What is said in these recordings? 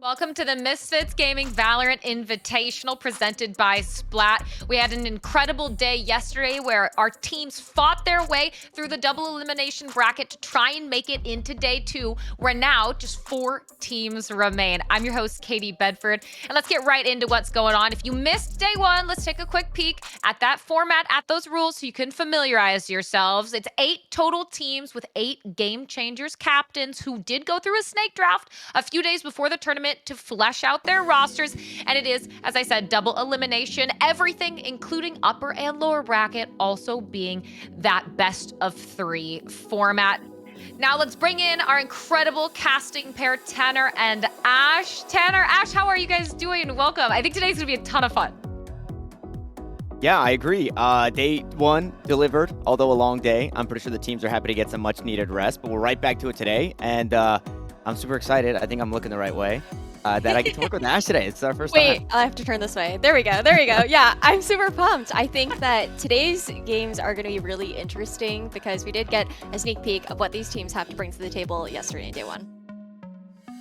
Welcome to the Misfits Gaming VALORANT Invitational presented by Splat. We had an incredible day yesterday where our teams fought their way through the double elimination bracket to try and make it into day 2, where now just 4 teams remain. I'm your host, Katie Bedford, and let's get right into what's going on. If you missed day 1, let's take a quick peek at that format, at those rules, so you can familiarize yourselves. It's 8 total teams with 8 game changers, captains who did go through a snake draft a few days before the tournament to flesh out their rosters, and it is, as I said, double elimination, everything including upper and lower bracket also being that best of 3 format. Now let's bring in our incredible casting pair, Tanner and Ash. Tanner, Ash, how are you guys doing? Welcome. I think today's gonna be a ton of fun. Yeah, I agree. Day 1 delivered, although a long day. I'm pretty sure the teams are happy to get some much needed rest, but we're right back to it today, and I'm super excited. I think I'm looking the right way. That I get to work with Ash today. It's our first time. Wait, I have to turn this way. There we go. There we go. Yeah, I'm super pumped. I think that today's games are going to be really interesting because we did get a sneak peek of what these teams have to bring to the table yesterday in day 1.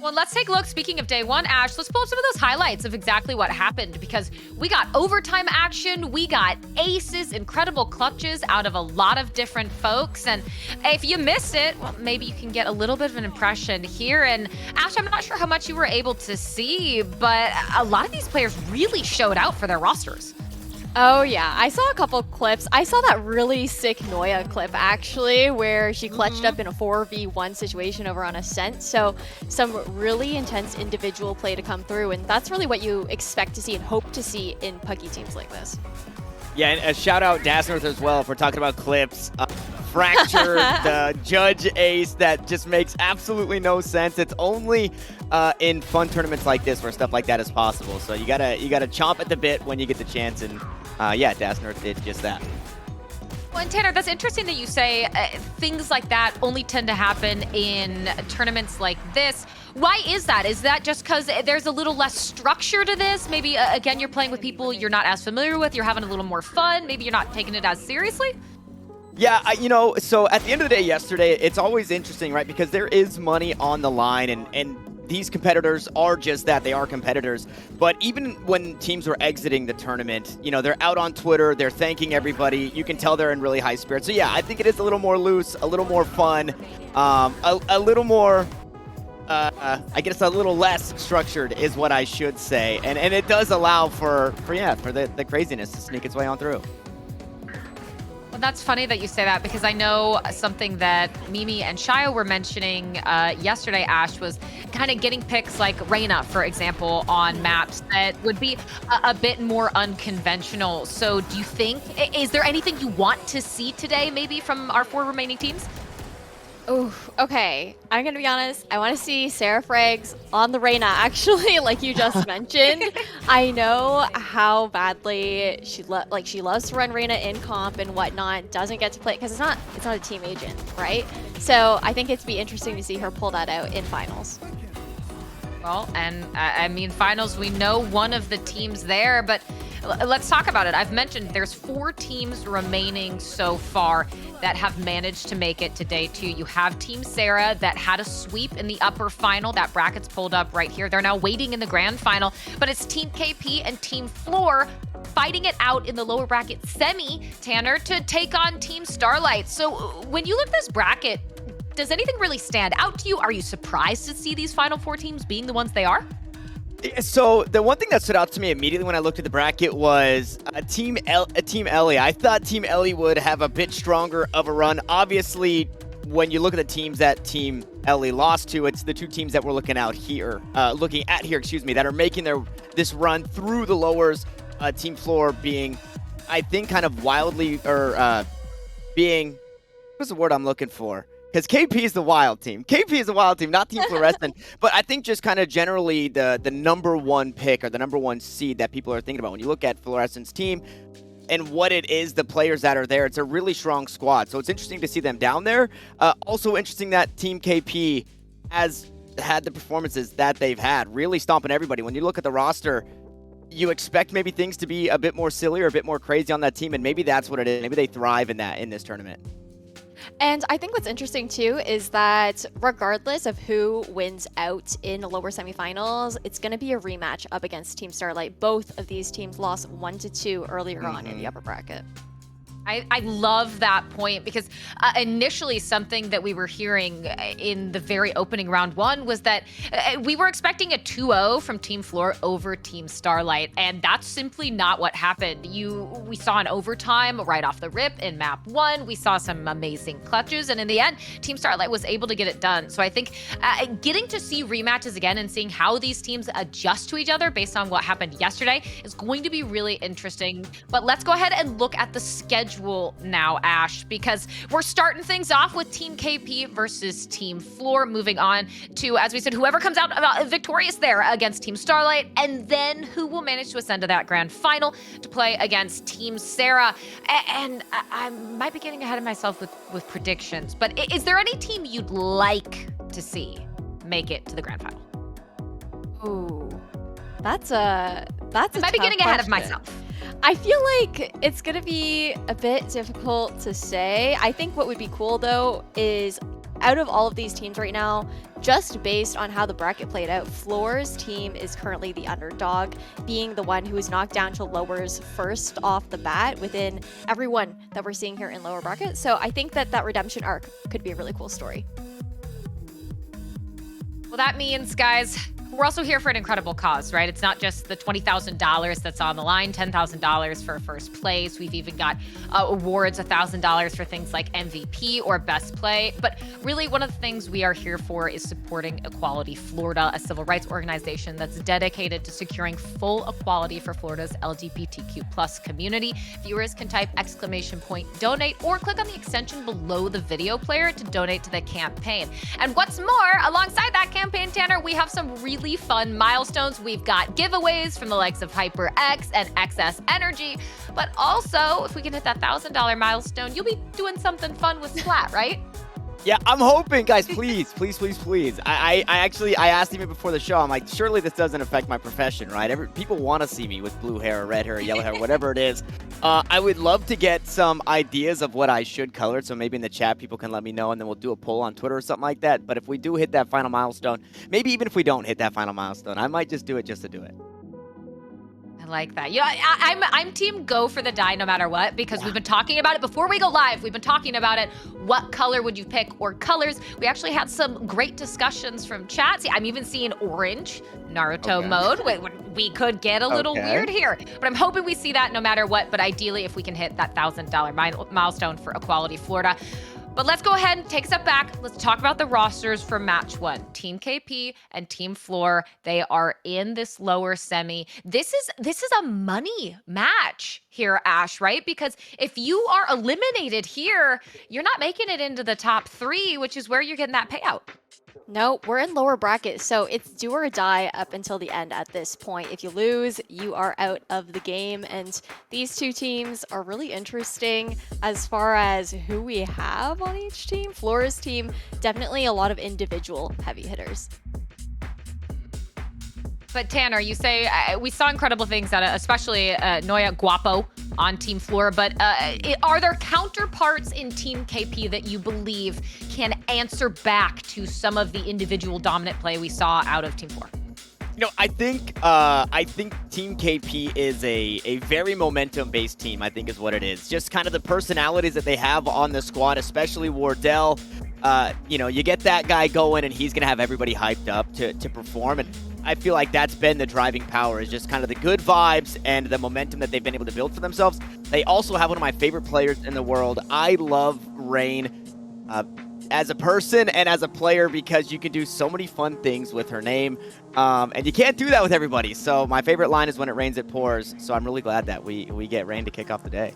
Well, let's take a look. Speaking of day 1, Ash, let's pull up some of those highlights of exactly what happened, because we got overtime action, we got aces, incredible clutches out of a lot of different folks. And if you missed it, well, maybe you can get a little bit of an impression here. And Ash, I'm not sure how much you were able to see, but a lot of these players really showed out for their rosters. Oh yeah, I saw a couple clips. I saw that really sick Noya clip actually, where she clutched up in a 4v1 situation over on Ascent. So some really intense individual play to come through, and that's really what you expect to see and hope to see in Puggy teams like this. Yeah, and a shout out Dasnorth as well for talking about clips. Fractured, the Judge Ace that just makes absolutely no sense. It's only in fun tournaments like this where stuff like that is possible. So you gotta chomp at the bit when you get the chance, and yeah, Dasnorth did just that. Well, and Tanner, that's interesting that you say things like that only tend to happen in tournaments like this. Why is that? Is that just because there's a little less structure to this? Maybe, again, you're playing with people you're not as familiar with, you're having a little more fun, maybe you're not taking it as seriously? Yeah, so at the end of the day yesterday, it's always interesting, right? Because there is money on the line, and these competitors are just that. They are competitors. But even when teams were exiting the tournament, they're out on Twitter, they're thanking everybody. You can tell they're in really high spirits. So yeah, I think it is a little more loose, a little more fun, a little more, I guess a little less structured is what I should say. And it does allow for the craziness to sneak its way on through. Well, that's funny that you say that, because I know something that Mimi and Shio were mentioning yesterday, Ash, was kind of getting picks like Reyna, for example, on maps that would be a bit more unconventional. So do you think, is there anything you want to see today, maybe from our 4 remaining teams? Oh, okay. I'm gonna be honest. I want to see Sarah Frags on the Reyna, actually, like you just mentioned. I know how badly she loves to run Reyna in comp and whatnot. Doesn't get to play because it's not a team agent, right? So I think it'd be interesting to see her pull that out in finals. Well, and I mean, finals, we know one of the teams there, but let's talk about it. I've mentioned there's 4 teams remaining so far that have managed to make it to day 2. You have Team Sarah that had a sweep in the upper final. That bracket's pulled up right here. They're now waiting in the grand final, but it's Team KP and Team Flor fighting it out in the lower bracket semi, Tanner, to take on Team Starlight. So when you look at this bracket, does anything really stand out to you? Are you surprised to see these final 4 teams being the ones they are? So the one thing that stood out to me immediately when I looked at the bracket was Team Ellie. I thought Team Ellie would have a bit stronger of a run. Obviously, when you look at the teams that Team Ellie lost to, it's the 2 teams that we're looking at here, that are making this run through the lowers. Team Flor being, I think, kind of wildly, being, what's the word I'm looking for? Because KP is the wild team. KP is the wild team, not Team Fluorescent. But I think just kind of generally the number 1 pick or the number 1 seed that people are thinking about. When you look at Fluorescent's team and what it is, the players that are there, it's a really strong squad. So it's interesting to see them down there. Also interesting that Team KP has had the performances that they've had, really stomping everybody. When you look at the roster, you expect maybe things to be a bit more silly or a bit more crazy on that team, and maybe that's what it is. Maybe they thrive in this tournament. And I think what's interesting too is that regardless of who wins out in the lower semifinals, it's going to be a rematch up against Team Starlight. Both of these teams lost 1-2 earlier on in the upper bracket. I love that point because initially something that we were hearing in the very opening round one was that we were expecting a 2-0 from Team Flor over Team Starlight, and that's simply not what happened. We saw an overtime right off the rip in map 1. We saw some amazing clutches, and in the end, Team Starlight was able to get it done. So I think getting to see rematches again and seeing how these teams adjust to each other based on what happened yesterday is going to be really interesting. But let's go ahead and look at the schedule now, Ash, because we're starting things off with Team KP versus Team Flor, moving on to, as we said, whoever comes out victorious there against Team Starlight, and then who will manage to ascend to that grand final to play against Team Sarah. And I might be getting ahead of myself with predictions, but is there any team you'd like to see make it to the grand final? Ooh, that's a I might be getting ahead of myself. I feel like it's going to be a bit difficult to say. I think what would be cool, though, is out of all of these teams right now, just based on how the bracket played out, Flor's team is currently the underdog, being the one who was knocked down to lowers first off the bat within everyone that we're seeing here in lower bracket. So I think that that redemption arc could be a really cool story. Well, that means, guys, we're also here for an incredible cause, right? It's not just the $20,000 that's on the line, $10,000 for first place. We've even got awards, $1,000 for things like MVP or best play. But really, one of the things we are here for is supporting Equality Florida, a civil rights organization that's dedicated to securing full equality for Florida's LGBTQ+ community. Viewers can type !donate or click on the extension below the video player to donate to the campaign. And what's more, alongside that campaign, Tanner, we have some really fun milestones. We've got giveaways from the likes of HyperX and XS Energy, but also if we can hit that $1,000 milestone, you'll be doing something fun with Splat, right? Yeah, I'm hoping, guys, please. I asked him before the show, I'm like, surely this doesn't affect my profession, right? People want to see me with blue hair or red hair or yellow hair, whatever it is. I would love to get some ideas of what I should color, so maybe in the chat people can let me know, and then we'll do a poll on Twitter or something like that. But if we do hit that final milestone, maybe even if we don't hit that final milestone, I might just do it just to do it. Like that. Yeah, I'm team go for the dye no matter what, because we've been talking about it before we go live. We've been talking about it. What color would you pick, or colors? We actually had some great discussions from chat. See, I'm even seeing orange Naruto mode. We could get a little weird here, but I'm hoping we see that no matter what. But ideally, if we can hit that $1,000 milestone for Equality Florida. But let's go ahead and take a step back. Let's talk about the rosters for match 1. Team KP and Team Flor, they are in this lower semi. This is a money match here, Ash, right? Because if you are eliminated here, you're not making it into the top 3, which is where you're getting that payout. No, we're in lower bracket, so it's do or die up until the end at this point. If you lose, you are out of the game, and these two teams are really interesting as far as who we have on each team. Flor's team, definitely a lot of individual heavy hitters. But Tanner, you say we saw incredible things out of, especially Noya Guapo on Team Flor, but are there counterparts in Team KP that you believe can answer back to some of the individual dominant play we saw out of Team Flor? You know, I think Team KP is a very momentum-based team, I think is what it is. Just kind of the personalities that they have on the squad, especially Wardell. You know, you get that guy going and he's going to have everybody hyped up to perform. And I feel like that's been the driving power, is just kind of the good vibes and the momentum that they've been able to build for themselves. They also have one of my favorite players in the world. I love Rain as a person and as a player because you can do so many fun things with her name. And you can't do that with everybody. So my favorite line is when it rains, it pours. So I'm really glad that we get Rain to kick off the day.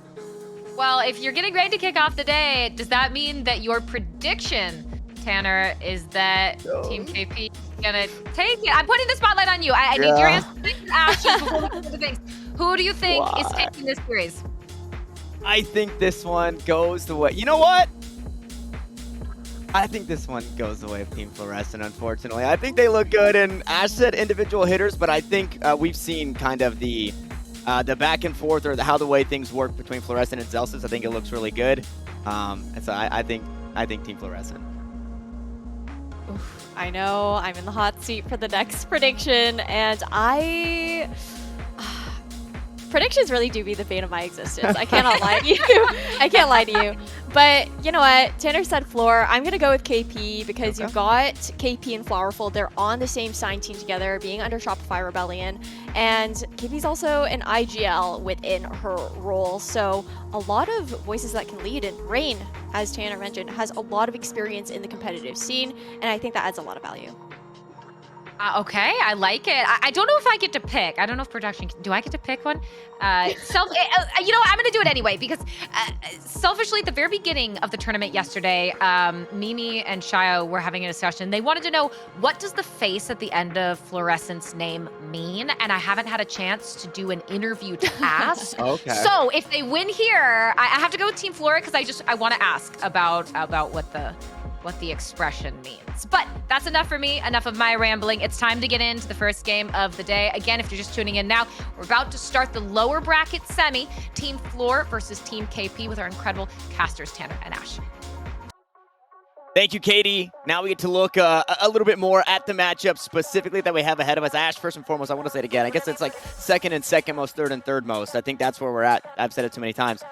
Well, if you're getting ready to kick off the day, does that mean that your prediction, Tanner, is that Team KP is gonna take it? I'm putting the spotlight on you. I need your answer. Ash, before we get into things. Who do you think is taking this series? I think this one goes the way. You know what? I think this one goes the way of Team Fluorescent, unfortunately. I think they look good, and Ash said individual hitters, but I think we've seen kind of the back and forth, or how the way things work between Fluorescent and Zelsis. I think it looks really good. And so I think I think Team Fluorescent. Oof, I know I'm in the hot seat for the next prediction, and predictions really do be the bane of my existence. I cannot lie to you. I can't lie to you. But you know what? Tanner said Flor. I'm going to go with KP because you've got KP and Flowerful. They're on the same sign team together, being under Shopify Rebellion. And KP's also an IGL within her role. So a lot of voices that can lead. And Rain, as Tanner mentioned, has a lot of experience in the competitive scene. And I think that adds a lot of value. Okay, I like it. I don't know if I get to pick. I don't know if production do I get to pick one? You know, I'm gonna do it anyway because selfishly, at the very beginning of the tournament yesterday, Mimi and Shio were having a discussion. They wanted to know, what does the face at the end of Fluorescent's name mean? And I haven't had a chance to do an interview to ask. Okay. So if they win here, I have to go with Team Flora because I want to ask about what the expression means. But that's enough for me, enough of my rambling. It's time to get into the first game of the day. Again, if you're just tuning in now, we're about to start the lower bracket semi, Team Flor versus Team KP with our incredible casters, Tanner and Ash. Thank you, Katie. Now we get to look a little bit more at the matchup specifically that we have ahead of us. Ash, first and foremost, I want to say it again. I guess it's like second and second most, third and third most. I think that's where we're at. I've said it too many times.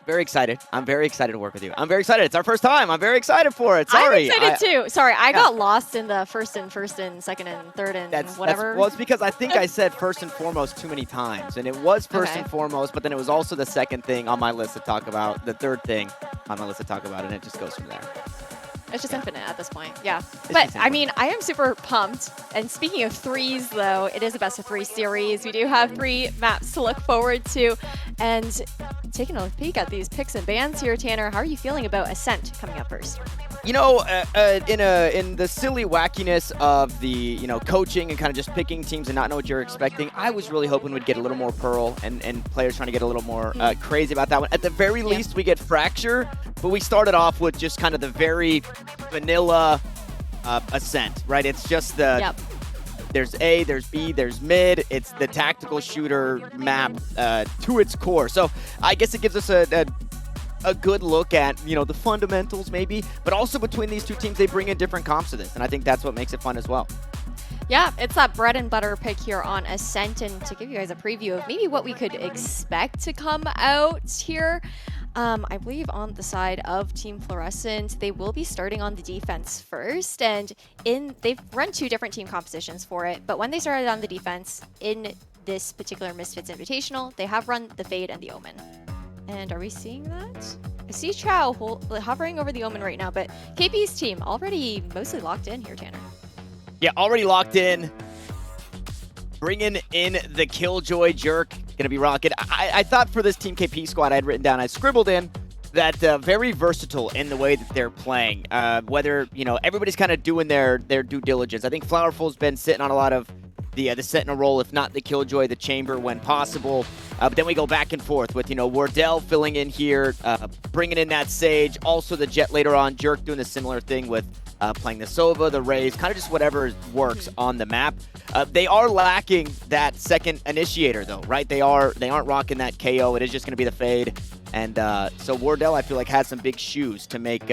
Very excited. I'm very excited to work with you. I'm very excited. It's our first time. I'm very excited for it. Sorry. I'm excited too. Sorry, I got lost in the first and second and third and whatever. Well, it's because I think I said first and foremost too many times. And it was first and foremost, but then it was also the second thing on my list to talk about, the third thing on my list to talk about, and it just goes from there. It's just infinite at this point, yeah. But, I mean, I am super pumped. And speaking of threes, though, it is a best of three series. We do have 3 maps to look forward to. And taking a peek at these picks and bans here, Tanner, how are you feeling about Ascent coming up first? You know, in the silly wackiness of the, coaching and kind of just picking teams and not know what you're expecting, I was really hoping we'd get a little more Pearl and players trying to get a little more crazy about that one. At the very least, we get Fracture, but we started off with just kind of the very vanilla Ascent, right? It's just the there's A, there's B, there's mid. It's the tactical shooter map to its core. So I guess it gives us a good look at, the fundamentals maybe, but also between these two teams, they bring in different comps to this, and I think that's what makes it fun as well. Yeah, it's that bread and butter pick here on Ascent, and to give you guys a preview of maybe what we could expect to come out here. I believe on the side of Team Fluorescent, they will be starting on the defense first, and they've run 2 different team compositions for it, but when they started on the defense in this particular Misfits Invitational, they have run the Fade and the Omen. And are we seeing that? I see Chow hovering over the Omen right now, but KP's team already mostly locked in here, Tanner. Yeah, already locked in. Bringing in the Killjoy Jerk. Going to be rocking. I thought for this Team KP squad I had written down, I scribbled in that very versatile in the way that they're playing. Whether, everybody's kind of doing their due diligence. I think Flowerful's been sitting on a lot of the Sentinel role, if not the Killjoy, the Chamber when possible. But then we go back and forth with, Wardell filling in here, bringing in that Sage, also the Jet later on, Jerk doing a similar thing with playing the Sova, the Raze, kind of just whatever works on the map. They are lacking that second initiator though, right? They aren't rocking that KO. It is just going to be the Fade. And so Wardell, I feel like, has some big shoes to make,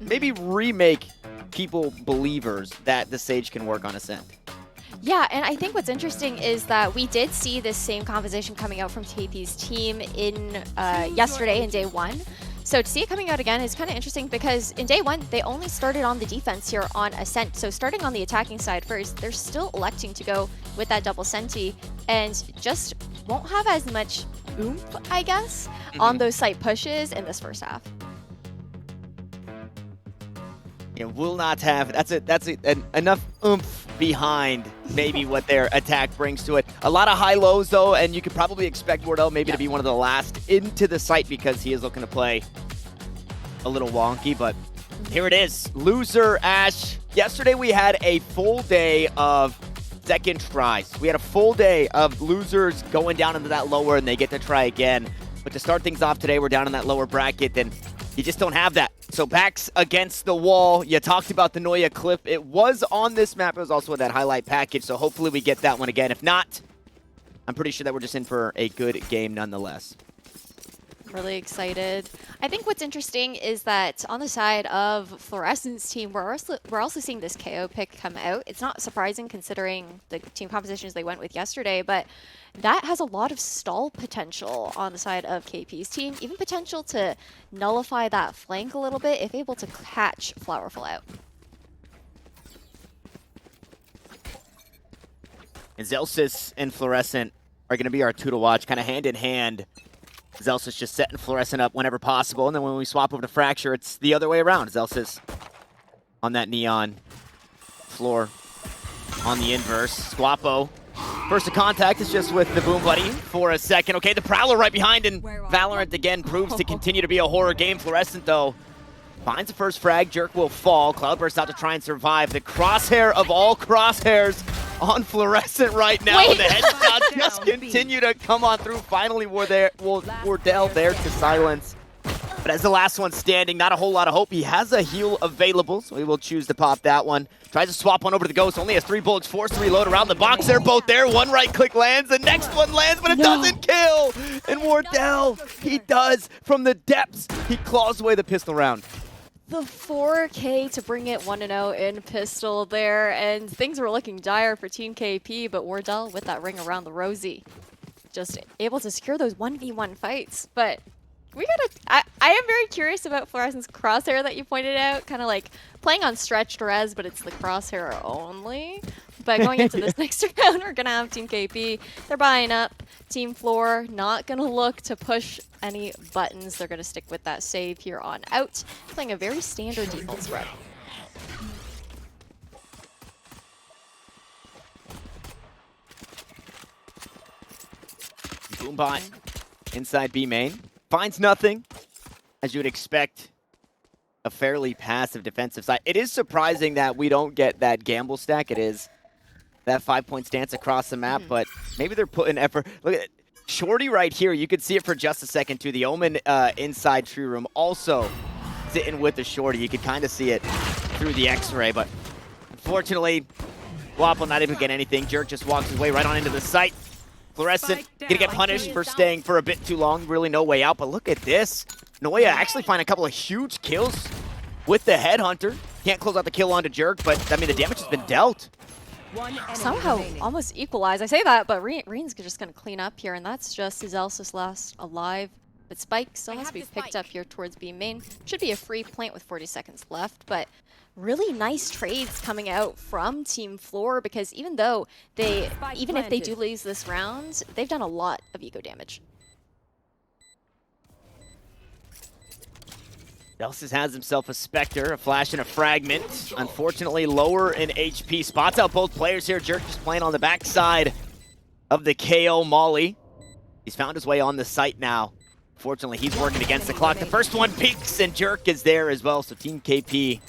maybe remake people believers that the Sage can work on Ascent. Yeah, and I think what's interesting is that we did see this same composition coming out from KP's team in yesterday in day 1. So to see it coming out again is kind of interesting because in day 1, they only started on the defense here on Ascent. So starting on the attacking side first, they're still electing to go with that double Senti and just won't have as much oomph, I guess, on those site pushes in this first half. It will not have, that's enough oomph behind maybe what their attack brings to it. A lot of high lows though, and you could probably expect Wardell maybe to be one of the last into the site because he is looking to play a little wonky, but here it is. Loser Ash. Yesterday we had a full day of second tries. We had a full day of losers going down into that lower and they get to try again. But to start things off today, we're down in that lower bracket and you just don't have that. So backs against the wall. You talked about the Noya clip. It was on this map. It was also in that highlight package. So hopefully we get that one again. If not, I'm pretty sure that we're just in for a good game nonetheless. Really excited. I think what's interesting is that on the side of Fluorescent's team, we're also seeing this KO pick come out. It's not surprising considering the team compositions they went with yesterday, but that has a lot of stall potential on the side of KP's team, even potential to nullify that flank a little bit if able to catch Flowerful out. And Zelsis and Fluorescent are going to be our two to watch, kind of hand in hand. Zelsis just setting Fluorescent up whenever possible, and then when we swap over to Fracture, it's the other way around. Zelsis on that Neon. Flor on the inverse. Squapo. First to contact is just with the Boom Buddy for a second. Okay, the Prowler right behind, and Valorant again proves to continue to be a horror game. Fluorescent, though, finds the first frag. Jerk will fall. Cloudburst out to try and survive. The crosshair of all crosshairs on Fluorescent right now. Wait. The headshots just continue to come on through. Finally, Wardell there to silence. But as the last one standing, not a whole lot of hope. He has a heal available, so he will choose to pop that one. Tries to swap one over to the Ghost. Only has 3 bullets, forced to reload around the box. They're both there. One right click lands. The next one lands, but it doesn't kill. And Wardell, he does from the depths. He claws away the pistol round. The 4K to bring it 1-0 in pistol there, and things were looking dire for Team KP, but Wardell with that ring around the rosy, just able to secure those 1v1 fights. But we gotta, I am very curious about Fluorescent's crosshair that you pointed out, kind of like playing on stretched res, but it's the crosshair only. But going into this next round, we're gonna have Team KP. They're buying up. Team Flor not gonna look to push any buttons. They're gonna stick with that save here on out, playing a very standard default spread. Boombot inside B main. Finds nothing, as you would expect. A fairly passive defensive side. It is surprising that we don't get that gamble stack. It is that 5-point stance across the map, but maybe they're putting effort. Look at it. Shorty right here. You could see it for just a second too. The Omen inside Tree Room also sitting with the Shorty. You could kind of see it through the X-ray, but unfortunately, Wap will not able to get anything. Jerk just walks his way right on into the site. Fluorescent gonna get punished for staying for a bit too long. Really no way out, but look at this. Noya actually find a couple of huge kills with the Headhunter. Can't close out the kill onto Jerk, but I mean the damage has been dealt. Somehow almost equalized. I say that, but Reen's just going to clean up here, and that's just Zelsis last alive. But Spike still has to be picked up here towards B main. Should be a free plant with 40 seconds left, but really nice trades coming out from Team Flor, because even if they do lose this round, they've done a lot of eco damage. Zelsis has himself a Spectre, a Flash, and a Fragment. Unfortunately, lower in HP. Spots out both players here. Jerk just playing on the backside of the KO Molly. He's found his way on the site now. Fortunately, he's working against the clock. The first one peaks, and Jerk is there as well. So Team KP,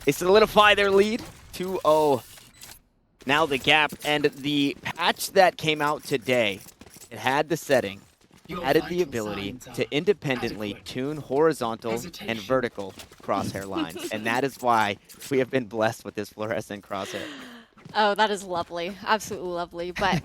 they solidify their lead. 2-0. Now the gap, and the patch that came out today, it had the setting, added the ability to independently tune horizontal and vertical crosshair lines. And that is why we have been blessed with this fluorescent crosshair. Oh, that is lovely. Absolutely lovely. But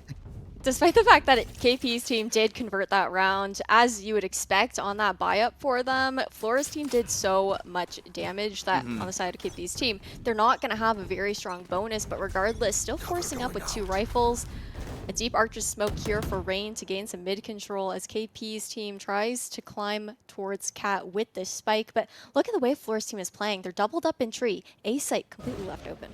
despite the fact that KP's team did convert that round, as you would expect on that buy-up for them, Flor's team did so much damage that on the side of KP's team, they're not going to have a very strong bonus, but regardless, still forcing up with 2 rifles. A deep Archer's smoke here for Rain to gain some mid control as KP's team tries to climb towards Cat with this spike. But look at the way Flor's team is playing. They're doubled up in tree. A site completely left open.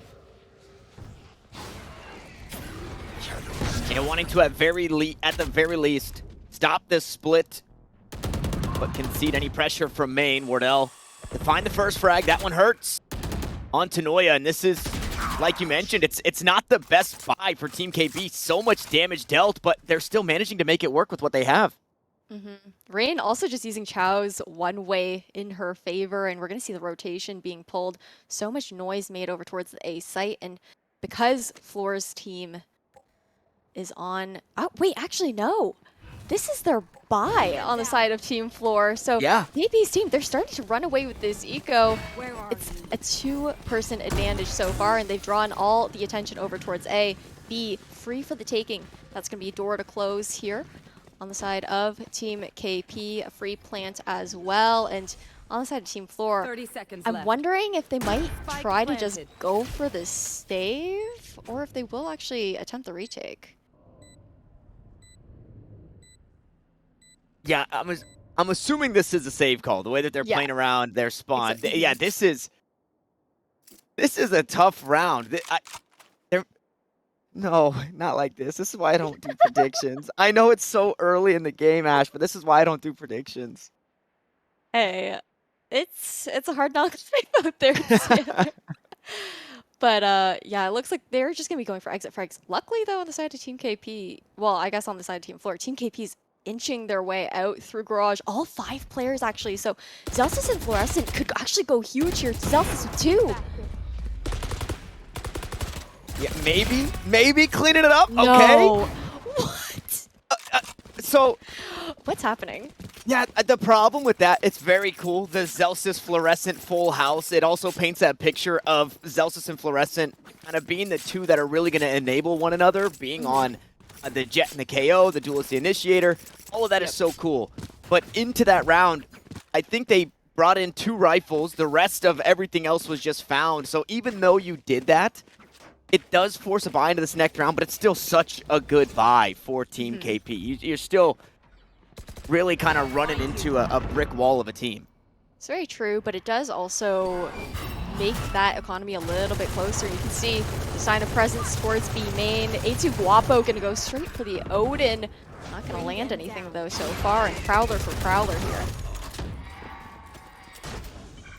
Yeah, wanting to at the very least stop this split, but concede any pressure from main. Wardell to find the first frag. That one hurts on Noya, and this is, like you mentioned, it's not the best buy for Team KB. So much damage dealt, but they're still managing to make it work with what they have. Rain also just using Chao's one way in her favor, and we're going to see the rotation being pulled. So much noise made over towards the A site, and because Flor's team is on... Oh, wait, actually, no. This is their buy on the side of Team Flor. So yeah, KP's team, they're starting to run away with this eco. It's a 2-person advantage so far, and they've drawn all the attention over towards A. B, free for the taking. That's going to be a door to close here on the side of Team KP, a free plant as well. And on the side of Team Flor, 30 seconds I'm left. wondering if they might Spike try to just planted. go for the stave, or if they will actually attempt the retake. Yeah, I'm assuming this is a save call. The way that they're Yeah. playing around their spawn. It's a- Yeah, this is a tough round. No, not like this. This is why I don't do predictions. I know it's so early in the game, Ash, but this is why I don't do predictions. Hey, it's a hard knock life out there. Together. But yeah, it looks like they're just gonna be going for exit frags. Luckily though, on the side of Team KP, well, I guess on the side of Team Flor, Team KP's inching their way out through garage. All 5 players actually. So Zelsis and Fluorescent could actually go huge here. Zelsis with 2. Yeah, maybe cleaning it up. No. Okay. What? So, What's happening? yeah, the problem with that, it's very cool. The Zelsis Fluorescent full house. It also paints that picture of Zelsis and Fluorescent kind of being the 2 that are really going to enable one another, being on the Jet and the KO, the Duelist the Initiator. All of that is so cool. But into that round, I think they brought in 2 rifles. The rest of everything else was just found. So even though you did that, it does force a buy into this next round, but it's still such a good buy for Team KP. You're still really kind of running into a brick wall of a team. It's very true, but it does also make that economy a little bit closer. You can see the sign of presence towards B main. A2 Guapo gonna go straight for the Odin. Not gonna land anything though so far, and Prowler for Prowler here.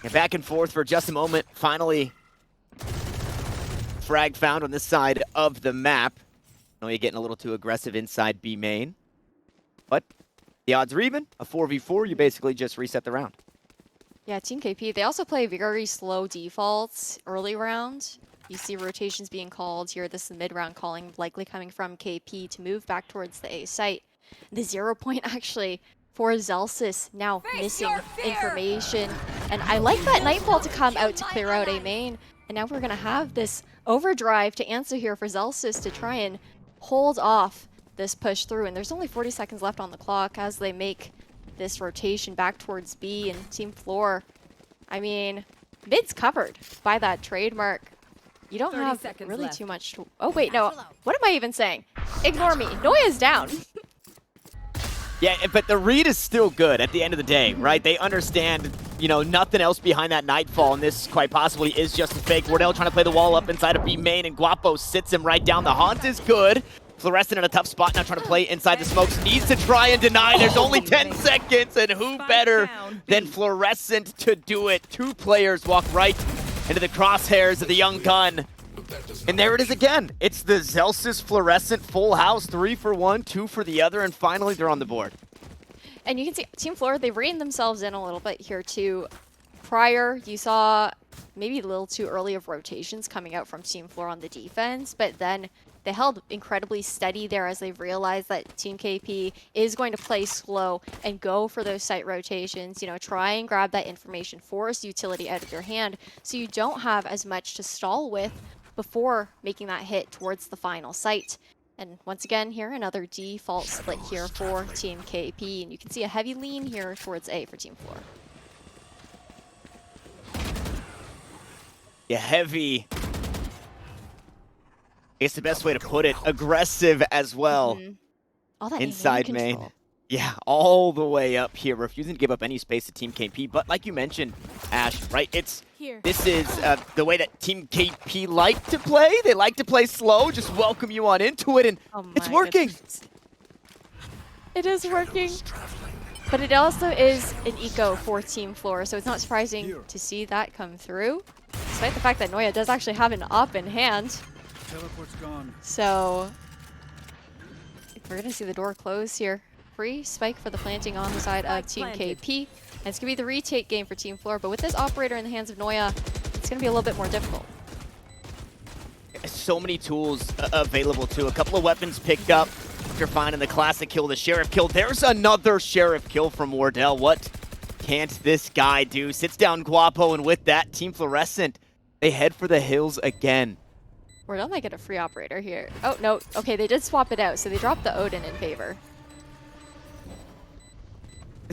And back and forth for just a moment. Finally, frag found on this side of the map. I know you're getting a little too aggressive inside B main, but the odds are even. A 4v4, you basically just reset the round. Yeah, Team KP, they also play very slow defaults early round. You see rotations being called here. This is the mid-round calling, likely coming from KP to move back towards the A site. The 0 point actually for Zelsis now missing information. And I like that Nightfall to come out to clear out A main. And now we're going to have this overdrive to answer here for Zelsis to try and hold off this push through. And there's only 40 seconds left on the clock as they make this rotation back towards B. And Team Flor, I mean, mid's covered by that trademark. You don't 30 have seconds really left. too much to... Oh, wait, no. What am I even saying? Ignore me. Noya's down. Yeah, but the read is still good at the end of the day, right? They understand, you know, nothing else behind that Nightfall, and this quite possibly is just a fake. Wardell trying to play the wall up inside of B main, and Guapo sits him right down. The Haunt is good. Fluorescent in a tough spot now, trying to play inside the smokes. Needs to try and deny. There's only 10 seconds, and who better than Fluorescent to do it? 2 players walk right into the crosshairs of the young gun. And there it is again. It's the Zelsis Fluorescent full house. 3 for one, 2 for the other, and finally they're on the board. And you can see Team Flor, they've reined themselves in a little bit here too. Prior, you saw maybe a little too early of rotations coming out from Team Flor on the defense, but then they held incredibly steady there as they've realized that Team KP is going to play slow and go for those site rotations, you know, try and grab that information, force utility out of your hand so you don't have as much to stall with before making that hit towards the final site. And once again here, another default split here for Team KP, and you can see a heavy lean here towards A for Team Flor. Yeah, heavy. It's the best way to put it. Aggressive as well. All that Inside main main. control. Yeah, all the way up here, refusing to give up any space to Team KP. But like you mentioned, Ash, right? This is the way that Team KP like to play. They like to play slow, just welcome you on into it, and it's working. Goodness. It is working. But it also is an eco for Team Flor, so it's not surprising to see that come through. Despite the fact that Noya does actually have an op in hand. Teleport's gone. So we're going to see the door close here. Free spike for the planting on the side of Team KP. And it's going to be the retake game for Team Flor, but with this operator in the hands of Noya, it's going to be a little bit more difficult. So many tools available too. A couple of weapons picked up after finding the classic kill, the Sheriff kill. There's another Sheriff kill from Wardell. What can't this guy do? Sits down Guapo, and with that, Team Fluorescent, they head for the hills again. Wardell might get a free operator here. Oh, no. Okay, they did swap it out, so they dropped the Odin in favor.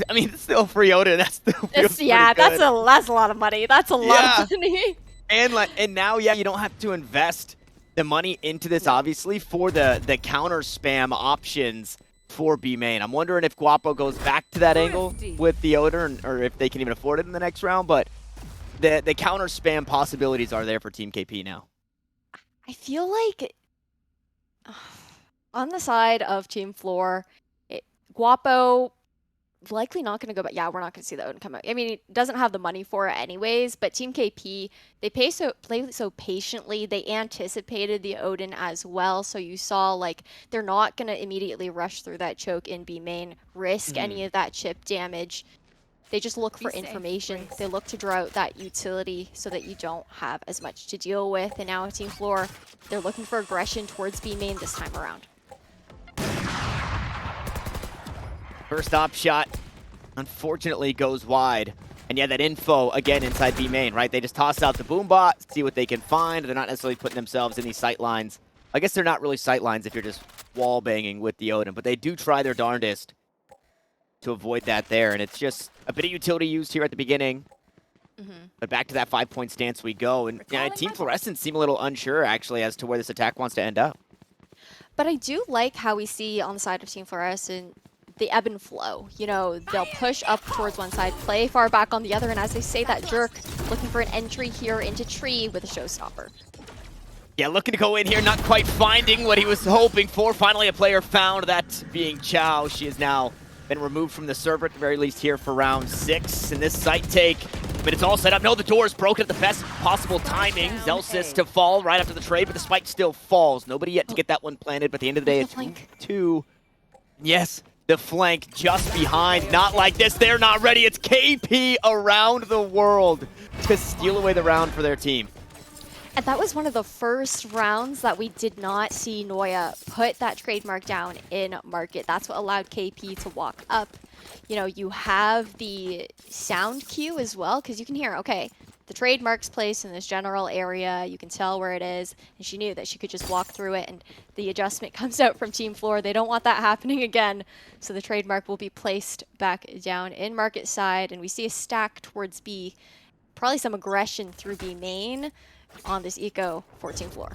I mean, it's still free Odin. That still feels Yeah, pretty good. that's a lot of money. That's a lot of money. And now, yeah, you don't have to invest the money into this, obviously, for the counter spam options for B main. I'm wondering if Guapo goes back to that angle with the Odin, or if they can even afford it in the next round, but the counter spam possibilities are there for Team KP now. I feel like on the side of Team Flor, Guapo likely not going to go back. Yeah, we're not going to see the Odin come out. I mean, he doesn't have the money for it anyways, but Team KP, they play so patiently. They anticipated the Odin as well, so you saw, like, they're not going to immediately rush through that choke in B main, risk any of that chip damage. They just look for information. They look to draw out that utility so that you don't have as much to deal with. And now Team Flor, they're looking for aggression towards B main this time around. First op shot, unfortunately, goes wide. And yeah, that info, again, inside B main, right? They just toss out the boombot, see what they can find. They're not necessarily putting themselves in these sight lines. I guess they're not really sight lines if you're just wall banging with the Odin, but they do try their darndest to avoid that there. And it's just a bit of utility used here at the beginning. But back to that 5-point stance we go. And yeah, Team Fluorescent seem a little unsure, actually, as to where this attack wants to end up. But I do like how we see on the side of Team Fluorescent the ebb and flow. You know, they'll push up towards one side, play far back on the other, and as they say, that Jerk looking for an entry here into tree with a showstopper. Yeah, looking to go in here, not quite finding what he was hoping for. Finally, a player found, that being Chow. She has now been removed from the server, at the very least here for round 6. And this site take, but it's all set up. No, the door is broken at the best possible timing. Zelsis to fall right after the trade, but the spike still falls. Nobody yet to get that one planted, but at the end of the day, it's 2. Yes, the flank just behind. Not like this. They're not ready. It's KP around the world to steal away the round for their team. And that was one of the first rounds that we did not see Noya put that trademark down in market. That's what allowed KP to walk up. You know, you have the sound cue as well, because you can hear, okay, the trademark's placed in this general area. You can tell where it is. And she knew that she could just walk through it. And the adjustment comes out from Team Flor. They don't want that happening again. So the trademark will be placed back down in market side. And we see a stack towards B. Probably some aggression through B main on this eco for Team Flor.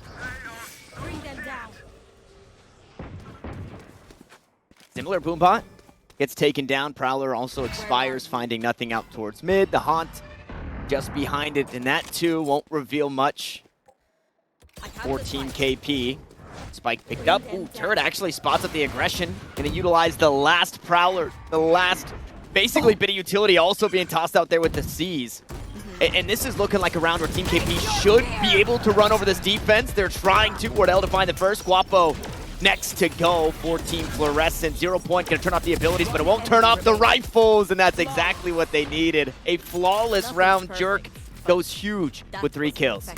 Similar boombot gets taken down. Prowler also expires, finding nothing out towards mid. The Haunt just behind it, and that too won't reveal much for Team KP. Spike picked up. Ooh, Turret actually spots up the aggression. Gonna utilize the last Prowler, the last basically bit of utility also being tossed out there with the C's. And this is looking like a round where Team KP should be able to run over this defense. They're trying to. Wardell to find the first. Guapo next to go for Team Fluorescent. 0 point, gonna turn off the abilities, but it won't turn off the rifles, and that's exactly what they needed. A flawless round. Jerk goes huge with 3 kills.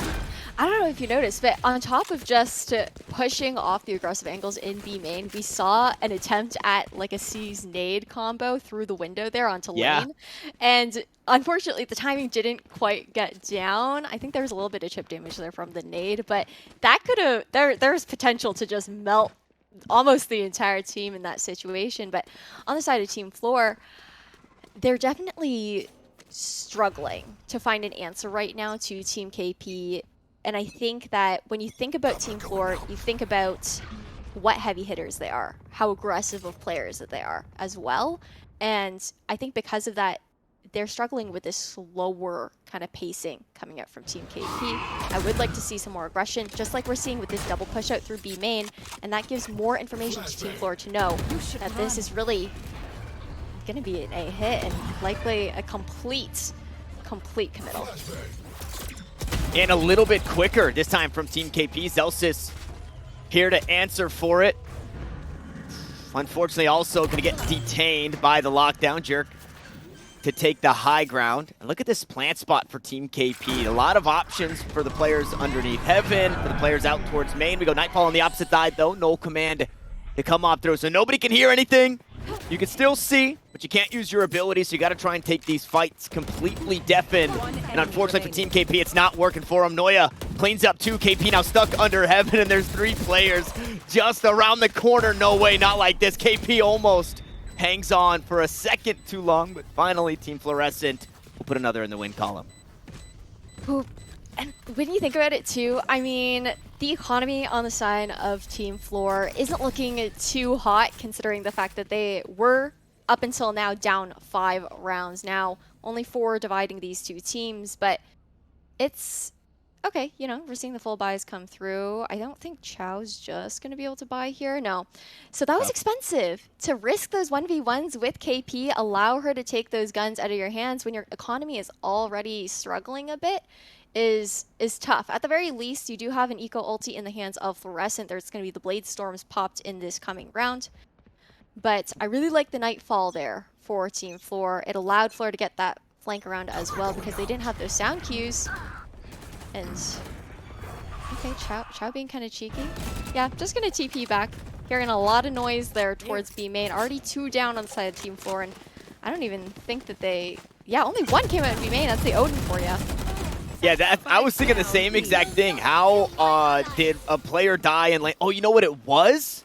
I don't know if you noticed, but on top of just pushing off the aggressive angles in B main, we saw an attempt at like a C's nade combo through the window there onto lane. And unfortunately, the timing didn't quite get down. I think there was a little bit of chip damage there from the nade, but that could have, there's potential to just melt almost the entire team in that situation. But on the side of Team Flor, they're definitely struggling to find an answer right now to Team KP. And I think that when you think about Team Flor, you think about what heavy hitters they are, how aggressive of players that they are as well. And I think because of that, they're struggling with this slower kind of pacing coming out from Team KP. I would like to see some more aggression, just like we're seeing with this double push out through B main. And that gives more information to Team Flor to know that this is really going to be a hit and likely a complete committal. And a little bit quicker this time from Team KP. Zelsis here to answer for it. Unfortunately, also going to get detained by the lockdown. Jerk to take the high ground. And look at this plant spot for Team KP. A lot of options for the players underneath Heaven, for the players out towards main. We go Nightfall on the opposite side, though. No command to come off through. So nobody can hear anything. You can still see, but you can't use your ability, so you got to try and take these fights completely deafened. And unfortunately for Team KP, it's not working for him. Noya cleans up 2. KP now stuck under Heaven, and there's 3 players just around the corner. No way, not like this. KP almost hangs on for a second too long, but finally Team Fluorescent will put another in the win column. Ooh, and when you think about it too, I mean, the economy on the side of Team Flor isn't looking too hot considering the fact that they were up until now down 5 rounds. Now, only 4 dividing these two teams, but it's okay, you know, we're seeing the full buys come through. I don't think Chow's just going to be able to buy here. No. So that was expensive. To risk those 1v1s with KP, allow her to take those guns out of your hands when your economy is already struggling a bit is tough. At the very least, you do have an eco ulti in the hands of Fluorescent. There's going to be the Blade Storms popped in this coming round. But I really like the Nightfall there for Team Flor. It allowed Flor to get that flank around as well because they didn't have those sound cues. And okay, Chow being kind of cheeky. Yeah, just gonna TP back. Hearing a lot of noise there towards B main. Already 2 down on the side of Team Flor, and I don't even think that they. Yeah, only 1 came out of B main. That's the Odin for you. Yeah, I was thinking the same exact thing. How did a player die in lane? Oh, you know what it was?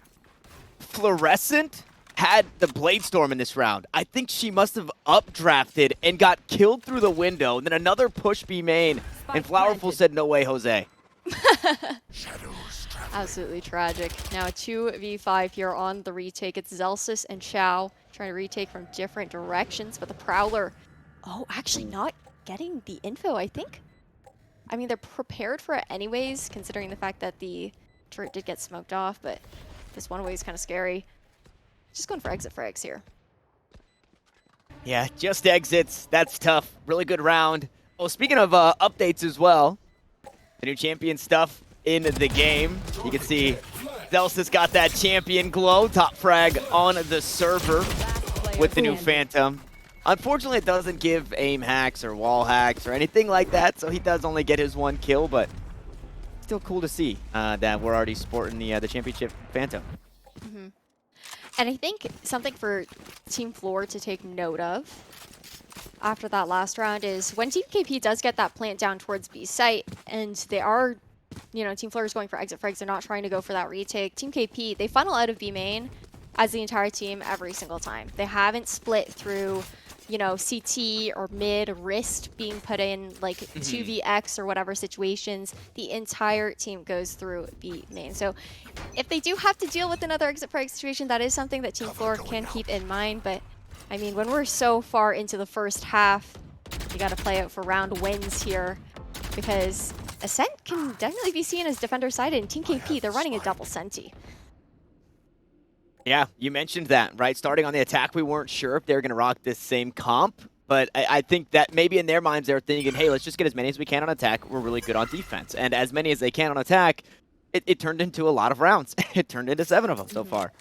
Fluorescent had the Blade Storm in this round. I think she must have updrafted and got killed through the window. And then another push B main. And Flowerful said, no way, Jose. Absolutely tragic. Now a 2v5 here on the retake. It's Zelsis and Chow trying to retake from different directions, but the Prowler, oh, actually not getting the info, I think. I mean, they're prepared for it anyways, considering the fact that the turret did get smoked off, but this one way is kind of scary. Just going for exit frags here. Yeah, just exits. That's tough. Really good round. Oh, speaking of updates as well, the new champion stuff in the game. You can see Zelsis got that champion glow, top frag on the server with the new Phantom. Unfortunately, it doesn't give aim hacks or wall hacks or anything like that, so he does only get his 1 kill, but still cool to see that we're already sporting the championship Phantom. Mm-hmm. And I think something for Team Flor to take note of after that last round is when Team KP does get that plant down towards B site, and they are, you know, Team Flor is going for exit frags, they're not trying to go for that retake. Team KP, they funnel out of B main as the entire team every single time. They haven't split through, you know, CT or mid, wrist being put in like 2vx or whatever situations. The entire team goes through B main. So if they do have to deal with another exit frag situation, that is something that Team Flor can keep in mind. But I mean, when we're so far into the first half, you got to play out for round wins here, because Ascent can definitely be seen as defender-sided. And Team KP, they're running a double Senti. Yeah, you mentioned that, right? Starting on the attack, we weren't sure if they were going to rock this same comp, but I think that maybe in their minds they're thinking, hey, let's just get as many as we can on attack. We're really good on defense. And as many as they can on attack, it turned into a lot of rounds. It turned into 7 of them so far.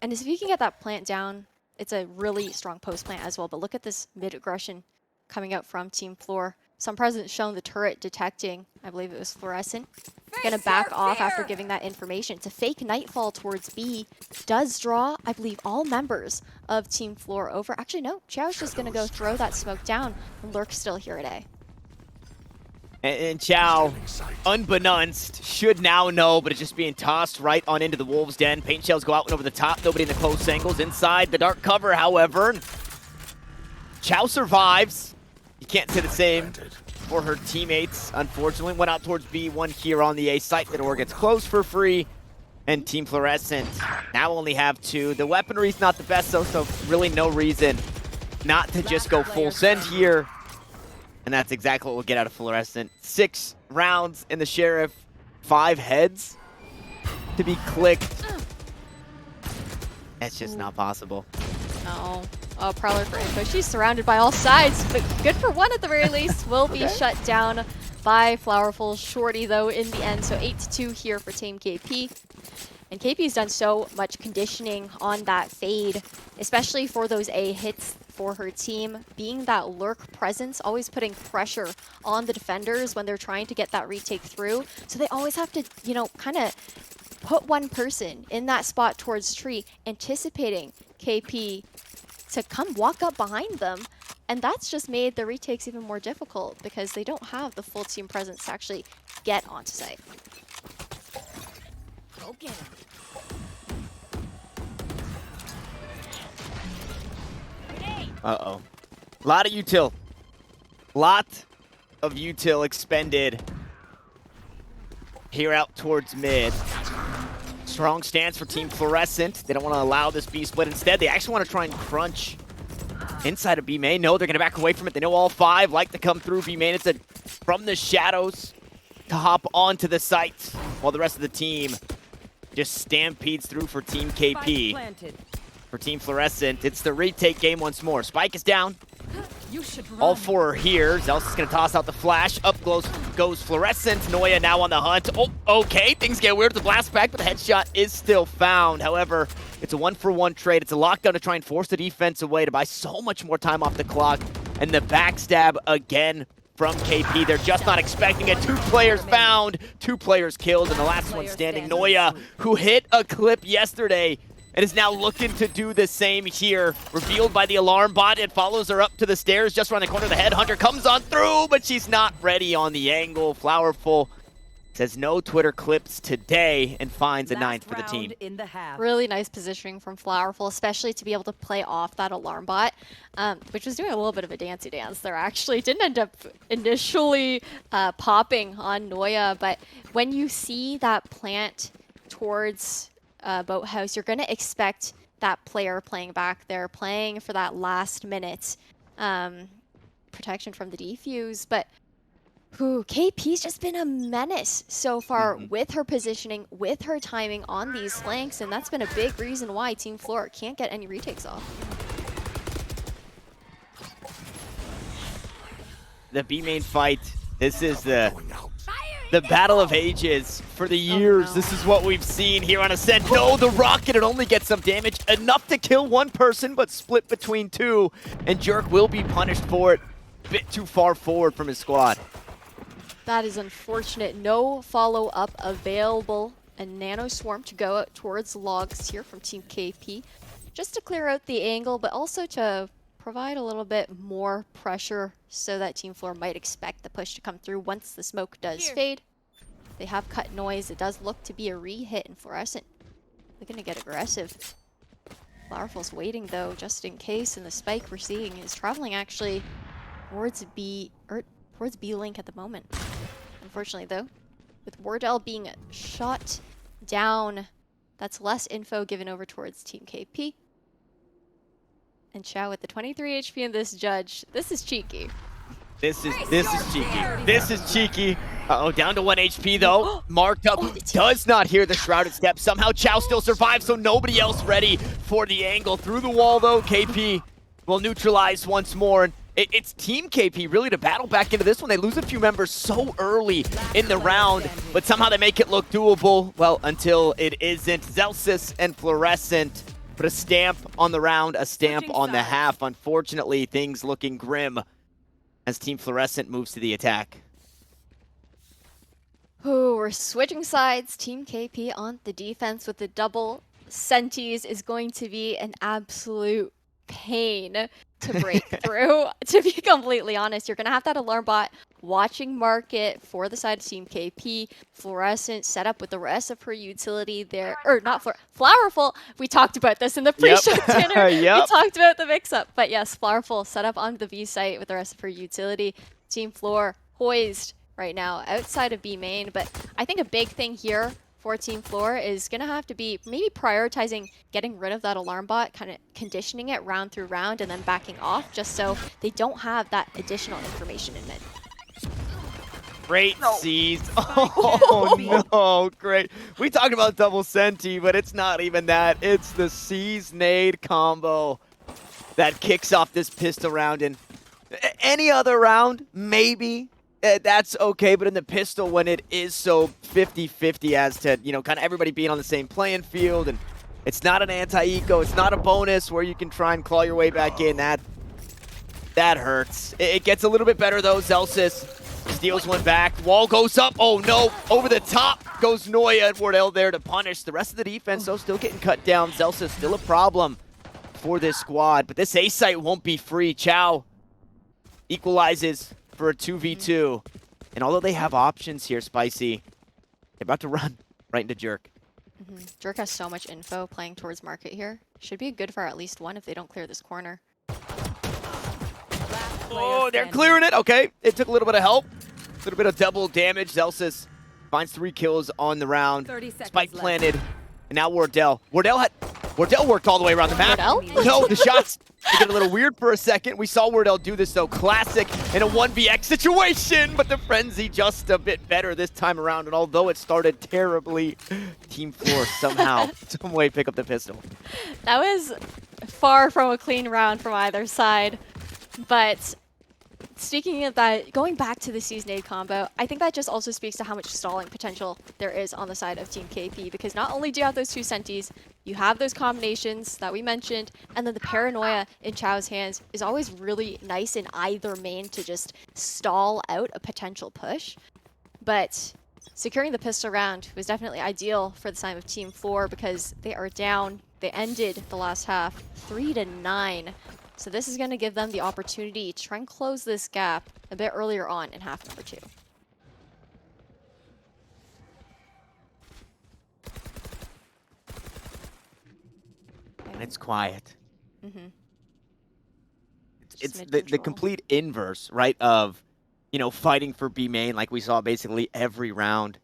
And if you can get that plant down, it's a really strong post plant as well. But look at this mid aggression coming out from Team Flor. Some presence shown the turret detecting, I believe it was Fluorescent. Gonna back off after giving that information. It's a fake Nightfall towards B. Does draw, I believe, all members of Team Flor over. Actually, no, Chow's just gonna go throw that smoke down. And Lurk's still here today. And Chow, unbeknownst, should now know, but it's just being tossed right on into the Wolves' Den. Paint shells go out and over the top. Nobody in the close angles. Inside the dark cover, however. Chow survives. You can't say the same for her teammates, unfortunately. Went out towards B1 here on the A site. The door gets closed for free. And Team Fluorescent now only have 2. The weaponry's not the best, though, so really no reason not to just go full send here. And that's exactly what we'll get out of Fluorescent. 6 rounds in the Sheriff, 5 heads to be clicked. That's just not possible. No. Oh, Prowler for info. She's surrounded by all sides, but good for 1 at the very least. Will be shut down by Flowerful. Shorty, though, in the end. So 8-2 here for Team KP. And KP's done so much conditioning on that fade, especially for those A hits for her team. Being that lurk presence, always putting pressure on the defenders when they're trying to get that retake through. So they always have to, you know, kind of put one person in that spot towards tree, anticipating KP to come walk up behind them. And that's just made the retakes even more difficult because they don't have the full team presence to actually get onto site. Uh-oh. Lot of util. Lot of util expended. Here out towards mid. Strong stance for Team Fluorescent. They don't want to allow this B split. Instead, they actually want to try and crunch inside of B main. No, they're going to back away from it. They know all five like to come through B main. It's from the shadows to hop onto the site while the rest of the team just stampedes through for Team KP. For Team Fluorescent, it's the retake game once more. Spike is down. All four are here. Zel's is going to toss out the flash. Up goes Fluorescent. Noya now on the hunt. Oh, okay. Things get weird with the blast back, but the headshot is still found. However, it's a 1-for-1 trade. It's a lockdown to try and force the defense away to buy so much more time off the clock. And the backstab again from KP. They're just not expecting it. 2 players found, 2 players killed, and the last one standing, Noya, who hit a clip yesterday and is now looking to do the same here. Revealed by the alarm bot. It follows her up to the stairs just around the corner of the head. Hunter comes on through, but she's not ready on the angle. Flowerful says no Twitter clips today and finds a 9th for the team. Really nice positioning from Flowerful, especially to be able to play off that alarm bot, which was doing a little bit of a dancey dance there actually. Didn't end up initially popping on Noya, but when you see that plant towards Boathouse, you're going to expect that player playing back there, playing for that last minute protection from the defuse. But KP's just been a menace so far with her positioning, with her timing on these flanks, and that's been a big reason why Team Flor can't get any retakes off. The B main fight. This is the battle of ages for the years. Oh, no. This is what we've seen here on Ascent. No, the rocket, it only gets some damage. Enough to kill one person, but split between 2. And Jerk will be punished for it. Bit too far forward from his squad. That is unfortunate. No follow-up available. A Nano Swarm to go out towards logs here from Team KP. Just to clear out the angle, but also to provide a little bit more pressure so that Team Flor might expect the push to come through once the smoke does fade. They have cut noise. It does look to be a re-hit, and Fluorescent, they're going to get aggressive. Flowerful's waiting, though, just in case, and the spike we're seeing is traveling actually towards B-Link at the moment. Unfortunately, though, with Wardell being shot down, that's less info given over towards Team KP. And Chow with the 23 HP in this judge. This is cheeky. This is cheeky. This is cheeky. Uh-oh, down to 1 HP though. Marked up, does not hear the shrouded step. Somehow Chow still survives, so nobody else ready for the angle. Through the wall though, KP will neutralize once more. And it's Team KP really to battle back into this one. They lose a few members so early in the round, but somehow they make it look doable. Well, until it isn't. Zelsis and Fluorescent put a stamp on the round, a stamp on the half. Unfortunately, things looking grim as Team Fluorescent moves to the attack. Ooh, we're switching sides. Team KP on the defense with the double senties is going to be an absolute pain to break through. To be completely honest, you're going to have that alarm bot watching market for the side of Team KP. Fluorescent set up with the rest of her utility there, or not Flowerful. We talked about this in the pre-show dinner. We talked about the mix-up, but yes, Flowerful set up on the B site with the rest of her utility. Team Flor poised right now outside of B main, but I think a big thing here for Team Flor is going to have to be maybe prioritizing getting rid of that alarm bot, kind of conditioning it round through round and then backing off just so they don't have that additional information in mid. Great C's. Oh no, great. We talked about double senti, but it's not even that. It's the C's nade combo that kicks off this pistol round. And any other round, maybe. That's okay, but in the pistol, when it is so 50-50 as to, you know, kind of everybody being on the same playing field, and it's not an anti-eco, it's not a bonus where you can try and claw your way back in, that hurts. It gets a little bit better, though. Zelsis steals one back. Wall goes up. Oh, no. Over the top goes Noya and Wardell there to punish. The rest of the defense, though, still getting cut down. Zelsis still a problem for this squad, but this A site won't be free. Chow equalizes for a 2v2. And although they have options here, Spicy, they're about to run right into Jerk. Jerk has so much info playing towards market here. Should be good for at least one if they don't clear this corner. Oh, they're clearing it. Okay, it took a little bit of help. A little bit of double damage. Zelsis finds 3 kills on the round. Spike planted. And now Wardell. Wardell worked all the way around the map. Wardell? No, the shots get a little weird for a second. We saw Wardell do this, though. Classic in a 1vx situation, but the Frenzy just a bit better this time around. And although it started terribly, Team Flor somehow, some way pick up the pistol. That was far from a clean round from either side. But speaking of that, going back to the Seasonade combo, I think that just also speaks to how much stalling potential there is on the side of Team KP, because not only do you have those 2 senties, you have those combinations that we mentioned, and then the paranoia in Chao's hands is always really nice in either main to just stall out a potential push. But securing the pistol round was definitely ideal for the side of Team Flor because they are down. They ended the last half 3-9. So this is going to give them the opportunity to try and close this gap a bit earlier on in half number 2. And it's quiet. Mm-hmm. It's the complete inverse, right, of, you know, fighting for B main like we saw basically every round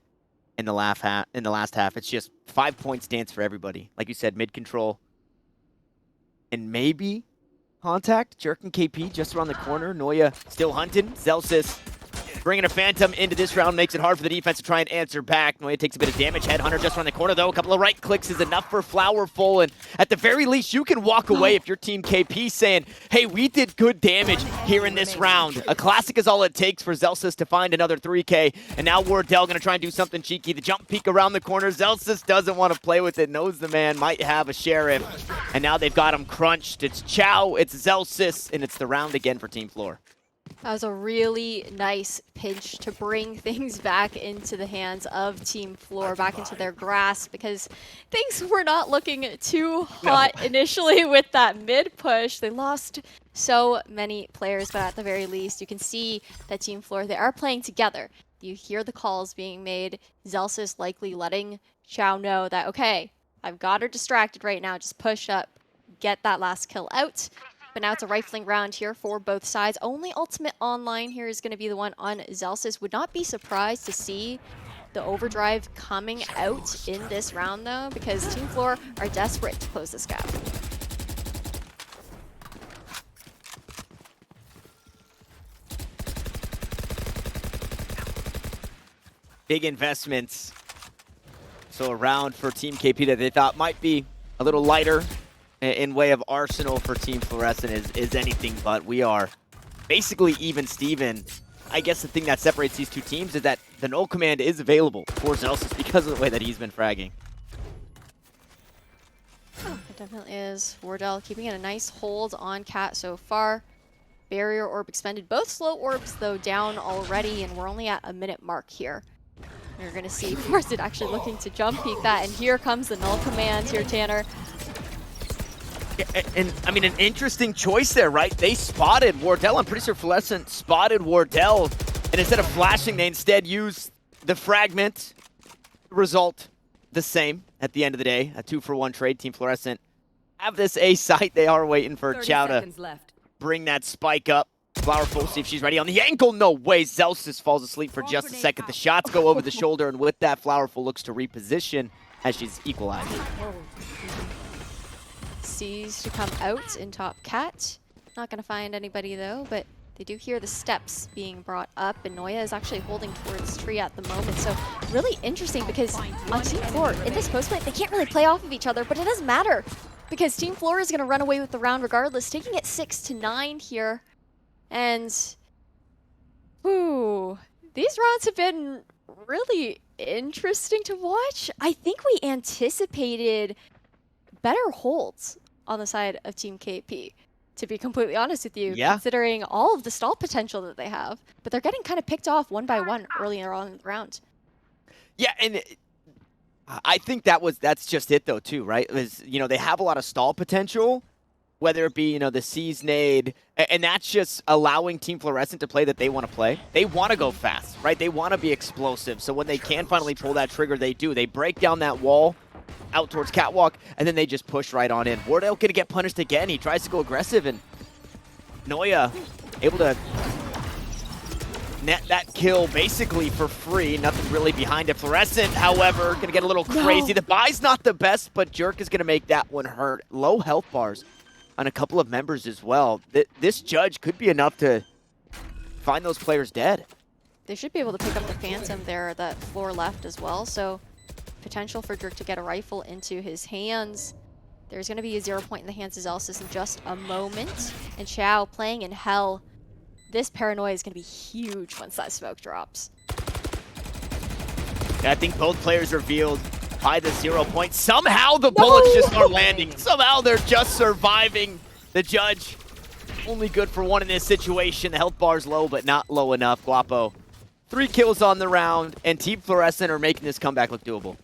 in the last half. It's just 5 point stance for everybody. Like you said, mid control. And maybe contact, Jerk and KP just around the corner. Noya still hunting. Zelsis bringing a Phantom into this round makes it hard for the defense to try and answer back. Noya takes a bit of damage. Headhunter just around the corner, though. A couple of right clicks is enough for Flowerful. And at the very least, you can walk away if you're Team KP saying, hey, we did good damage here in this round. A classic is all it takes for Zelsis to find another 3K. And now Wardell going to try and do something cheeky. The jump peek around the corner. Zelsis doesn't want to play with it. Knows the man might have a Sheriff. And now they've got him crunched. It's Chow, it's Zelsis, and it's the round again for Team Flor. That was a really nice pinch to bring things back into the hands of Team Flor, back into their grasp, because things were not looking too hot initially with that mid push. They lost so many players, but at the very least, you can see that Team Flor, they are playing together. You hear the calls being made. Zelsis likely letting Chow know that, okay, I've got her distracted right now. Just push up, get that last kill out. But now it's a rifling round here for both sides. Only ultimate online here is going to be the one on Zelsis. Would not be surprised to see the overdrive coming out in this round, though, because Team Flor are desperate to close this gap. Big investments. So a round for Team KP that they thought might be a little lighter in way of arsenal for Team Fluorescent is anything but. We are basically even Steven. I guess the thing that separates these two teams is that the null command is available for Zelsis because of the way that he's been fragging. It definitely is. Wardell keeping it a nice hold on Cat so far. Barrier orb expended. Both slow orbs, though, down already, and we're only at a minute mark here. You're going to see Forced actually looking to jump peek that, and here comes the null command here, Tanner. And I mean, an interesting choice there, right? They spotted Wardell. I'm pretty sure Fluorescent spotted Wardell, and instead of flashing, they instead used the fragment. Result the same at the end of the day. A 2-for-1 trade. Team Fluorescent have this A site. They are waiting for Chow to bring that spike up. Flowerful, see if she's ready on the ankle. No way. Zelsis falls asleep for just a second. The shots go over the shoulder, and with that, Flowerful looks to reposition as she's equalized. Sees to come out in top Cat. Not going to find anybody, though, but they do hear the steps being brought up, and Noya is actually holding towards tree at the moment. So really interesting, because on Team Flor, in this post-play, they can't really play off of each other, but it doesn't matter, because Team Flor is going to run away with the round regardless, taking it 6-9 here. And, ooh, these rounds have been really interesting to watch. I think we anticipated better holds on the side of Team KP, to be completely honest with you, considering all of the stall potential that they have. But they're getting kind of picked off one by one earlier on in the round. Yeah, and I think that's just it, though, too, right? Is, you know, they have a lot of stall potential, whether it be, you know, the Seasonade, and that's just allowing Team Fluorescent to play that they want to play. They want to go fast, right? They want to be explosive. So when they can finally pull that trigger, they do. They break down that wall out towards Catwalk, and then they just push right on in. Wardell gonna get punished again. He tries to go aggressive, and Noya able to net that kill basically for free. Nothing really behind it. Fluorescent, however, gonna get a little crazy. The buy's not the best, but Jerk is gonna make that one hurt. Low health bars on a couple of members as well. This judge could be enough to find those players dead. They should be able to pick up the Phantom there that Flor left as well, so potential for Jerk to get a rifle into his hands. There's going to be a 0 point in the hands of Zelsis in just a moment. And Xiao playing in hell. This paranoia is going to be huge once that smoke drops. I think both players revealed by the 0 point. Somehow the bullets just are landing. Somehow they're just surviving. The judge only good for one in this situation. The health bar's low, but not low enough. Guapo, 3 kills on the round, and Team Fluorescent are making this comeback look doable.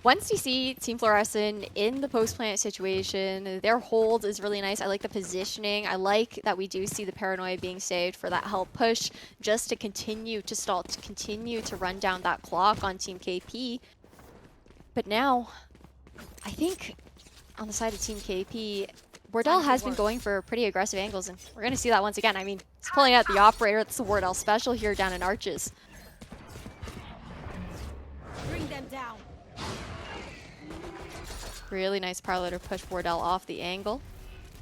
Once you see Team Fluorescent in the post-plant situation, their hold is really nice. I like the positioning. I like that we do see the paranoia being saved for that help push just to continue to stall, to continue to run down that clock on Team KP. But now, I think on the side of Team KP, Wardell has been going for pretty aggressive angles, and we're going to see that once again. I mean, he's pulling out the operator. It's the Wardell special here down in Arches. Bring them down. Really nice Prowler to push Wardell off the angle.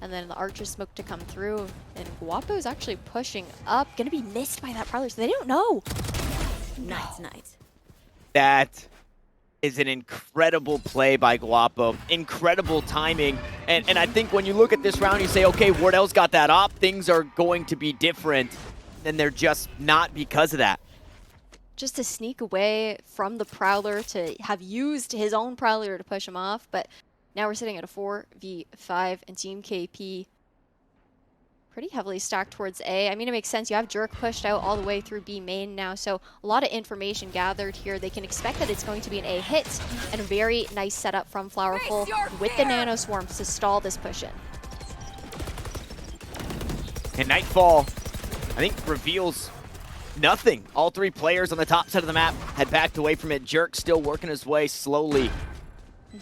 And then the Archer smoke to come through. And Guapo's actually pushing up. Gonna be missed by that Prowler, so they don't know. Nice. That is an incredible play by Guapo. Incredible timing. And I think when you look at this round, you say, okay, Wardell's got that op. Things are going to be different. And they're just not because of that. Just to sneak away from the Prowler, to have used his own Prowler to push him off. But now we're sitting at a 4v5, and Team KP pretty heavily stacked towards A. I mean, it makes sense. You have Jerk pushed out all the way through B main now, so a lot of information gathered here. They can expect that it's going to be an A hit, and a very nice setup from Flowerful with the Nano Swarms to stall this push in. And Nightfall, I think, reveals nothing. All 3 players on the top side of the map had backed away from it. Jerk still working his way slowly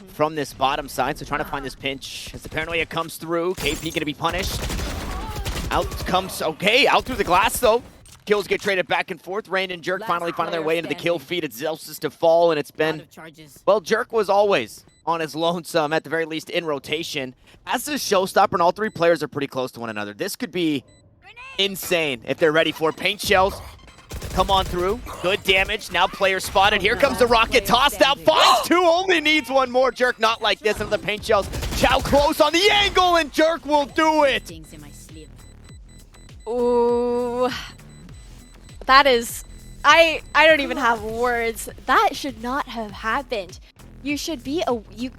from this bottom side, so trying to find this pinch as the paranoia comes through. KP gonna be punished. Out comes, okay, out through the glass though. Kills get traded back and forth. Rain and Jerk finally finding their way into the kill feed. It's Zelsis to fall, and it's been, well, Jerk was always on his lonesome, at the very least in rotation. As a showstopper, and all 3 players are pretty close to one another. This could be insane if they're ready for it. Paint shells come on through. Good damage. Now player spotted. Here comes the rocket. Tossed out. Finds 2. Only needs 1 more. Jerk not like this. Another paint shells. Chow close on the angle, and Jerk will do it. Ooh. That is... I don't even have words. That should not have happened. You should be you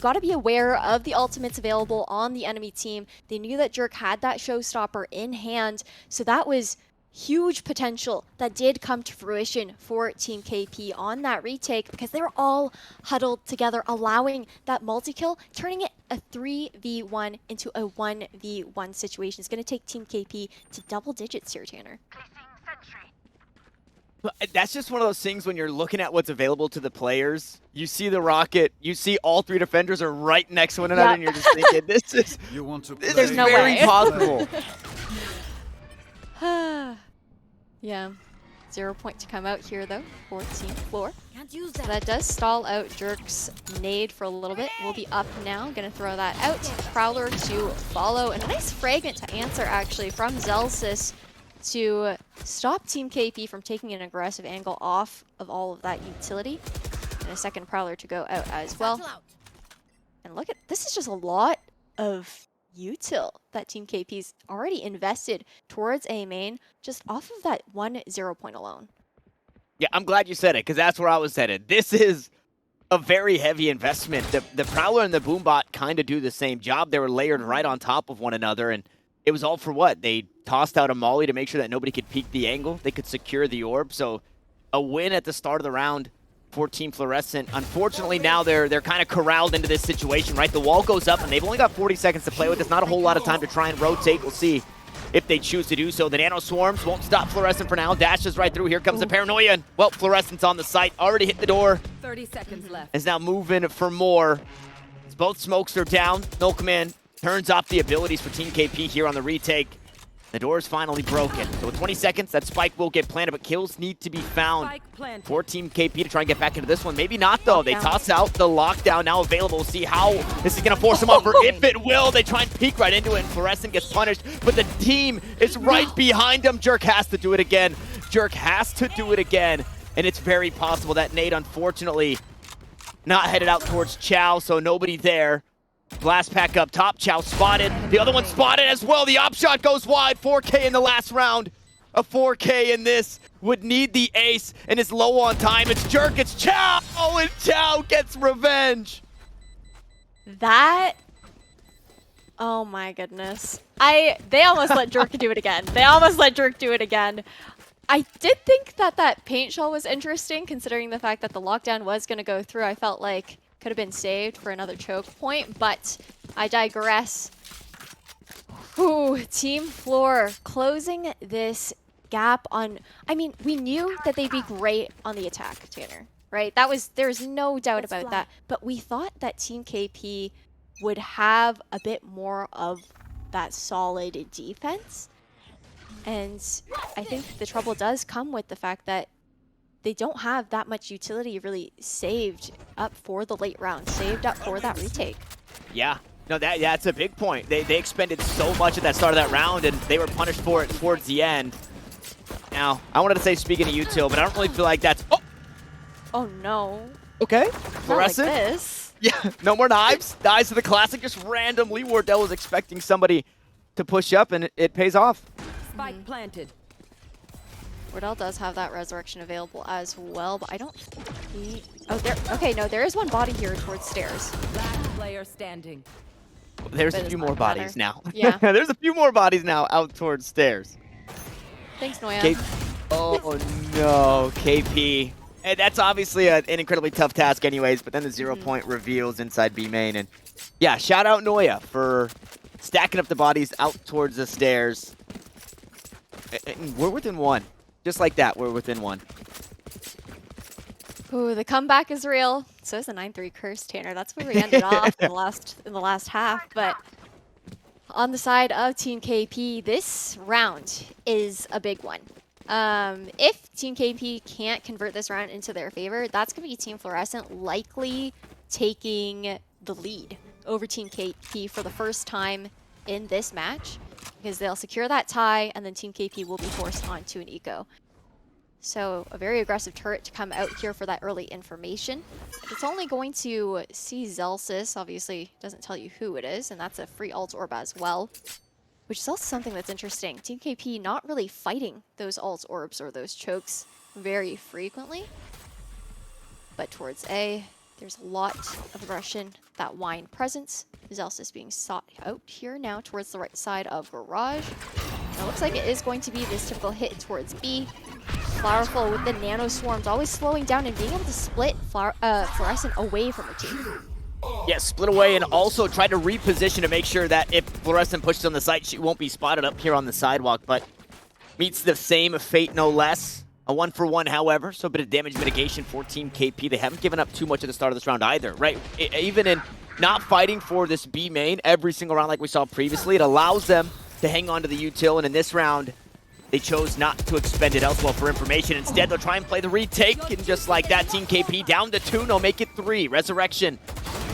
got to be aware of the ultimates available on the enemy team. They knew that Jerk had that showstopper in hand, so that was huge potential that did come to fruition for Team KP on that retake, because they were all huddled together, allowing that multi-kill, turning it a 3v1 into a 1v1 situation. It's going to take Team KP to double digits here, Tanner. That's just one of those things when you're looking at what's available to the players. You see the rocket, you see all 3 defenders are right next to one another, and you're just thinking, this is There's no very way. possible. Yeah. 0 point to come out here, though, for Team Flor. Can't use So that. that does stall out Jerk's nade for a little bit. We'll be up now. Gonna throw that out. Prowler to follow. And a nice fragment to answer, actually, from Zelsis to stop Team KP from taking an aggressive angle off of all of that utility. And a second Prowler to go out as well. And look at, this is just a lot of util that Team KP's already invested towards A main, just off of that 1-0 point alone. Yeah, I'm glad you said it, because that's where I was headed. This is a very heavy investment. The Prowler and the Boombot kind of do the same job. They were layered right on top of one another, and it was all for what? They tossed out a molly to make sure that nobody could peek the angle. They could secure the orb, so a win at the start of the round for Team Fluorescent. Unfortunately, now they're kind of corralled into this situation, right? The wall goes up, and they've only got 40 seconds to play with. There's not a whole lot of time to try and rotate. We'll see if they choose to do so. The Nano Swarms won't stop Fluorescent for now. Dashes right through. Here comes the Paranoia, and, well, Fluorescent's on the site. Already hit the door. 30 seconds left. Is now moving for more. As both smokes are down. Milkman turns off the abilities for Team KP here on the retake. The door is finally broken. So with 20 seconds, that spike will get planted, but kills need to be found for Team KP to try and get back into this one. Maybe not, though. They toss out the lockdown now available. We'll see how this is going to force them over. If it will, they try and peek right into it, and Fluorescent gets punished, but the team is right behind them. Jerk has to do it again. Jerk has to do it again, and it's very possible that nade, unfortunately, not headed out towards Chow, so nobody there. Blast pack up top, Chow spotted. The other one spotted as well. The op shot goes wide. 4K in the last round. A 4K in this would need the ace and is low on time. It's Jerk, it's Chow, and Chow gets revenge. That, oh my goodness. They almost let Jerk do it again. They almost let Jerk do it again. I did think that that paint shell was interesting, considering the fact that the lockdown was going to go through. I felt like could have been saved for another choke point, but I digress. Ooh, Team Flor closing this gap on, I mean, we knew that they'd be great on the attack, Tanner, right? There's no doubt about that, but we thought that Team KP would have a bit more of that solid defense. And I think the trouble does come with the fact that they don't have that much utility really saved up for the late round, saved up for that retake. Yeah, no, that's a big point. They expended so much at that start of that round, and they were punished for it towards the end. Now, I wanted to say speaking of util, but I don't really feel like that's... Oh no. Okay, Not Fluorescent. like this. Yeah, no more knives. Dies to the classic, just randomly. Wardell was expecting somebody to push up, and it pays off. Spike planted. Wardell does have that resurrection available as well, but I don't think... Oh, there. Okay, no, there is one body here towards stairs. Last player standing. There's But a few it's more not bodies matter. now. Yeah. There's a few more bodies now out towards stairs. Thanks, Noya. Oh no, KP. And that's obviously an incredibly tough task anyways, but then the 0-point reveals inside B main. And yeah, shout out Noya for stacking up the bodies out towards the stairs. And we're within one. Just like that, we're within one. Ooh, the comeback is real. So is the 9-3 curse, Tanner. That's where we ended off in the last half. But on the side of Team KP, this round is a big one. If Team KP can't convert this round into their favor, that's going to be Team Fluorescent likely taking the lead over Team KP for the first time in this match, because they'll secure that tie, and then Team KP will be forced onto an eco. So a very aggressive turret to come out here for that early information. It's only going to see Zelsis, obviously doesn't tell you who it is, and that's a free alt orb as well, which is also something that's interesting. Team KP not really fighting those alt orbs or those chokes very frequently, but towards A, there's a lot of aggression, that wine presence. Zelsis being sought out here now towards the right side of Garage. It looks like it is going to be this typical hit towards B. Flowerful with the nano swarms, always slowing down and being able to split Fluorescent away from her team. Yeah, split away and also try to reposition to make sure that if Fluorescent pushes on the site, she won't be spotted up here on the sidewalk, but meets the same fate, no less. A 1-for-1, however, so a bit of damage mitigation for Team KP. They haven't given up too much at the start of this round either, right? Even in not fighting for this B main every single round like we saw previously, it allows them to hang on to the util, and in this round, they chose not to expend it elsewhere for information. Instead, they'll try and play the retake, and just like that, Team KP down to 2, no, make it 3. Resurrection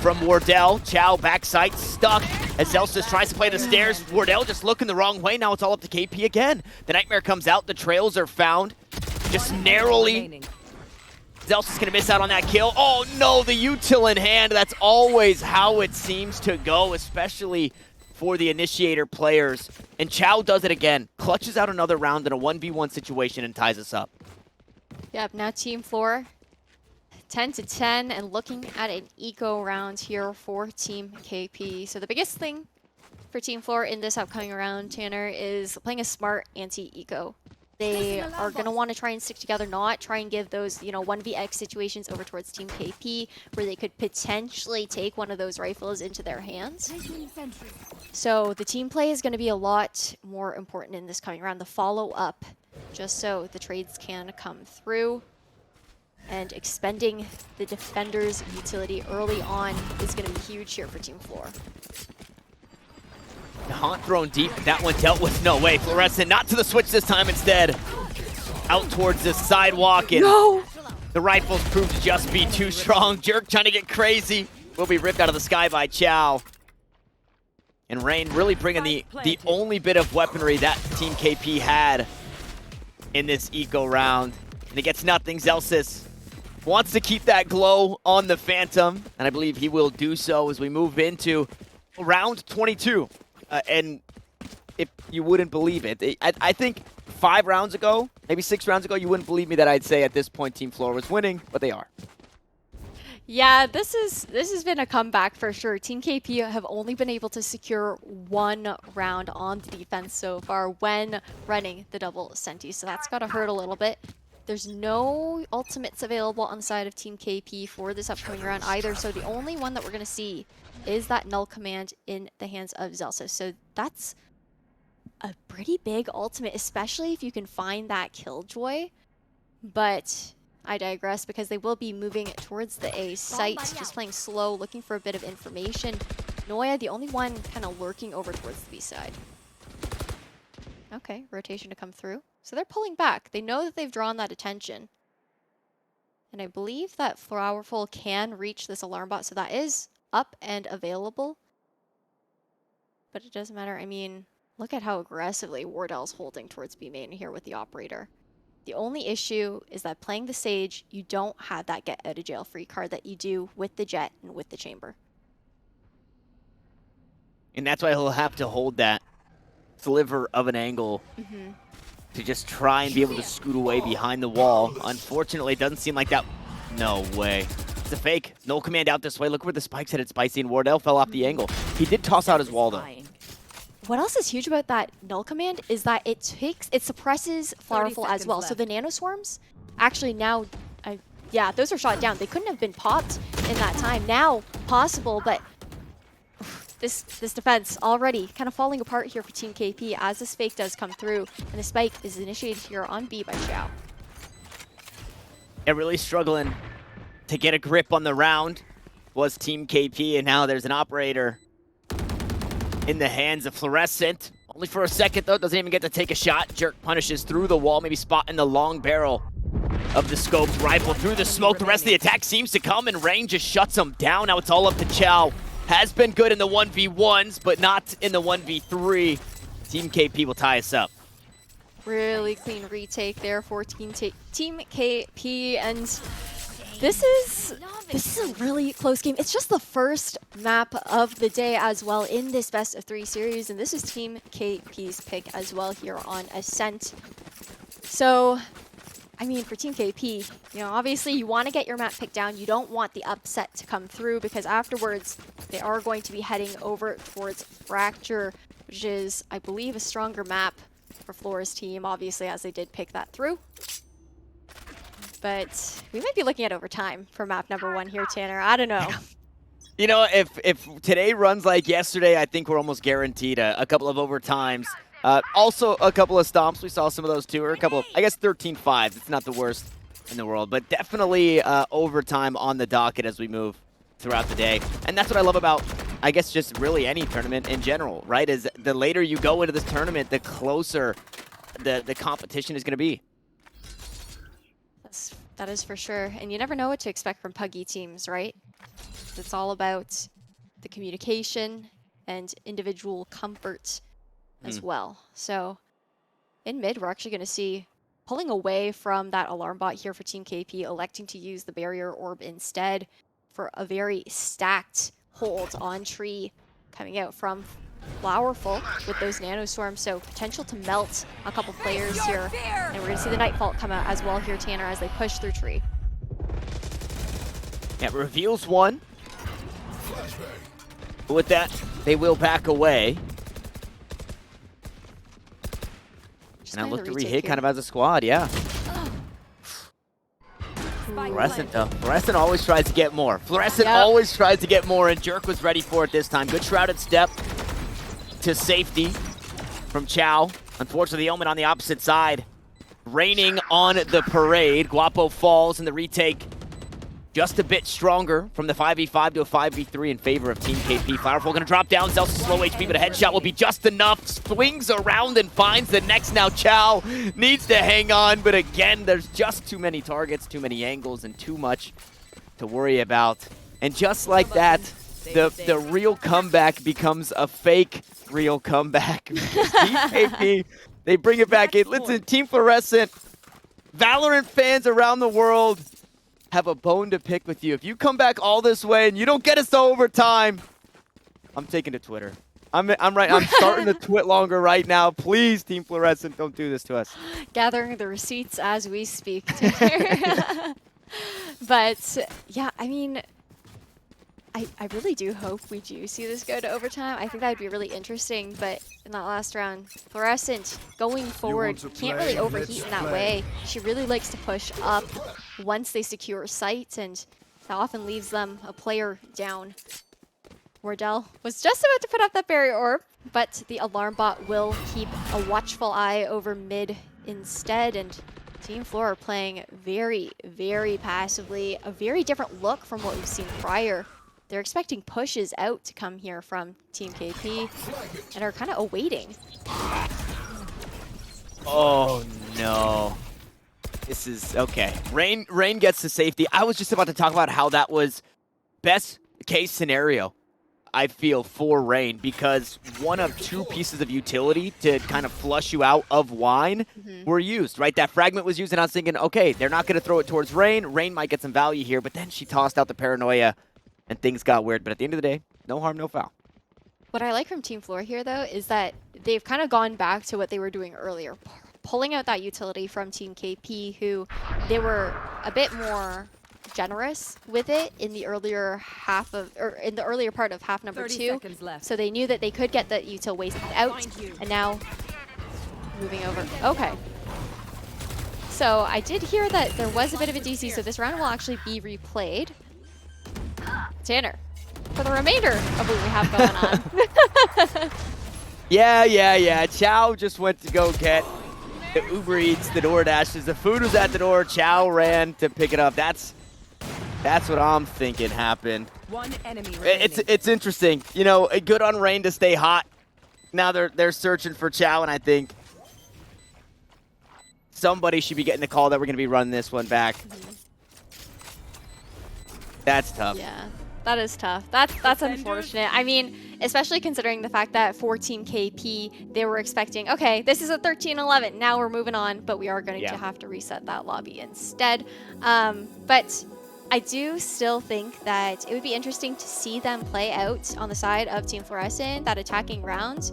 from Wardell. Chow backside stuck as Zelsis tries to play the stairs. Wardell just looking the wrong way. Now it's all up to KP again. The Nightmare comes out. The trails are found. Just narrowly. Zelsis gonna miss out on that kill. Oh no, the util in hand. That's always how it seems to go, especially for the initiator players. And Chow does it again. Clutches out another round in a 1v1 situation and ties us up. Yep, now Team Flor 10-10 and looking at an eco round here for Team KP. So the biggest thing for Team Flor in this upcoming round, Tanner, is playing a smart anti-eco. They are going to want to try and stick together, not try and give those, 1vx situations over towards Team KP, where they could potentially take one of those rifles into their hands. So the team play is going to be a lot more important in this coming round. The follow-up, just so the trades can come through. And expending the defender's utility early on is going to be huge here for Team Flor. taunt thrown deep. That one dealt with. No way. Fluorescent not to the switch this time instead. Out towards the sidewalk, and the rifles proved to just be too strong. Jerk trying to get crazy. Will be ripped out of the sky by Chow. And Rain really bringing the only bit of weaponry that Team KP had in this eco round. And it gets nothing. Zelsis wants to keep that glow on the Phantom, and I believe he will do so as we move into round 22. And if you wouldn't believe it, I think 5 rounds ago, maybe 6 rounds ago, you wouldn't believe me that I'd say at this point Team Flor was winning, but they are. Yeah, this has been a comeback for sure. Team KP have only been able to secure 1 round on the defense so far when running the double Senti, so that's got to hurt a little bit. There's no ultimates available on the side of Team KP for this upcoming round either, so the only one that we're going to see is that null command in the hands of Zelsis. So that's a pretty big ultimate, especially if you can find that Killjoy. But I digress, because they will be moving towards the A site, just playing slow, looking for a bit of information. Noya, the only one kind of lurking over towards the B side. Okay, rotation to come through. So they're pulling back. They know that they've drawn that attention. And I believe that Flowerful can reach this alarm bot, so that is up and available. But it doesn't matter. I mean, look at how aggressively Wardell's holding towards B main here with the operator. The only issue is that playing the Sage, you don't have that get out of jail free card that you do with the Jet and with the Chamber. And that's why he'll have to hold that sliver of an angle to just try and be able to scoot away behind the wall. Unfortunately, it doesn't seem like that. No way. It's a fake. No command out this way. Look where the spikes headed. Spicy, and Wardell fell off the angle. He did toss out his wall, though. What else is huge about that null command is that it suppresses Flowerful as well. So the nanoswarms actually now, yeah, those are shot down. They couldn't have been popped in that time. Now possible, but this defense already kind of falling apart here for Team KP as this fake does come through, and the spike is initiated here on B by Xiao. Yeah, really struggling to get a grip on the round was Team KP, and now there's an operator in the hands of Fluorescent. Only for a second, though. Doesn't even get to take a shot. Jerk punishes through the wall, maybe spotting the long barrel of the scoped rifle through the smoke. The rest of the attack seems to come, and Rain just shuts him down. Now it's all up to Chow. Has been good in the 1v1s, but not in the 1v3. Team KP will tie us up. Really clean retake there for Team KP, and this is a really close game. It's just the first map of the day as well in this best of 3 series, and this is Team KP's pick as well here on Ascent. So, I mean, for Team KP, you know, obviously you want to get your map picked down. You don't want the upset to come through, because afterwards they are going to be heading over towards Fracture, which is, I believe, a stronger map for Flor's team, obviously, as they did pick that through. But we might be looking at overtime for map number 1 here, Tanner. I don't know. You know, if today runs like yesterday, I think we're almost guaranteed a couple of overtimes. Also, a couple of stomps. We saw some of those too, or a couple of, I guess, 13-5s. It's not the worst in the world, but definitely overtime on the docket as we move throughout the day. And that's what I love about, I guess, just really any tournament in general, right? Is the later you go into this tournament, the closer the competition is going to be. That is for sure. And you never know what to expect from Puggy teams, right? It's all about the communication and individual comfort as well. So in mid, we're actually going to see pulling away from that alarm bot here for Team KP, electing to use the barrier orb instead for a very stacked hold on tree coming out from Flowerful with those nanoswarms, so potential to melt a couple players here. And we're going to see the Nightfall come out as well here, Tanner, as they push through tree. Yeah, reveals one. But with that, they will back away. And I look to re-hit kind of as a squad, yeah. Fluorescent, though. Fluorescent always tries to get more. Fluorescent always tries to get more, and Jerk was ready for it this time. Good shrouded step to safety from Chow. Unfortunately, the Omen on the opposite side. Raining on the parade. Guapo falls in the retake just a bit stronger from the 5v5 to a 5v3 in favor of Team KP. Flowerful going to drop down. Zel's slow HP, but a headshot will be just enough. Swings around and finds the next. Now Chow needs to hang on, but again, there's just too many targets, too many angles, and too much to worry about. And just like that, the real comeback becomes a fake real comeback. Because Team KP, they bring it back in. Listen, Team Fluorescent, Valorant fans around the world have a bone to pick with you. If you come back all this way and you don't get us to overtime, I'm taking to Twitter. I'm starting to twit longer right now. Please, Team Fluorescent, don't do this to us. Gathering the receipts as we speak. But yeah, I mean, I really do hope we do see this go to overtime. I think that would be really interesting, but in that last round, Fluorescent going forward can't really overheat in that way. She really likes to push up once they secure sight, and that often leaves them a player down. Wardell was just about to put up that barrier orb, but the alarm bot will keep a watchful eye over mid instead, and Team Flor are playing very, very passively, a very different look from what we've seen prior. They're expecting pushes out to come here from Team KP and are kind of awaiting. Oh no. This is okay. Rain gets to safety. I was just about to talk about how that was best case scenario, I feel, for Rain, because one of two pieces of utility to kind of flush you out of wine were used, right? That fragment was used, and I was thinking, okay, they're not going to throw it towards Rain. Rain might get some value here, but then she tossed out the paranoia, and things got weird. But at the end of the day, no harm, no foul. What I like from Team Flor here, though, is that they've kind of gone back to what they were doing earlier, pulling out that utility from Team KP, who they were a bit more generous with it in the earlier half of, or in the earlier part of half number 30 2. seconds left. So they knew that they could get the util wasted out, and now moving over. Okay. So I did hear that there was a bit of a DC, so this round will actually be replayed. Tanner, for the remainder of what we have going on. Yeah. Chow just went to go get the Uber Eats, the DoorDashes. The food was at the door. Chow ran to pick it up. That's what I'm thinking happened. One enemy remaining. It's interesting. You know, good on Rain to stay hot. Now they're searching for Chow, and I think somebody should be getting the call that we're going to be running this one back. That's tough. Yeah, that is tough. That's unfortunate. I mean, especially considering the fact that for Team KP, they were expecting, okay, this is a 13-11. Now we're moving on, but we are going to have to reset that lobby instead. But I do still think that it would be interesting to see them play out on the side of Team Fluorescent, that attacking round,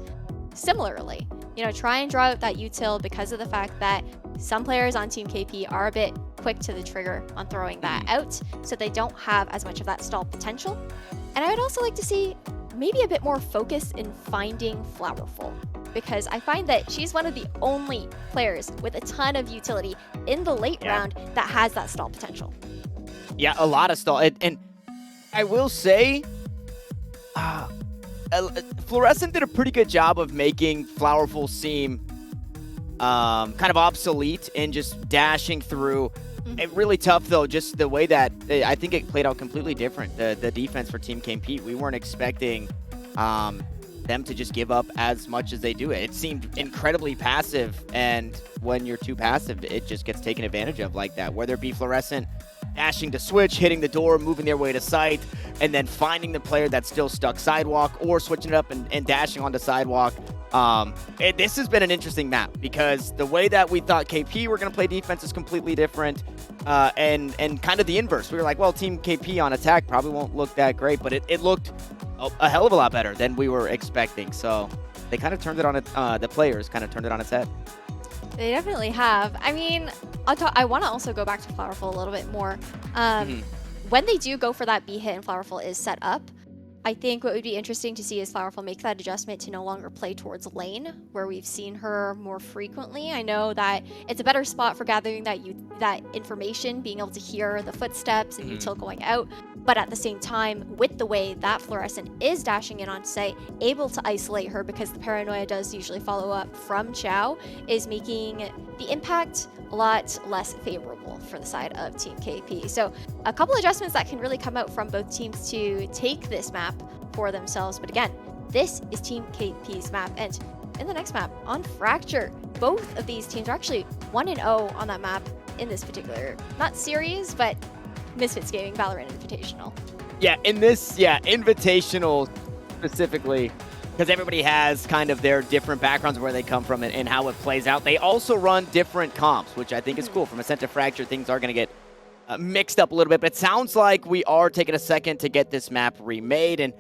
similarly. You know, try and draw out that util because of the fact that some players on Team KP are a bit quick to the trigger on throwing that out, so they don't have as much of that stall potential. And I would also like to see maybe a bit more focus in finding Flowerful, because I find that she's one of the only players with a ton of utility in the late round that has that stall potential. Yeah, a lot of stall. And I will say, Fluorescent did a pretty good job of making Flowerful seem kind of obsolete and just dashing through. Really tough, though, just the way that I think it played out completely different, the defense for Team KP. We weren't expecting them to just give up as much as they do. It seemed incredibly passive, and when you're too passive, it just gets taken advantage of like that, whether it be Fluorescent dashing to switch, hitting the door, moving their way to site, and then finding the player that's still stuck sidewalk, or switching it up and dashing onto sidewalk. This has been an interesting map, because the way that we thought KP were going to play defense is completely different, and kind of the inverse. We were like, well, Team KP on attack probably won't look that great, but it looked a hell of a lot better than we were expecting. So they kind of turned it on its, the players kind of turned it on its head. They definitely have. I mean, I want to also go back to Flowerful a little bit more. When they do go for that B hit and Flowerful is set up, I think what would be interesting to see is Flowerful make that adjustment to no longer play towards lane, where we've seen her more frequently. I know that it's a better spot for gathering that information, being able to hear the footsteps and util going out. But at the same time, with the way that Fluorescent is dashing in onto site, able to isolate her because the paranoia does usually follow up from Chow, is making the impact a lot less favorable for the side of Team KP. So a couple adjustments that can really come out from both teams to take this map for themselves. But again, this is Team KP's map. And in the next map, on Fracture, both of these teams are actually 1-0 on that map in this particular, not series, but Misfits Gaming VALORANT Invitational. Yeah, in this, Invitational specifically, because everybody has kind of their different backgrounds, where they come from and how it plays out. They also run different comps, which I think is cool. From Ascent to Fracture, things are going to get mixed up a little bit, but it sounds like we are taking a second to get this map remade. And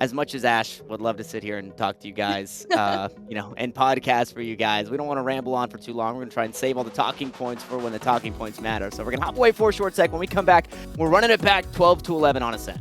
as much as Ash would love to sit here and talk to you guys, and podcast for you guys, we don't want to ramble on for too long. We're going to try and save all the talking points for when the talking points matter. So we're going to hop away for a short sec. When we come back, we're running it back 12-11 on Ascent.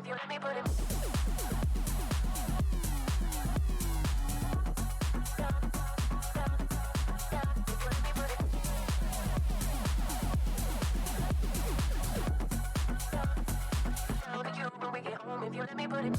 if you let me put it. When we get home, if you let me put it.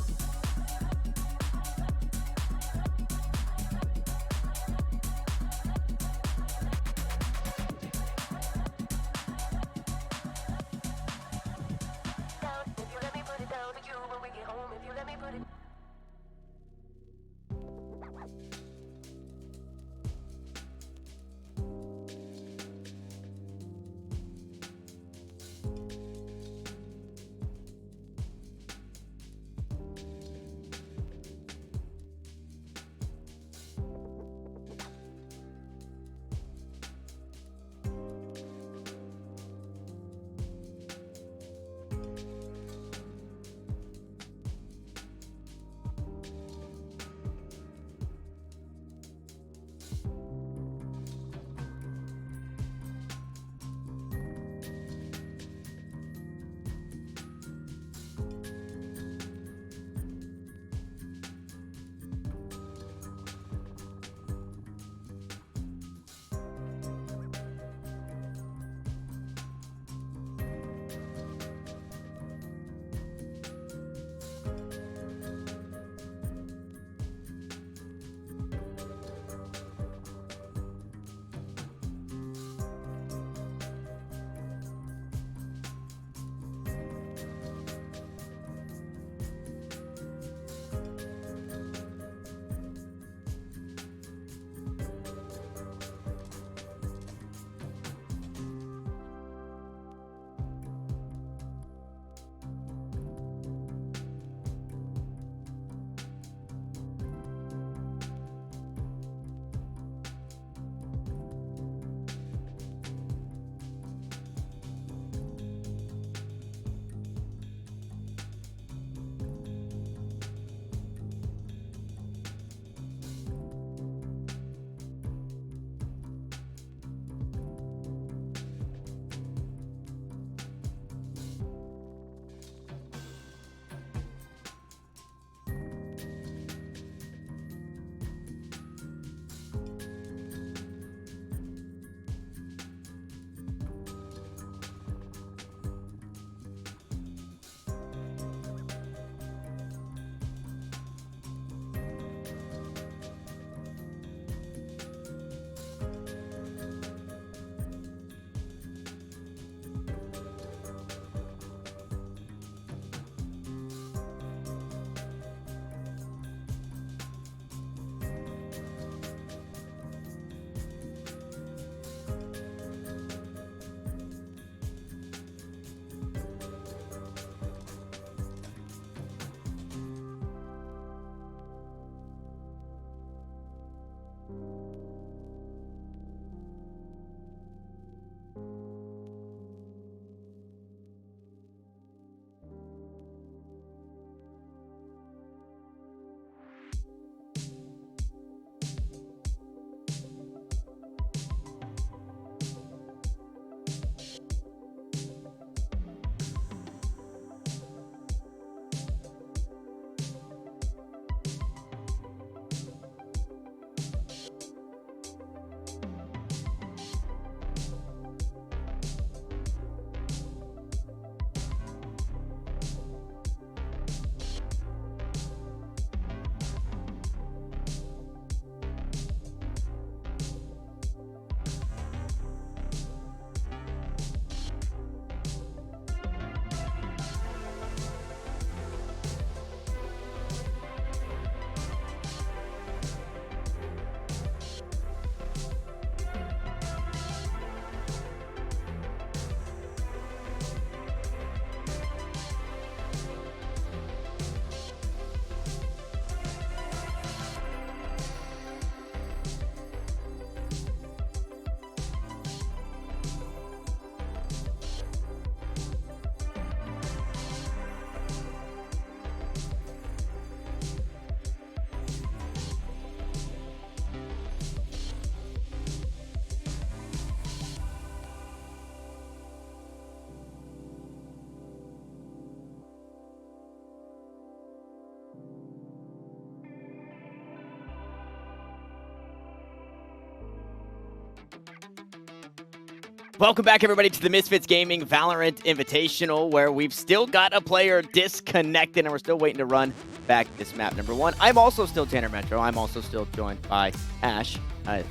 Welcome back, everybody, to the Misfits Gaming VALORANT Invitational, where we've still got a player disconnected, and we're still waiting to run back this map number 1. I'm also still Tanner Metro. I'm also still joined by Ash,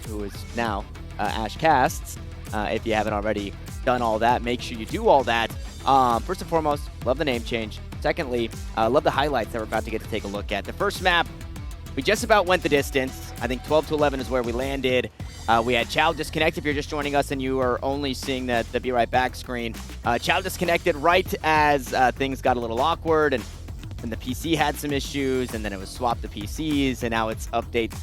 who is now Ash Casts. If you haven't already done all that, make sure you do all that. First and foremost, love the name change. Secondly, love the highlights that we're about to get to take a look at. The first map, we just about went the distance. I think 12 to 11 is where we landed. We had Chow disconnect. If you're just joining us and you are only seeing the Be Right Back screen, Chow disconnected right as things got a little awkward, and the PC had some issues, and then it was swapped to PCs, and now it's updated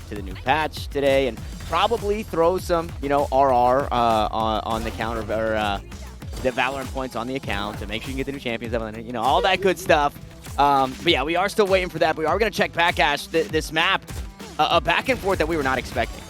to the new patch today, and probably throw some, RR on the counter, or the Valorant points on the account to make sure you can get the new champions, all that good stuff. But yeah, we are still waiting for that. But we are going to check back, Ash, this map, a back and forth that we were not expecting.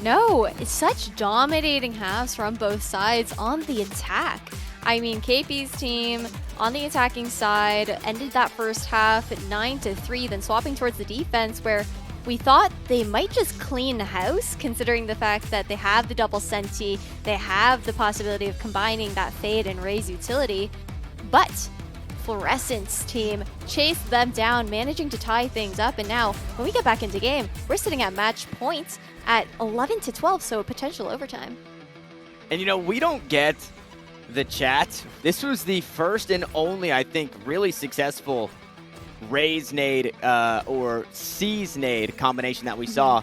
No, it's such dominating halves from both sides on the attack. I mean, KP's team on the attacking side ended that first half at 9-3, then swapping towards the defense, where we thought they might just clean the house, considering the fact that they have the double Senti, they have the possibility of combining that Fade and Raze utility, but Fluorescent's team chased them down, managing to tie things up, and now when we get back into game, we're sitting at match points at 11-12, so potential overtime. And we don't get the chat. This was the first and only, I think, really successful Raze nade or C's nade combination that we saw.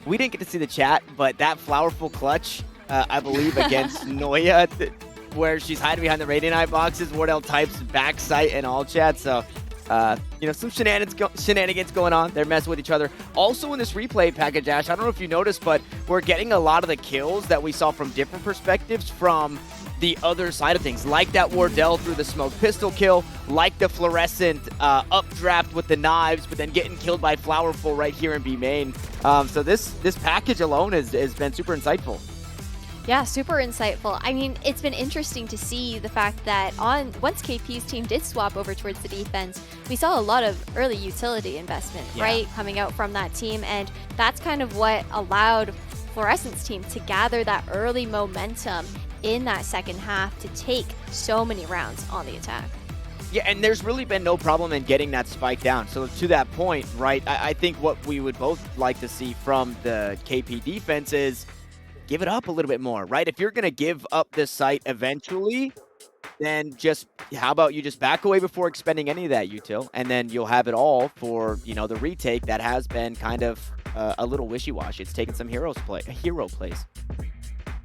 We didn't get to see the chat, but that flowerful clutch, I believe, against Noya, where she's hiding behind the Radiant Eye boxes, Wardell types backside and all chat. So, some shenanigans going on. They're messing with each other. Also in this replay package, Ash, I don't know if you noticed, but we're getting a lot of the kills that we saw from different perspectives from the other side of things, like that Wardell through the smoke pistol kill, like the Fluorescent updraft with the knives, but then getting killed by Flowerful right here in B main. So this package alone has been super insightful. Yeah, super insightful. I mean, it's been interesting to see the fact that once KP's team did swap over towards the defense, we saw a lot of early utility investment, right, coming out from that team, and that's kind of what allowed Fluorescent's team to gather that early momentum in that second half to take so many rounds on the attack. Yeah, and there's really been no problem in getting that spike down. So to that point, right, I think what we would both like to see from the KP defense is give it up a little bit more, right? If you're going to give up this site eventually, then how about you just back away before expending any of that util, and then you'll have it all for, the retake that has been kind of a little wishy-washy. It's taken some hero plays.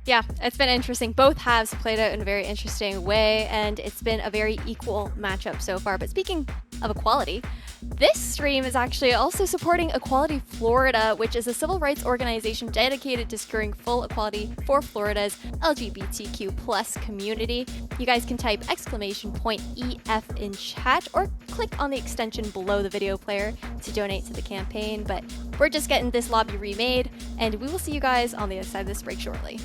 Yeah, it's been interesting. Both halves played out in a very interesting way, and it's been a very equal matchup so far. But speaking of equality, this stream is actually also supporting Equality Florida, which is a civil rights organization dedicated to securing full equality for Florida's LGBTQ plus community. You guys can type !EF in chat or click on the extension below the video player to donate to the campaign. But we're just getting this lobby remade, and we will see you guys on the other side of this break shortly.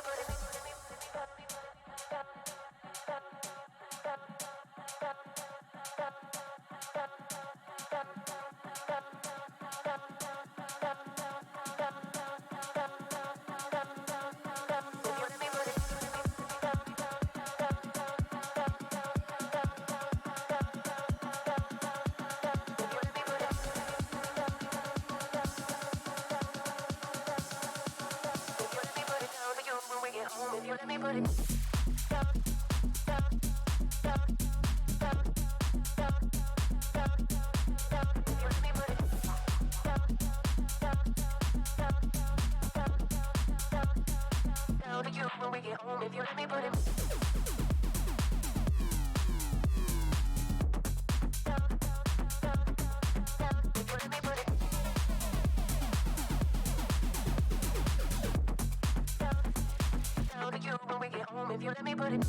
If you let me put it down to you when we get home. If you let me put it down to you when we get home. If you let me put it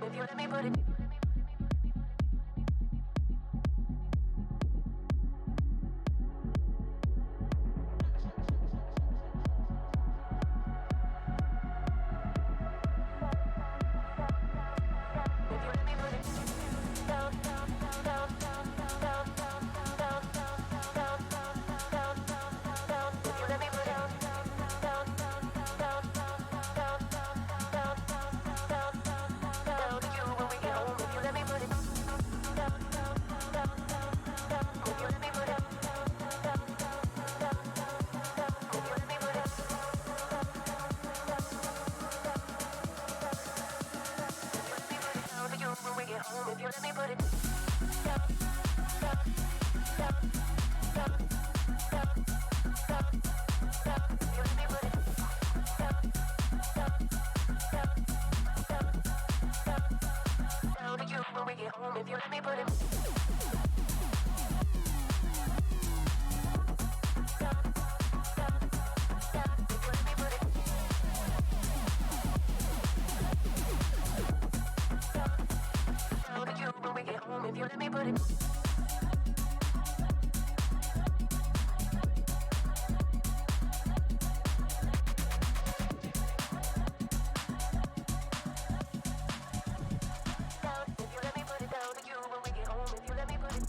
if you let me put it if you let me put it down to you when we get home. If you let me put it down to you when we get home. If you let me put it down to you when we get home. If you let me put it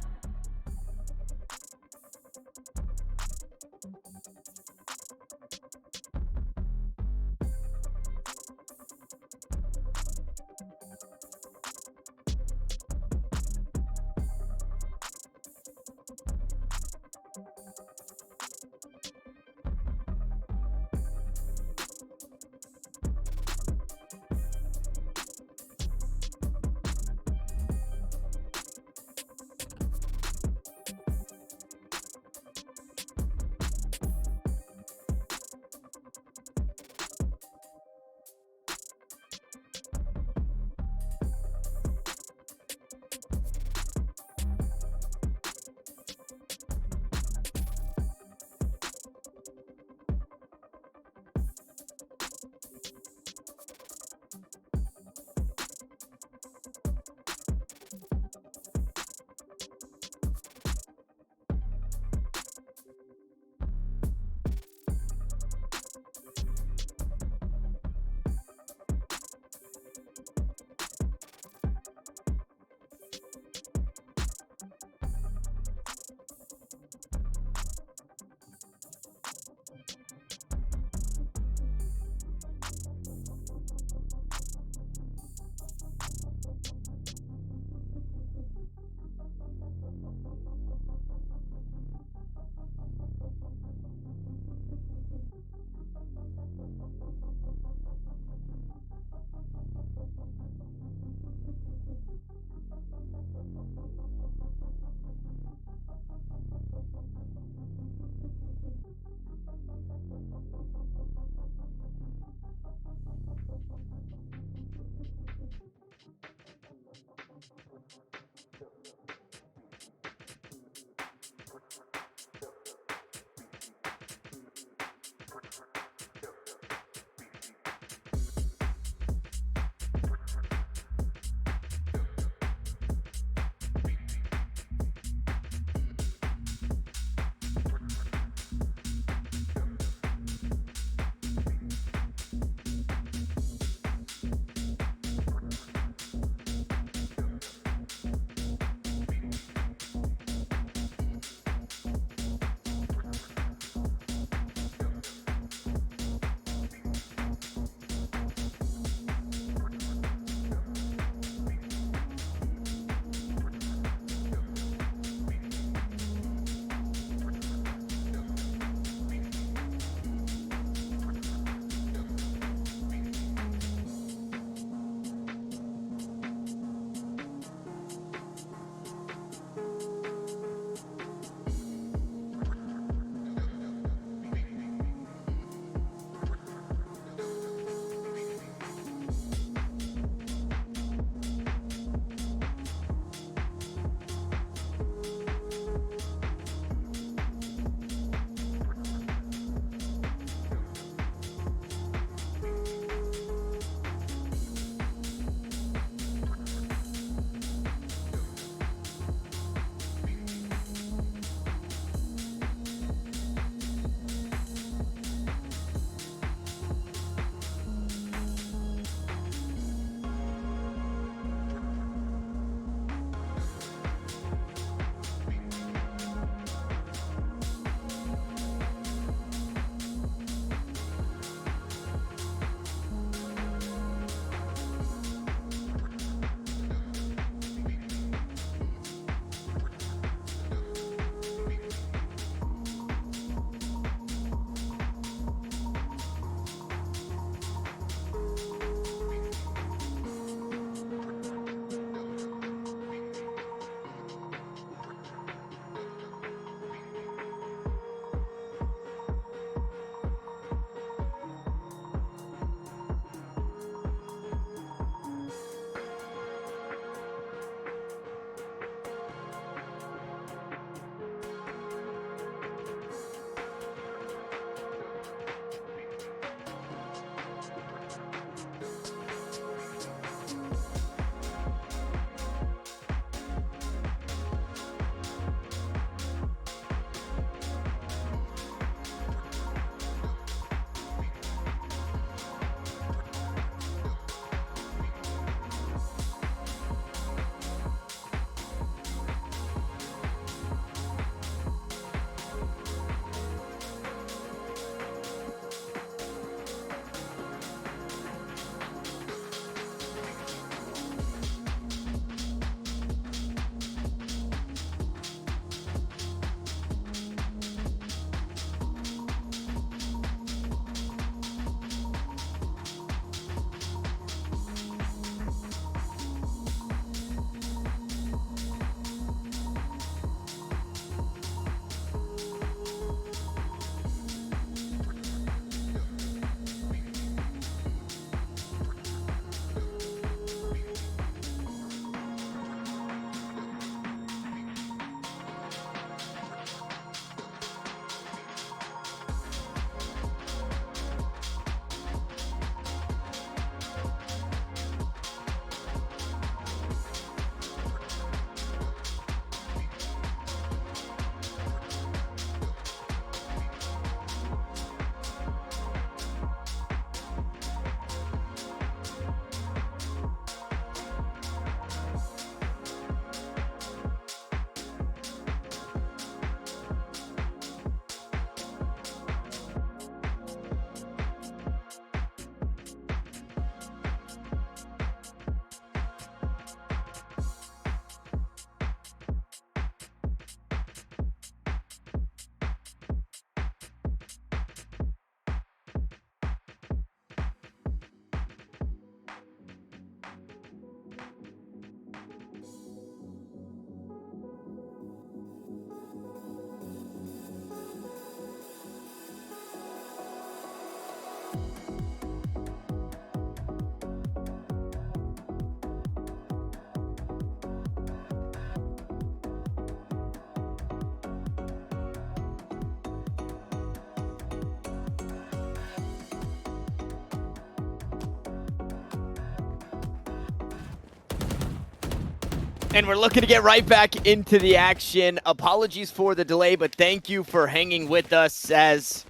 And we're looking to get right back into the action. Apologies for the delay, but thank you for hanging with us as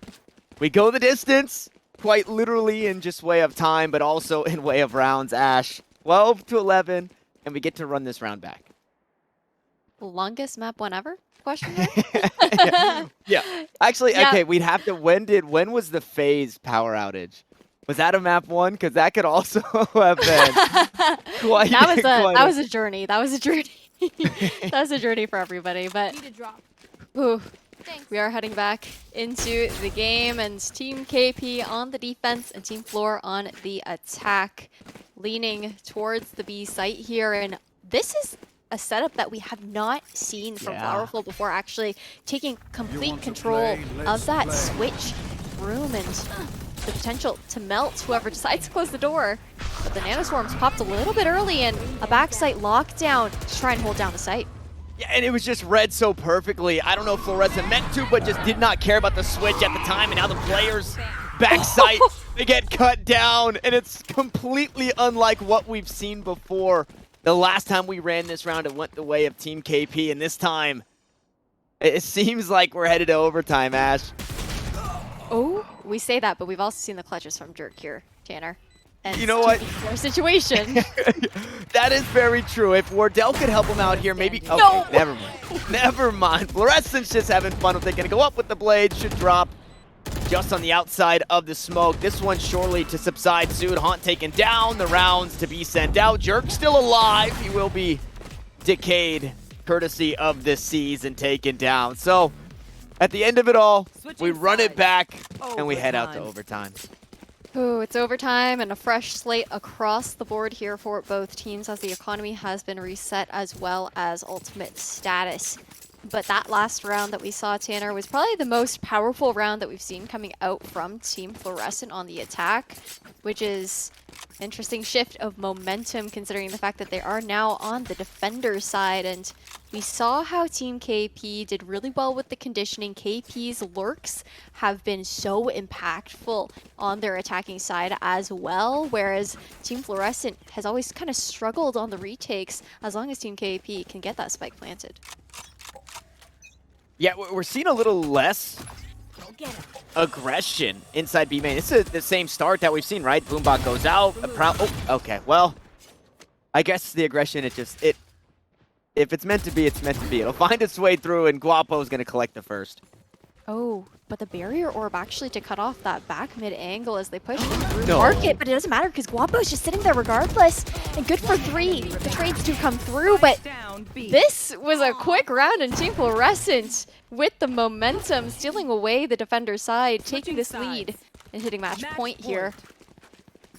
we go the distance, quite literally in just way of time, but also in way of rounds. Ash, 12 to 11, and we get to run this round back. Longest map one ever? Question mark? Yeah. Actually, Yeah. okay, we'd have to, when was the phase power outage? Was that a map 1? Because that could also have been quite that was a journey. That was a journey. That was a journey for everybody. But ooh, we are heading back into the game, and Team KP on the defense and Team Flor on the attack, leaning towards the B site here. And this is a setup that we have not seen from Powerful before, actually taking complete control of that switch room and the potential to melt whoever decides to close the door. But the nanoswarms popped a little bit early, and a backside lockdown to try and hold down the site. Yeah, and it was just read so perfectly. I don't know if Fluorescent meant to, but just did not care about the switch at the time, and now the players backside, they get cut down, and it's completely unlike what we've seen before. The last time we ran this round, it went the way of Team KP, and this time, it seems like we're headed to overtime, Ash. Oh, we say that, but we've also seen the clutches from Jerk here, Tanner. And you know what? Their situation. That is very true. If Wardell could help him out here, maybe. Okay, No! Never mind. Never mind. Fluorescent's just having fun with it. Gonna go up with the blade. Should drop just on the outside of the smoke. This one surely to subside soon. Haunt taken down. The rounds to be sent out. Jerk still alive. He will be decayed courtesy of the seas and taken down. So at the end of it all, we run it back and we head out to overtime. Ooh, it's overtime and a fresh slate across the board here for both teams as the economy has been reset as well as ultimate status. But that last round that we saw, Tanner, was probably the most powerful round that we've seen coming out from Team Fluorescent on the attack, which is an interesting shift of momentum considering the fact that they are now on the defender side. And we saw how Team KP did really well with the conditioning. KP's lurks have been so impactful on their attacking side as well, whereas Team Fluorescent has always kind of struggled on the retakes as long as Team KP can get that spike planted. Yeah, we're seeing a little less aggression inside B main. This is the same start that we've seen, right? Boombot goes out. Oh, okay. Well, I guess the aggression, if it's meant to be, it's meant to be. It'll find its way through, and Guapo's going to collect the first. Oh, but the barrier orb actually to cut off that back mid angle as they push through market, but it doesn't matter because Guapo's just sitting there regardless. And good for 3. The trades do come through, but this was a quick round in Team Fluorescent with the momentum, stealing away the defender's side, taking this lead and hitting match point here.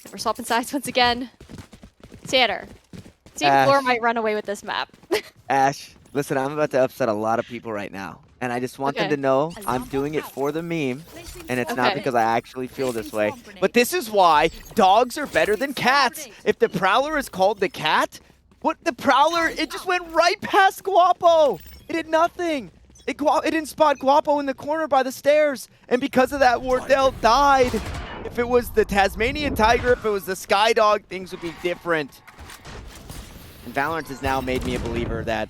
We're swapping sides once again. Tanner, Team Flor might run away with this map. Ash, listen, I'm about to upset a lot of people right now. And I just want them to know I'm doing it for the meme, and it's not because I actually feel this way. But this is why dogs are better than cats. If the Prowler is called the cat, the Prowler, it just went right past Guapo. It did nothing. It didn't spot Guapo in the corner by the stairs. And because of that, Wardell died. If it was the Tasmanian Tiger, if it was the Sky Dog, things would be different. And Valorant has now made me a believer that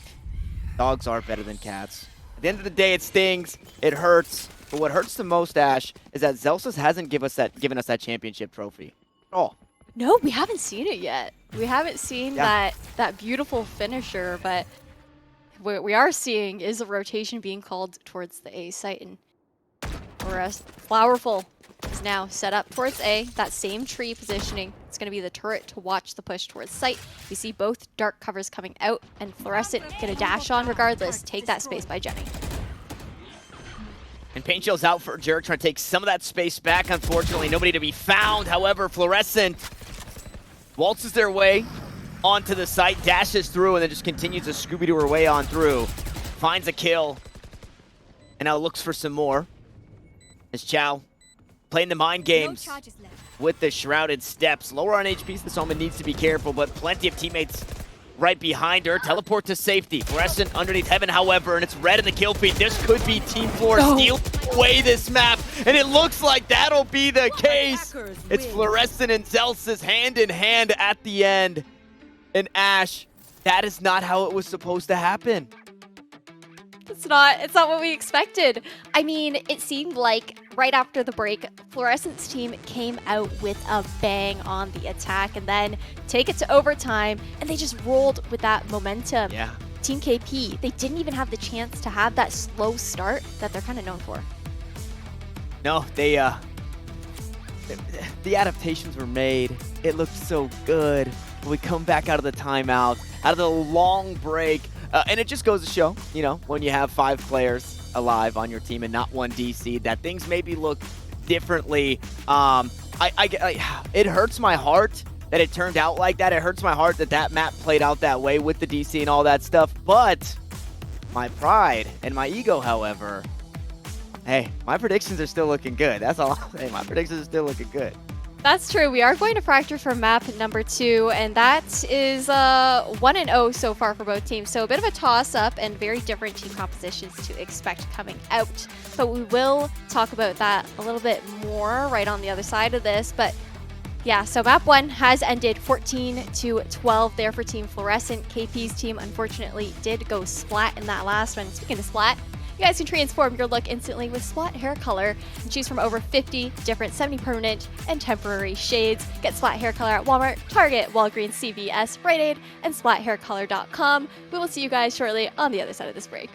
dogs are better than cats. At the end of the day, it stings, it hurts, but what hurts the most, Ash, is that Zelsis hasn't given us that championship trophy at all. No, we haven't seen it yet. We haven't seen that beautiful finisher, but what we are seeing is a rotation being called towards the A site, and whereas Flowerful is now set up towards A, that same tree positioning. It's going to be the turret to watch the push towards site. We see both dark covers coming out, and Fluorescent going to dash on regardless, take that space by Jenny. And Paint Shell's out for Jerk, trying to take some of that space back. Unfortunately, nobody to be found. However, Fluorescent waltzes their way onto the site, dashes through, and then just continues to Scooby-Doo her way on through. Finds a kill, and now looks for some more. As Chow playing the mind games with the Shrouded Steps. Lower on HP, so this Omen needs to be careful, but plenty of teammates right behind her. Teleport to safety. Fluorescent underneath Heaven, however, and it's red in the kill feed. This could be Team Flor steal away this map, and it looks like that'll be the case. It's Fluorescent and Zelsis hand in hand at the end. And Ash, That is not how it was supposed to happen. It's not what we expected. I mean, it seemed like right after the break, Fluorescent's team came out with a bang on the attack and then take it to overtime, and they just rolled with that momentum. Yeah. Team KP, they didn't even have the chance to have that slow start that they're kind of known for. No, the adaptations were made. It looked so good. We come back out of the timeout, out of the long break, and it just goes to show, you know, when you have 5 players alive on your team and not 1 DC, that things maybe look differently. It hurts my heart that it turned out like that. It hurts my heart that that map played out that way with the DC and all that stuff. But my pride and my ego, however, hey, my predictions are still looking good. That's all I'll say. My predictions are still looking good. That's true. We are going to Fracture for map number 2, and that is 1-0 so far for both teams. So a bit of a toss-up and very different team compositions to expect coming out. But we will talk about that a little bit more right on the other side of this. But yeah, so map 1 has ended 14-12 there for Team Fluorescent. KP's team unfortunately did go Splat in that last one. Speaking of Splat, you guys can transform your look instantly with Splat hair color and choose from over 50 different semi-permanent and temporary shades. Get Splat hair color at Walmart, Target, Walgreens, CVS, Rite Aid, and splathaircolor.com. We will see you guys shortly on the other side of this break.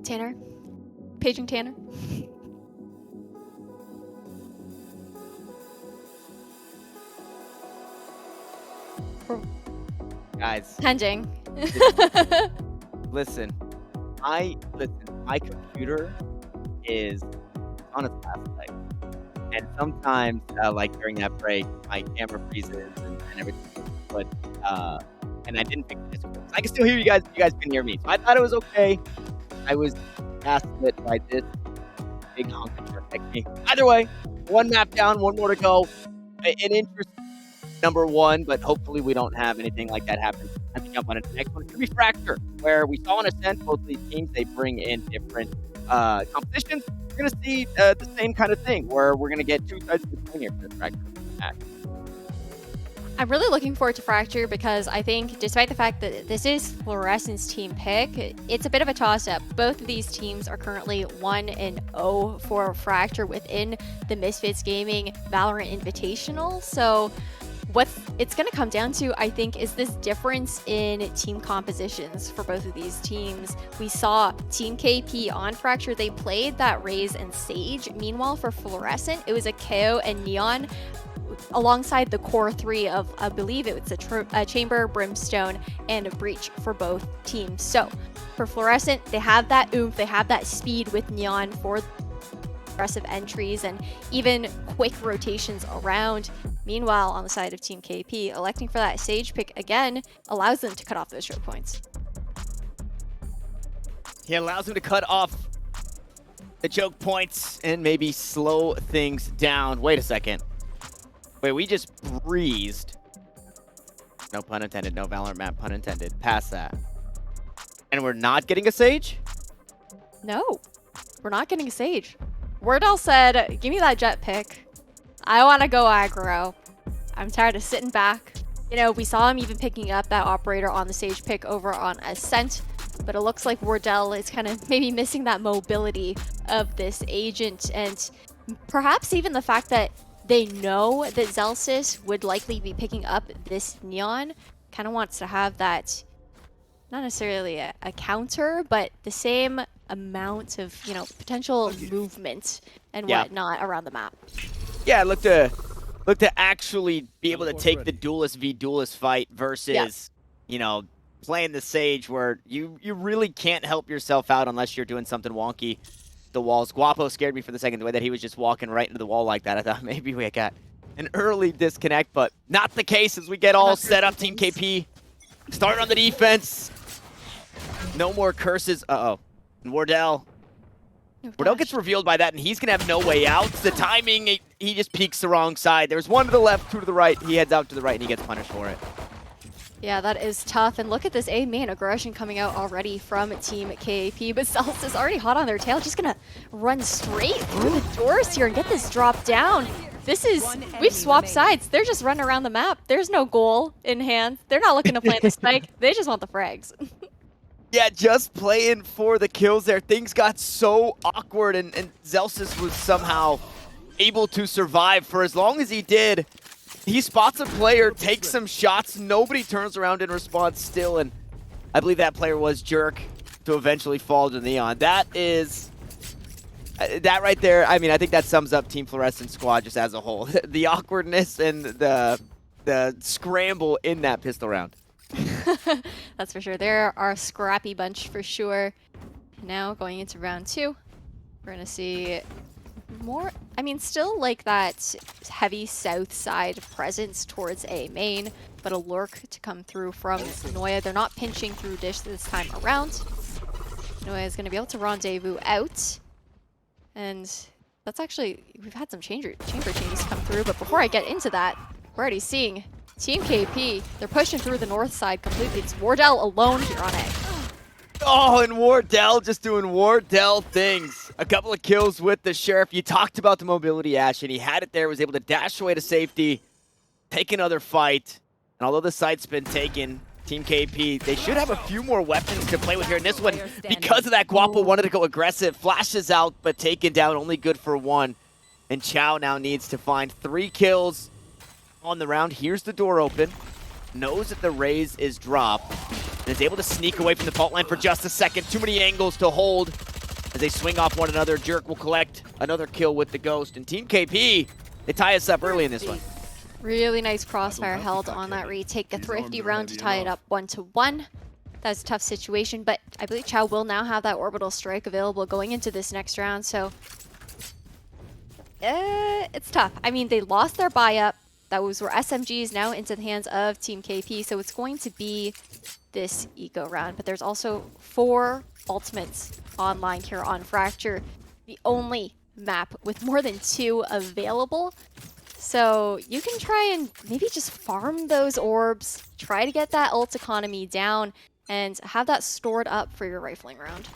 Tanner. Paging Tanner. Guys, Pending. listen. My computer is on its last leg. And sometimes, like during that break, my camera freezes and everything. But, and I didn't pick the Discord. I can still hear you guys. You guys can hear me. So I thought it was okay. I was gaslit by this big hunk of me. Either way, one map down, one more to go. An interest number one, but hopefully we don't have anything like that happen. I think jump on it. The next one could be Fracture, where we saw in Ascent, both these teams, they bring in different competitions. We're going to see the same kind of thing, where we're going to get two sides of the coin here for the Fracture match. I'm really looking forward to Fracture because I think, despite the fact that this is Fluorescent's team pick, it's a bit of a toss-up. Both of these teams are currently 1-0 for Fracture within the Misfits Gaming VALORANT Invitational. So what it's going to come down to, I think, is this difference in team compositions for both of these teams. We saw Team KP on Fracture. They played that Raze and Sage. Meanwhile, for Fluorescent, it was a KO and Neon alongside the core three of, I believe it was a Chamber, Brimstone, and a Breach for both teams. So for Fluorescent, they have that oomph, they have that speed with Neon for aggressive entries and even quick rotations around. Meanwhile, on the side of Team KP, electing for that Sage pick again allows them to cut off those choke points. He allows him to cut off the choke points and maybe slow things down. Wait a second. Wait, we just breezed. No pun intended. No Valorant map pun intended. Past that. And we're not getting a Sage? No, we're not getting a Sage. Wordell said, give me that jet pick. I want to go aggro. I'm tired of sitting back. You know, we saw him even picking up that operator on the Sage pick over on Ascent, but it looks like Wardell is kind of maybe missing that mobility of this agent, and perhaps even the fact that they know that Zelsis would likely be picking up this Neon, kind of wants to have that, not necessarily a counter, but the same amount of, you know, potential movement and whatnot around the map. Yeah, look to actually be able to take the duelist v duelist fight versus, you know, playing the Sage where you really can't help yourself out unless you're doing something wonky. The walls. Guapo scared me for the second, the way that he was just walking right into the wall like that. I thought maybe we got an early disconnect, but not the case as we get all set up. Team KP start on the defense. No more curses. Uh-oh. And Wardell. Wardell gets revealed by that, and he's going to have no way out. The timing, he just peeks the wrong side. There's one to the left, two to the right. He heads out to the right, and he gets punished for it. Yeah, that is tough. And look at this A main aggression coming out already from Team KP. But Zelsis is already hot on their tail. Just going to run straight through the doors here and get this drop down. This is, we've swapped sides. They're just running around the map. There's no goal in hand. They're not looking to plant the spike. They just want the frags. Yeah, just playing for the kills there. Things got so awkward, and Zelsis was somehow able to survive for as long as he did. He spots a player, takes some shots, nobody turns around in response still, and I believe that player was Jerk to eventually fall to Neon. That is, that right there, I mean, I think that sums up Team Fluorescent squad just as a whole. The awkwardness and the scramble in that pistol round. That's for sure. They're our scrappy bunch for sure. Now going into round two, we're going to see more, I mean, still like that heavy south side presence towards A main, but a lurk to come through from Noya. They're not pinching through Dish this time around. Noya is going to be able to rendezvous out. And that's actually, we've had some chamber changes come through, but before I get into that, we're already seeing Team KP. They're pushing through the north side completely. It's Wardell alone here on it. Oh, and Wardell just doing Wardell things. A couple of kills with the Sheriff. You talked about the mobility, Ash, and he had it there, was able to dash away to safety, take another fight. And although the site's been taken, Team KP, they should have a few more weapons to play with here in this one. Because of that, Guapo wanted to go aggressive. Flashes out, but taken down, only good for one. And Chow now needs to find 3 kills on the round. Here's the door open. Knows that the Raze is dropped. And is able to sneak away from the fault line for just a second. Too many angles to hold. as they swing off one another. Jerk will collect another kill with the Ghost. And Team KP, they tie us up early in this one. Really nice crossfire held on that retake. A thrifty round to tie it up 1-1. That's a tough situation, but I believe Chow will now have that orbital strike available going into this next round, so it's tough. I mean, they lost their buy-up. Those were SMGs, now into the hands of Team KP, so it's going to be this eco round, but there's also 4 ultimates online here on Fracture, the only map with more than 2 available. So you can try and maybe just farm those orbs, try to get that ult economy down, and have that stored up for your rifling round.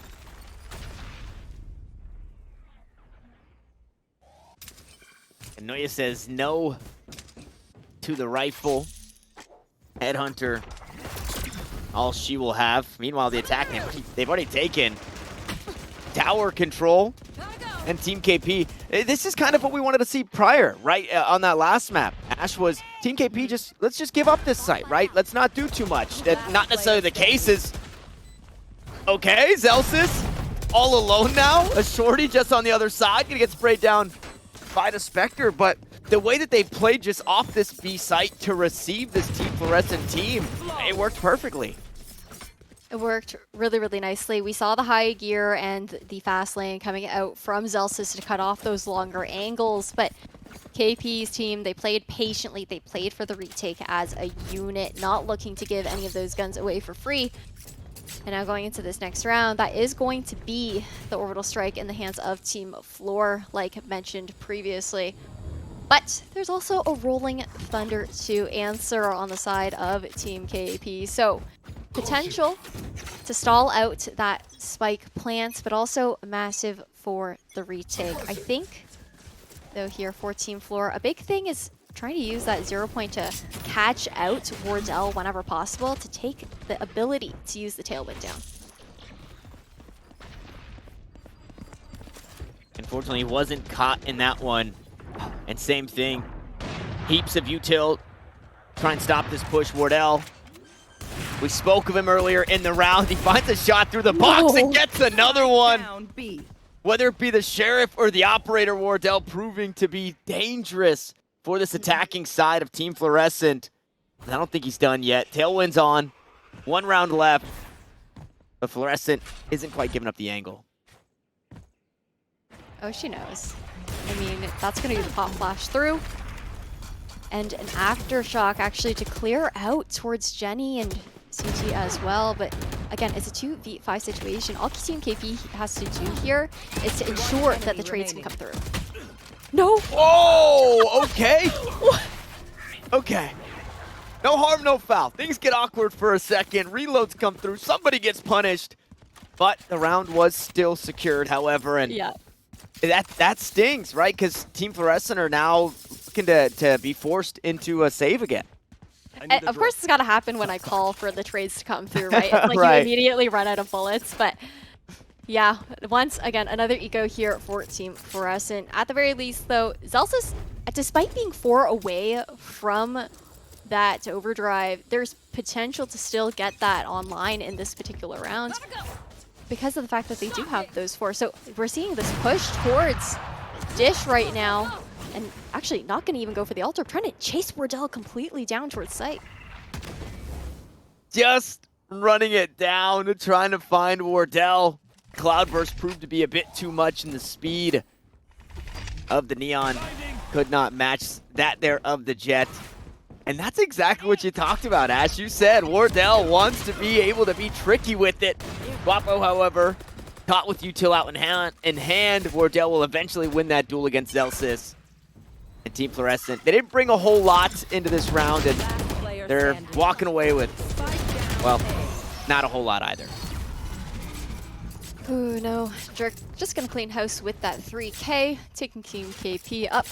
And Noya says no to the rifle. Headhunter, all she will have. Meanwhile, the attack, they've already taken tower control. And Team KP, this is kind of what we wanted to see prior, right? On that last map. Ash was, Team KP, let's just give up this site, right? Let's not do too much. That's not necessarily the case. Okay, Zelsis, all alone now. A shorty just on the other side, gonna get sprayed down by the Spectre, but the way that they played just off this B site to receive this Team Fluorescent team, it worked perfectly. It worked really, really nicely. We saw the high gear and the fast lane coming out from Zelsis to cut off those longer angles, but KP's team, they played patiently. They played for the retake as a unit, not looking to give any of those guns away for free. And now going into this next round, that is going to be the orbital strike in the hands of Team Flor, like mentioned previously. But there's also a rolling thunder to answer on the side of Team KP. So potential to stall out that spike plant, but also massive for the retake. I think, though, here for Team Flor, a big thing is trying to use that 0 point to catch out Wardell whenever possible to take the ability to use the tailwind down. Unfortunately, he wasn't caught in that one. And same thing, heaps of util. Try and stop this push, Wardell. We spoke of him earlier in the round. He finds a shot through the box and gets another one. Down B. Whether it be the Sheriff or the Operator, Wardell proving to be dangerous for this attacking side of Team Fluorescent. I don't think he's done yet. Tailwind's on. 1 round left. But Fluorescent isn't quite giving up the angle. Oh, she knows. I mean, that's going to be the pop flash through. And an aftershock actually to clear out towards Jenny and CT as well. But again, it's a 2v5 situation. All Team KP has to do here is to ensure that the trades can come through. No! Oh, okay. Okay. No harm, no foul. Things get awkward for a second. Reloads come through. Somebody gets punished. But the round was still secured, however. And Yeah. that stings, right? Because Team Fluorescent are now looking to be forced into a save again. And of course, it's got to happen when I call for the trades to come through, right? It's like Right. you immediately run out of bullets. But yeah, once again, another eco here for Team Fluorescent. At the very least, though, Zelsis, despite being 4 away from that overdrive, there's potential to still get that online in this particular round because of the fact that they do have those 4. So we're seeing this push towards Dish right now. And actually not going to even go for the altar, trying to chase Wardell completely down towards site. Just running it down, trying to find Wardell. Cloudburst proved to be a bit too much, and the speed of the Neon could not match that there of the Jet. And that's exactly what you talked about, Ash. You said Wardell wants to be able to be tricky with it. Guapo, however, caught with util out in hand. Wardell will eventually win that duel against Zelsis. And Team Fluorescent, they didn't bring a whole lot into this round, and they're walking away with, well, not a whole lot either. Ooh, no. Jerk just going to clean house with that 3K, taking Team KP up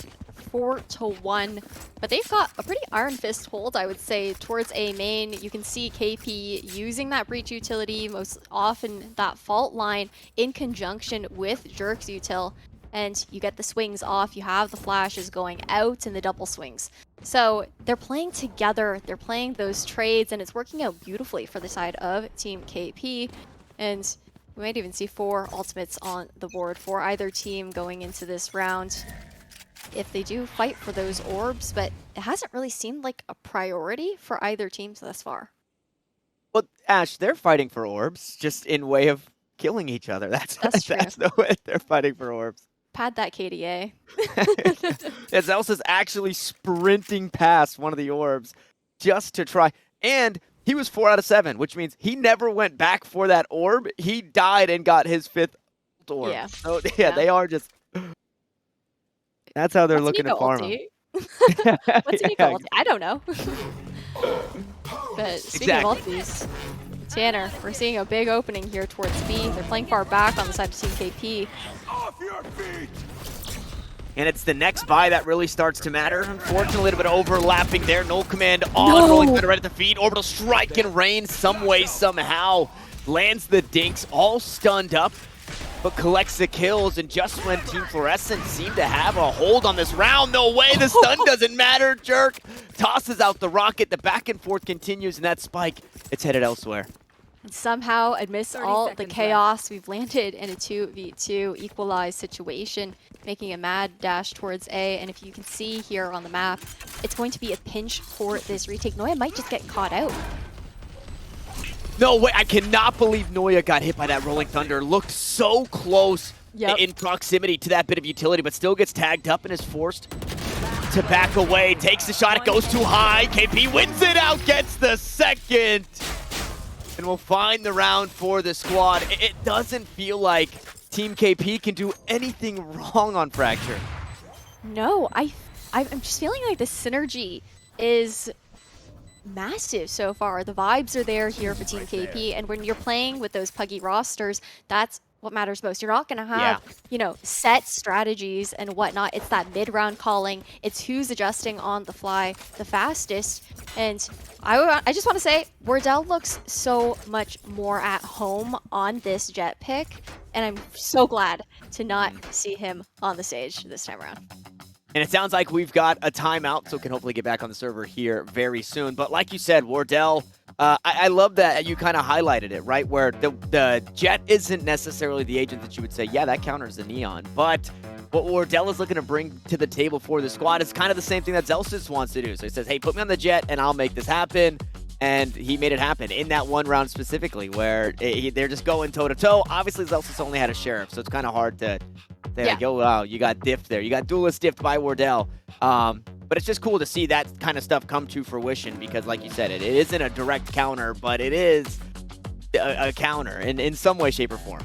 4-1. But they've got a pretty iron fist hold, I would say, towards A main. You can see KP using that breach utility, most often that fault line, in conjunction with Jerk's util. And you get the swings off, you have the flashes going out and the double swings. So they're playing together, they're playing those trades, and it's working out beautifully for the side of Team KP. And We might even see 4 ultimates on the board for either team going into this round if they do fight for those orbs, but it hasn't really seemed like a priority for either team thus far. Well, Ash, they're fighting for orbs, just in way of killing each other. That's true. that's the way they're fighting for orbs. Pad that KDA. As Elsa's actually sprinting past one of the orbs just to try. And he was 4 out of 7, which means he never went back for that orb. He died and got his 5th orb. Yeah. So yeah, they are just... That's how they're looking to farm him. What's an eco ulti? I don't know. But speaking of ultis, Tanner, we're seeing a big opening here towards B. They're playing far back on the side of Team KP. And it's the next buy that really starts to matter. Unfortunately, a little bit of overlapping there. Null command on, Rolling Thunder right at the feet. Orbital strike and rain some way, somehow. Lands the dinks, all stunned up, but collects the kills. And just when Team Fluorescent seem to have a hold on this round, no way, the stun doesn't matter. Jerk tosses out the rocket. The back and forth continues, and that spike, it's headed elsewhere. And somehow, amidst 30 all the seconds chaos, we've landed in a 2v2 equalized situation, making a mad dash towards A. And if you can see here on the map, it's going to be a pinch for this retake. Noya might just get caught out. No way, I cannot believe Noya got hit by that Rolling Thunder. Looked so close in proximity to that bit of utility, but still gets tagged up and is forced to back away. Takes the shot, it goes too high. KP wins it out, gets the second. And we'll find the round for the squad. It doesn't feel like Team KP can do anything wrong on Fracture. No, I'm just feeling like the synergy is massive so far. The vibes are there here for Team KP, and when you're playing with those puggy rosters, that's what matters most. You're not going to have, you know, set strategies and whatnot. It's that mid-round calling. It's who's adjusting on the fly the fastest. And I just want to say, Wardell looks so much more at home on this jet pick, and I'm so glad to not see him on the stage this time around. And it sounds like we've got a timeout, so can hopefully get back on the server here very soon. But like you said, Wardell, I love that you kind of highlighted it, right? Where the jet isn't necessarily the agent that you would say, yeah, that counters the neon. But what Wardell is looking to bring to the table for the squad is kind of the same thing that Zelsis wants to do. So he says, hey, put me on the jet and I'll make this happen. And he made it happen in that one round specifically where they're just going toe-to-toe. Obviously, Zelsis only had a sheriff, so it's kind of hard to say, like, oh, wow, you got diffed there. You got duelist diffed by Wardell. But it's just cool to see that kind of stuff come to fruition because, like you said, it isn't a direct counter, but it is a counter in some way, shape, or form.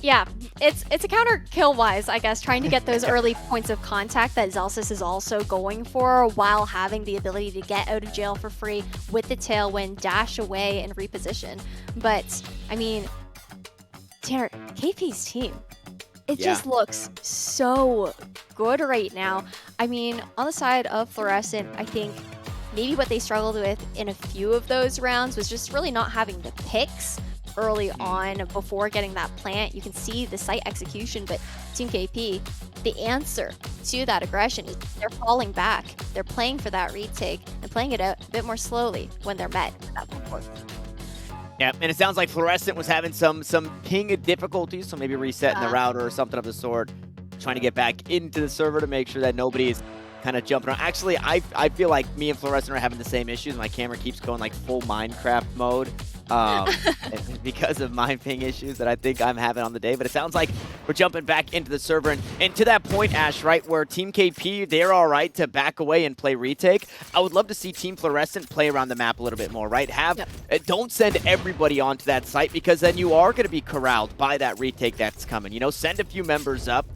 Yeah, it's a counter kill-wise, I guess, trying to get those early points of contact that Zelsis is also going for while having the ability to get out of jail for free with the tailwind, dash away, and reposition. But, I mean, Tanner, KP's team, it just looks so good right now. I mean, on the side of Fluorescent, I think maybe what they struggled with in a few of those rounds was just really not having the picks early on before getting that plant. You can see the site execution, but Team KP, the answer to that aggression is they're falling back. They're playing for that retake and playing it out a bit more slowly when they're met with that support. Yeah, and it sounds like Fluorescent was having some ping difficulties, so maybe resetting the router or something of the sort, trying to get back into the server to make sure that nobody is kind of jumping around. Actually, I feel like me and Fluorescent are having the same issues. My camera keeps going like full Minecraft mode because of my ping issues that I think I'm having on the day. But it sounds like we're jumping back into the server. And to that point, Ash, right, where Team KP, they're all right to back away and play retake. I would love to see Team Fluorescent play around the map a little bit more, right? Don't send everybody onto that site because then you are going to be corralled by that retake that's coming. You know, send a few members up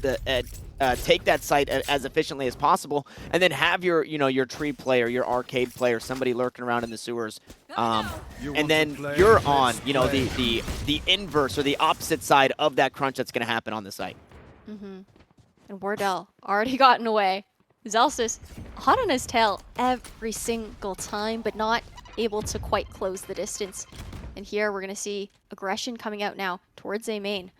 take that site as efficiently as possible, and then have your, you know, your tree player, your arcade player, somebody lurking around in the sewers, and then you're on, you know, the inverse or the opposite side of that crunch that's going to happen on the site. And Wardell already gotten away. Zelsis hot on his tail every single time, but not able to quite close the distance. And here we're going to see aggression coming out now towards A main.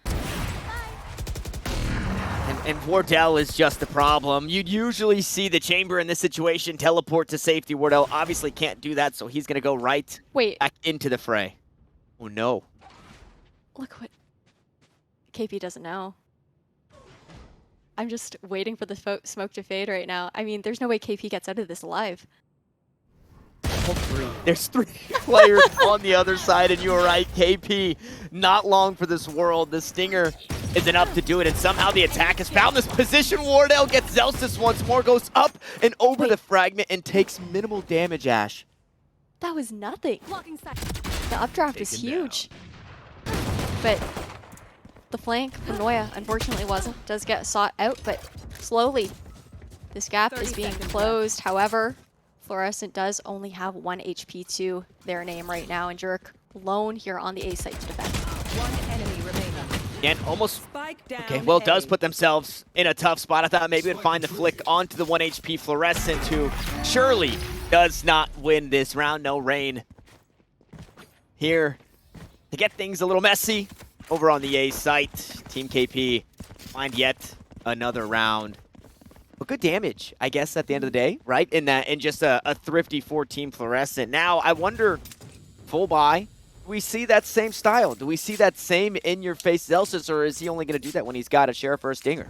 And Wardell is just the problem. You'd usually see the chamber in this situation teleport to safety. Wardell obviously can't do that, so he's going to go back into the fray. Oh, no. Look what KP doesn't know. I'm just waiting for the smoke to fade right now. I mean, there's no way KP gets out of this alive. There's 3 players on the other side, and you were right, KP, not long for this world. The Stinger is enough to do it, and somehow the attack has found this position. Wardell gets Zelsis once more, goes up and over the fragment, and takes minimal damage, Ash. That was nothing. The updraft was huge. But the flank from Noya, unfortunately, does get sought out, but slowly this gap is being closed. However, Fluorescent does only have 1 HP to their name right now, and Jerk alone here on the A site to defend. One enemy remaining. And almost, Spike down. okay, well, does A. put themselves in a tough spot. I thought maybe it'd find the flick onto the 1 HP Fluorescent, who surely does not win this round. No Rain here to get things a little messy over on the A site. Team KP find yet another round. But good damage, I guess, at the end of the day, right? In just a thrifty 4-team Fluorescent. Now, I wonder, full buy, do we see that same style? Do we see that same in-your-face Zelsis, or is he only going to do that when he's got a Sheriff or a Stinger?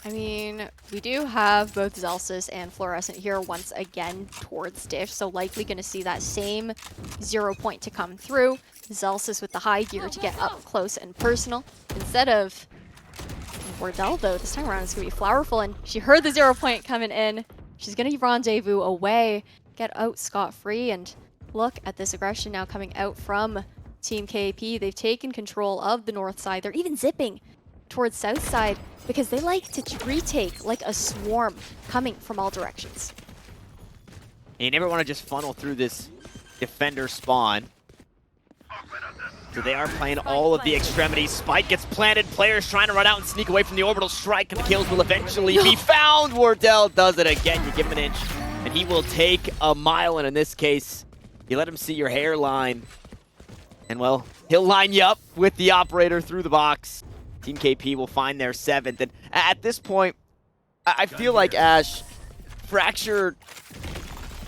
I mean, we do have both Zelsis and Fluorescent here once again towards Dish, so likely going to see that same 0 point to come through. Zelsis with the high gear to get up close and personal. Instead of Wardell, though, this time around it's going to be Flowerful, and she heard the 0 point coming in. She's going to rendezvous away, get out scot-free, and look at this aggression now coming out from Team KP. They've taken control of the north side. They're even zipping towards south side because they like to retake like a swarm coming from all directions. And you never want to just funnel through this defender spawn. So they are playing all of the extremities. Spike gets planted. Players trying to run out and sneak away from the orbital strike, and the kills will eventually be found. Wardell does it again. You give him an inch, and he will take a mile. And in this case, you let him see your hairline. And, well, he'll line you up with the operator through the box. Team KP will find their 7th. And at this point, I feel like, Ash, Fracture,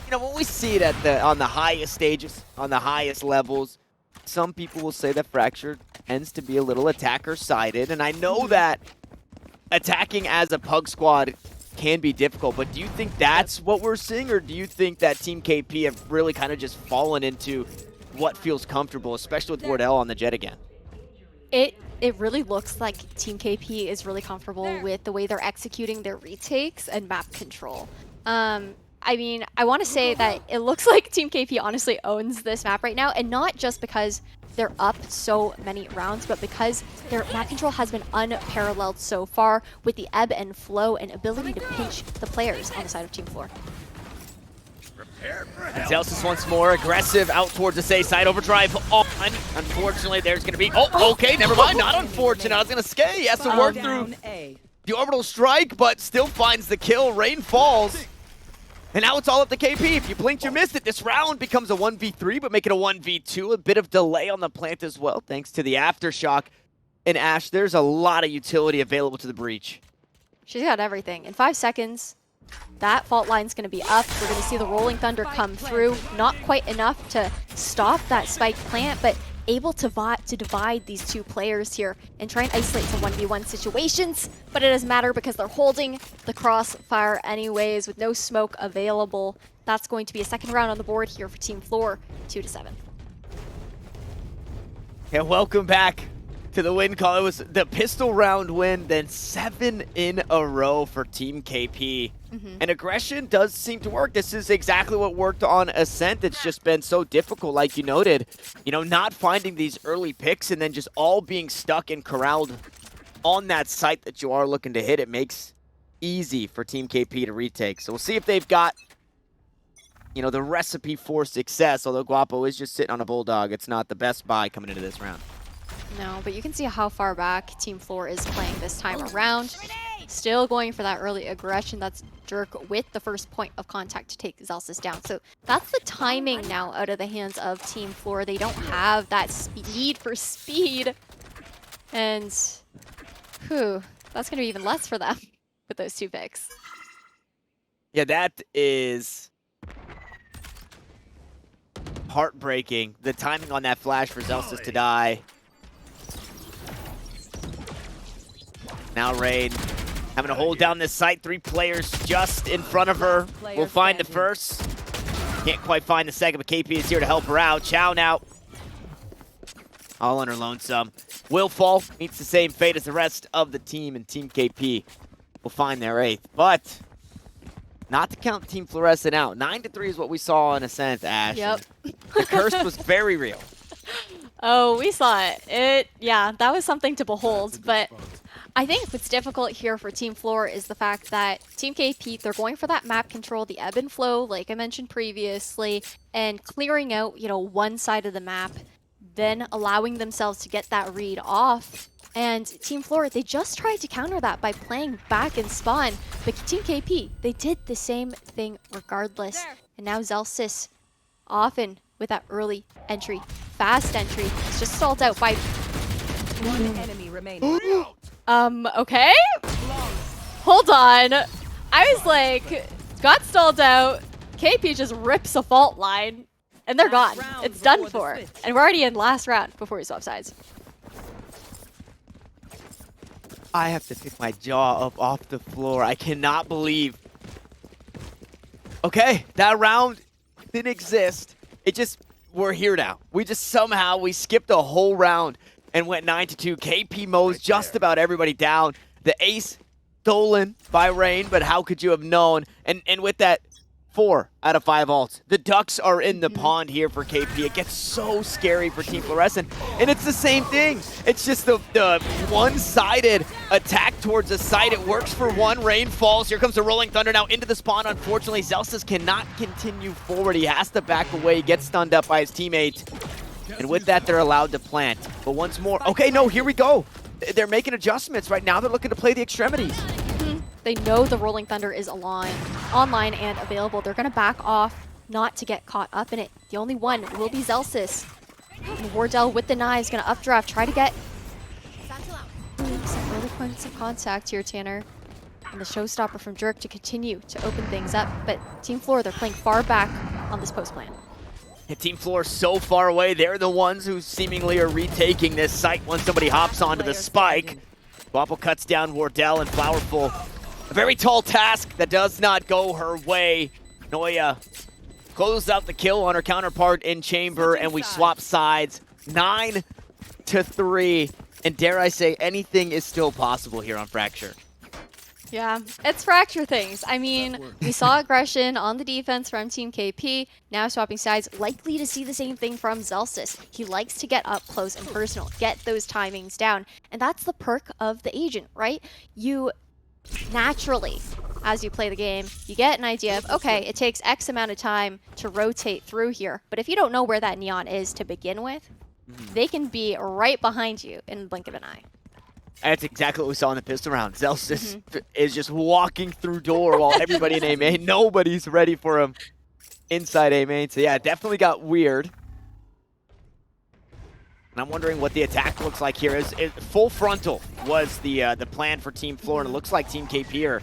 you know, when we see it on the highest stages, on the highest levels, some people will say that Fracture tends to be a little attacker-sided, and I know that attacking as a Pug Squad can be difficult, but do you think that's what we're seeing, or do you think that Team KP have really kind of just fallen into what feels comfortable, especially with Wardell on the Jet again? It really looks like Team KP is really comfortable with the way they're executing their retakes and map control. I mean, I want to say that it looks like Team KP honestly owns this map right now, and not just because they're up so many rounds, but because their map control has been unparalleled so far with the ebb and flow and ability to pinch the players on the side of Team Flor. And Zelsis once more aggressive out towards the safe side. Overdrive on. Unfortunately, there's going to be... Oh, okay, never mind. Not unfortunate. I was going to say he has to work through the orbital strike, but still finds the kill. Rain falls. And now it's all up to KP. If you blinked, you missed it. This round becomes a 1v3, but make it a 1v2. A bit of delay on the plant as well, thanks to the Aftershock. And Ash, there's a lot of utility available to the Breach. She's got everything. In 5 seconds, that fault line's going to be up. We're going to see the Rolling Thunder come through. Not quite enough to stop that spike plant, but able to divide these two players here and try and isolate some 1v1 situations. But it doesn't matter because they're holding the crossfire anyways with no smoke available. That's going to be a second round on the board here for Team Flor, 2-7. And welcome back to the win call. It was the pistol round win, then 7 in a row for Team KP. And aggression does seem to work. This is exactly what worked on Ascent. It's just been so difficult, like you noted. You know, not finding these early picks and then just all being stuck and corralled on that site that you are looking to hit. It makes easy for Team KP to retake. So we'll see if they've got, you know, the recipe for success. Although Guapo is just sitting on a Bulldog. It's not the best buy coming into this round. No, but you can see how far back Team Flor is playing this time around. Still going for that early aggression. That's Jerk with the first point of contact to take Zelsis down. So that's the timing now out of the hands of Team Flor. They don't have that need for speed. And, whew, that's going to be even less for them with those 2 picks. Yeah, that is heartbreaking. The timing on that flash for Zelsis to die. Now Rain having to hold down this site. 3 players just in front of her. We'll find the first. Can't quite find the second, but KP is here to help her out. Chow now. All on her lonesome. Will Fall meets the same fate as the rest of the team, and Team KP will find their 8th. But not to count Team Fluorescent out. 9-3 is what we saw in Ascent, Ash. Yep. The curse was very real. Oh, we saw it. Yeah, that was something to behold. But I think what's difficult here for Team Flor is the fact that Team KP, they're going for that map control, the ebb and flow, like I mentioned previously, and clearing out, one side of the map, then allowing themselves to get that read off. And Team Flor, they just tried to counter that by playing back and spawn. But Team KP, they did the same thing regardless. And now Zelsis, often with that early entry, fast entry, it's just stalled out by... One enemy remaining. Okay? Hold on. I was like, got stalled out. KP just rips a fault line, and they're Last gone. round It's done before for. the switch. And we're already in last round before we swap sides. I have to pick my jaw up off the floor. I cannot believe. Okay, that round didn't exist. It just, we're here now. We skipped a whole round and went 9-2. KP mows just about everybody down. The ace stolen by Rain, but how could you have known? And with that, 4 out of 5 ults. The Ducks are in the pond here for KP. It gets so scary for Team Fluorescent. And it's the same thing. It's just the one-sided attack towards the site. It works for one. Rain falls. Here comes the Rolling Thunder now into the spawn. Unfortunately, Zelsis cannot continue forward. He has to back away. He gets stunned up by his teammate. And with that, they're allowed to plant. But once more. Okay, no, here we go. They're making adjustments. Right now, they're looking to play the extremities. They know the Rolling Thunder is online and available. They're going to back off, not to get caught up in it. The only one will be Zelsis. And Wardell with the knives, going to updraft, try to get some early points of contact here, Tanner. And the showstopper from Jerk to continue to open things up. But Team Flor, they're playing far back on this post plan. And Team Flor so far away. They're the ones who seemingly are retaking this site once somebody hops onto the spike. Wapple cuts down Wardell and Flowerful. A very tall task that does not go her way. Noya closes out the kill on her counterpart in Chamber, and we swap sides. 9-3. And dare I say, anything is still possible here on Fracture. Yeah, it's Fracture things. I mean, we saw aggression on the defense from Team KP. Now swapping sides, likely to see the same thing from Zelsis. He likes to get up close and personal, get those timings down. And that's the perk of the agent, right? You naturally, as you play the game, you get an idea of, okay, it takes X amount of time to rotate through here. But if you don't know where that neon is to begin with, they can be right behind you in the blink of an eye. That's exactly what we saw in the pistol round. Zelsis is just walking through door while everybody in A main, nobody's ready for him inside A main. So yeah, it definitely got weird. And I'm wondering what the attack looks like here. Full frontal was the plan for Team Flor, and it looks like Team KP are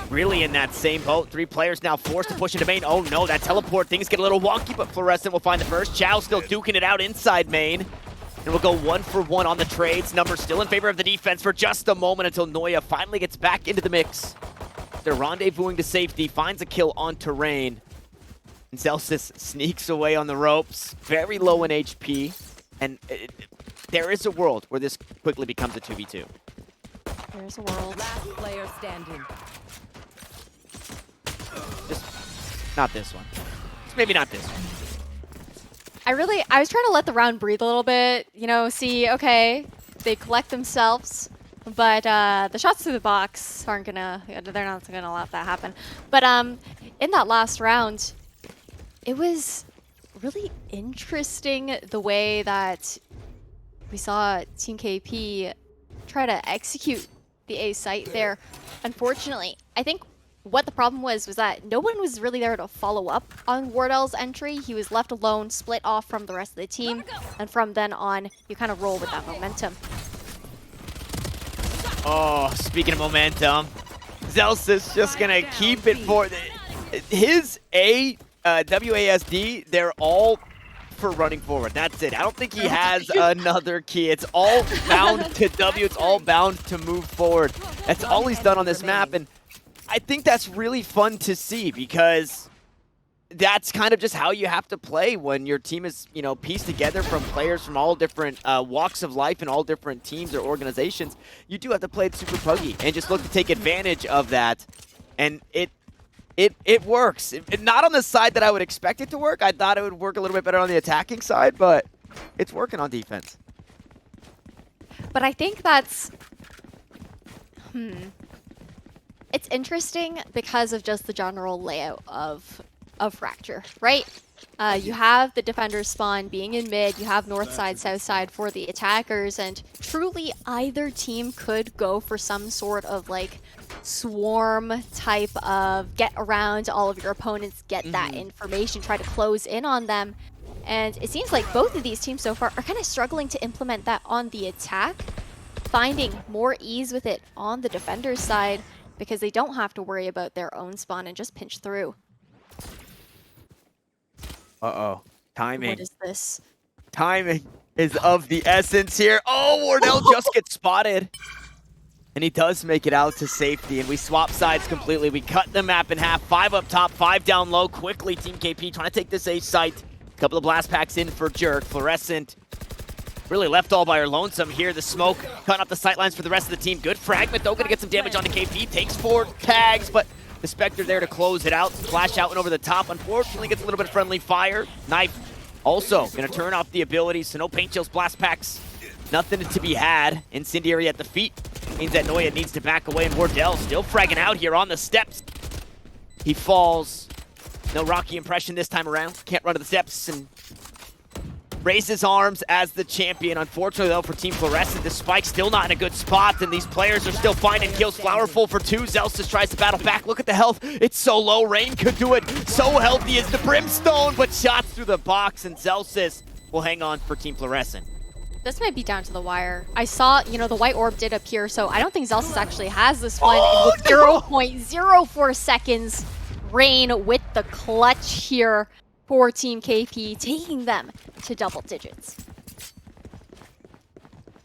really in that same boat. 3 players now forced to push into main. Oh no, that teleport, things get a little wonky, but Fluorescent will find the first. Chow still duking it out inside main. And we'll go 1-for-1 on the trades. Number still in favor of the defense for just a moment until Noya finally gets back into the mix. They're rendezvousing to safety, finds a kill on terrain. And Zelsis sneaks away on the ropes, very low in HP. And there is a world where this quickly becomes a 2v2. There's a world. Last player standing. Just not this one. Maybe not this one. I was trying to let the round breathe a little bit, see, okay, they collect themselves, but the shots through the box they're not gonna let that happen. But in that last round, it was really interesting the way that we saw Team KP try to execute the A site there. Unfortunately, I think what the problem was that no one was really there to follow up on Wardell's entry. He was left alone, split off from the rest of the team, and from then on, you kind of roll with that momentum. Oh, speaking of momentum, Zelsis just gonna keep it for his WASD. They're all for running forward. That's it. I don't think he has another key. It's all bound to W. It's all bound to move forward. That's all he's done on this map, and I think that's really fun to see because that's kind of just how you have to play when your team is, you know, pieced together from players from all different walks of life and all different teams or organizations. You do have to play it super puggy and just look to take advantage of that, and it works. Not on the side that I would expect it to work. I thought it would work a little bit better on the attacking side, but it's working on defense. But I think that's... It's interesting because of just the general layout of Fracture, right? You have the defenders spawn being in mid, you have north side, south side for the attackers, and truly either team could go for some sort of like swarm type of get around all of your opponents, get that information, try to close in on them. And it seems like both of these teams so far are kind of struggling to implement that on the attack, finding more ease with it on the defender's side because they don't have to worry about their own spawn and just pinch through. Uh-oh. Timing. What is this? Timing is of the essence here. Oh, Wardell just gets spotted. And he does make it out to safety, and we swap sides completely. We cut the map in half. 5 up top, 5 down low. Quickly, Team KP trying to take this A site. Couple of blast packs in for Jerk. Fluorescent really left all by her lonesome here. The smoke cutting up the sightlines for the rest of the team. Good fragment, though. Going to get some damage onto KP. Takes 4 tags, but the Spectre there to close it out. Flash out and over the top. Unfortunately, gets a little bit of friendly fire. Knife also going to turn off the ability, so no paint chills, blast packs. Nothing to be had. Incendiary at the feet means that Noya needs to back away, and Wardell still fragging out here on the steps. He falls. No Rocky impression this time around. Can't run to the steps and raises arms as the champion. Unfortunately, though, for Team Fluorescent, the spike still not in a good spot, and these players are still finding kills. Flowerful for 2. Zelsis tries to battle back. Look at the health. It's so low. Rain could do it. So healthy is the Brimstone, but shots through the box, and Zelsis will hang on for Team Fluorescent. This might be down to the wire. I saw, you know, the white orb did appear, so I don't think Zelsis actually has this one. And with 0.04 seconds, Rain with the clutch here for Team KP, taking them to double digits.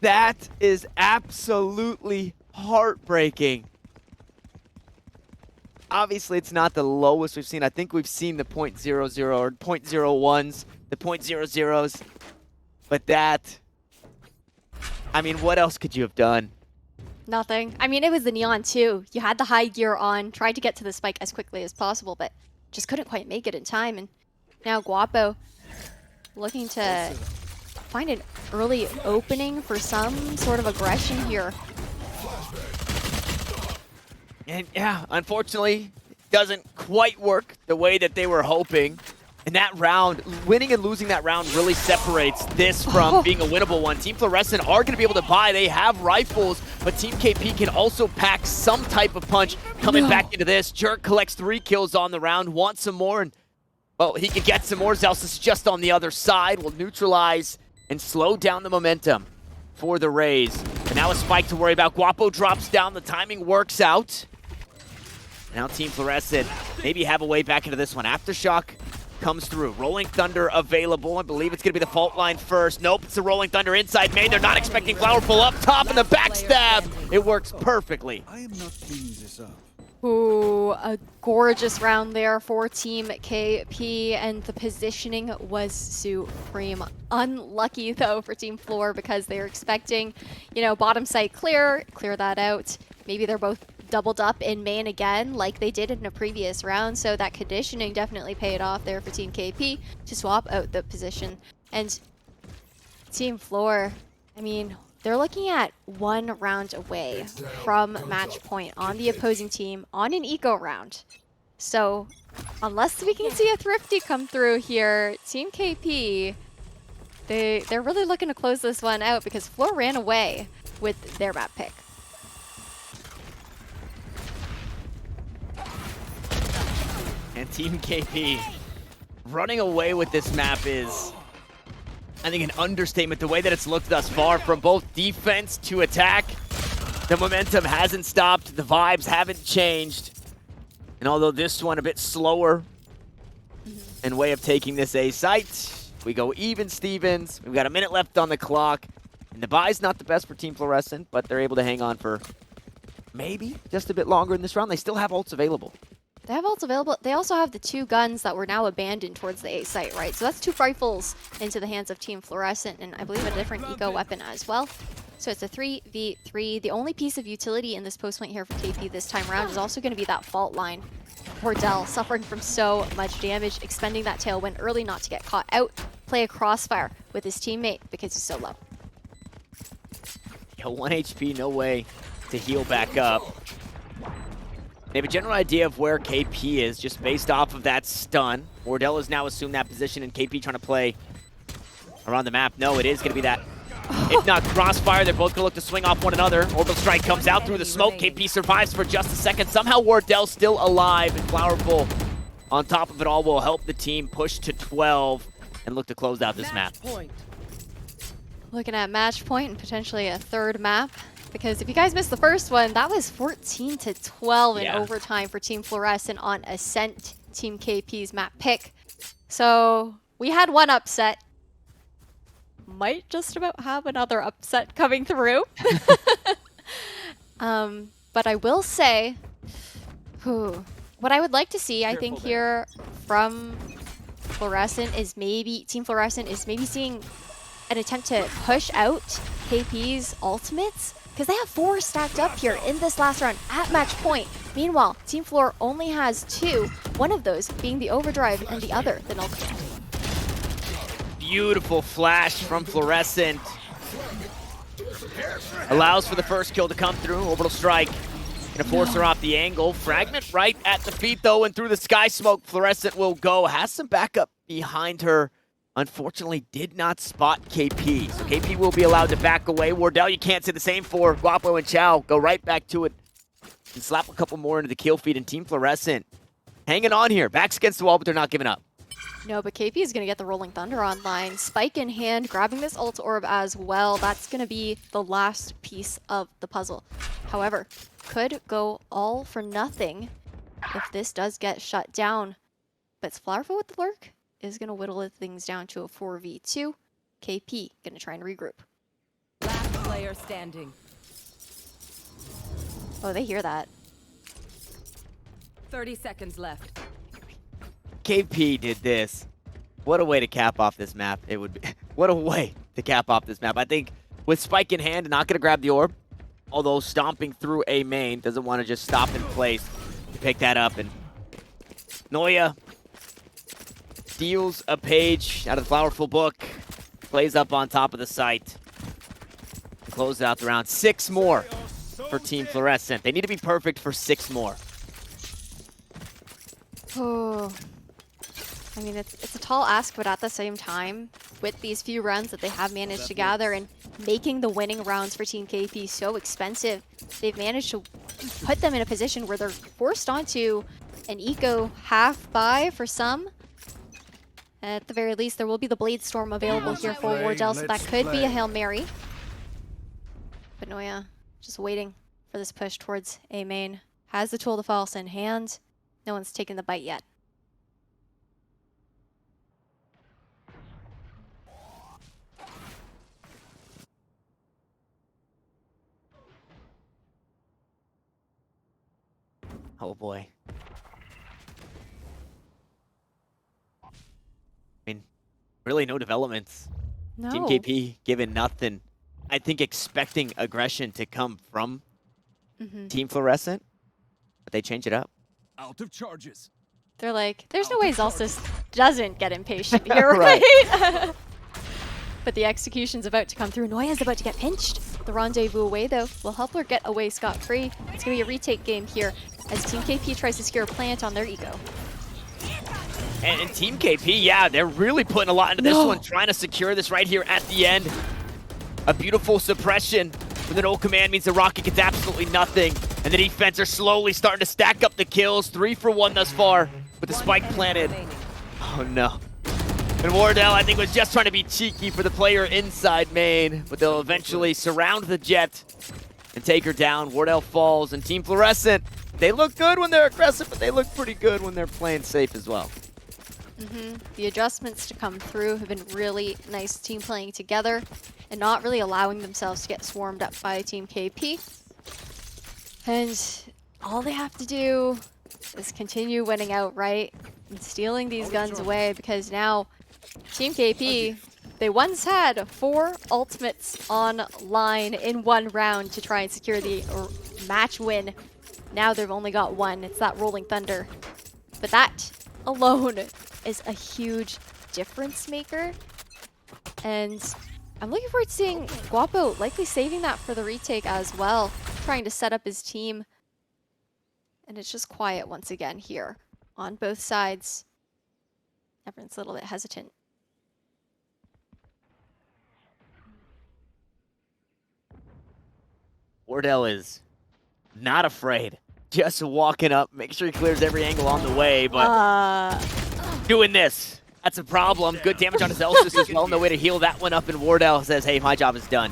That is absolutely heartbreaking. Obviously, it's not the lowest we've seen. I think we've seen the 0.00 or 0.01s, the 0.00s, but that... I mean, what else could you have done? Nothing. I mean, it was the Neon too. You had the high gear on, tried to get to the spike as quickly as possible, but just couldn't quite make it in time. And now Guapo looking to find an early opening for some sort of aggression here. And yeah, unfortunately, it doesn't quite work the way that they were hoping. And that round, winning and losing that round really separates this from being a winnable one. Team Fluorescent are going to be able to buy. They have rifles, but Team KP can also pack some type of punch coming back into this. Jerk collects 3 kills on the round, wants some more, and well, he could get some more. Zelsis just on the other side will neutralize and slow down the momentum for the Rays. And now a spike to worry about. Guapo drops down. The timing works out. Now Team Fluorescent maybe have a way back into this one. Aftershock comes through. Rolling Thunder available. I believe it's going to be the fault line first. Nope, it's the Rolling Thunder inside main. They're not expecting Flowerful up top, and the backstab. It works perfectly. I am not cleaning this up. Ooh, a gorgeous round there for Team KP, and the positioning was supreme. Unlucky, though, for Team Flor because they were expecting, you know, bottom side clear that out. Maybe they're both doubled up in main again like they did in a previous round, so that conditioning definitely paid off there for Team KP to swap out the position. And Team Flor, I mean, they're looking at 1 round away from match point on the opposing team on an eco round. So unless we can see a Thrifty come through here, Team KP, they're really looking to close this one out because Flor ran away with their map pick. And Team KP running away with this map is, I think, an understatement. The way that it's looked thus far, from both defense to attack, the momentum hasn't stopped, the vibes haven't changed. And although this one a bit slower in way of taking this A site, We go even Stevens. We've got a minute left on the clock. And the buy's not the best for Team Fluorescent, but they're able to hang on for maybe just a bit longer in this round. They still have ults available. They have ults available. They also have the 2 guns that were now abandoned towards the A site, right? So that's 2 rifles into the hands of Team Fluorescent, and I believe a different eco weapon as well. So it's a 3v3. The only piece of utility in this post point here for KP this time around is also going to be that fault line. Wardell suffering from so much damage, expending that tailwind early not to get caught out. Play a crossfire with his teammate because he's so low. Yo, 1 HP, no way to heal back up. They have a general idea of where KP is just based off of that stun. Wardell has now assumed that position, and KP trying to play around the map. No, it is going to be that. If not crossfire, they're both going to look to swing off one another. Orbital strike comes out through the smoke. KP survives for just a second. Somehow Wardell still alive, and Flowerful on top of it all will help the team push to 12 and look to close out this map. Looking at match point and potentially a 3rd map. Because if you guys missed the first one, that was 14-12 in overtime for Team Fluorescent on Ascent, Team KP's map pick. So we had 1 upset. Might just about have another upset coming through. But I will say, what I would like to see, I think here from Fluorescent is maybe, Team Fluorescent is maybe seeing an attempt to push out KP's ultimates. Because they have 4 stacked up here in this last round at match point. Meanwhile, Team Flor only has 2, one of those being the overdrive and the other the null command. Beautiful flash from Fluorescent. Allows for the first kill to come through. Orbital strike. Gonna force her off the angle. Fragment right at the feet though, and through the sky smoke, Fluorescent will go. Has some backup behind her. Unfortunately, did not spot KP. So KP will be allowed to back away. Wardell, you can't say the same for. Guapo and Chow go right back to it and slap a couple more into the kill feed. And Team Fluorescent hanging on here. Backs against the wall, but they're not giving up. No, but KP is going to get the Rolling Thunder online. Spike in hand, grabbing this ult orb as well. That's going to be the last piece of the puzzle. However, could go all for nothing if this does get shut down. But it's Flowerful with the lurk. Is going to whittle things down to a 4v2. KP going to try and regroup. Last player standing. Oh, they hear that. 30 seconds left. KP did this. What a way to cap off this map. It would be. What a way to cap off this map. I think with Spike in hand, not going to grab the orb. Although stomping through a main, doesn't want to just stop in place to pick that up. And Noya steals a page out of the Flowerful book, plays up on top of the site, and closes out the round. 6 more for Team Fluorescent. They need to be perfect for 6 more. Oh, I mean, it's a tall ask, but at the same time, with these few rounds that they have managed to gather and making the winning rounds for Team KP so expensive, they've managed to put them in a position where they're forced onto an eco half buy for some. At the very least, there will be the Blade Storm available here for Wardell, so that could be a Hail Mary. But Noya just waiting for this push towards A main. Has the Tool de False in hand. No one's taken the bite yet. Oh boy. I mean, really no developments. No. Team KP given nothing. I think expecting aggression to come from Team Fluorescent, but they change it up. Out of charges. They're like, there's no way Zalstis doesn't get impatient here, Right. right? But the execution's about to come through. Noya's about to get pinched. The rendezvous away, though, will help her get away scot-free. It's going to be a retake game here as Team KP tries to secure a plant on their ego. And Team KP, yeah, they're really putting a lot into this one, trying to secure this right here at the end. A beautiful suppression with an old command means the rocket gets absolutely nothing. And the defense are slowly starting to stack up the kills. 3 for 1 thus far with the spike planted. Oh no. And Wardell, I think, was just trying to be cheeky for the player inside main, but they'll eventually surround the Jet and take her down. Wardell falls, and Team Fluorescent, they look good when they're aggressive, but they look pretty good when they're playing safe as well. The adjustments to come through have been really nice. Team playing together and not really allowing themselves to get swarmed up by Team KP. And all they have to do is continue winning outright and stealing these guns away, because now Team KP, they once had 4 ultimates online in one round to try and secure the match win. Now they've only got 1. It's that Rolling Thunder. But that alone is a huge difference maker. And I'm looking forward to seeing Guapo likely saving that for the retake as well, trying to set up his team. And it's just quiet once again here on both sides. Everyone's a little bit hesitant. Wardell is not afraid. Just walking up, make sure he clears every angle on the way, but doing this. That's a problem. Good damage on his Elsis as well. No way to heal that one up, and Wardell says, hey, my job is done.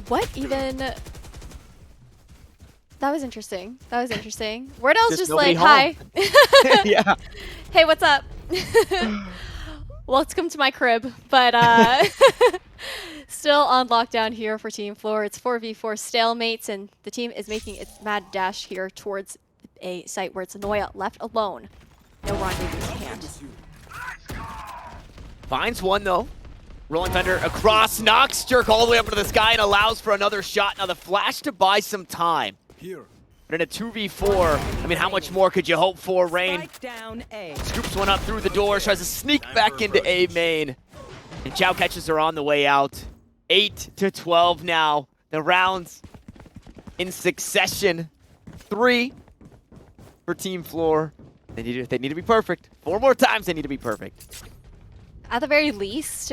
What even? That was interesting. That was interesting. Wardell's just like, hi. Yeah. Hey, what's up? Welcome to my crib. But still on lockdown here for Team Flor. It's 4v4 stalemates, and the team is making its mad dash here towards a site where it's Noya left alone. No rendezvous in hand. Finds one, though. Rolling Thunder across, knocks Jerk all the way up into the sky and allows for another shot. Now the flash to buy some time. Here. But in a 2v4, I mean, how much more could you hope for? Rain Spike down A. scoops one up through the door, tries to sneak back into A main. And Chow catches her on the way out. 8-12 now. The rounds in succession. 3 for Team Flor. They need to be perfect. 4 more times they need to be perfect. At the very least,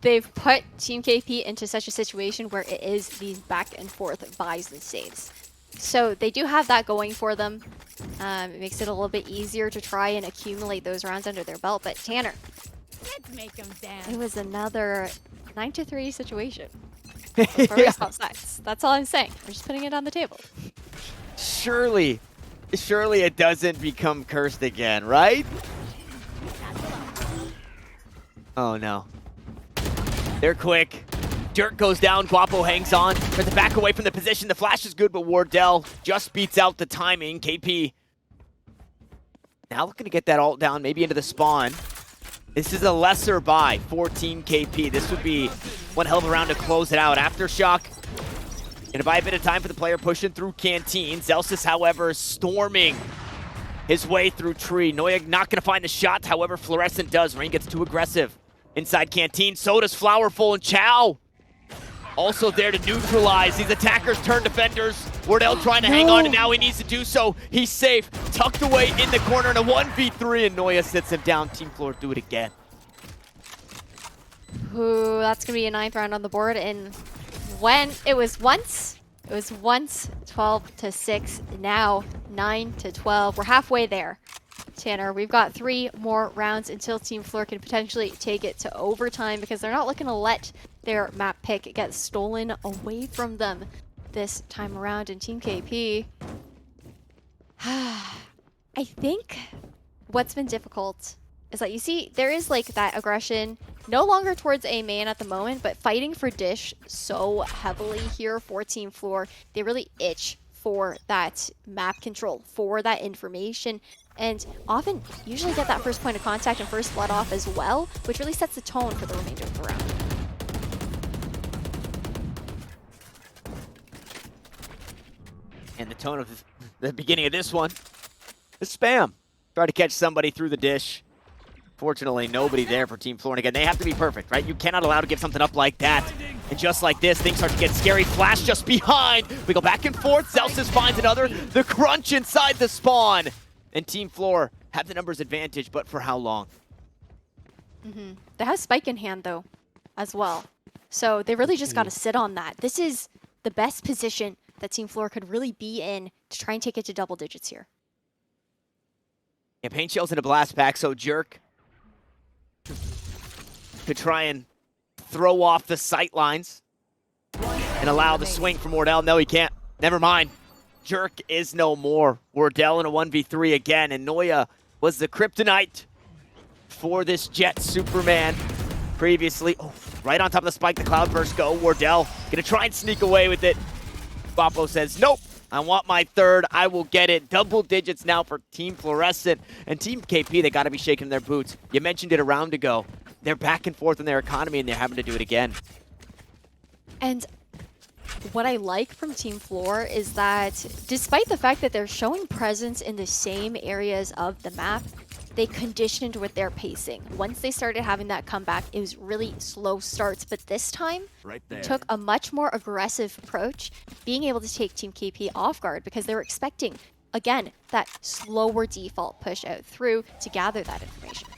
they've put Team KP into such a situation where it is these back and forth buys and saves. So they do have that going for them. It makes it a little bit easier to try and accumulate those rounds under their belt. But Tanner, Let's make them dance. it was another 9-3 situation. For response sides. That's all I'm saying. We're just putting it on the table. Surely it doesn't become cursed again, right? Oh no. They're quick. Dirk goes down, Guapo hangs on. Tries to back away from the position. The flash is good, but Wardell just beats out the timing. KP now looking to get that ult down, maybe into the spawn. This is a lesser buy for Team KP. This would be one hell of a round to close it out. Aftershock gonna buy a bit of time for the player pushing through Canteen. Zelsis, however, storming his way through Tree. Noya not gonna find the shot, however, Fluorescent does. Rain gets too aggressive inside Canteen. So does Flowerful, and Chow also there to neutralize. These attackers turn defenders. Wardell trying to hang on, and now he needs to do so. He's safe, tucked away in the corner in a 1v3, and Noya sits him down. Team Flor do it again. Ooh, that's going to be a 9th round on the board. And when it was once 12-6, now 9-12. We're halfway there. Tanner, we've got 3 more rounds until Team Flor can potentially take it to overtime, because they're not looking to let their map pick get stolen away from them this time around. And Team KP, I think what's been difficult is that you see there is like that aggression no longer towards A main at the moment, but fighting for Dish so heavily here for Team Flor. They really itch for that map control, for that information, and often usually get that first point of contact and first blood off as well, which really sets the tone for the remainder of the round. And the tone of the beginning of this one is spam. Try to catch somebody through the dish. Fortunately, nobody there for Team Flor. And again, they have to be perfect, right? You cannot allow to give something up like that. And just like this, things start to get scary. Flash just behind. We go back and forth. Zelsis finds another. The crunch inside the spawn. And Team Flor have the numbers advantage, but for how long? They have Spike in hand, though, as well. So they really just got to sit on that. This is the best position that Team Flor could really be in to try and take it to double digits here. Yeah, Paint Shell's in a blast pack, so Jerk to try and throw off the sight lines and allow the swing from Wardell. No, he can't. Never mind. Jerk is no more. Wardell in a 1v3 again, and Noya was the kryptonite for this Jet Superman. Previously, right on top of the spike, the Cloudburst go. Wardell gonna try and sneak away with it. Guapo says, nope, I want my third. I will get it. Double digits now for Team Fluorescent. And Team KP, they gotta be shaking their boots. You mentioned it a round ago. They're back and forth in their economy, and they're having to do it again. And what I like from Team Flor is that despite the fact that they're showing presence in the same areas of the map, they conditioned with their pacing. Once they started having that comeback, it was really slow starts, but this time took a much more aggressive approach, being able to take Team KP off guard because they were expecting, again, that slower default push out through to gather that information.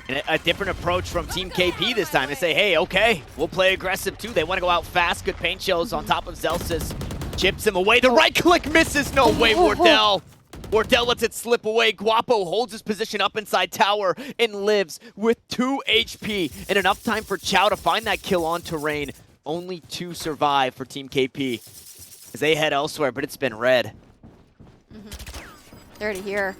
And a different approach from Team KP this time. They say, hey, okay, we'll play aggressive too. They want to go out fast. Good paint shells on top of Zelsis. Chips him away. The right click misses. No way, Wardell. Wardell lets it slip away. Guapo holds his position up inside tower and lives with 2 HP and enough time for Chow to find that kill on terrain. Only 2 survive for Team KP as they head elsewhere, but it's been red. They're already here.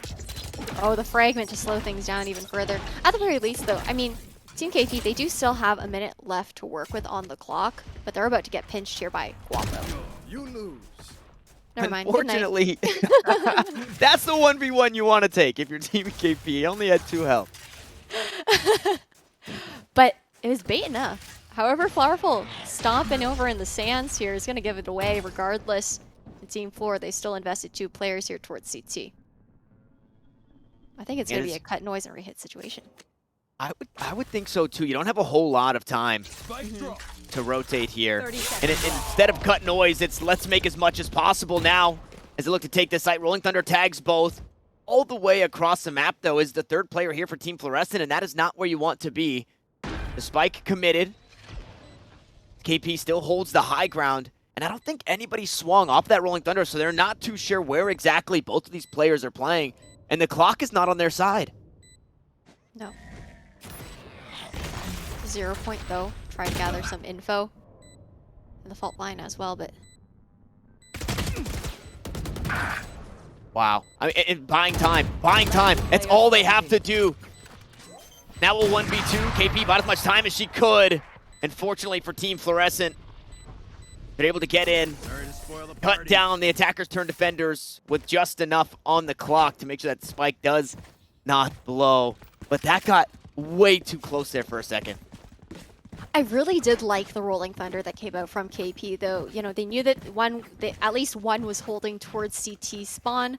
Oh, the fragment to slow things down even further. At the very least, though, I mean, Team KP, they do still have a minute left to work with on the clock, but they're about to get pinched here by Guapo. You lose. Never mind. Good night. Unfortunately, that's the 1v1 you want to take if you're Team KP. He only had 2 health. But it was bait enough. However, Flowerful stomping over in the sands here is going to give it away regardless. The Team Flor, they still invested 2 players here towards CT. I think it's going to be a cut noise and rehit situation. I would think so too. You don't have a whole lot of time to rotate here. And instead of cut noise, it's let's make as much as possible now as they look to take this site. Rolling Thunder tags both. All the way across the map, though, is the third player here for Team Fluorescent, and that is not where you want to be. The spike committed. KP still holds the high ground, and I don't think anybody swung off that Rolling Thunder, so they're not too sure where exactly both of these players are playing. And the clock is not on their side. No. 0 point, though. Try to gather some info. In the fault line as well, but... Wow. I mean, and buying time. Buying time. That's all they have to do. Now a 1v2. KP bought as much time as she could. And fortunately for Team Fluorescent, they're able to get in, cut down the attackers turn defenders with just enough on the clock to make sure that the spike does not blow. But that got way too close there for a second. I really did like the Rolling Thunder that came out from KP, though. You know, they knew that at least one was holding towards CT spawn,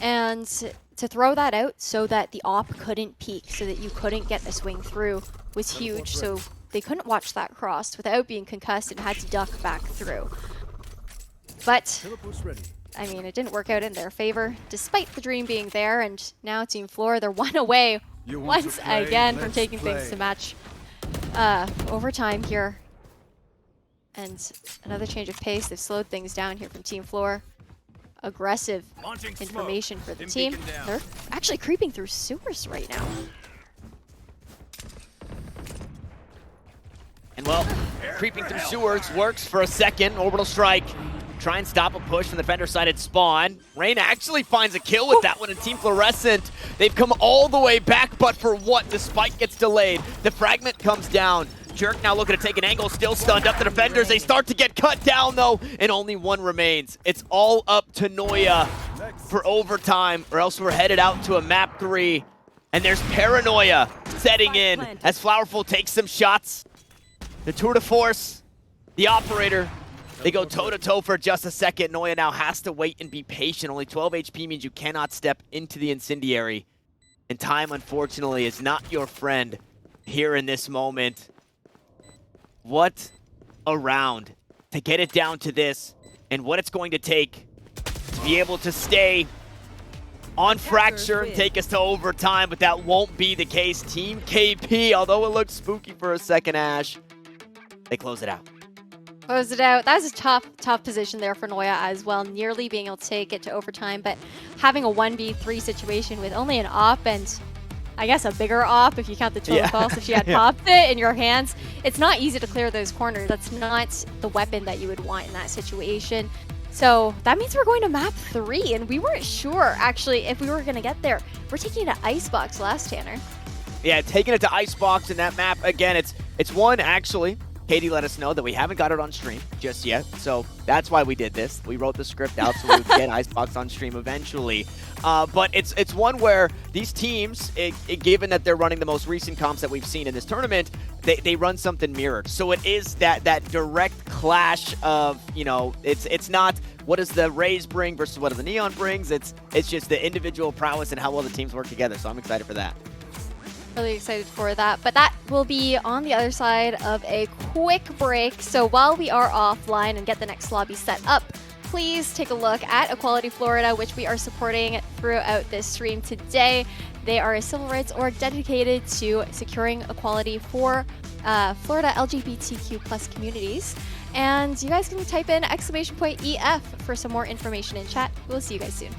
and to throw that out so that the op couldn't peek, so that you couldn't get a swing through, was huge. So they couldn't watch that cross without being concussed and had to duck back through. But I mean, it didn't work out in their favor, despite the dream being there. And now Team Flor, they're 1 away once again from taking things to match. Overtime here. And another change of pace. They've slowed things down here from Team Flor. Aggressive information for the team. They're actually creeping through sewers right now. And well, creeping through sewers works for a second. Orbital strike. Try and stop a push from the defender-sided spawn. Rain actually finds a kill with that one in Team Fluorescent. They've come all the way back, but for what? The spike gets delayed. The fragment comes down. Jerk now looking to take an angle, still stunned up the defenders. They start to get cut down though, and only 1 remains. It's all up to Noya for overtime, or else we're headed out to a map 3. And there's paranoia setting in as Flowerful takes some shots. The tour de force, the operator, they go toe-to-toe for just a second. Noya now has to wait and be patient. Only 12 HP means you cannot step into the incendiary. And time, unfortunately, is not your friend here in this moment. What a round to get it down to this, and what it's going to take to be able to stay on Fracture and take us to overtime, but that won't be the case. Team KP, although it looked spooky for a second, Ash, they close it out. Close it out. That was a tough position there for Noya as well, nearly being able to take it to overtime, but having a 1v3 situation with only an op and I guess a bigger op if you count the total cost. If she had popped it in your hands, it's not easy to clear those corners. That's not the weapon that you would want in that situation. So that means we're going to map 3, and we weren't sure actually if we were going to get there. We're taking it to Icebox last, Tanner. Yeah, taking it to Icebox in that map. Again, it's one, actually, Katie let us know that we haven't got it on stream just yet, so that's why we did this. We wrote the script out so we would get Icebox on stream eventually. But it's one where these teams, given that they're running the most recent comps that we've seen in this tournament, they run something mirrored. So it is that direct clash of, you know, it's not what does the Rays bring versus what does the Neon brings. It's just the individual prowess and how well the teams work together. So I'm excited for that. Really excited for that, but that will be on the other side of a quick break. So while we are offline and get the next lobby set up, please take a look at Equality Florida, which we are supporting throughout this stream today. They are a civil rights org dedicated to securing equality for Florida LGBTQ plus communities. And you guys can type in !EF for some more information in chat. We'll see you guys soon.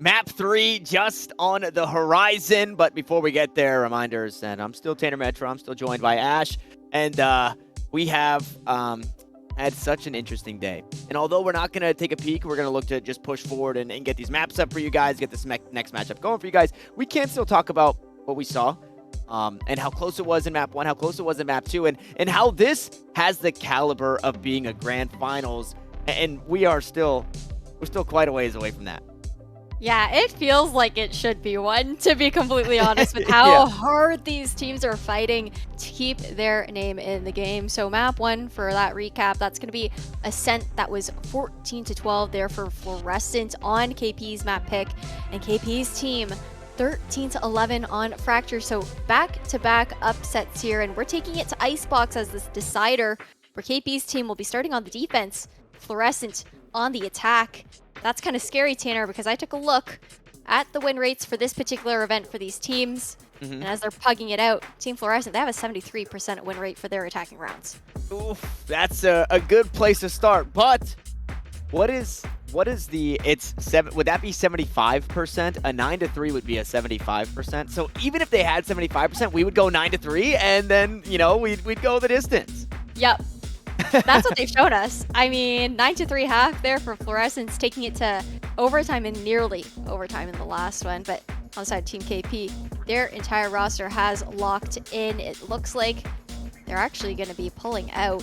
Map 3 just on the horizon, but before we get there, reminders, and I'm still Tanner Metro, I'm still joined by Ash, and we have had such an interesting day. And although we're not going to take a peek, we're going to look to just push forward and get these maps up for you guys, get this next matchup going for you guys, we can still talk about what we saw, and how close it was in Map 1, how close it was in Map 2, and how this has the caliber of being a grand finals, and we're still quite a ways away from that. Yeah, it feels like it should be one, to be completely honest, with how hard these teams are fighting to keep their name in the game. So map 1, for that recap, that's going to be Ascent. That was 14-12 there for Fluorescent on KP's map pick, and KP's team 13-11 on Fracture. So back-to-back upsets here, and we're taking it to Icebox as this decider, where KP's team will be starting on the defense, Fluorescent on the attack. That's kind of scary, Tanner, because I took a look at the win rates for this particular event for these teams, and as they're pugging it out, Team Fluorescent, they have a 73% win rate for their attacking rounds. Oof, that's a good place to start. But what is the, it's 7, would that be 75%? A 9-3 would be a 75%. So even if they had 75%, we would go 9-3, and then, you know, we'd go the distance. Yep. That's what they've shown us. I mean, 9-3 half there for Fluorescence, taking it to overtime and nearly overtime in the last one. But on the side of Team KP, their entire roster has locked in. It looks like they're actually going to be pulling out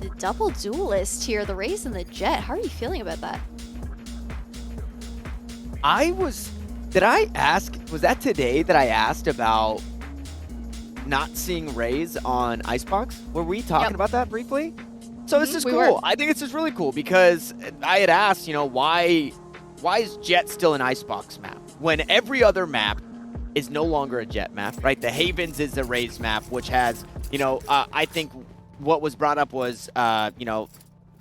the double duelist here, the Raze and the Jet. How are you feeling about that? Did I ask, was that today that I asked about not seeing Raze on Icebox? Were we talking about that briefly? So this is cool. I think this is really cool because I had asked, you know, why is Jet still an Icebox map when every other map is no longer a Jet map, right? The Havens is the Raze map, which has, you know, I think what was brought up was, you know,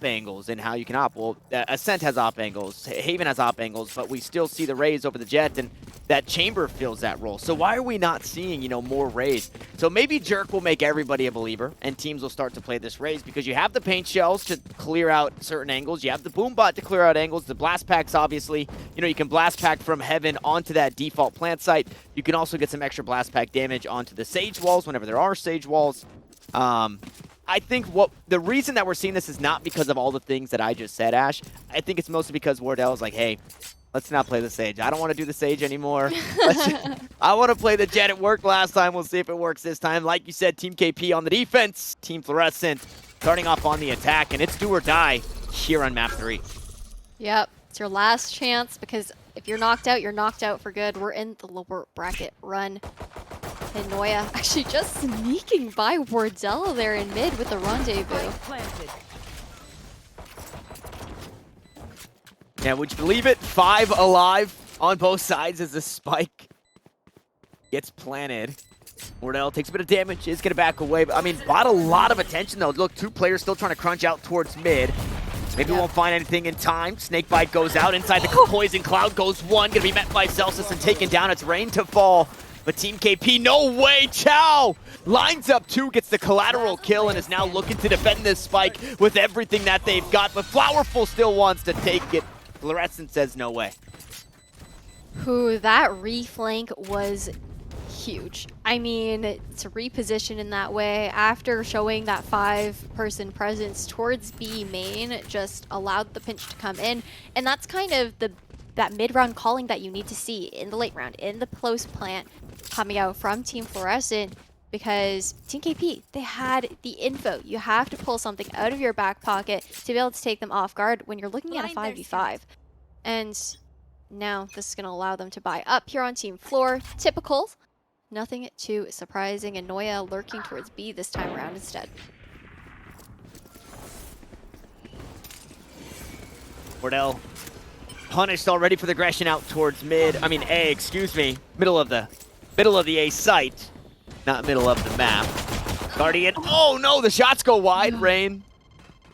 angles and how you can op. Well, Ascent has op angles, Haven has op angles, but we still see the Raze over the Jet, and that Chamber fills that role. So why are we not seeing, you know, more Raze? So maybe Jerk will make everybody a believer, and teams will start to play this Raze because you have the paint shells to clear out certain angles, you have the boom bot to clear out angles, the blast packs, obviously, you know, you can blast pack from heaven onto that default plant site. You can also get some extra blast pack damage onto the Sage walls whenever there are Sage walls. I think the reason that we're seeing this is not because of all the things that I just said, Ash. I think it's mostly because Wardell's like, hey, let's not play the Sage. I don't want to do the Sage anymore. I want to play the Jet. It worked last time. We'll see if it works this time. Like you said, Team KP on the defense. Team Fluorescent starting off on the attack, and it's do or die here on map 3. Yep, it's your last chance because if you're knocked out, you're knocked out for good. We're in the lower bracket run. And Noya actually just sneaking by Wardell there in mid with the rendezvous. Yeah, would you believe it? 5 alive on both sides as the spike gets planted. Wardell takes a bit of damage, is going to back away. But, I mean, bought a lot of attention, though. Look, 2 players still trying to crunch out towards mid. Maybe won't find anything in time. Snakebite goes out. Inside the Poison Cloud goes 1. Going to be met by Celsius and taken down. It's Rain to fall. But Team KP, no way, Chow! Lines up 2, gets the collateral kill, and is now looking to defend this spike with everything that they've got. But Flowerful still wants to take it. Fluorescent says no way. That reflank was huge. I mean, to reposition in that way after showing that 5-person presence towards B main just allowed the pinch to come in. And that's kind of that mid-round calling that you need to see in the late round, in the close plant, coming out from Team Fluorescent, because Team KP, they had the info. You have to pull something out of your back pocket to be able to take them off guard when you're looking at a 5v5. And now this is going to allow them to buy up here on Team Flor. Typical. Nothing too surprising, and Noya lurking towards B this time around instead. Wardell punished already for the aggression out towards mid. I mean A, excuse me. Middle of the A site, not middle of the map. Guardian. Oh no, the shots go wide. Rain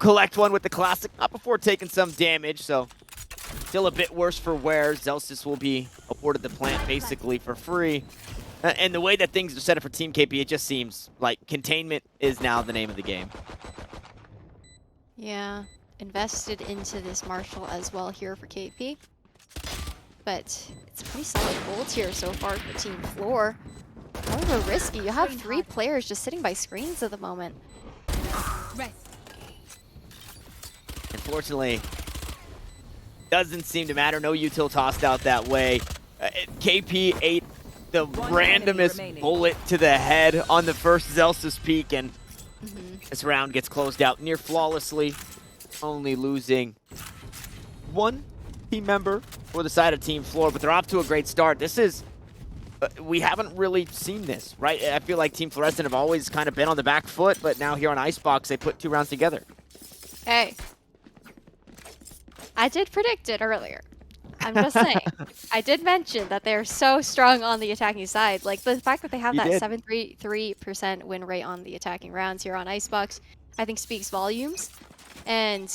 collect one with the classic, not before taking some damage. So still a bit worse for Ware. Celsius will be awarded the plant basically for free. And the way that things are set up for Team KP, it just seems like containment is now the name of the game. Yeah, invested into this Marshall as well here for KP. but it's pretty solid gold here so far for Team Flor. However risky, you have 3 players just sitting by screens at the moment. Rest. Unfortunately, doesn't seem to matter. No util tossed out that way. KP ate the randomest bullet to the head on the first Zelsa's peak, and this round gets closed out near flawlessly, only losing 1 team member for the side of Team Flor, but they're off to a great start. This is, we haven't really seen this, right? I feel like Team Fluorescent have always kind of been on the back foot, but now here on Icebox, they put 2 rounds together. Hey, I did predict it earlier. I'm just saying. I did mention that they're so strong on the attacking side. Like, the fact that they have You that did. 73% win rate on the attacking rounds here on Icebox, I think speaks volumes. And,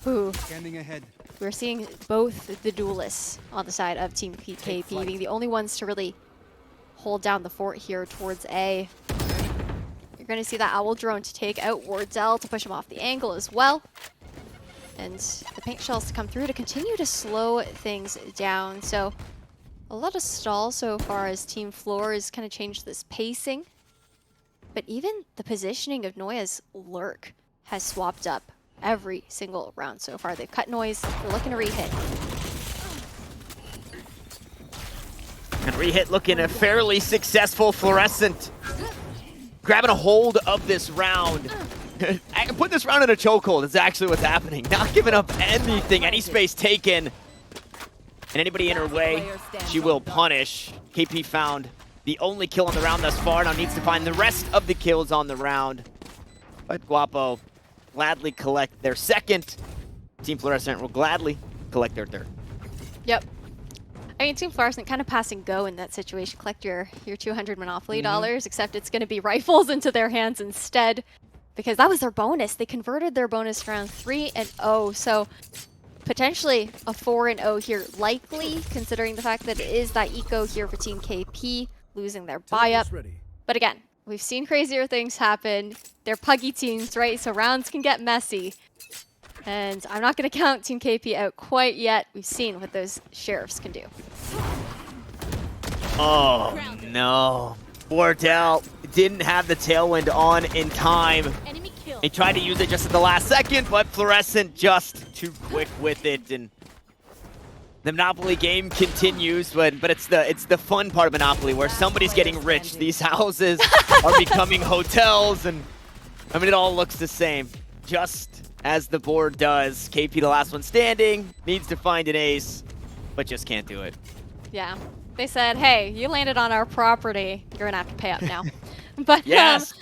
ooh, Scanning ahead. we're seeing both the duelists on the side of Team KP being the only ones to really hold down the fort here towards A. You're going to see that Owl drone to take out Wardell to push him off the angle as well. And the paint shells to come through to continue to slow things down. So a lot of stall so far as Team Flor has kind of changed this pacing. But even the positioning of Noya's lurk has swapped up every single round so far. They've cut noise, they're looking to re-hit. And re-hit looking a fairly successful. Fluorescent grabbing a hold of this round. I can put this round in a chokehold. Is actually what's happening. Not giving up anything, any space taken. And anybody in her way, she will punish. KP found the only kill on the round thus far. Now needs to find the rest of the kills on the round. But Guapo gladly collect their second. Team Fluorescent will gladly collect their third. Yep. I mean, Team Fluorescent kind of pass and go in that situation. Collect your 200 Monopoly dollars, except it's going to be rifles into their hands instead. Because that was their bonus. They converted their bonus round 3-0. So potentially a 4-0 here. Likely, considering the fact that it is that eco here for Team KP, losing their buy-up. But again, we've seen crazier things happen. They're puggy teams, right? So rounds can get messy. And I'm not going to count Team KP out quite yet. We've seen what those sheriffs can do. Oh, no. Wardell didn't have the tailwind on in time. Enemy kill. He tried to use it just at the last second, but Fluorescent just too quick with it. And the Monopoly game continues, but it's the fun part of Monopoly where somebody's getting rich. These houses are becoming hotels, and I mean, it all looks the same. Just as the board does. KP, the last one standing, needs to find an ace, but just can't do it. Yeah. They said, hey, you landed on our property. You're going to have to pay up now. But Yes.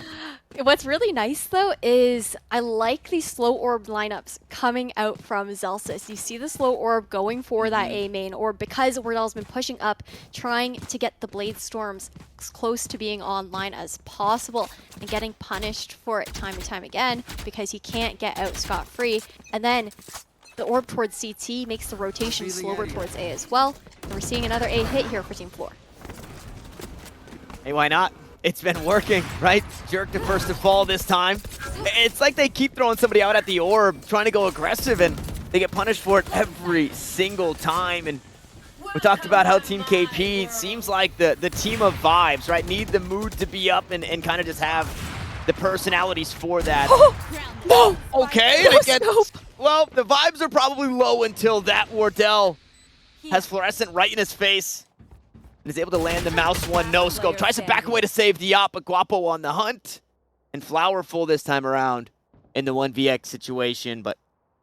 What's really nice, though, is I like these slow orb lineups coming out from Zelsis. You see the slow orb going for that A main orb because Wardell's been pushing up, trying to get the Blade Storms as close to being online as possible and getting punished for it time and time again because he can't get out scot-free. And then the orb towards CT makes the rotation slower towards A as well. And we're seeing another A hit here for Team Flor. Hey, why not? It's been working, right? Jerk the first to fall this time. It's like they keep throwing somebody out at the orb, trying to go aggressive, and they get punished for it every single time. And we talked about how Team KP seems like the team of vibes, right? Need the mood to be up and kind of just have the personalities for that. No! Okay, and it gets, well, the vibes are probably low until that Wardell has Fluorescent right in his face. And is able to land the mouse one, no scope. Tries to back away to save the op, but Guapo on the hunt. And Flowerful this time around in the 1vx situation, but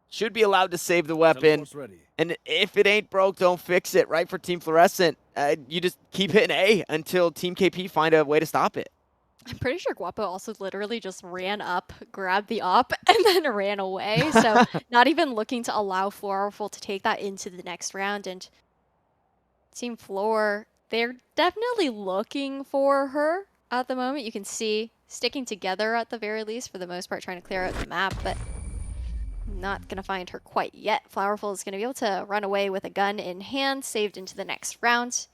should be allowed to save the weapon. And if it ain't broke, don't fix it, right? For Team Fluorescent, you just keep hitting A until Team KP find a way to stop it. I'm pretty sure Guapo also literally just ran up, grabbed the op, and then ran away. So not even looking to allow Flowerful to take that into the next round. And Team Flor, they're definitely looking for her at the moment. You can see sticking together at the very least, for the most part, trying to clear out the map, but not going to find her quite yet. Flowerful is going to be able to run away with a gun in hand, saved into the next round.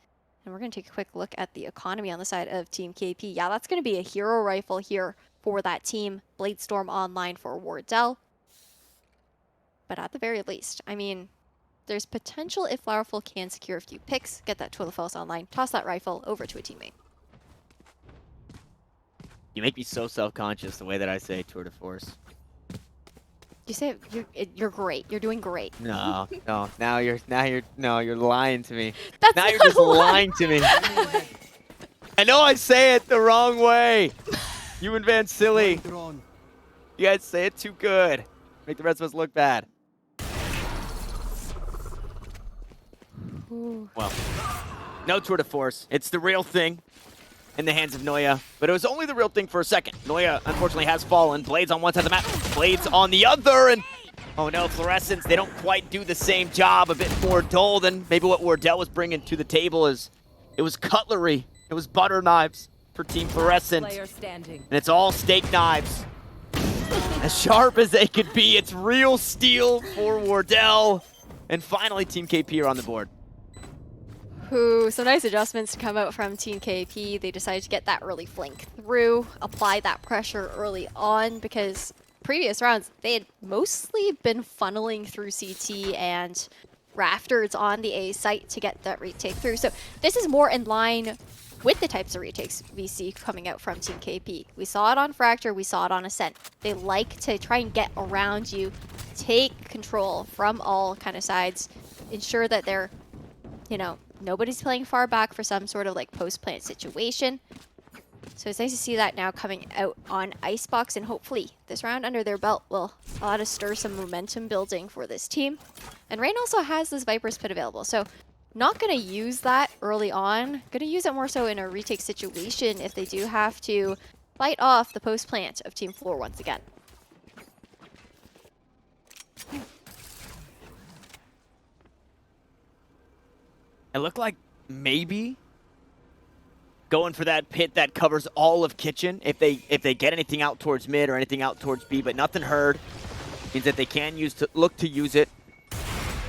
And we're going to take a quick look at the economy on the side of Team KP. Yeah, that's going to be a hero rifle here for that team. Blade Storm online for Wardell. But at the very least, I mean, there's potential if Flowerful can secure a few picks, get that Toilet Falls online, toss that rifle over to a teammate. You make me so self-conscious the way that I say tour de force. You say you're great. You're doing great. No, no. Now you're lying to me. That's Now you're not just a lie. lying to me. I know I say it the wrong way. You and Van Silly. You guys say it too good. Make the rest of us look bad. Ooh. Well, no tour de force. It's the real thing in the hands of Noya. But it was only the real thing for a second. Noya, unfortunately, has fallen. Blades on one side of the map. Blades on the other. And, oh no, Fluorescence, they don't quite do the same job. A bit more dull than maybe what Wardell was bringing to the table. Is it was cutlery. It was butter knives for Team Fluorescent. Player standing. And it's all steak knives. As sharp as they could be, it's real steel for Wardell. And finally, Team KP are on the board. Ooh, some nice adjustments to come out from Team KP. They decided to get that early flank through, apply that pressure early on, because previous rounds, they had mostly been funneling through CT and rafters on the A site to get that retake through. So this is more in line with the types of retakes we see coming out from Team KP. We saw it on Fracture, we saw it on Ascent. They like to try and get around you, take control from all kind of sides, ensure that they're, you know, nobody's playing far back for some sort of like post-plant situation. So it's nice to see that now coming out on Icebox, and hopefully this round under their belt will allow to stir some momentum building for this team. And Rain also has this Viper's Pit available, so not going to use that early on. Going to use it more so in a retake situation if they do have to fight off the post-plant of Team Flor once again. It looked like maybe going for that pit that covers all of Kitchen if they get anything out towards mid or anything out towards B, but nothing heard. Means that they can look to use it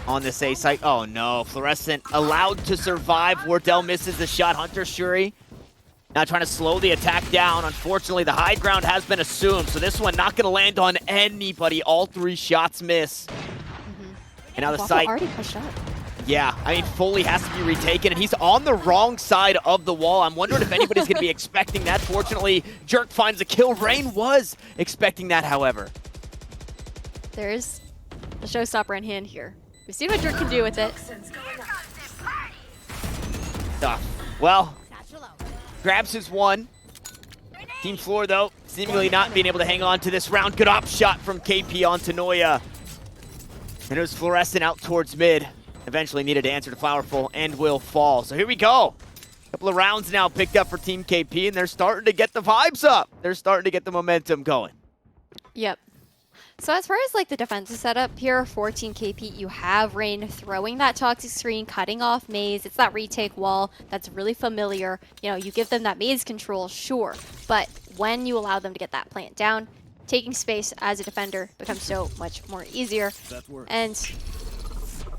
on this A site. Oh no, Fluorescent allowed to survive. Wardell misses the shot. Hunter Shuri now trying to slow the attack down. Unfortunately, the high ground has been assumed, so this one not going to land on anybody. All 3 shots miss. And now the Waffle site already pushed up. Yeah, I mean, Foley has to be retaken, and he's on the wrong side of the wall. I'm wondering if anybody's going to be expecting that. Fortunately, Jerk finds a kill. Rain was expecting that, however. There's a showstopper in hand here. We've seen what Jerk can do with it. Well, grabs his one. Team Flor, though, seemingly not being able to hang on to this round. Good op shot from KP onto Noya. And it was Fluorescent out towards mid. Eventually needed to answer to Flowerful and will fall. So here we go. Couple of rounds now picked up for Team KP, and they're starting to get the vibes up. They're starting to get the momentum going. Yep. So as far as like the defensive setup here for Team KP, you have Rain throwing that toxic screen, cutting off Maze. It's that retake wall that's really familiar. You know, you give them that Maze control, sure. But when you allow them to get that plant down, taking space as a defender becomes so much more easier. And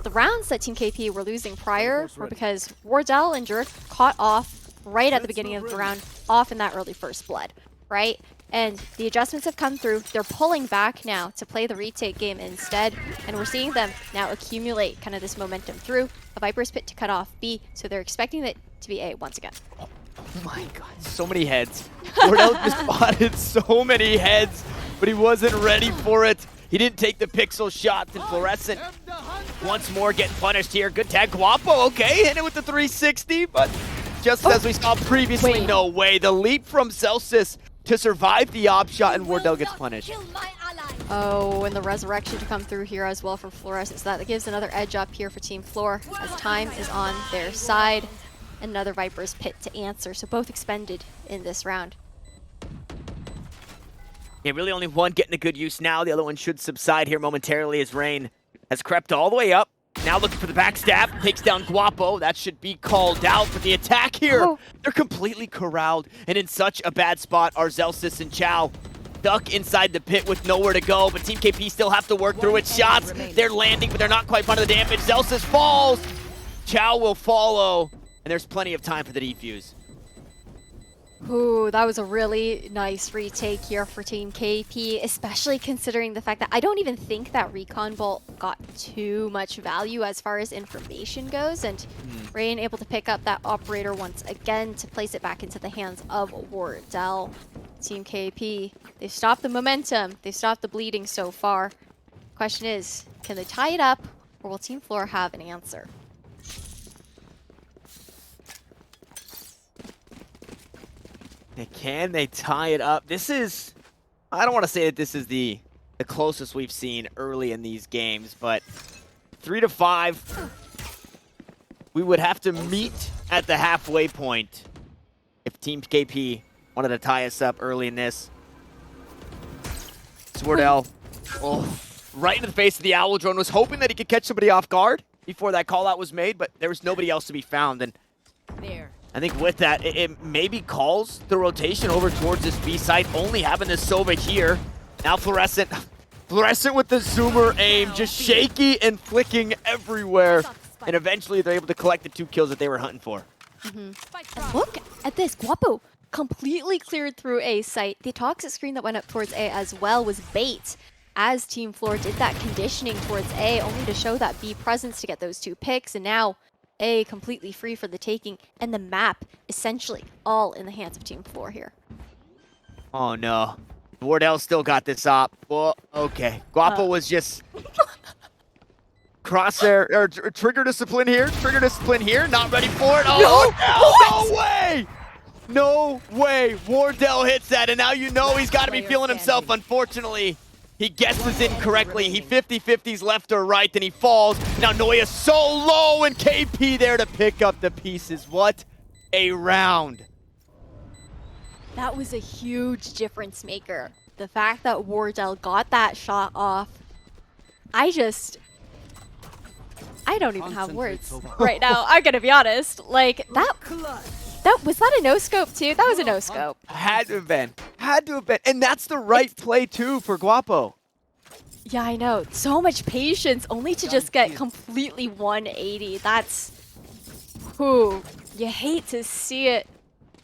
the rounds that Team KP were losing prior were because Wardell and Jerk caught off right at the beginning of the round, off in that early first blood, right? And the adjustments have come through. They're pulling back now to play the retake game instead, and we're seeing them now accumulate kind of this momentum through. A Viper's Pit to cut off B, so they're expecting it to be A once again. Oh my god, so many heads. Wardell just spotted so many heads, but he wasn't ready for it. He didn't take the pixel shots, and Fluorescent once more getting punished here. Good tag, Guapo, okay, hit it with the 360, but just as we saw previously, no way. The leap from Celsius to survive the op shot, and Wardell gets punished. Oh, and the resurrection to come through here as well from Fluorescence. That gives another edge up here for Team Flor as time is on their side. Another Viper's Pit to answer, so both expended in this round. Yeah, really only one getting a good use now. The other one should subside here momentarily as Rain has crept all the way up. Now looking for the backstab, takes down Guapo. That should be called out for the attack here. Oh. They're completely corralled and in such a bad spot. Arzelsis and Chow stuck inside the pit with nowhere to go, but Team KP still have to work through its shots. They're landing, but they're not quite finding the damage. Zelsis falls. Chow will follow, and there's plenty of time for the defuse. Ooh, that was a really nice retake here for Team KP, especially considering the fact that I don't even think that Recon Bolt got too much value as far as information goes, and Rain able to pick up that operator once again to place it back into the hands of Wardell. Team KP, they've stopped the momentum, they've stopped the bleeding so far. Question is, can they tie it up, or will Team Flor have an answer? Can they tie it up? This is, I don't want to say that this is the closest we've seen early in these games, but 3-5, we would have to meet at the halfway point if Team KP wanted to tie us up early in this. Swordell, right in the face of the Owl Drone, was hoping that he could catch somebody off guard before that call out was made, but there was nobody else to be found. And There. I think with that, it maybe calls the rotation over towards this B site, only having this Sova here. Now Fluorescent with the zoomer aim, just shaky and flicking everywhere. And eventually they're able to collect the 2 kills that they were hunting for. And look at this, Guapo completely cleared through A site. The toxic screen that went up towards A as well was bait, as Team Flor did that conditioning towards A, only to show that B presence to get those 2 picks, and now A completely free for the taking, and the map essentially all in the hands of Team Flor here. Oh no. Wardell still got this op. Well, okay. Guapo was just crosshair or trigger discipline here. Trigger discipline here. Not ready for it. Oh, no way! No way. Wardell hits that, and now you know he's got to be feeling himself. Unfortunately, he guesses incorrectly. He 50-50s left or right, then he falls. Now Noya's so low, and KP there to pick up the pieces. What a round. That was a huge difference maker. The fact that Wardell got that shot off, I don't even have words right now. I'm gonna be honest. Like, that was that a no-scope too? That was a no-scope. Had to have been. Had to have been. And that's the right play too for Guapo. Yeah, I know. So much patience only to just get completely 180. That's, whew, you hate to see it.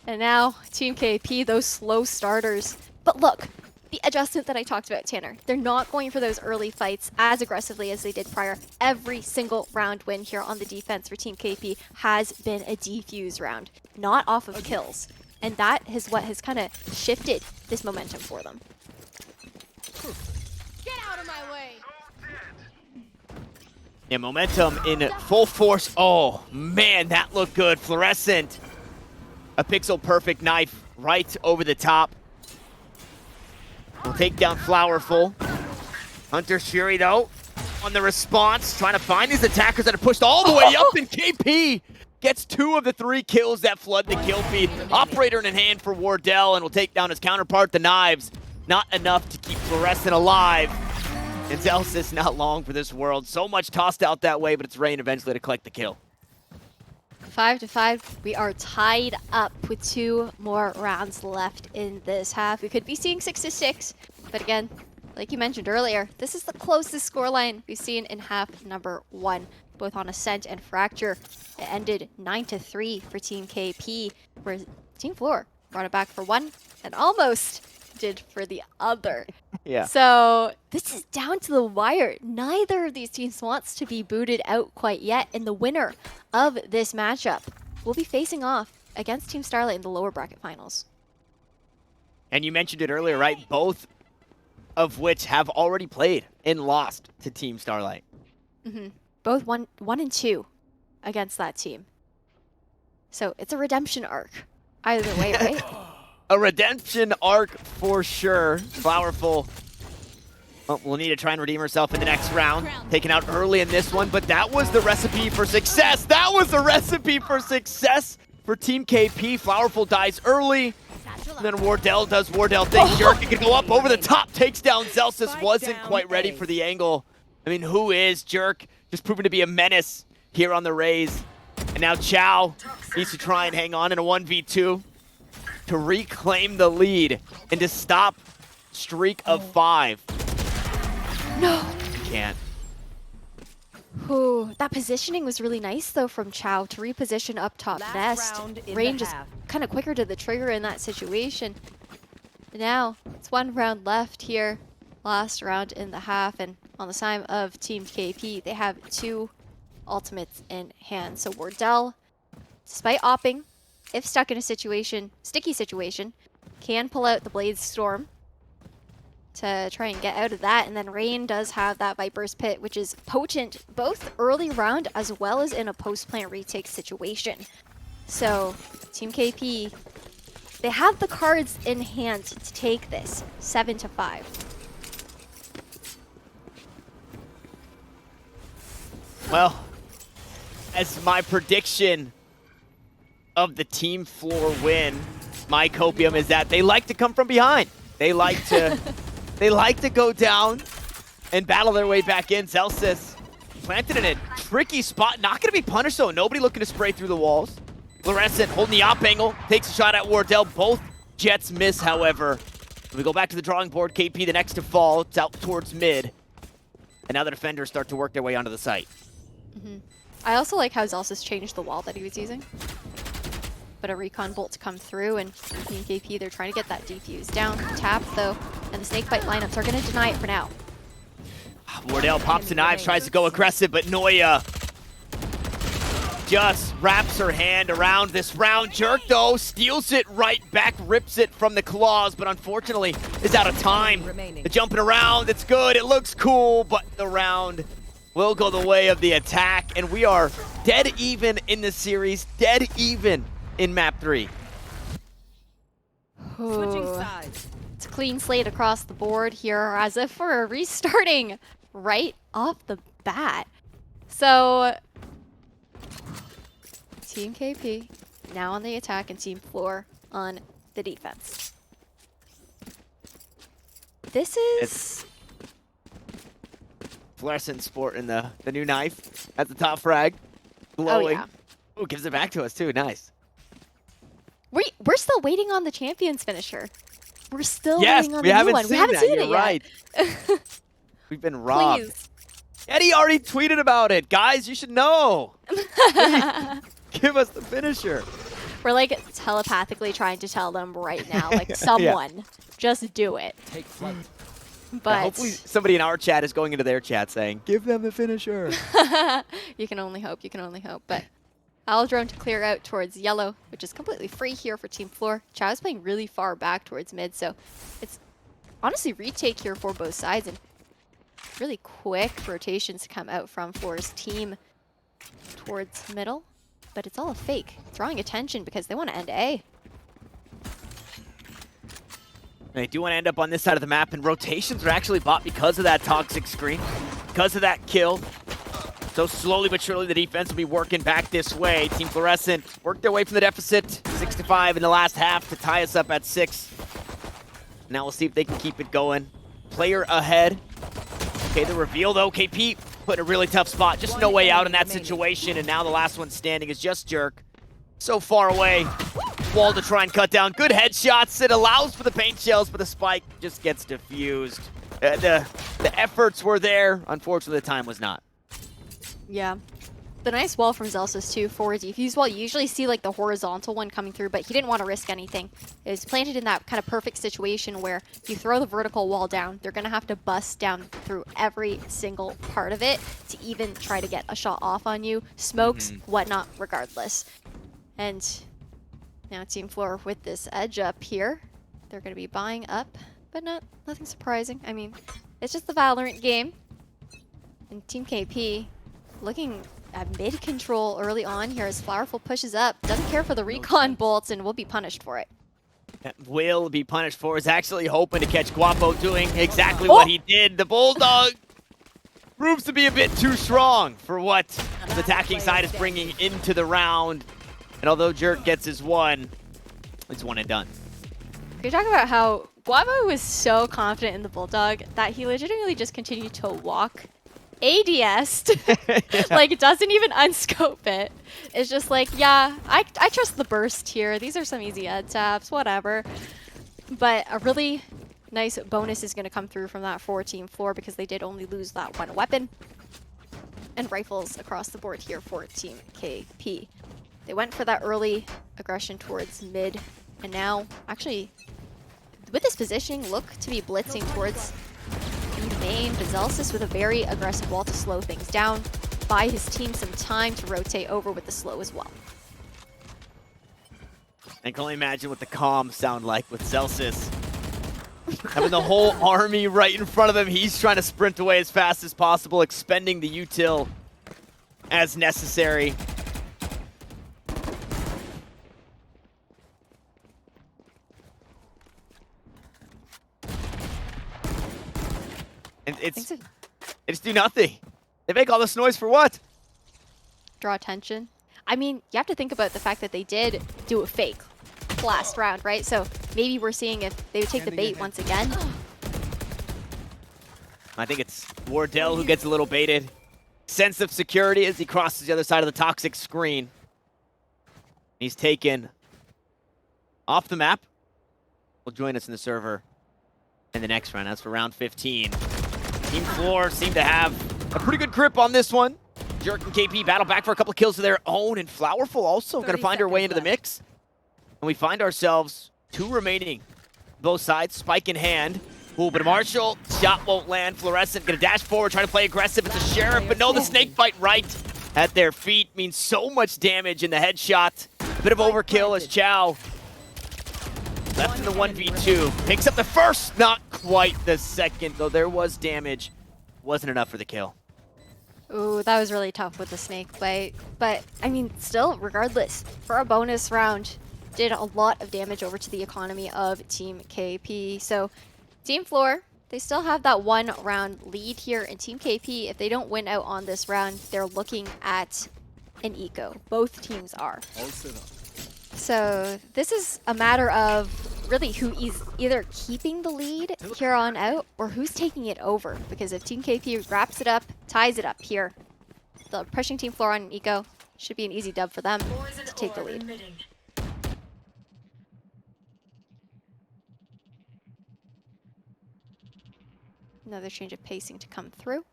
And now Team KP, those slow starters. But look, the adjustment that I talked about, Tanner, they're not going for those early fights as aggressively as they did prior. Every single round win here on the defense for Team KP has been a defuse round, not off of kills. And that is what has kind of shifted this momentum for them. Get out of my way. Yeah, momentum in full force. Oh, man, that looked good. Fluorescent. A pixel perfect knife right over the top. We'll take down Flowerful. Hunter Shuri, though, on the response, trying to find these attackers that are pushed all the way up, and KP gets 2 of the 3 kills that flood the kill feed. Operator in hand for Wardell, and will take down his counterpart, the Knives. Not enough to keep Fluorescent alive. And Zelsis not long for this world. So much tossed out that way, but it's Rain eventually to collect the kill. 5-5, we are tied up with 2 more rounds left in this half. We could be seeing 6-6, but again, like you mentioned earlier, this is the closest scoreline we've seen in half number 1, both on Ascent and Fracture. It ended 9-3 for Team KP, where Team Flor brought it back for 1 and almost did for the other. Yeah. So this is down to the wire. Neither of these teams wants to be booted out quite yet, and the winner of this matchup will be facing off against Team Starlight in the lower bracket finals. And you mentioned it earlier, right? Both of which have already played and lost to Team Starlight. Both 1 and 2 against that team. So it's a redemption arc either way, right? A redemption arc for sure. Flowerful will need to try and redeem herself in the next round. Taken out early in this one, but that was the recipe for success. That was the recipe for success for Team KP. Flowerful dies early. And then Wardell does Wardell things. Jerk can go up over the top, takes down Zelsis. Wasn't quite ready for the angle. I mean, who is Jerk? Just proving to be a menace here on the Rays. And now Chow needs to try and hang on in a 1v2 to reclaim the lead and to stop streak of 5. No. Can't. Ooh, that positioning was really nice though from Chow to reposition up top Last nest. round in the Rain just half. kind of quicker to the trigger in that situation. But now it's 1 round left here. Last round in the half, and on the side of Team KP, they have 2 ultimates in hand. So Wardell, despite opping, if stuck in a sticky situation, can pull out the Blade Storm to try and get out of that. And then Rain does have that Viper's Pit, which is potent both early round as well as in a post-plant retake situation. So Team KP, they have the cards in hand to take this 7-5. Well, as my prediction of the Team Flor win, my copium is that they like to come from behind. They like to go down and battle their way back in. Celsius planted in a tricky spot. Not going to be punished, though. Nobody looking to spray through the walls. Fluorescent holding the op angle. Takes a shot at Wardell. Both jets miss, however. We go back to the drawing board. KP the next to fall. It's out towards mid. And now the defenders start to work their way onto the site. I also like how Celsius changed the wall that he was using. But a recon bolt to come through, and Team KP, they're trying to get that defuse down. Tap, though, and the snakebite lineups are going to deny it for now. Wardell pops the knives, tries to go aggressive, but Noya just wraps her hand around this round. Jerk, though, steals it right back, rips it from the claws, but unfortunately is out of time. The jumping around, it's good, it looks cool, but the round will go the way of the attack, and we are dead even in the series, dead even in map 3. Switching Ooh. sides. It's a clean slate across the board here, as if we're restarting right off the bat. So, Team KP now on the attack, and Team Flor on the defense. This is... Fluorescent sporting the new knife at the top frag, glowing. yeah. Ooh, gives it back to us too, nice. We're still waiting on the Champions finisher. We're still Yes, waiting on we the new haven't one. seen We haven't that, seen you're it right. yet. We've been robbed. Please. Eddie already tweeted about it. Guys, you should know. Give us the finisher. We're like telepathically trying to tell them right now, like someone, just do it. Take flight. But Yeah, hopefully somebody in our chat is going into their chat saying, give them the finisher. you can only hope, you can only hope. But Aldrone to clear out towards yellow, which is completely free here for Team Flor. Chow is playing really far back towards mid, so it's honestly retake here for both sides, and really quick rotations to come out from Flor's team towards middle. But it's all a fake, drawing attention because they want to end A. They do want to end up on this side of the map, and rotations are actually bought because of that toxic screen, because of that kill. So slowly but surely the defense will be working back this way. Team Fluorescent worked their way from the deficit, 6-5 in the last half to tie us up at 6. Now we'll see if they can keep it going. Player ahead. Okay, the reveal though, KP put in a really tough spot. Just no way out in that situation, and now the last one standing is just Jerk. So far away. Wall to try and cut down. Good headshots. It allows for the paint shells, but the spike just gets diffused. The efforts were there. Unfortunately, the time was not. Yeah. The nice wall from Zelsus too for a defuse wall. You usually see like the horizontal one coming through, but he didn't want to risk anything. It was planted in that kind of perfect situation where you throw the vertical wall down, they're going to have to bust down through every single part of it to even try to get a shot off on you. Smokes, whatnot, regardless. And now Team Flor with this edge up here. They're going to be buying up, but nothing surprising. I mean, it's just the Valorant game. And Team KP looking at mid control early on here as Flowerful pushes up. Doesn't care for the recon bolts and will be punished for it. Will be punished for is actually hoping to catch Guapo doing exactly what he did. The Bulldog proves to be a bit too strong for what the attacking side is bringing into the round. And although Jerk gets his one, it's one and done. Can you talk about how Guavo was so confident in the Bulldog that he legitimately just continued to walk ADS'd, like doesn't even unscope it. It's just like, yeah, I trust the burst here. These are some easy head taps, whatever. But a really nice bonus is going to come through from that for Team Flor because they did only lose that one weapon. and rifles across the board here for Team KP. They went for that early aggression towards mid, and now, actually, with this positioning, look to be blitzing towards the main, but Zelsis with a very aggressive wall to slow things down, buy his team some time to rotate over with the slow as well. I can only imagine what the comms sound like with Zelsis. Having the whole army right in front of him, he's trying to sprint away as fast as possible, expending the util as necessary. And it's do nothing. They make all this noise for what? Draw attention. I mean, you have to think about the fact that they did do a fake last round, right? So maybe we're seeing if they would take the bait once again. I think it's Wardell who gets a little baited. Sense of security as he crosses the other side of the toxic screen. He's taken off the map. Will join us in the server in the next round. That's for round 15. Team Flor seem to have a pretty good grip on this one. Jerk and KP battle back for a couple of kills of their own, and Flowerful also going to find her way into the mix. And we find ourselves 2 remaining. Both sides, spike in hand. Ooh, but Marshall, shot won't land. Fluorescent gonna dash forward, trying to play aggressive. It's a Sheriff, but no, the snake bite right at their feet means so much damage in the headshot. A bit of overkill as Chow left in the 1v2. Picks up the first, not quite the second, though there was damage. Wasn't enough for the kill. Ooh, that was really tough with the snake bite. But, I mean, still, regardless, for a bonus round, did a lot of damage over to the economy of Team KP. So, Team Flor, they still have that 1 round lead here. And Team KP, if they don't win out on this round, they're looking at an eco. Both teams are. So, this is a matter of really who is either keeping the lead here on out or who's taking it over. Because if Team KP wraps it up, ties it up here, the pushing Team Flor on an eco should be an easy dub for them to take the lead. Another change of pacing to come through.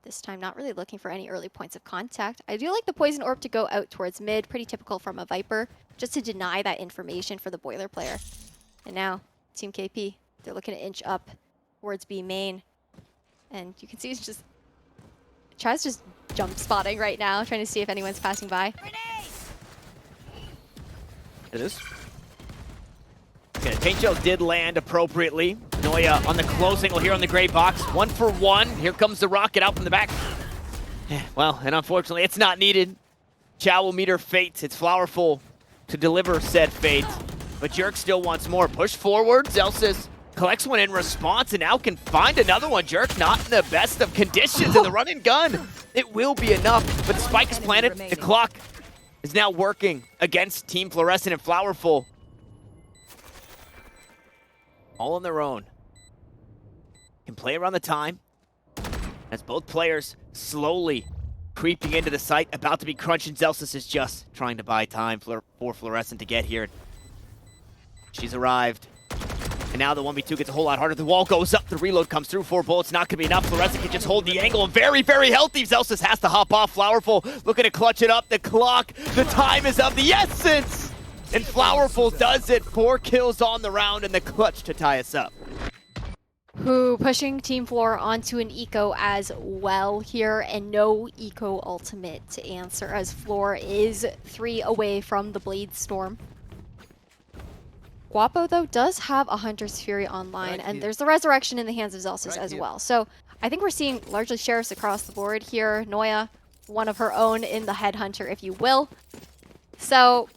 This time not really looking for any early points of contact. I do like the Poison Orb to go out towards mid, pretty typical from a Viper, just to deny that information for the Boiler player. And now, Team KP, they're looking to inch up towards B main. And you can see it's just, Chaz just jump spotting right now, trying to see if anyone's passing by. It is. Okay, Paint Gel did land appropriately. Noya on the close angle here on the gray box. 1 for 1. Here comes the rocket out from the back. Well, and unfortunately, it's not needed. Chow will meet her fate. It's Flowerful to deliver said fate. But Jerk still wants more. Push forward. Zelsis collects one in response and now can find another one. Jerk not in the best of conditions in the run and gun. It will be enough, but the spike is planted. The clock is now working against Team Fluorescent and Flowerful. All on their own. Can play around the time as both players slowly creeping into the site, about to be crunched, and Zelsis is just trying to buy time for Fluorescent to get here. She's arrived. And now the 1v2 gets a whole lot harder. The wall goes up, the reload comes through. 4 bullets, not gonna be enough. Fluorescent can just hold the angle. Very, very healthy. Zelsis has to hop off. Flowerful looking to clutch it up. The clock, the time is of the essence! And Flowerful does it. 4 kills on the round and the clutch to tie us up. Who pushing Team Flor onto an eco as well here, and no eco ultimate to answer as Flor is 3 away from the Blade Storm. Guapo, though, does have a Hunter's Fury online, and there's the Resurrection in the hands of Zelsis as well. So I think we're seeing largely Sheriffs across the board here. Noya, one of her own in the Headhunter, if you will. So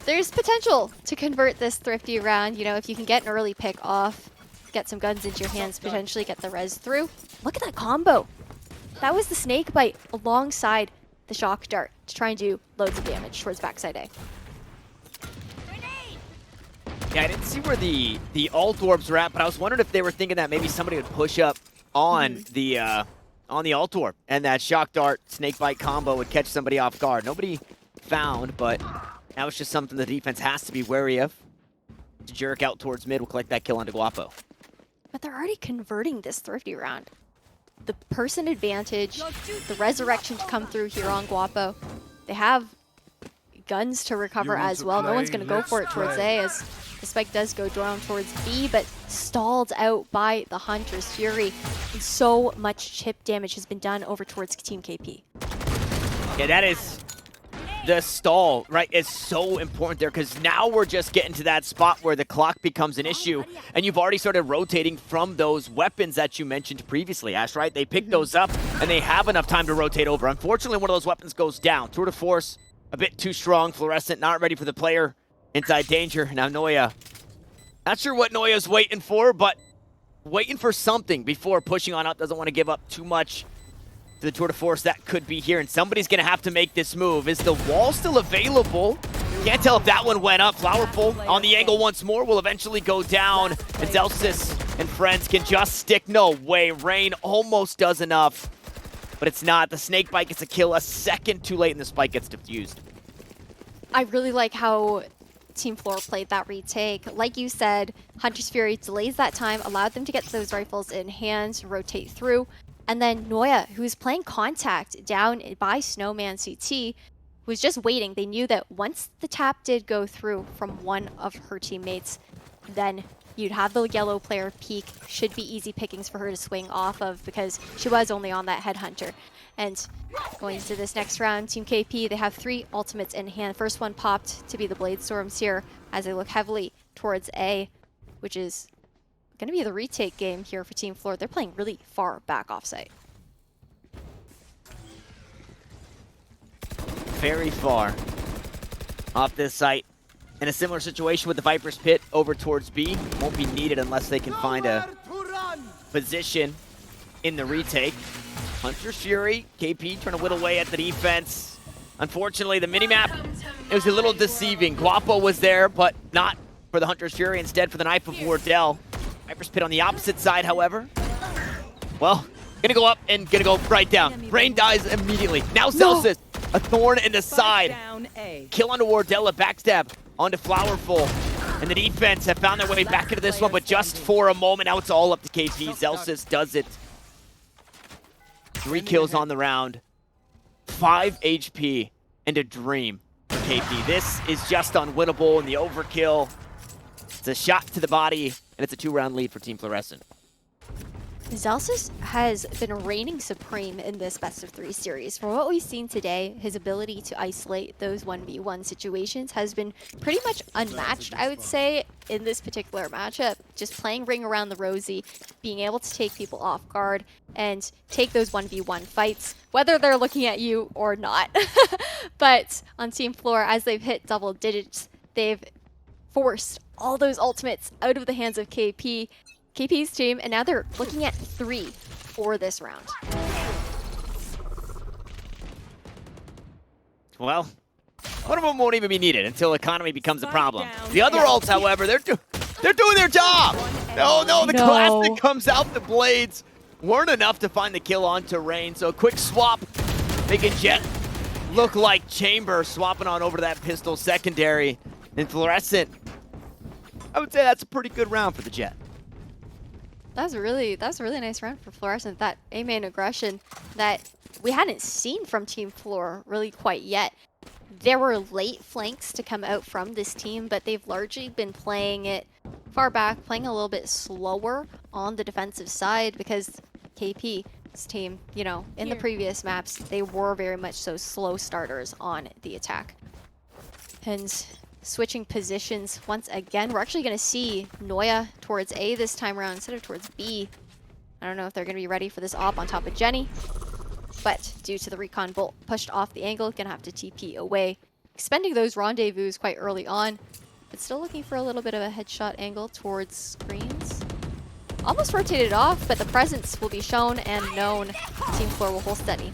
there's potential to convert this thrifty round. You know, if you can get an early pick off, get some guns into your hands, potentially get the res through. Look at that combo. That was the snake bite alongside the shock dart to try and do loads of damage towards backside A. Yeah, I didn't see where the alt orbs were at, but I was wondering if they were thinking that maybe somebody would push up on the alt orb, and that shock dart snake bite combo would catch somebody off guard. Nobody found, but that was just something the defense has to be wary of. To jerk out towards mid, will collect that kill onto Guapo. But they're already converting this thrifty round. the person advantage, the resurrection to come through here on Guapo. They have guns to recover as well. No one's going to go for it towards A as the spike does go down towards B, but stalled out by the Hunter's Fury. And so much chip damage has been done over towards Team KP. Yeah, that is the stall, right, is so important there because now we're just getting to that spot where the clock becomes an issue and you've already started rotating from those weapons that you mentioned previously, Ash, right? They pick those up and they have enough time to rotate over. Unfortunately, one of those weapons goes down. Tour de Force, a bit too strong. Fluorescent not ready for the player. Inside danger. Now Noya. Not sure what Noya's waiting for, but waiting for something before pushing on up. Doesn't want to give up too much to the Tour de Force that could be here, and somebody's going to have to make this move. Is the wall still available? Can't tell if that one went up. Flowerful on the angle once more will eventually go down, and Zelsis and friends can just stick. No way. Rain almost does enough, but it's not. The snake bite gets a kill a second too late, and the spike gets defused. I really like how Team Flor played that retake. Like you said, Hunter's Fury delays that time, allowed them to get those rifles in hand, rotate through. And then Noya, who's playing contact down by Snowman CT, was just waiting. They knew that once the tap did go through from one of her teammates, then you'd have the yellow player peek. Should be easy pickings for her to swing off of because she was only on that headhunter. And going into this next round, Team KP, they have 3 ultimates in hand. First one popped to be the Blade Storms here as they look heavily towards A, which is going to be the retake game here for Team Flor. They're playing really far back off site. Very far off this site. In a similar situation with the Viper's Pit over towards B. Won't be needed unless they can find a position in the retake. Hunter's Fury, KP trying to whittle away at the defense. Unfortunately, the minimap, it was a little deceiving. Guapo was there, but not for the Hunter's Fury, instead for the Knife of Wardell. Viper's Pit on the opposite side, however. Well, gonna go up and gonna go right down. Rain dies immediately. Now Zelsis, a thorn in the side. Kill onto Wardell, a backstab onto Flowerful. And the defense have found their way back into this one, but just for a moment. Now it's all up to KP. Zelsis does it. 3 kills on the round. 5 HP and a dream for KP. This is just unwinnable in the overkill. It's a shot to the body, and it's a 2-round lead for Team Fluorescent. Zelsis has been reigning supreme in this best-of-3 series. From what we've seen today, his ability to isolate those 1v1 situations has been pretty much unmatched, I would say, in this particular matchup. Just playing Ring Around the Rosie, being able to take people off guard, and take those 1v1 fights, whether they're looking at you or not. But on Team Flor, as they've hit double digits, they've forced all those ultimates out of the hands of KP's team, and now they're looking at 3 for this round. Well, one of them won't even be needed until economy becomes a problem. The other ults, however, they're doing their job. No, the classic comes out. The blades weren't enough to find the kill onto Rain, so a quick swap, making Jet look like Chamber, swapping on over to that pistol secondary. And Fluorescent, I would say that's a pretty good round for the Jet. That was a really nice round for Fluorescent. That A-main aggression that we hadn't seen from Team Flor really quite yet. There were late flanks to come out from this team, but they've largely been playing it far back, playing a little bit slower on the defensive side because KP's team, you know, in the previous maps, they were very much so slow starters on the attack. And switching positions once again. We're actually going to see Noya towards A this time around instead of towards B. I don't know if they're going to be ready for this op on top of Jenny, but due to the recon bolt pushed off the angle, going to have to TP away. Expending those rendezvous quite early on, but still looking for a little bit of a headshot angle towards screens. Almost rotated off, but the presence will be shown and known. Team Flor will hold steady.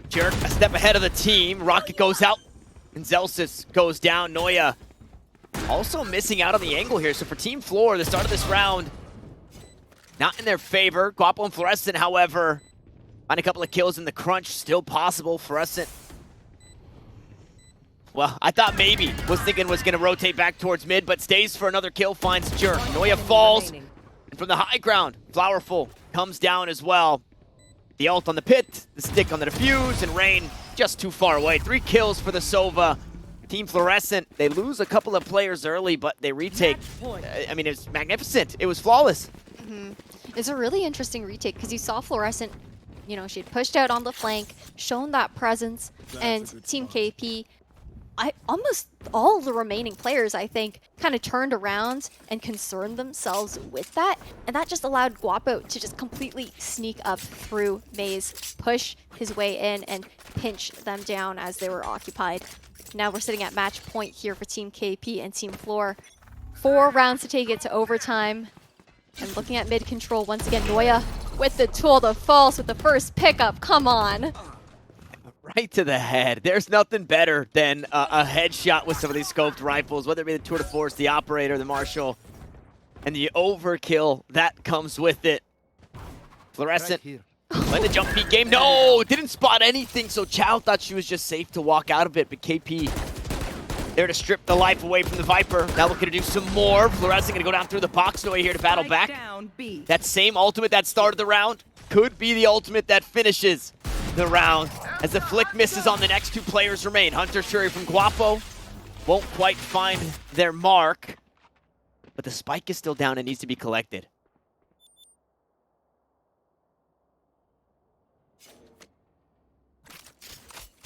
Jerk a step ahead of the team. Rocket goes out. And Zelsis goes down. Noya also missing out on the angle here. So for Team Flor, the start of this round, not in their favor. Guapo and Fluorescent, however, find a couple of kills in the crunch. Still possible. Fluorescent, well, I thought maybe was thinking was going to rotate back towards mid, but stays for another kill, finds Jerk. Noya falls. And From the high ground, Flowerful comes down as well. The ult on the pit, the stick on the defuse, and Rain just too far away. 3 kills for the Sova. Team Fluorescent, they lose a couple of players early, but they retake. I mean, it's magnificent. It was flawless. It's a really interesting retake because you saw Fluorescent, you know, she'd pushed out on the flank, shown that presence, and Team KP, almost all the remaining players, I think, kind of turned around and concerned themselves with that, and that just allowed Guapo to just completely sneak up through Maze, push his way in, and pinch them down as they were occupied. Now we're sitting at match point here for Team KP and Team Flor. 4 rounds to take it to overtime. And looking at mid control once again, Noya with the tool de false with the first pickup. Come on. Right to the head. There's nothing better than a headshot with some of these scoped rifles, whether it be the Tour de Force, the Operator, the Marshall, and the overkill that comes with it. Fluorescent playing the jump peek game. No, didn't spot anything, so Chow thought she was just safe to walk out of it, but KP there to strip the life away from the Viper. Now looking to do some more. Fluorescent gonna go down through the box. Noya here to battle back. That same ultimate that started the round could be the ultimate that finishes the round as the flick misses on the next 2 players remain. Hunter Shuri from Guapo won't quite find their mark, but the spike is still down and needs to be collected.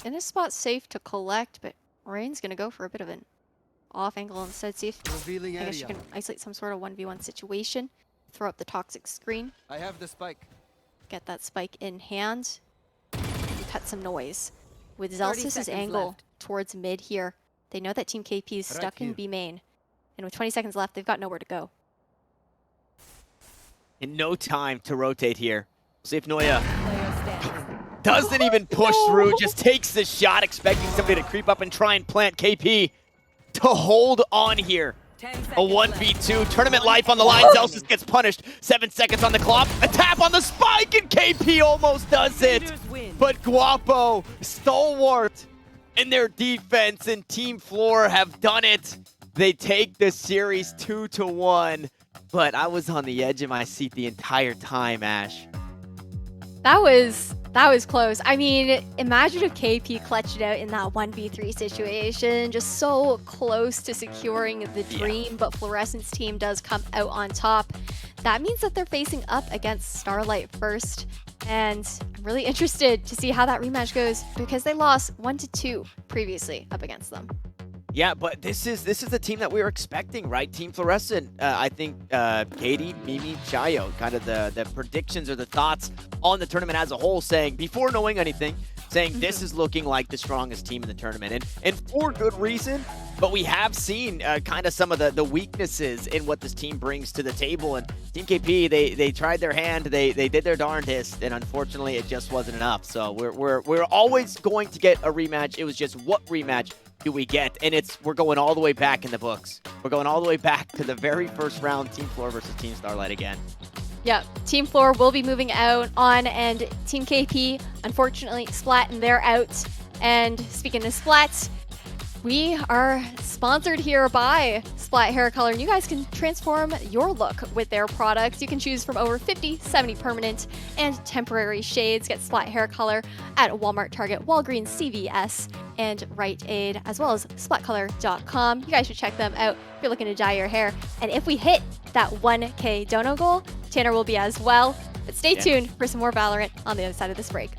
In this spot safe to collect, but Rain's gonna go for a bit of an off angle instead. See if Revealing I guess you area. can isolate some sort of 1v1 situation. Throw up the toxic screen. I have the spike. Get that spike in hand. And cut some noise. With 30 Zelsis' seconds angle left. towards mid here, they know that Team KP is Right stuck in here. B main. And with 20 seconds left, they've got nowhere to go. And no time to rotate here. See if Noya Player standing. doesn't even push through, just takes the shot, expecting somebody to creep up and try and plant KP to hold on here. 10 A seconds 1v2, left. tournament life on the line. Zelsis gets punished. 7 seconds on the clock. A tap on the spike, and KP almost does it. Leaders win. But Guapo, stalwart in their defense, and Team Flor have done it. They take the series 2-1. But I was on the edge of my seat the entire time, Ash. That was close. I mean, imagine if KP clutched it out in that 1v3 situation, just so close to securing the dream, but Fluorescent's team does come out on top. That means that they're facing up against Starlight first, and I'm really interested to see how that rematch goes because they lost 1-2 previously up against them. Yeah, but this is the team that we were expecting, right? Team Fluorescent. I think Katie, Mimi, Chayo, kind of the predictions or the thoughts on the tournament as a whole, saying before knowing anything, saying this is looking like the strongest team in the tournament, and for good reason. But we have seen kind of some of the weaknesses in what this team brings to the table. And Team KP, they tried their hand, they did their darndest, and unfortunately, it just wasn't enough. So we're always going to get a rematch. It was just what rematch do we get? And we're going all the way back in the books. We're going all the way back to the very first round, Team Flor versus Team Starlight again. Yeah, Team Flor will be moving out on, and Team KP, unfortunately, Splat, and they're out. And speaking of Splat, we are sponsored here by Splat Hair Color, and you guys can transform your look with their products. You can choose from over 50, 70 permanent and temporary shades. Get Splat Hair Color at Walmart, Target, Walgreens, CVS, and Rite Aid, as well as splatcolor.com. You guys should check them out if you're looking to dye your hair. And if we hit that 1K dono goal, Tanner will be as well. But stay tuned for some more Valorant on the other side of this break.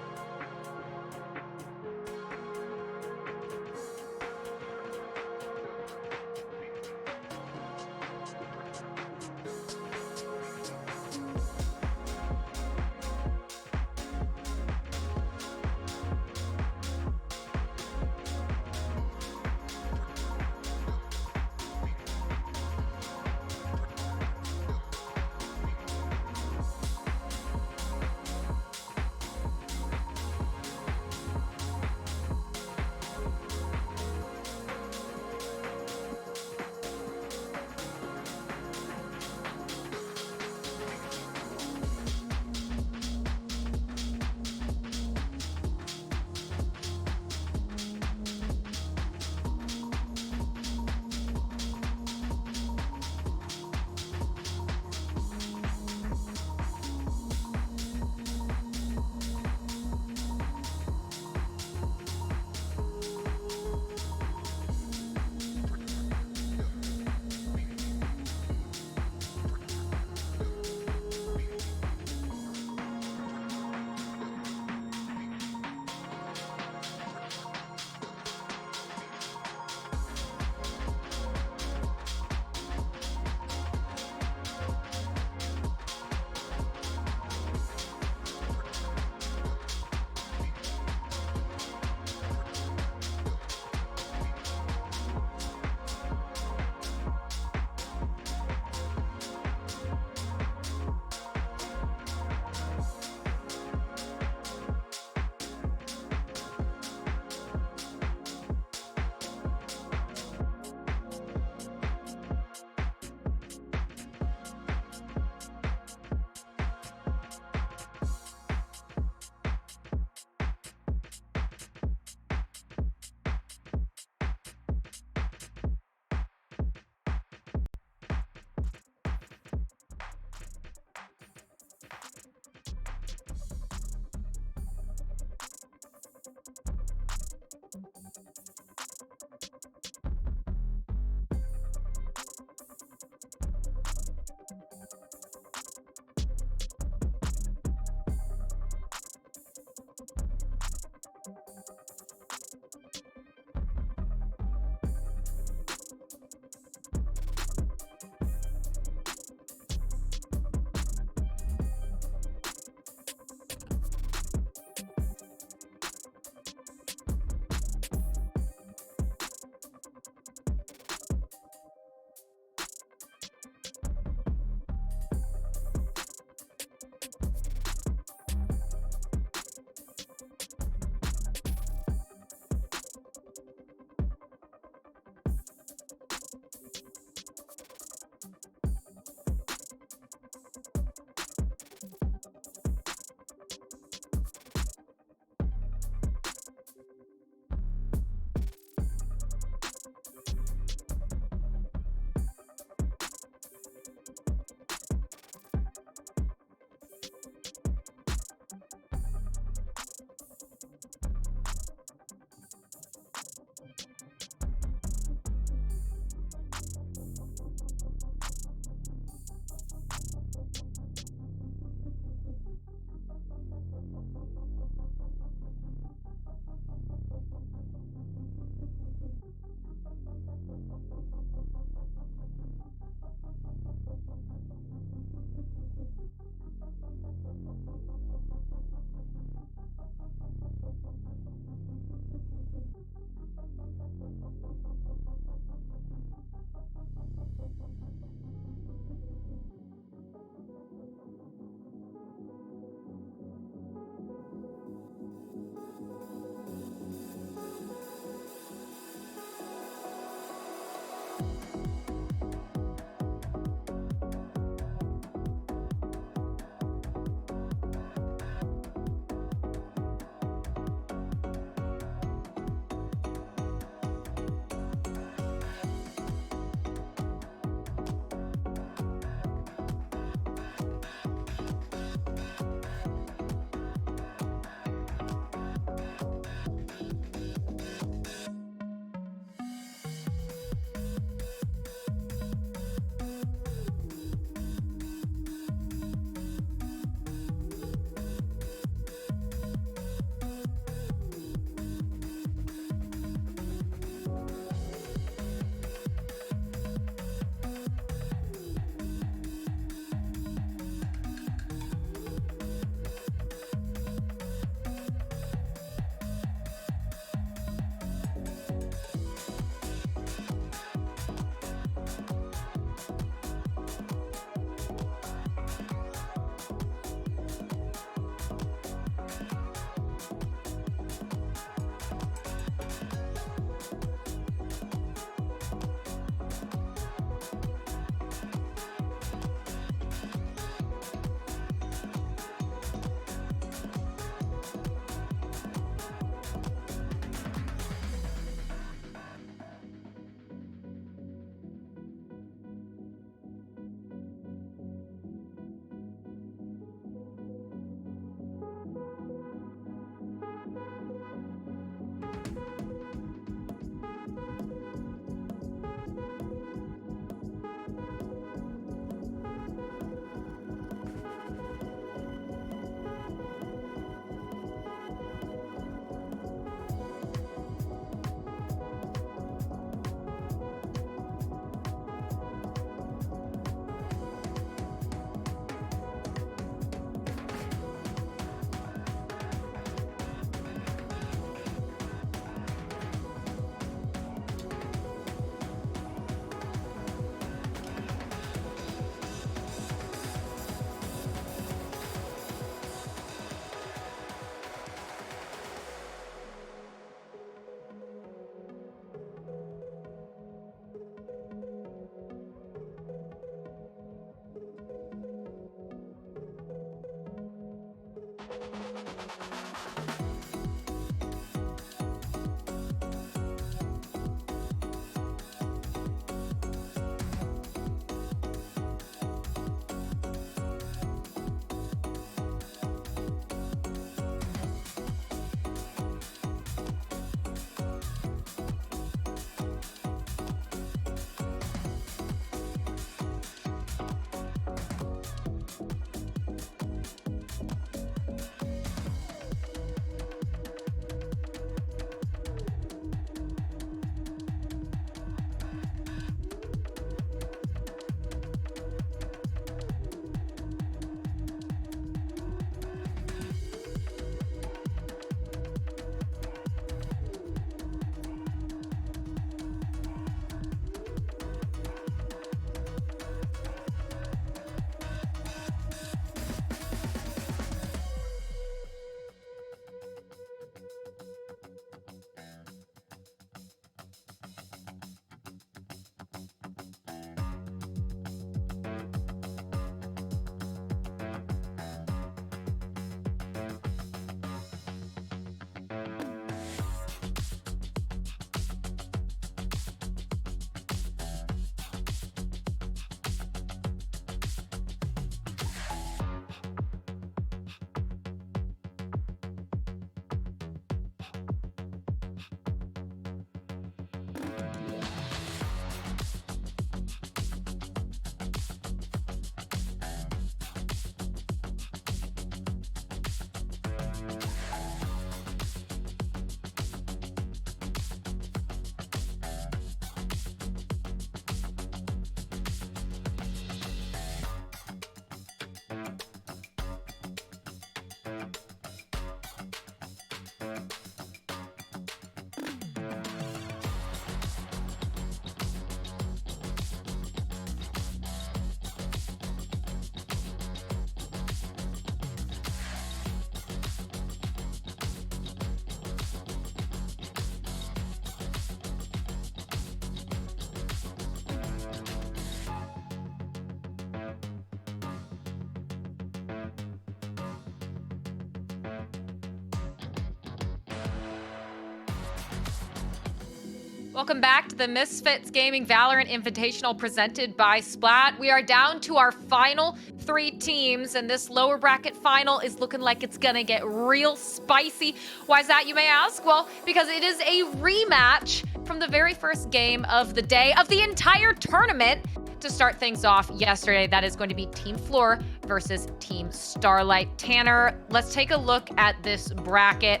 Welcome back to the Misfits Gaming VALORANT Invitational presented by Splat. We are down to our final 3 teams, and this lower bracket final is looking like it's gonna get real spicy. Why is that, you may ask? Well, because it is a rematch from the very first game of the day of the entire tournament. To start things off yesterday, that is going to be Team Flor versus Team Starlight. Tanner, let's take a look at this bracket.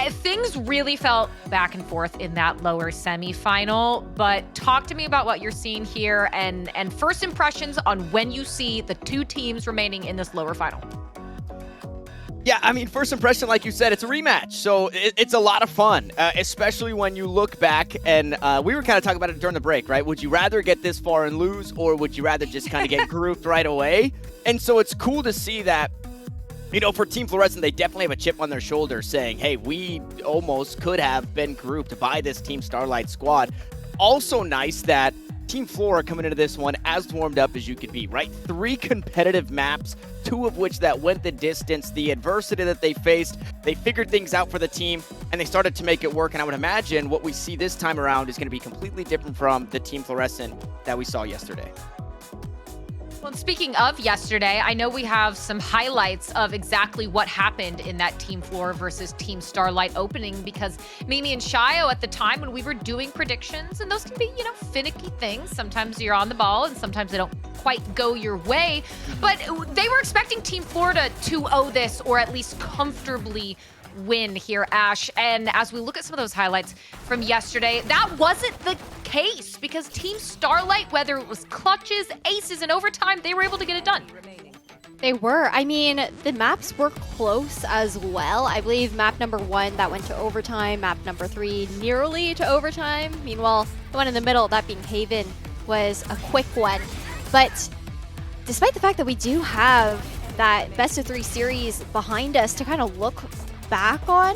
Things really felt back and forth in that lower semifinal, but talk to me about what you're seeing here and first impressions on when you see the 2 teams remaining in this lower final. Yeah, I mean, first impression, like you said, it's a rematch. So it's a lot of fun, especially when you look back. And we were kind of talking about it during the break, right? Would you rather get this far and lose, or would you rather just kind of get grouped right away? And so it's cool to see that, you know, for Team Fluorescent, they definitely have a chip on their shoulder saying, hey, we almost could have been grouped by this Team Starlight squad. Also nice that Team Flora coming into this one as warmed up as you could be, right? 3 competitive maps, 2 of which that went the distance. The adversity that they faced, they figured things out for the team, and they started to make it work. And I would imagine what we see this time around is going to be completely different from the Team Fluorescent that we saw yesterday. Well, speaking of yesterday, I know we have some highlights of exactly what happened in that Team Flora versus Team Starlight opening, because Mimi and Shio at the time when we were doing predictions, and those can be, you know, finicky things. Sometimes you're on the ball and sometimes they don't quite go your way, but they were expecting Team Florida to 2-0 this, or at least comfortably win here, Ash. And as we look at some of those highlights from yesterday, that wasn't the case, because Team Starlight, whether it was clutches, aces, and overtime, they were able to get it done. They were. I mean, the maps were close as well. I believe map number 1, that went to overtime. Map number 3, nearly to overtime. Meanwhile, the one in the middle, that being Haven, was a quick one. But despite the fact that we do have that best of 3 series behind us to kind of look back on,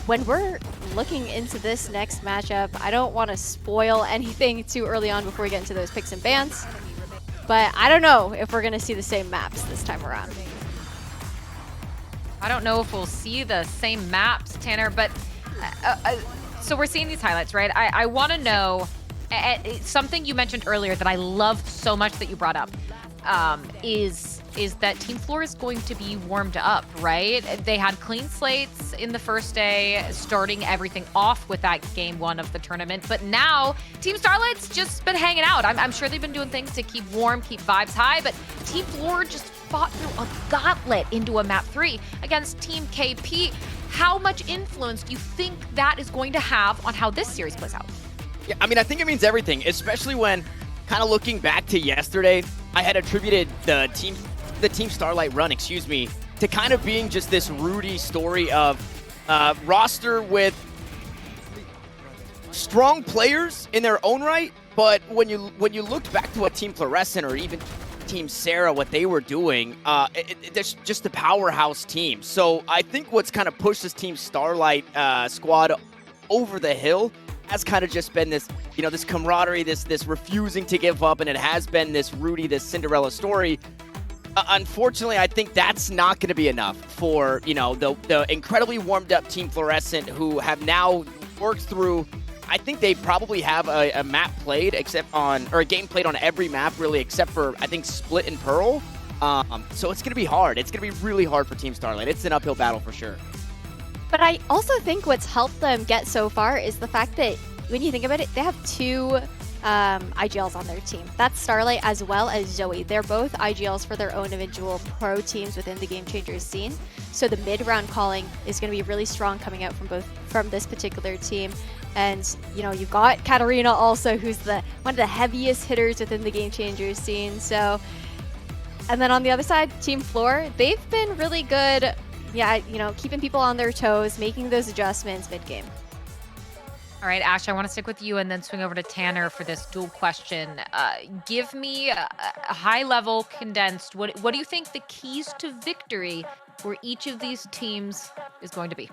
when we're looking into this next matchup, I don't want to spoil anything too early on before we get into those picks and bans, but I don't know if we're going to see the same maps this time around. I don't know if we'll see the same maps, Tanner, but so we're seeing these highlights, right? I want to know something you mentioned earlier that I loved so much that you brought up, is that Team Flora is going to be warmed up, right? They had clean slates in the first day, starting everything off with that game 1 of the tournament. But now Team Starlight's just been hanging out. I'm sure they've been doing things to keep warm, keep vibes high, but Team Flora just fought through a gauntlet into a map 3 against Team KP. How much influence do you think that is going to have on how this series plays out? Yeah, I mean, I think it means everything, especially when kind of looking back to yesterday, I had attributed the Team Starlight run, to kind of being just this Rudy story of roster with strong players in their own right, but when you looked back to what Team Fluorescent or even Team Sarah, what they were doing, it's just a powerhouse team. So I think what's kind of pushed this Team Starlight squad over the hill has kind of just been this, you know, this camaraderie, this refusing to give up, and it has been this Rudy, this Cinderella story. Unfortunately, I think that's not going to be enough for, you know, the incredibly warmed up Team Fluorescent, who have now worked through. I think they probably have a map played or a game played on every map really, except for I think Split and Pearl. So it's going to be hard. It's going to be really hard for Team Starlight. It's an uphill battle for sure. But I also think what's helped them get so far is the fact that when you think about it, they have 2 IGLs on their team. That's Starlight as well as Zoe. They're both IGLs for their own individual pro teams within the Game Changers scene. So the mid-round calling is going to be really strong coming out from this particular team. And, you know, you've got Katarina also, who's one of the heaviest hitters within the Game Changers scene. So, and then on the other side, Team Flor, they've been really good. Yeah, you know, keeping people on their toes, making those adjustments mid-game. All right, Ash, I want to stick with you and then swing over to Tanner for this dual question. Give me a high-level condensed. What do you think the keys to victory for each of these teams is going to be?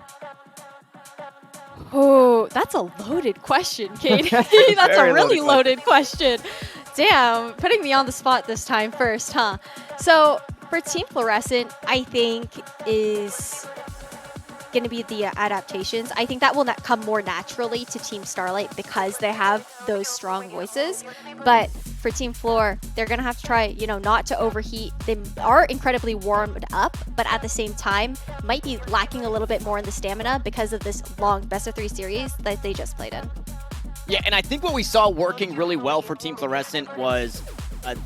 Oh, that's a loaded question, Katie. That's a really loaded question. Damn, putting me on the spot this time first, huh? So for Team Fluorescent, I think is going to be the adaptations. I think that will come more naturally to Team Starlight because they have those strong voices. But for Team Flor, they're going to have to try, you know, not to overheat. They are incredibly warmed up, but at the same time, might be lacking a little bit more in the stamina because of this long best-of-3 series that they just played in. Yeah, and I think what we saw working really well for Team Fluorescent was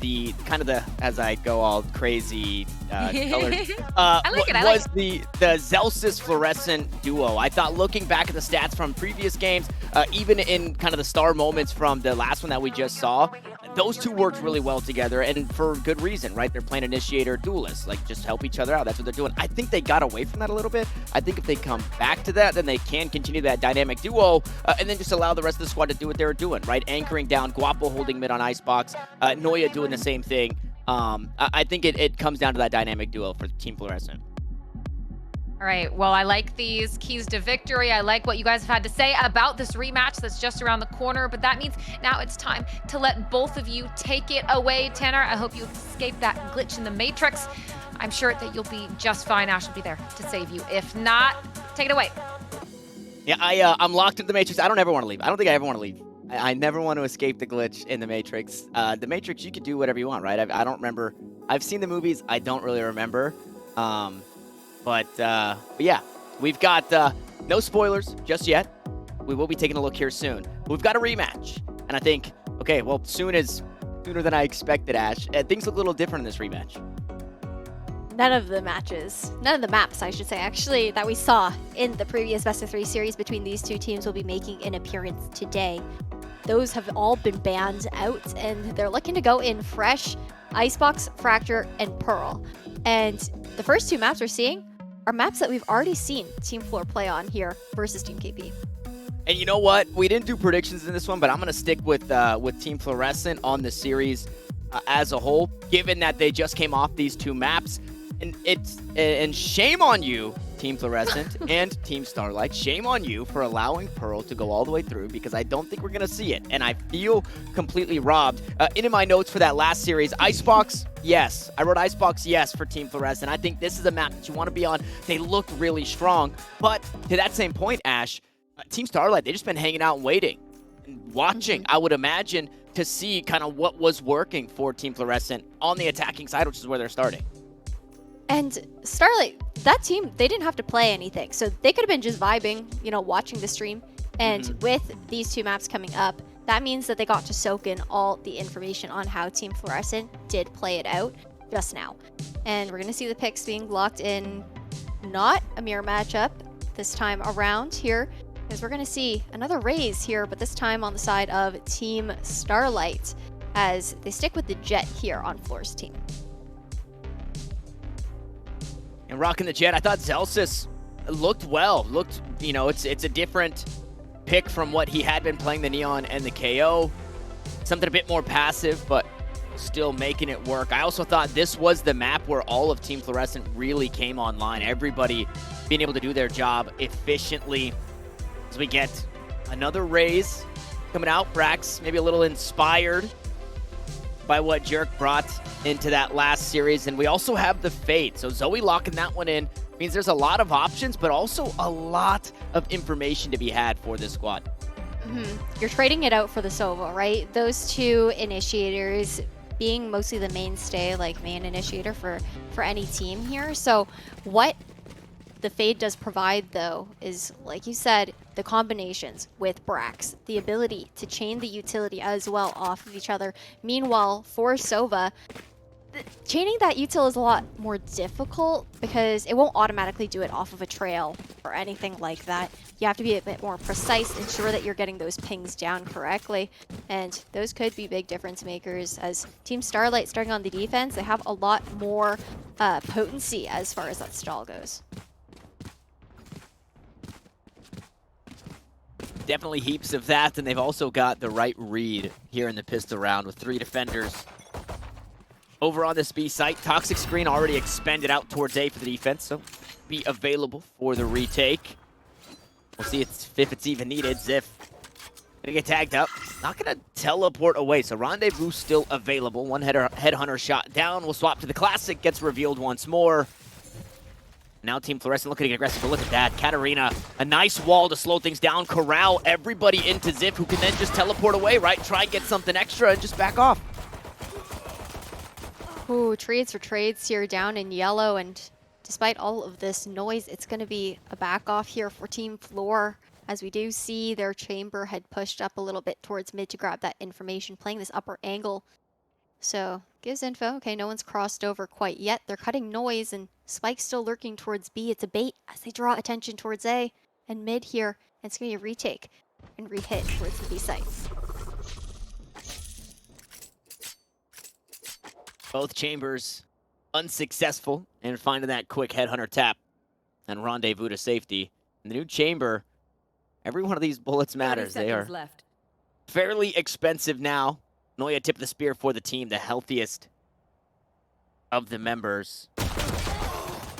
the kind of the, as I go all crazy colors, I like it, I like was the Zelsis Fluorescent duo. I thought looking back at the stats from previous games, even in kind of the star moments from the last one that we just saw, those two worked really well together, and for good reason, right? They're playing Initiator Duelists, like just help each other out. That's what they're doing. I think they got away from that a little bit. I think if they come back to that, then they can continue that dynamic duo, and then just allow the rest of the squad to do what they were doing, right? Anchoring down, Guapo holding mid on Icebox, Noya doing the same thing. I think it comes down to that dynamic duo for Team Fluorescent. All right, well, I like these keys to victory. I like what you guys have had to say about this rematch that's just around the corner, but that means now it's time to let both of you take it away. Tanner, I hope you escaped that glitch in the Matrix. I'm sure that you'll be just fine. Ash will be there to save you. If not, take it away. Yeah, I'm locked into the Matrix. I don't ever want to leave. I don't think I ever want to leave. I never want to escape the glitch in the Matrix. The Matrix, you can do whatever you want, right? I don't remember. I've seen the movies. I don't really remember. But yeah, we've got no spoilers just yet. We will be taking a look here soon. We've got a rematch. And I think, okay, well, sooner than I expected, Ash. Things look a little different in this rematch. None of the maps, I should say, actually, that we saw in the previous best-of-3 series between these two teams will be making an appearance today. Those have all been banned out, and they're looking to go in fresh Icebox, Fracture, and Pearl. And the first two maps we're seeing are maps that we've already seen Team Flor play on here versus Team KP. And you know what? We didn't do predictions in this one, but I'm going to stick with Team Fluorescent on the series as a whole, given that they just came off these two maps. And shame on you, Team Fluorescent and Team Starlight. Shame on you for allowing Pearl to go all the way through, because I don't think we're going to see it. And I feel completely robbed. In my notes for that last series, Icebox, yes. I wrote Icebox, yes, for Team Fluorescent. I think this is a map that you want to be on. They looked really strong. But to that same point, Ash, Team Starlight, they've just been hanging out and waiting and watching, I would imagine, to see kind of what was working for Team Fluorescent on the attacking side, which is where they're starting. And Starlight, that team, they didn't have to play anything. So they could have been just vibing, you know, watching the stream. And with these two maps coming up, that means that they got to soak in all the information on how Team Fluorescent did play it out just now. And we're going to see the picks being locked in, not a mirror matchup this time around here, because we're going to see another raise here, but this time on the side of Team Starlight, as they stick with the Jet here on Flor's team. And rocking the Jet, I thought Zelsis looked well. Looked, you know, it's a different pick from what he had been playing the Neon and the KO. Something a bit more passive, but still making it work. I also thought this was the map where all of Team Fluorescent really came online. Everybody being able to do their job efficiently. As we get another raise coming out, Brax maybe a little inspired by what Jerk brought into that last series. And we also have the Fate. So Zoe locking that one in means there's a lot of options, but also a lot of information to be had for this squad. You're trading it out for the Sova, right? Those two initiators being mostly the mainstay, like main initiator for any team here. So what the Fade does provide, though, is, like you said, the combinations with Brax, the ability to chain the utility as well off of each other. Meanwhile, for Sova, chaining that util is a lot more difficult because it won't automatically do it off of a trail or anything like that. You have to be a bit more precise, ensure that you're getting those pings down correctly, and those could be big difference makers. As Team Starlight starting on the defense, they have a lot more potency as far as that stall goes. Definitely heaps of that, and they've also got the right read here in the pistol round with 3 defenders. Over on this B site, Toxic Screen already expanded out towards A for the defense, so be available for the retake. We'll see if it's even needed. Ziff gonna get tagged up. Not gonna teleport away, so Rendezvous still available. One headhunter shot down. We'll swap to the Classic, gets revealed once more. Now Team Fluorescent looking to get aggressive, but look at that. Katarina, a nice wall to slow things down, corral everybody into Ziv, who can then just teleport away, right? Try and get something extra and just back off. Ooh, trades for trades here down in yellow, and despite all of this noise, it's going to be a back off here for Team Flor, as we do see their chamber had pushed up a little bit towards mid to grab that information, playing this upper angle. So, gives info. Okay, no one's crossed over quite yet. They're cutting noise, and Spike's still lurking towards B. It's a bait as they draw attention towards A and mid here, and it's going to be a retake and re-hit towards the B site. Both chambers unsuccessful in finding that quick headhunter tap and rendezvous to safety. In the new chamber, every one of these bullets matters. They are left. fairly expensive now. Noya tip the spear for the team, the healthiest of the members.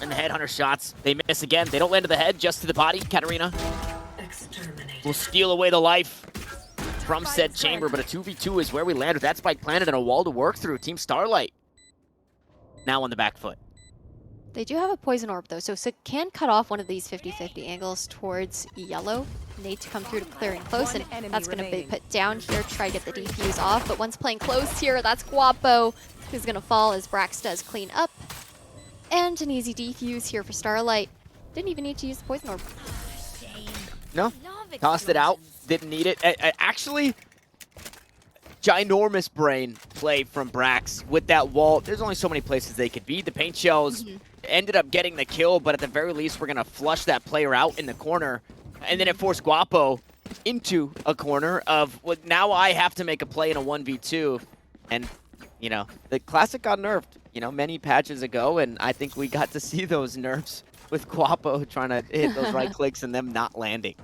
And the headhunter shots, they miss again. They don't land to the head, just to the body. Katarina will steal away the life from said chamber, but a 2v2 is where we land with that spike planted and a wall to work through. Team Starlight now on the back foot. They do have a poison orb though, so it can cut off one of these 50-50 angles towards yellow. Need to come through to clearing close, and that's going to be put down here to try to get the defuse off. But once playing close here, that's Guapo who's going to fall as Brax does clean up. And an easy defuse here for Starlight. Didn't even need to use the poison orb. No, tossed it out. Didn't need it. Actually, ginormous brain play from Brax with that wall. There's only so many places they could be. The paint shells ended up getting the kill, but at the very least, we're going to flush that player out in the corner. And then it forced Guapo into a corner of, well, now I have to make a play in a 1v2. And, you know, the Classic got nerfed, you know, many patches ago, and I think we got to see those nerfs with Guapo trying to hit those right clicks and them not landing.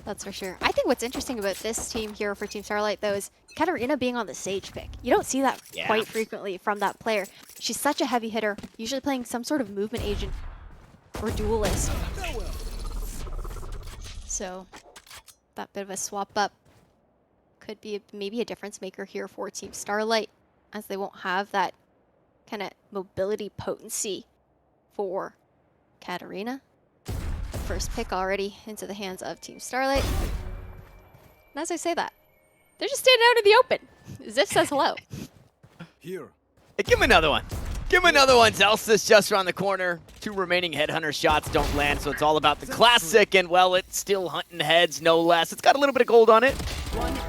That's for sure. I think what's interesting about this team here for Team Starlight, though, is Katarina being on the Sage pick. You don't see that quite frequently from that player. She's such a heavy hitter, usually playing some sort of movement agent or duelist. So that bit of a swap up could be maybe a difference maker here for Team Starlight, as they won't have that kind of mobility potency for Katarina. The first pick already into the hands of Team Starlight. And as I say that, they're just standing out in the open. Ziff says hello. Here. Hey, give him another one. Give him another one. Zelsa's just around the corner. 2 remaining headhunter shots don't land, so it's all about the classic, and well, it's still hunting heads, no less. It's got a little bit of gold on it.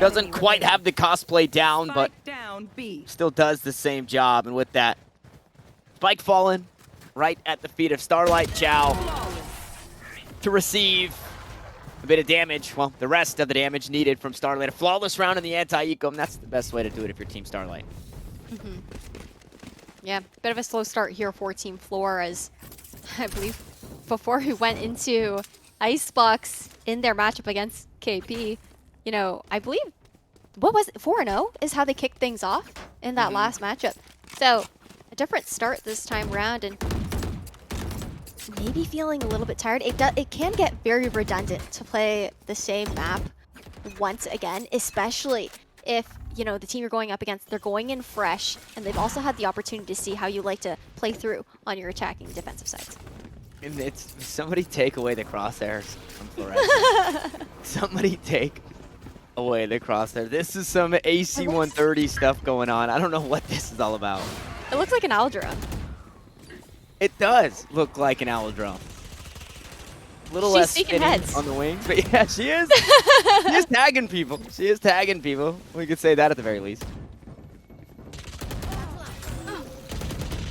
Doesn't quite have the cosplay down, but still does the same job. And with that, Spike fallen right at the feet of Starlight. Chow to receive a bit of damage. Well, the rest of the damage needed from Starlight. A flawless round in the anti-eco, and that's the best way to do it if you're Team Starlight. Yeah, bit of a slow start here for Team Flor, as I believe before we went into Icebox in their matchup against KP, you know, I believe, what was it, 4-0 is how they kicked things off in that last matchup. So, a different start this time around, and maybe feeling a little bit tired. It can get very redundant to play the same map once again, especially if, you know, the team you're going up against, they're going in fresh, and they've also had the opportunity to see how you like to play through on your attacking defensive sides. And it's, somebody take away the crosshairs from Fluorescent. Somebody take away the crosshair. This is some AC 130 stuff going on. I don't know what this is all about. It looks like an owl drone. It does look like an owl drone. A little She's less sneaking spinning heads. on the wings, but yeah, she is. She is tagging people. She is tagging people. We could say that at the very least.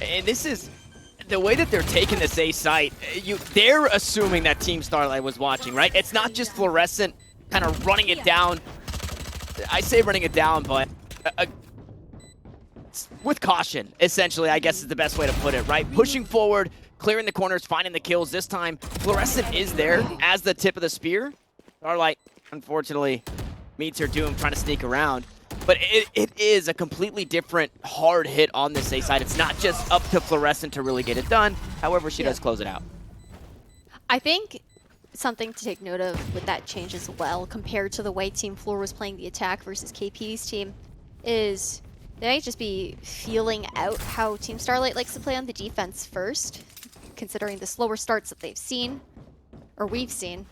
And this is the way that they're taking this A site. They're assuming that Team Starlight was watching, right? It's not just Fluorescent kind of running it down. I say running it down, but with caution, essentially, I guess is the best way to put it, right? Pushing forward, clearing the corners, finding the kills. This time, Fluorescent is there as the tip of the spear. Starlight, unfortunately, meets her doom trying to sneak around. But it is a completely different hard hit on this A side. It's not just up to Fluorescent to really get it done. However, she does close it out. I think something to take note of with that change as well, compared to the way Team Flor was playing the attack versus KP's team, is they might just be feeling out how Team Starlight likes to play on the defense first. considering the slower starts that they've seen, or we've seen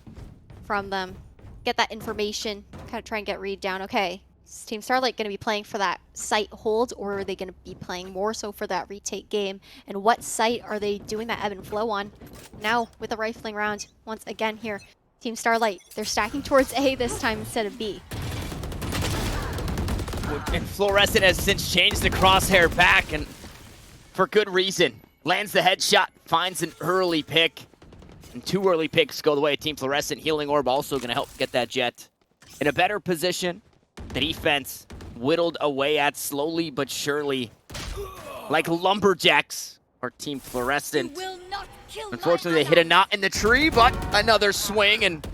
from them. Get that information, kind of try and get read down. Okay, is Team Starlight going to be playing for that site hold, or are they going to be playing more so for that retake game? And what site are they doing that ebb and flow on? Now, with the rifling round, once again here, Team Starlight, they're stacking towards A this time instead of B. And Fluorescent has since changed the crosshair back, and for good reason. Lands the headshot, finds an early pick. And 2 early picks go the way of Team Fluorescent. Healing Orb also going to help get that Jet in a better position. The defense whittled away at slowly but surely. Like lumberjacks for Team Fluorescent. Unfortunately, they hit a knot in the tree, but another swing, and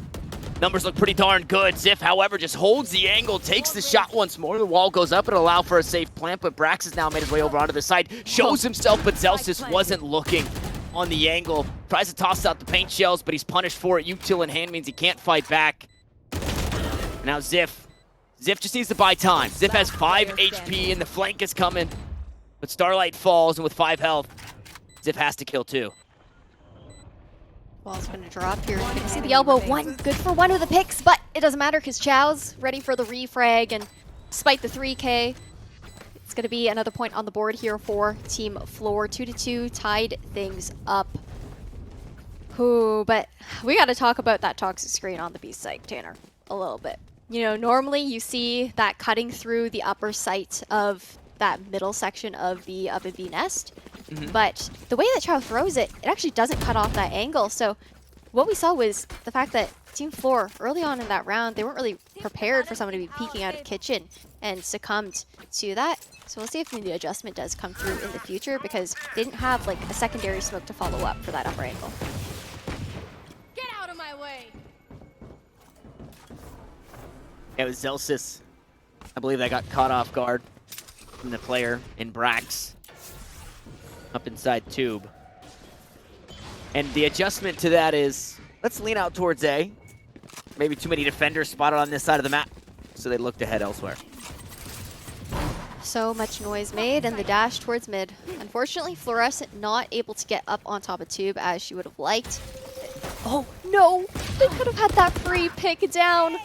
numbers look pretty darn good. Ziff, however, just holds the angle, takes the shot once more. The wall goes up and allow for a safe plant, but Brax has now made his way over onto the side. Shows himself, but Zelsis wasn't looking on the angle. Tries to toss out the paint shells, but he's punished for it. Util in hand means he can't fight back. Now Ziff. Ziff just needs to buy time. Ziff has 5 HP and the flank is coming. But Starlight falls, and with 5 health, Ziff has to kill 2. Wall's going to drop here. You're going to see the elbow. Good for one of the picks, but it doesn't matter because Chow's ready for the refrag, and despite the 3K, it's going to be another point on the board here for Team Flor. 2-2, tied things up. Ooh, but we got to talk about that toxic screen on the B site, Tanner, a little bit. You know, normally you see that cutting through the upper sight of that middle section of the B nest. But the way that Chow throws it, it actually doesn't cut off that angle. So what we saw was the fact that Team Flor, early on in that round, they weren't really prepared for someone to be peeking out of kitchen and succumbed to that. So we'll see if the adjustment does come through in the future, because they didn't have like a secondary smoke to follow up for that upper angle. Get out of my way. It was Zelsis, I believe, that got caught off guard from the player in Brax. Up inside tube. And the adjustment to that is, let's lean out towards A. Maybe too many defenders spotted on this side of the map, so they looked ahead elsewhere. So much noise made, and the dash towards mid. Unfortunately, Fluorescent not able to get up on top of tube as she would have liked. Oh no! They could have had that free pick down,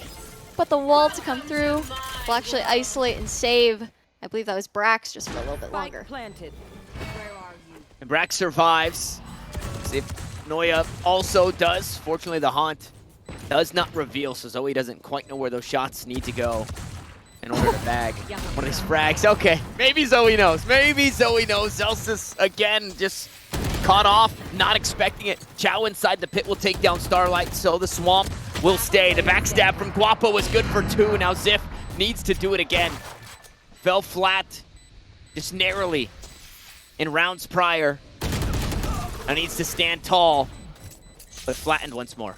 but the wall to come through will actually isolate and save. I believe that was Brax just for a little bit longer. And Brax survives. See if Noya also does. Fortunately, the haunt does not reveal, so Zoe doesn't quite know where those shots need to go in order to bag one of these frags. Okay, maybe Zoe knows. Maybe Zoe knows. Zelsis, again, just caught off, not expecting it. Chow inside the pit will take down Starlight, so the swamp will stay. The backstab from Guapo was good for 2. Now Ziff needs to do it again. Fell flat, just narrowly, in rounds prior. Now needs to stand tall, but flattened once more.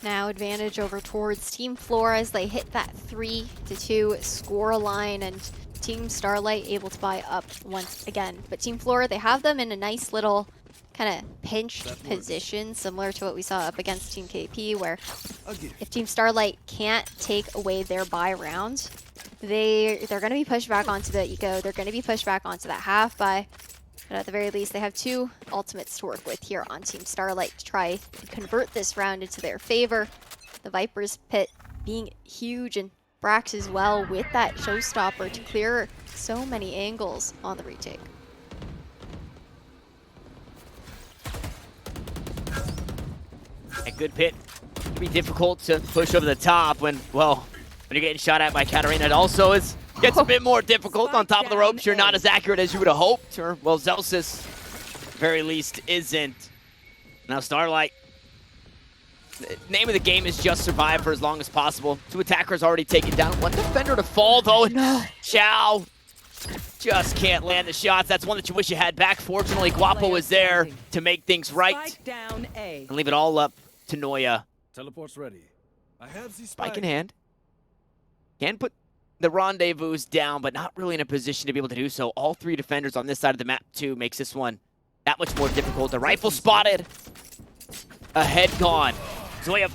Now advantage over towards Team Flor as they hit that 3-2 score line, and Team Starlight able to buy up once again. But Team Flor, they have them in a nice little kind of pinched position, similar to what we saw up against Team KP, where if Team Starlight can't take away their buy round, they're going to be pushed back onto the eco. They're going to be pushed back onto that half buy. But at the very least, they have 2 ultimates to work with here on Team Starlight to try and convert this round into their favor. The Viper's pit being huge, and Brax as well with that showstopper to clear so many angles on the retake. A good pit. It can be difficult to push over the top when, well, when you're getting shot at by Katarina. It also gets a bit more difficult on top of the ropes. You're not as accurate as you would have hoped, or, well, Zelsis, very least, isn't. Now Starlight, the name of the game is just survive for as long as possible. 2 attackers already taken down. 1 defender to fall, though. No. Chow just can't land the shots. That's one that you wish you had back. Fortunately, Guapo was there to make things right and leave it all up to Noya. Teleport's ready. I have the Spike in hand. Can put the rendezvous down, but not really in a position to be able to do so. All 3 defenders on this side of the map, too, makes this one that much more difficult. The rifle spotted. A head gone. Zoya.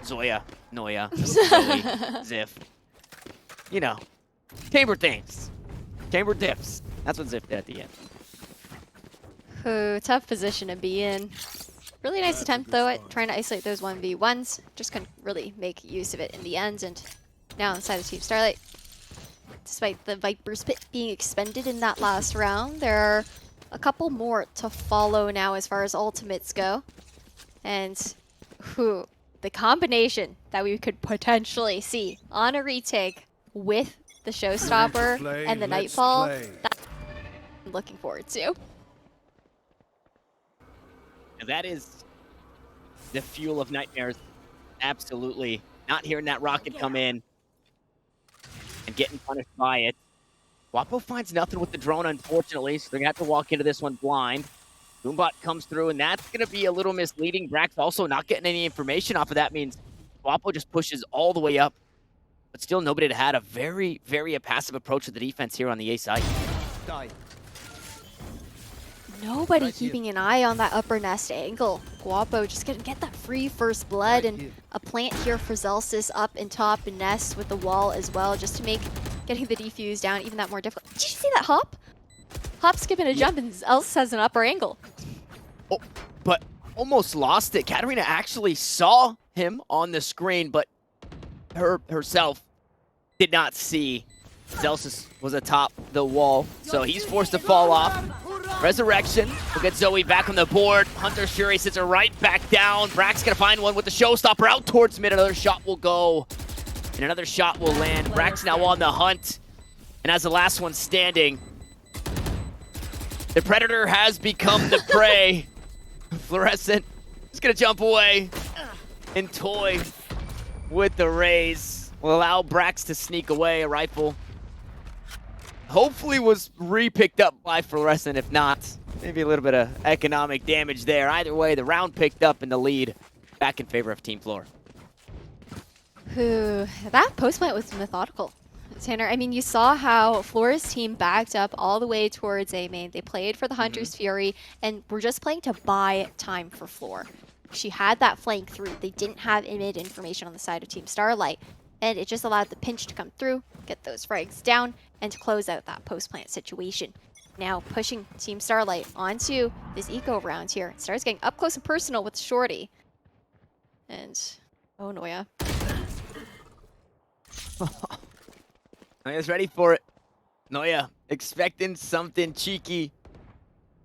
Zoya. Noya. Zoe. Ziff. You know. Chamber things. Chamber dips. That's what Ziff did at the end. Ooh, tough position to be in. Really nice attempt though at trying to isolate those 1v1s. Just couldn't really make use of it in the end. And now on the side of Team Starlight, despite the Viper's Pit being expended in that last round, there are a couple more to follow now as far as ultimates go. And whew, the combination that we could potentially see on a retake with the Showstopper and the Nightfall, that's what I'm looking forward to. And that is the fuel of nightmares. Absolutely. Not hearing that rocket come in and getting punished by it. Guapo finds nothing with the drone, unfortunately, so they're going to have to walk into this one blind. Boombot comes through, and that's going to be a little misleading. Brax also not getting any information off of that. Means Guapo just pushes all the way up. But still, nobody had a very, very passive approach to the defense here on the A side. Nobody keeping an eye on that upper nest angle. Guapo just gonna get that free first blood and a plant here for Zelsis up in top and nest with the wall as well, just to make getting the defuse down even that more difficult. Did you see that hop? Hop skipping a jump and Zelsis has an upper angle. Oh, but almost lost it. Katarina actually saw him on the screen, but herself did not see Zelsis was atop the wall, so he's forced to fall off. Resurrection will get Zoe back on the board. Hunter Shuri sits her right back down. Brax gonna find one with the Showstopper out towards mid. Another shot will go, and another shot will land. Brax now on the hunt, and as the last one standing, the Predator has become the prey. Fluorescent is gonna jump away and toy with the raise. Will allow Brax to sneak away. A rifle hopefully was re-picked up by Fluorescent. If not, maybe a little bit of economic damage there. Either way, the round picked up and the lead back in favor of Team Flor. That post plant was methodical, Tanner. I mean, you saw how Flor's team backed up all the way towards A main. They played for the Hunter's Fury and were just playing to buy time for Flor. She had that flank through. They didn't have mid information on the side of Team Starlight, and it just allowed the pinch to come through, get those frags down, and to close out that post-plant situation. Now pushing Team Starlight onto this eco round here. Star's getting up close and personal with Shorty. And, oh, Noya. Noya's ready for it. Noya expecting something cheeky.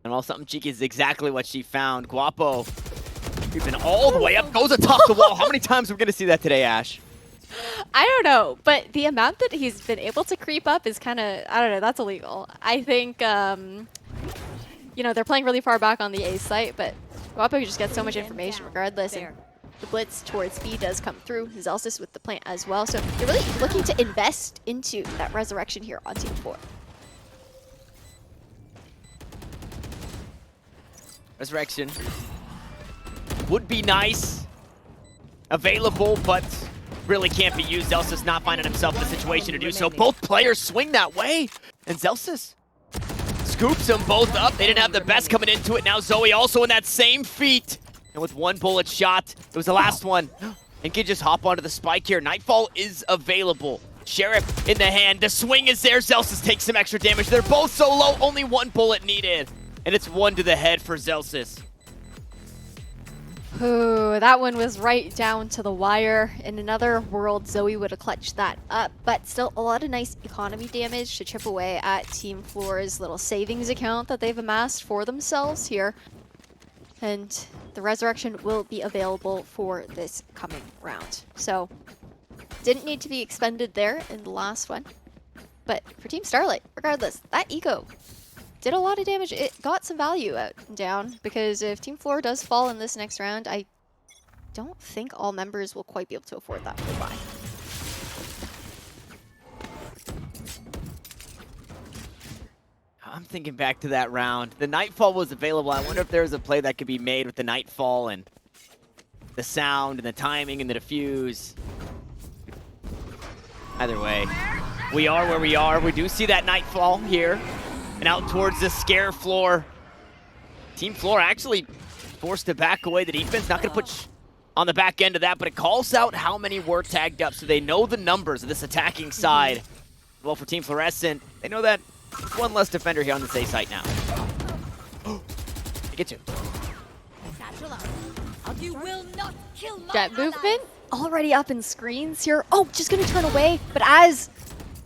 And while something cheeky is exactly what she found. Guapo creeping all the way up, goes atop the wall. How many times are we going to see that today, Ash? I don't know, but the amount that he's been able to creep up is kind of, I don't know, that's illegal. I think, you know, they're playing really far back on the A site, but Guapo just gets so much information regardless, and the blitz towards B does come through. Zelsis with the plant as well, so they're really looking to invest into that resurrection here on Team 4. Resurrection would be nice, available, but really can't be used. Zelsis not finding himself in a situation to do so. Both players swing that way, and Zelsis scoops them both up. They didn't have the best coming into it. Now Zoe also in that same feat, and with one bullet shot, it was the last one, and can just hop onto the spike here. Nightfall is available. Sheriff in the hand. The swing is there. Zelsis takes some extra damage. They're both so low. Only one bullet needed, and it's one to the head for Zelsis. Ooh, that one was right down to the wire. In another world, Zoe would have clutched that up, but still a lot of nice economy damage to chip away at Team Flor's little savings account that they've amassed for themselves here. And the resurrection will be available for this coming round. So, didn't need to be expended there in the last one. But for Team Starlight, regardless, that eco did a lot of damage. It got some value out and down, because if Team Flor does fall in this next round, I don't think all members will quite be able to afford that full buy. I'm thinking back to that round. The Nightfall was available. I wonder if there was a play that could be made with the Nightfall and the sound and the timing and the diffuse. Either way, we are where we are. We do see that Nightfall here. And out towards the scare Flor. Team Flor actually forced to back away the defense. Not going to put on the back end of that, but it calls out how many were tagged up, so they know the numbers of this attacking side. Well, for Team Fluorescent, they know that there's one less defender here on this A site now. Get you. Satchel out. You will not kill my Jet ally. movement already up in screens here. Oh, just gonna turn away. But as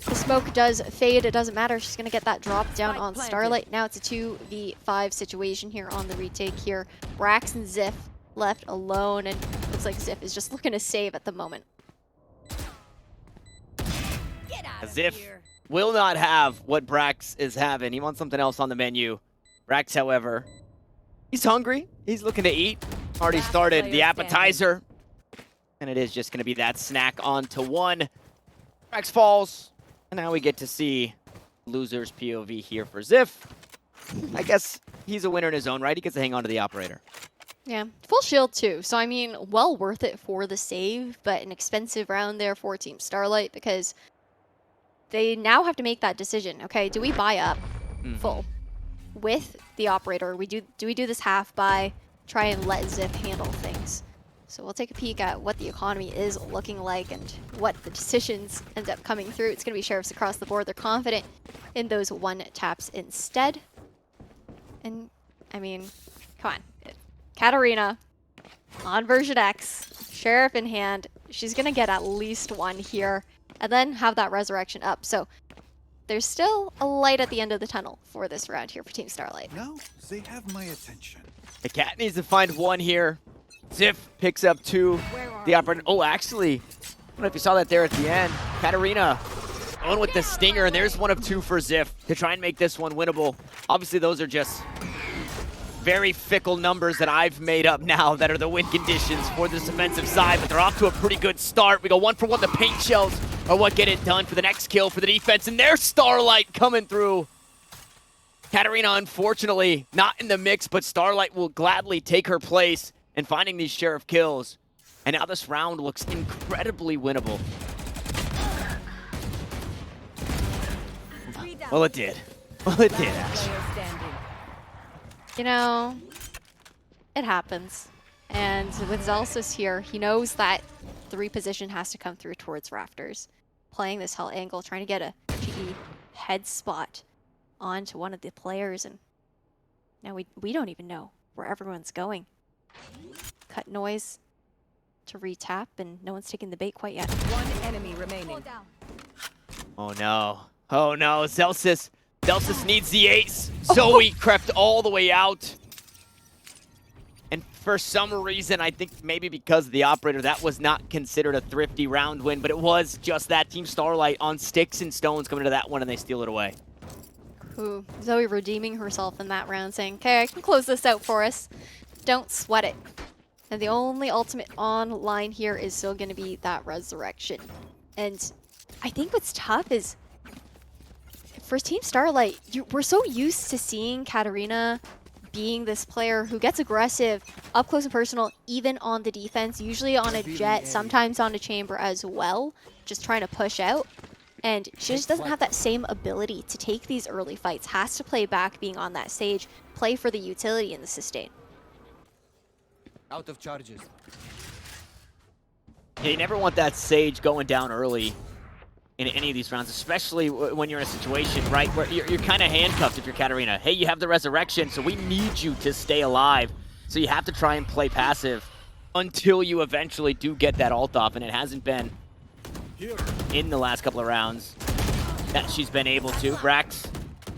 the smoke does fade, it doesn't matter. She's gonna get that drop down on Starlight. Now it's a 2v5 situation here on the retake here. Brax and Ziff left alone, and looks like Ziff is just looking to save at the moment. Get out of Ziff here. will not have what Brax is having. He wants something else on the menu. Brax, however, he's hungry. He's looking to eat. Already Last started player the appetizer. And it is just going to be that snack on to one. Brax falls. And now we get to see loser's POV here for Ziff. I guess he's a winner in his own right. He gets to hang on to the operator. Yeah, full shield too. So I mean, well worth it for the save, but an expensive round there for Team Starlight because they now have to make that decision. Okay, do we buy up full with the operator? Do we do this half buy, try and let Ziff handle things? So we'll take a peek at what the economy is looking like and what the decisions end up coming through. It's going to be sheriffs across the board. They're confident in those one taps instead. And I mean, come on. Katarina on version X, sheriff in hand. She's going to get at least one here and then have that resurrection up. So there's still a light at the end of the tunnel for this round here for Team Starlight. Now they have my attention. The cat needs to find one here. Ziff picks up two. The operator. Oh, actually, I don't know if you saw that there at the end. Katarina going with the stinger, and there's one of two for Ziff to try and make this one winnable. Obviously, those are just very fickle numbers that I've made up now that are the win conditions for this offensive side, but they're off to a pretty good start. We go 1 for 1. The paint shells are what get it done for the next kill for the defense, and there's Starlight coming through. Katarina, unfortunately, not in the mix, but Starlight will gladly take her place and finding these sheriff kills. And now this round looks incredibly winnable. Well, it did. Well, it did, actually. You know, it happens. And with Zelsis here, he knows that the reposition has to come through towards Rafters. Playing this hell angle, trying to get a GE head spot onto one of the players. And now we don't even know where everyone's going. Cut noise to retap, and no one's taking the bait quite yet. One enemy remaining. Oh, no. Oh, no. Zelsis needs the ace. Zoe crept all the way out. And for some reason, I think maybe because of the operator, that was not considered a thrifty round win, but it was just that. Team Starlight on sticks and stones coming to that one, and they steal it away. Ooh, Zoe redeeming herself in that round, saying, okay, I can close this out for us. Don't sweat it. And the only ultimate online here is still going to be that resurrection. And I think what's tough is, for Team Starlight, we're so used to seeing Katarina being this player who gets aggressive, up close and personal, even on the defense, usually on a jet, sometimes on a chamber as well, just trying to push out. And she just doesn't have that same ability to take these early fights, has to play back being on that stage, play for the utility and the sustain. Out of charges. Yeah, you never want that Sage going down early in any of these rounds, especially when you're in a situation, right, where you're kind of handcuffed if you're Katarina. Hey, you have the resurrection, so we need you to stay alive. So you have to try and play passive until you eventually do get that ult off, and it hasn't been in the last couple of rounds that she's been able to. Brax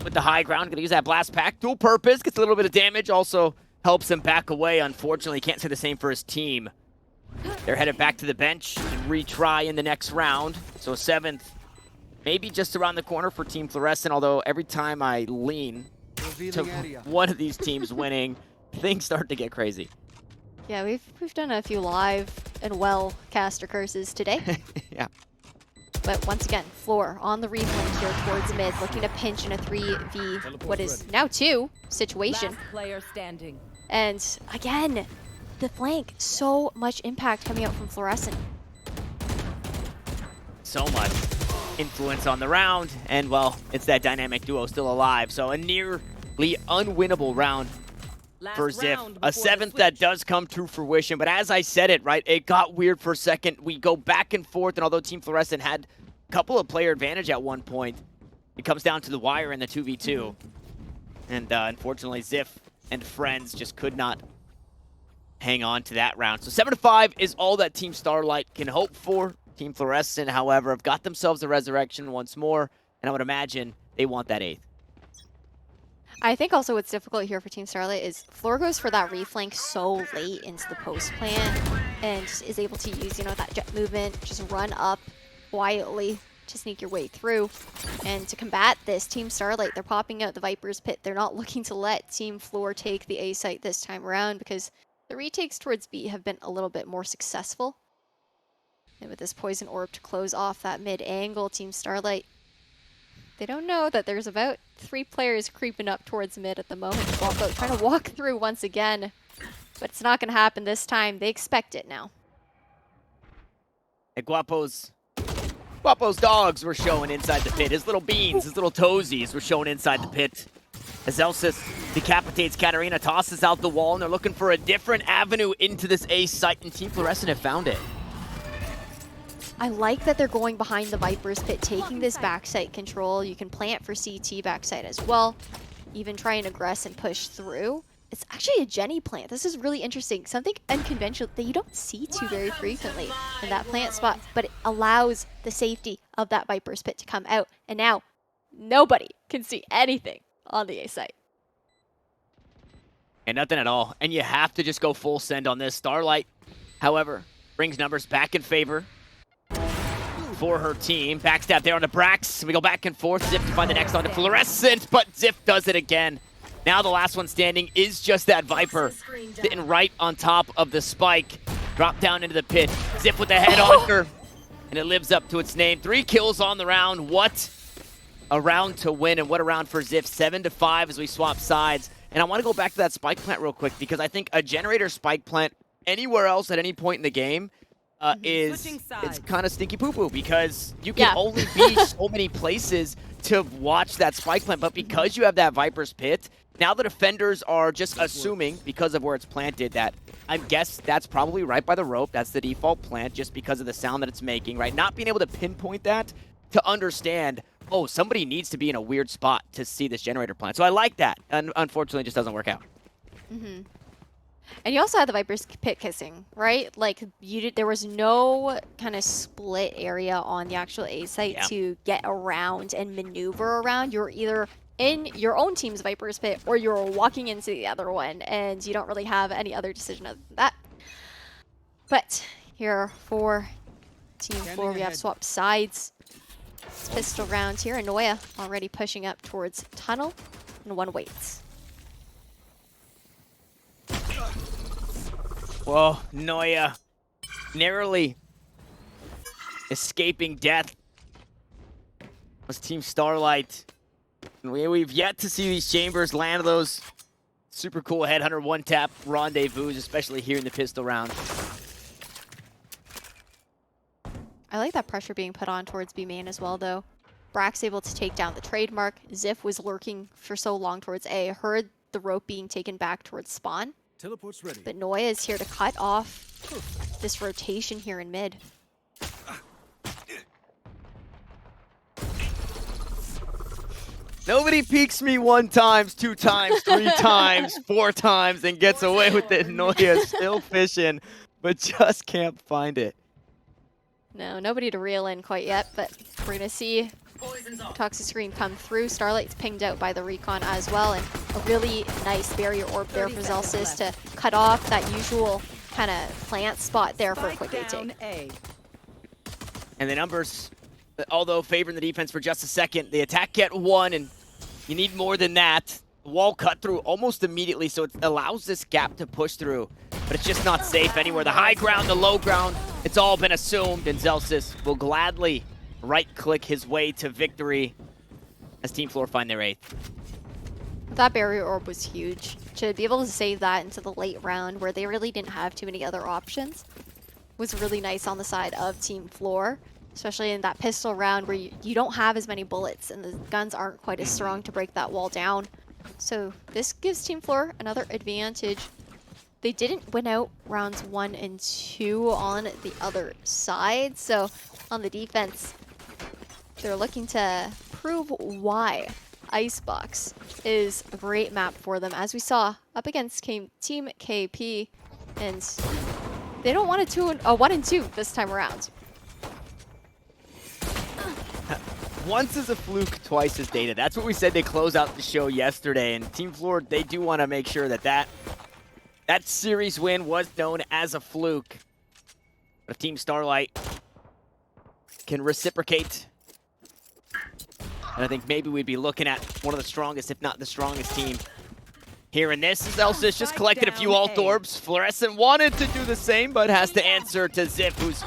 with the high ground, gonna use that blast pack, dual purpose, gets a little bit of damage, also helps him back away. Unfortunately, can't say the same for his team. They're headed back to the bench and retry in the next round. So a 7th, maybe just around the corner for Team Fluorescent, although every time I lean to one of these teams winning, things start to get crazy. Yeah, we've done a few live and well caster curses today. Yeah. But once again, Flor on the replay here towards mid, looking to pinch in a 3v, what is now 2 situation. Last player standing. And again, the flank, so much impact coming out from Fluorescent. So much influence on the round, and well, it's that dynamic duo still alive. So a nearly unwinnable round for Ziff. A 7th that does come to fruition, but as I said it, right, it got weird for a second. We go back and forth, and although Team Fluorescent had a couple of player advantage at one point, it comes down to the wire in the 2v2. And unfortunately, Ziff and friends just could not hang on to that round. So 7-5 is all that Team Starlight can hope for. Team Fluorescent, however, have got themselves a resurrection once more, and I would imagine they want that 8th. I think also what's difficult here for Team Starlight is Flor goes for that reflank so late into the post plant and is able to use, that jet movement, just run up quietly to sneak your way through. And to combat this, Team Starlight, they're popping out the Viper's Pit. They're not looking to let Team Flor take the A site this time around because the retakes towards B have been a little bit more successful. And with this Poison Orb to close off that mid angle, Team Starlight, they don't know that there's about 3 players creeping up towards mid at the moment. Guapo trying to walk through once again, but it's not going to happen this time. They expect it now. And Guapo's dogs were showing inside the pit. His little beans, his little toesies were showing inside the pit. As Elsis decapitates Katarina, tosses out the wall, and they're looking for a different avenue into this A site, and Team Fluorescent have found it. I like that they're going behind the Viper's Pit, taking this backside control. You can plant for CT backside as well. Even try and aggress and push through. It's actually a Jenny plant. This is really interesting. Something unconventional that you don't see too very frequently in that plant spot, but it allows the safety of that Viper's Pit to come out. And now, nobody can see anything on the A site. And nothing at all. And you have to just go full send on this. Starlight, however, brings numbers back in favor for her team. Backstab there on the Brax. We go back and forth. Zip to find the next on the Fluorescent, but Zip does it again. Now the last one standing is just that Viper sitting right on top of the spike. Drop down into the pit. Zip with the head on her, and it lives up to its name. 3 kills on the round. What a round to win, and what a round for Zip. 7-5 as we swap sides. And I want to go back to that spike plant real quick because I think a generator spike plant anywhere else at any point in the game it's kind of stinky poo-poo because you can only be so many places to watch that spike plant. But because you have that Viper's Pit, now the defenders are just assuming, because of where it's planted, that I guess that's probably right by the rope. That's the default plant just because of the sound that it's making, right? Not being able to pinpoint that to understand, oh, somebody needs to be in a weird spot to see this generator plant. So I like that. And unfortunately, it just doesn't work out. And you also had the Viper's Pit kissing, right? Like, there was no kind of split area on the actual A site to get around and maneuver around. You're either in your own team's Viper's Pit or you're walking into the other one, and you don't really have any other decision other than that. But here for Team Flor, we have swapped sides. It's pistol round here. Anoya already pushing up towards tunnel, and one waits. Whoa, Noya narrowly escaping death. Was Team Starlight. We've yet to see these chambers land those super cool headhunter one-tap rendezvous, especially here in the pistol round. I like that pressure being put on towards B main as well, though. Brax able to take down the trademark. Ziff was lurking for so long towards A. Heard the rope being taken back towards spawn. Teleport's ready. But Noya is here to cut off this rotation here in mid. Nobody peeks me 1 time, 2 times, 3 times, 4 times, and gets away with it. Noya still fishing, but just can't find it. No, nobody to reel in quite yet, but we're going to see Toxic Screen come through. Starlight's pinged out by the recon as well, and a really nice barrier orb there for Zelsis to cut off that usual kind of plant spot there for a quick retake. And the numbers, although favoring the defense for just a second, the attack get 1, and you need more than that. The wall cut through almost immediately, so it allows this gap to push through, but it's just not safe anywhere. The high ground, the low ground, it's all been assumed, and Zelsis will gladly right-click his way to victory as Team Flor find their 8th. That barrier orb was huge. To be able to save that into the late round where they really didn't have too many other options was really nice on the side of Team Flor, especially in that pistol round where you don't have as many bullets and the guns aren't quite as strong to break that wall down. So this gives Team Flor another advantage. They didn't win out rounds 1 and 2 on the other side, so on the defense, they're looking to prove why Icebox is a great map for them, as we saw up against Team KP, and they don't want a 1 and 2 this time around. Once is a fluke, twice is data. That's what we said to close out the show yesterday. And Team Flor, they do want to make sure that that series win was known as a fluke. But if Team Starlight can reciprocate, and I think maybe we'd be looking at one of the strongest, if not the strongest team here in this. As Elsa's just collected a few alt orbs. Fluorescent wanted to do the same, but has to answer to Zip, who's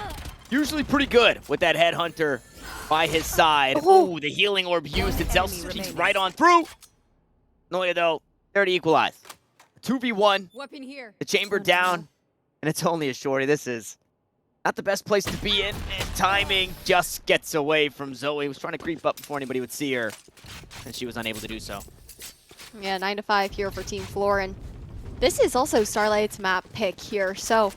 usually pretty good with that headhunter by his side. Oh, the healing orb used, and Zelsus peeks right on through. Noya, though, there to equalize. 2v1, Weapon here. the chamber down, and it's only a shorty. This is not the best place to be in, and timing just gets away from Zoe, who was trying to creep up before anybody would see her, and she was unable to do so. Yeah, 9-5 here for Team Flor, and this is also Starlight's map pick here, so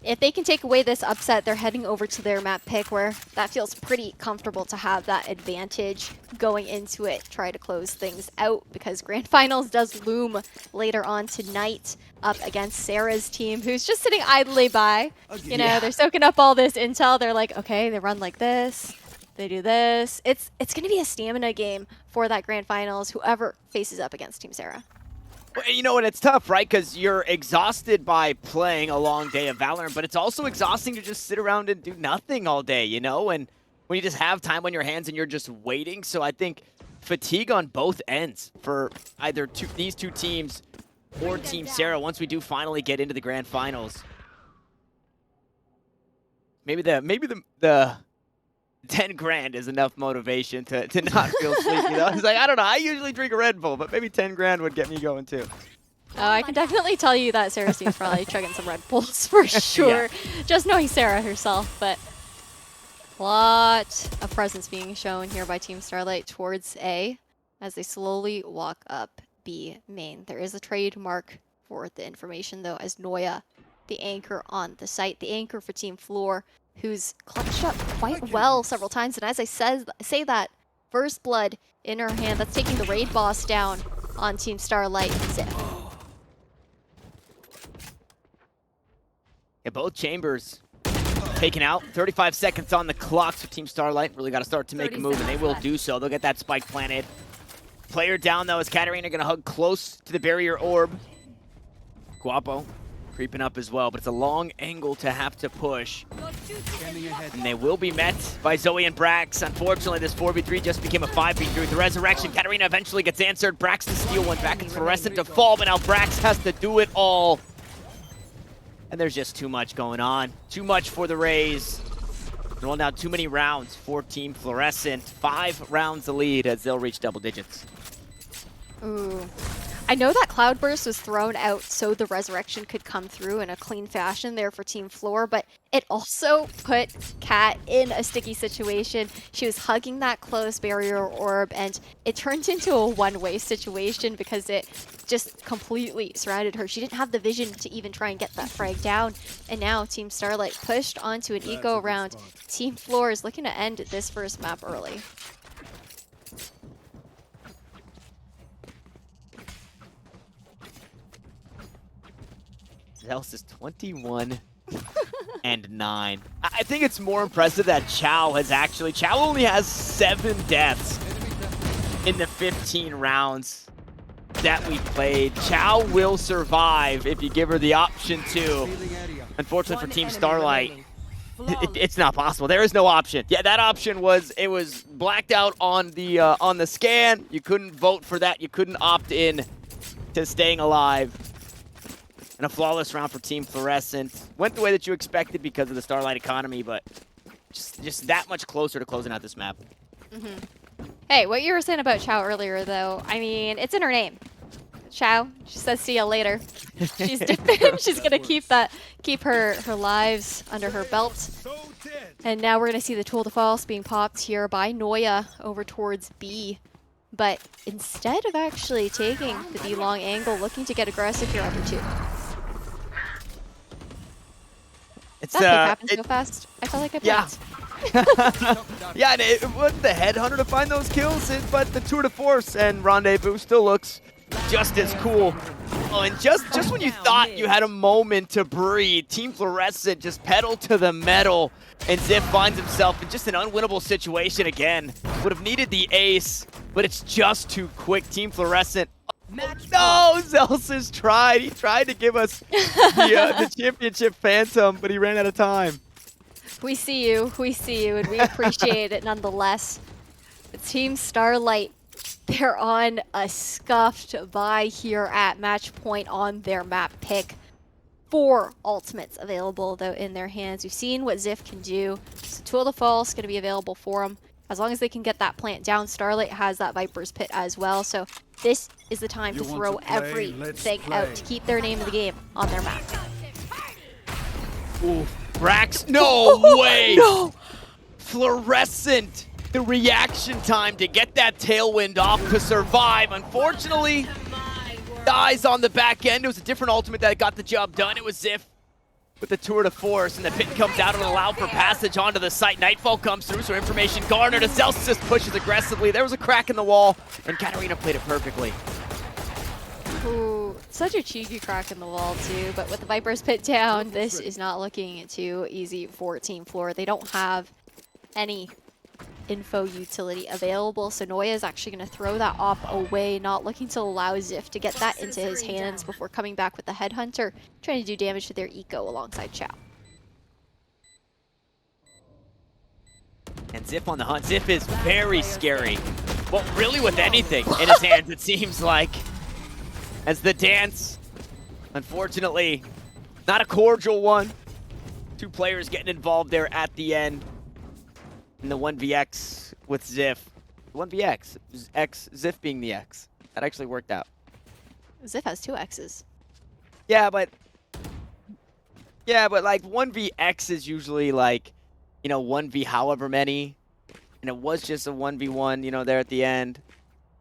if they can take away this upset, they're heading over to their map pick, where that feels pretty comfortable to have that advantage going into it. Try to close things out, because Grand Finals does loom later on tonight up against Sarah's team, who's just sitting idly by. You know, they're soaking up all this intel. They're like, okay, they run like this, they do this. It's going to be a stamina game for that Grand Finals, whoever faces up against Team Sarah. Well, you know what, it's tough, right? Because you're exhausted by playing a long day of Valorant, but it's also exhausting to just sit around and do nothing all day, you know? And when you just have time on your hands and you're just waiting. So I think fatigue on both ends for either these two teams or Team Sarah once we do finally get into the Grand Finals. Maybe the 10 grand is enough motivation to not feel sleepy, though. It's like, I don't know, I usually drink a Red Bull, but maybe 10 grand would get me going too. Oh, I can definitely tell you that Sarah's team's probably chugging some Red Bulls for sure. Just knowing Sarah herself, but a lot of presence being shown here by Team Starlight towards A as they slowly walk up B main. There is a trademark for the information, though, as Noya, the anchor on the site, the anchor for Team Flor, who's clutched up quite well several times. And as I say that, first blood in her hand, that's taking the raid boss down on Team Starlight. Zip. Yeah, both chambers taken out. 35 seconds on the clock, so Team Starlight really got to start to make a move, and they will do so. They'll get that spike planted. Player down, though, is Katarina going to hug close to the barrier orb. Guapo creeping up as well, but it's a long angle to have to push. And they will be met by Zoe and Brax. Unfortunately, this 4v3 just became a 5v3. The resurrection, Katarina eventually gets answered. Brax to steal one back in Fluorescent to fall, but now Brax has to do it all. And there's just too much going on. Too much for the Rays. Rolling down too many rounds for Team Fluorescent. 5 rounds the lead as they'll reach double digits. Ooh. I know that Cloudburst was thrown out so the resurrection could come through in a clean fashion there for Team Flor, but it also put Kat in a sticky situation. She was hugging that close barrier orb, and it turned into a one-way situation because it just completely surrounded her. She didn't have the vision to even try and get that frag down, and now Team Starlight pushed onto an eco round. Team Flor is looking to end this first map early. Else is 21 and 9. I think it's more impressive that Chow only has 7 deaths in the 15 rounds that we played. Chow will survive if you give her the option to. Unfortunately for Team Starlight, it's not possible. There is no option. Yeah, that option was blacked out on the scan. You couldn't vote for that. You couldn't opt in to staying alive. And a flawless round for Team Fluorescent. Went the way that you expected because of the Starlight economy, but just that much closer to closing out this map. Hey, what you were saying about Chow earlier, though, I mean, it's in her name. Chow. She says, "See ya later." She's dipping. She's gonna keep her lives under her belt. And now we're gonna see the Tool de False being popped here by Noya over towards B. But instead of actually taking the B long angle, looking to get aggressive here under 2. It's that pick happened so fast. I felt like I blinked. Yeah, and it wasn't the headhunter to find those kills, but the tour de force, and Rendezvous still looks just as cool. Oh, and just when you thought you had a moment to breathe, Team Fluorescent just pedal to the metal, and Ziff finds himself in just an unwinnable situation again. Would have needed the ace, but it's just too quick. Team Fluorescent. No, Zelsis tried. He tried to give us the championship phantom, but he ran out of time. We see you, and we appreciate it nonetheless. The Team Starlight, they're on a scuffed bye here at match point on their map pick. 4 ultimates available, though, in their hands. We've seen what Ziff can do. So Tool de False going to be available for them. As long as they can get that plant down, Starlight has that Viper's Pit as well. So this is the time to throw everything out to keep their name in the game on their map. Ooh, Brax, no way! No! Fluorescent, the reaction time to get that tailwind off to survive. Unfortunately, dies on the back end. It was a different ultimate that got the job done. It was Ziff with the tour de force, and the pit comes out and allow for passage onto the site. Nightfall comes through, so information garnered as Zelsis pushes aggressively. There was a crack in the wall, and Katarina played it perfectly. Ooh, such a cheeky crack in the wall too, but with the Viper's Pit down, this is not looking too easy for Team Flor. They don't have any info utility available, so Noya is actually going to throw that op away, not looking to allow Ziff to get that into his hands before coming back with the Headhunter, trying to do damage to their eco alongside Chow. And Ziff on the hunt. Ziff is very scary. Well, really with anything in his hands, it seems like. As the dance, unfortunately, not a cordial one. 2 players getting involved there at the end. And the 1vx with Ziff. 1vx, Ziff being the X. That actually worked out. Ziff has 2 X's. Yeah, but like 1vx is usually like, 1v however many. And it was just a 1v1, there at the end.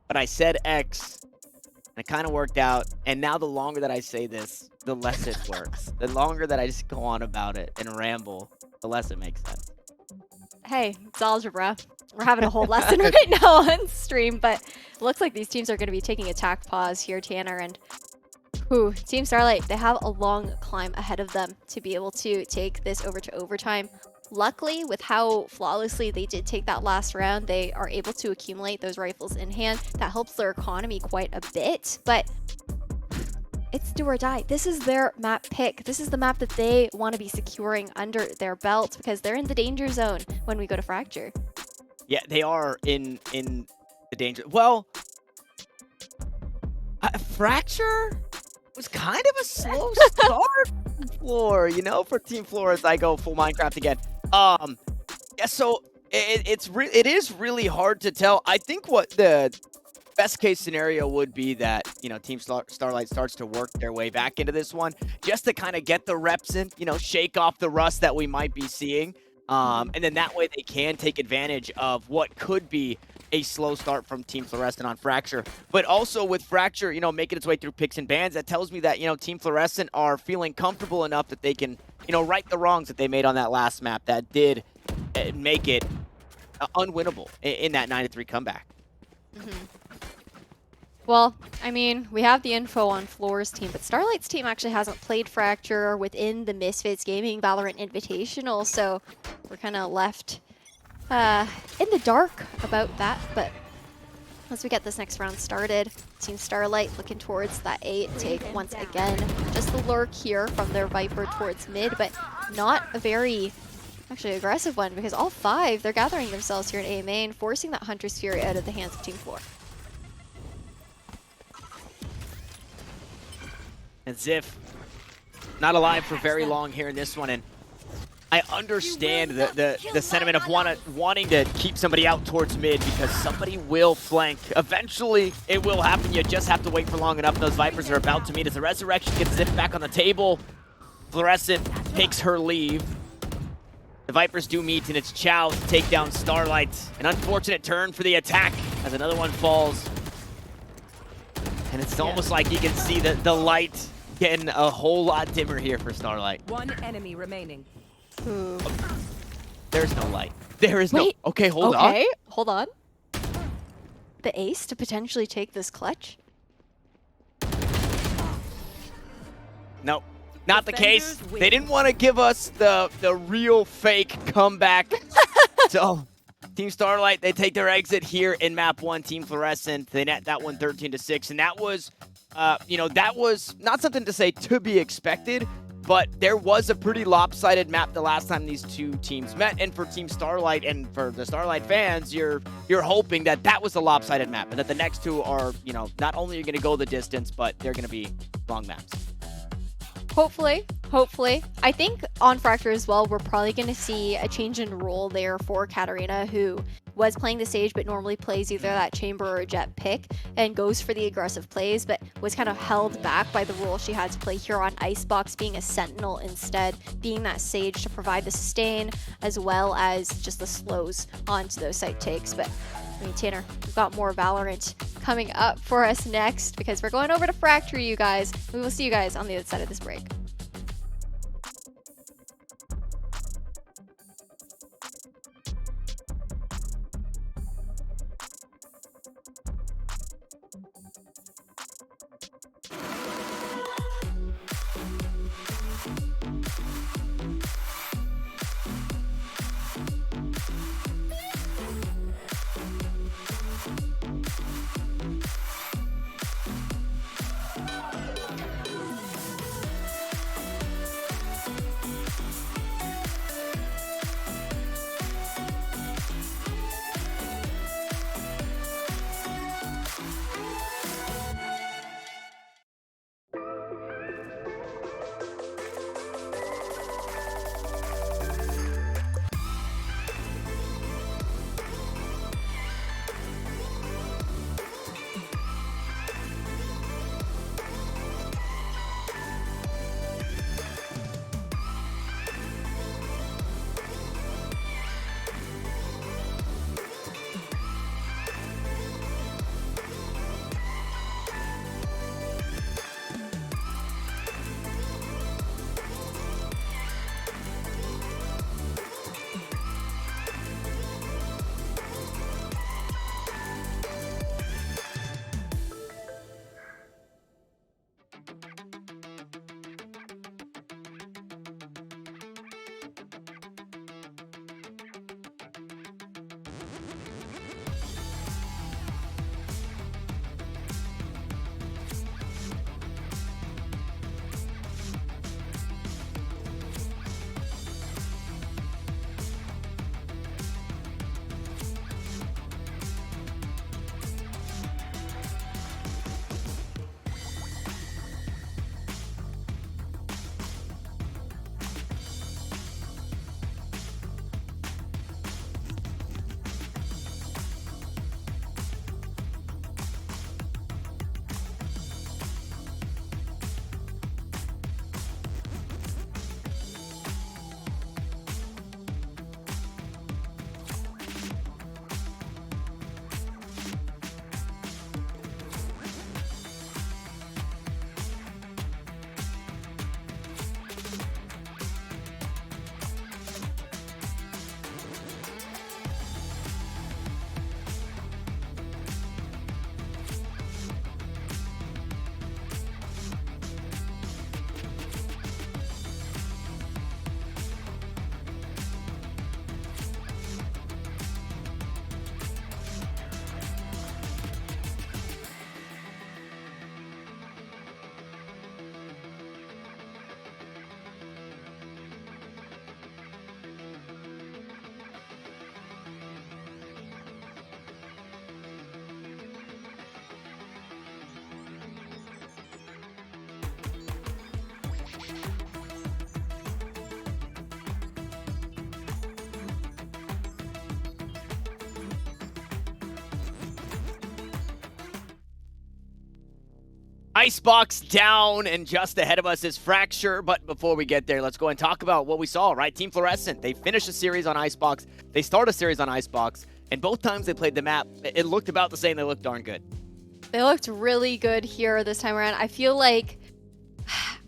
But I said X, and it kind of worked out. And now the longer that I say this, the less it works. The longer that I just go on about it and ramble, the less it makes sense. Hey, it's algebra. We're having a whole lesson right now on stream, but it looks like these teams are going to be taking attack pause here, Tanner, and Team Starlight, they have a long climb ahead of them to be able to take this over to overtime. Luckily, with how flawlessly they did take that last round, they are able to accumulate those rifles in hand. That helps their economy quite a bit, but it's do or die. This is their map pick. This is the map that they want to be securing under their belt because they're in the danger zone when we go to Fracture. Yeah, they are in the danger. Well, Fracture was kind of a slow start for for Team Flor as I go full Minecraft again. Yeah, so it is really hard to tell. I think what the best case scenario would be that, Team Starlight starts to work their way back into this one just to kind of get the reps in, shake off the rust that we might be seeing. And then that way they can take advantage of what could be a slow start from Team Fluorescent on Fracture. But also with Fracture, making its way through picks and bans, that tells me that, Team Fluorescent are feeling comfortable enough that they can, right the wrongs that they made on that last map that did make it unwinnable in that 9-3 comeback. Well, I mean, we have the info on Flor's team, but Starlight's team actually hasn't played Fracture within the Misfits Gaming VALORANT Invitational, so we're kind of left in the dark about that. But once we get this next round started, Team Starlight looking towards that A take once again. Just the lurk here from their Viper towards mid, but not a very actually aggressive one because all 5, they're gathering themselves here in A main, forcing that Hunter's Fury out of the hands of Team Flor. And Ziff, not alive for very long here in this one, and I understand the sentiment of wanting to keep somebody out towards mid because somebody will flank. Eventually, it will happen. You just have to wait for long enough. Those Vipers are about to meet as the Resurrection gets Ziff back on the table. Fluorescent takes her leave. The Vipers do meet, and it's Chow to take down Starlight. An unfortunate turn for the attack as another one falls. And it's almost like you can see the light getting a whole lot dimmer here for Starlight. One enemy remaining. Ooh. There's no light. There is no... Wait. Okay, hold on. Okay, hold on. The ace to potentially take this clutch? No, not the case. Defenders win. They didn't want to give us the real fake comeback. So, Team Starlight, they take their exit here in map 1. Team Fluorescent, they net that one 13-6. And that was, that was not something to say to be expected, but there was a pretty lopsided map the last time these two teams met. And for Team Starlight and for the Starlight fans, you're hoping that that was a lopsided map and that the next two are, not only are going to go the distance, but they're going to be long maps. Hopefully. I think on Fracture as well, we're probably going to see a change in role there for Katarina, who was playing the stage but normally plays either that chamber or jet pick and goes for the aggressive plays, but was kind of held back by the role she had to play here on Icebox, being a sentinel instead, being that sage to provide the sustain as well as just the slows onto those site takes. But I mean, Tanner, we've got more Valorant coming up for us next because we're going over to Fracture, you guys. We will see you guys on the other side of this break. Icebox down, and just ahead of us is Fracture. But before we get there, let's go and talk about what we saw, right? Team Fluorescent, they finished a series on Icebox. They start a series on Icebox, and both times they played the map, it looked about the same. They looked darn good. They looked really good here this time around. I feel like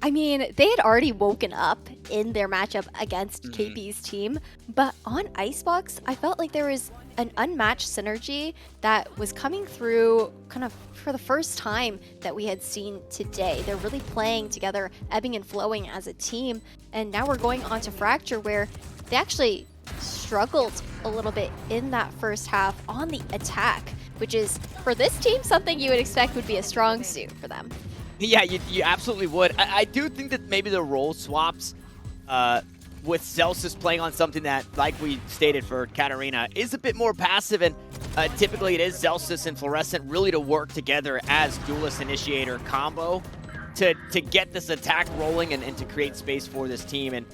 I mean, they had already woken up in their matchup against KP's team, but on Icebox, I felt like there was an unmatched synergy that was coming through kind of for the first time that we had seen today. They're really playing together, ebbing and flowing as a team, and now we're going on to Fracture, where they actually struggled a little bit in that first half on the attack, which is, for this team, something you would expect would be a strong suit for them. Yeah, you absolutely would. I do think that maybe the role swaps with Celsius playing on something that, like we stated for Katarina, is a bit more passive, and typically it is Celsius and Fluorescent really to work together as duelist initiator combo to get this attack rolling and to create space for this team. And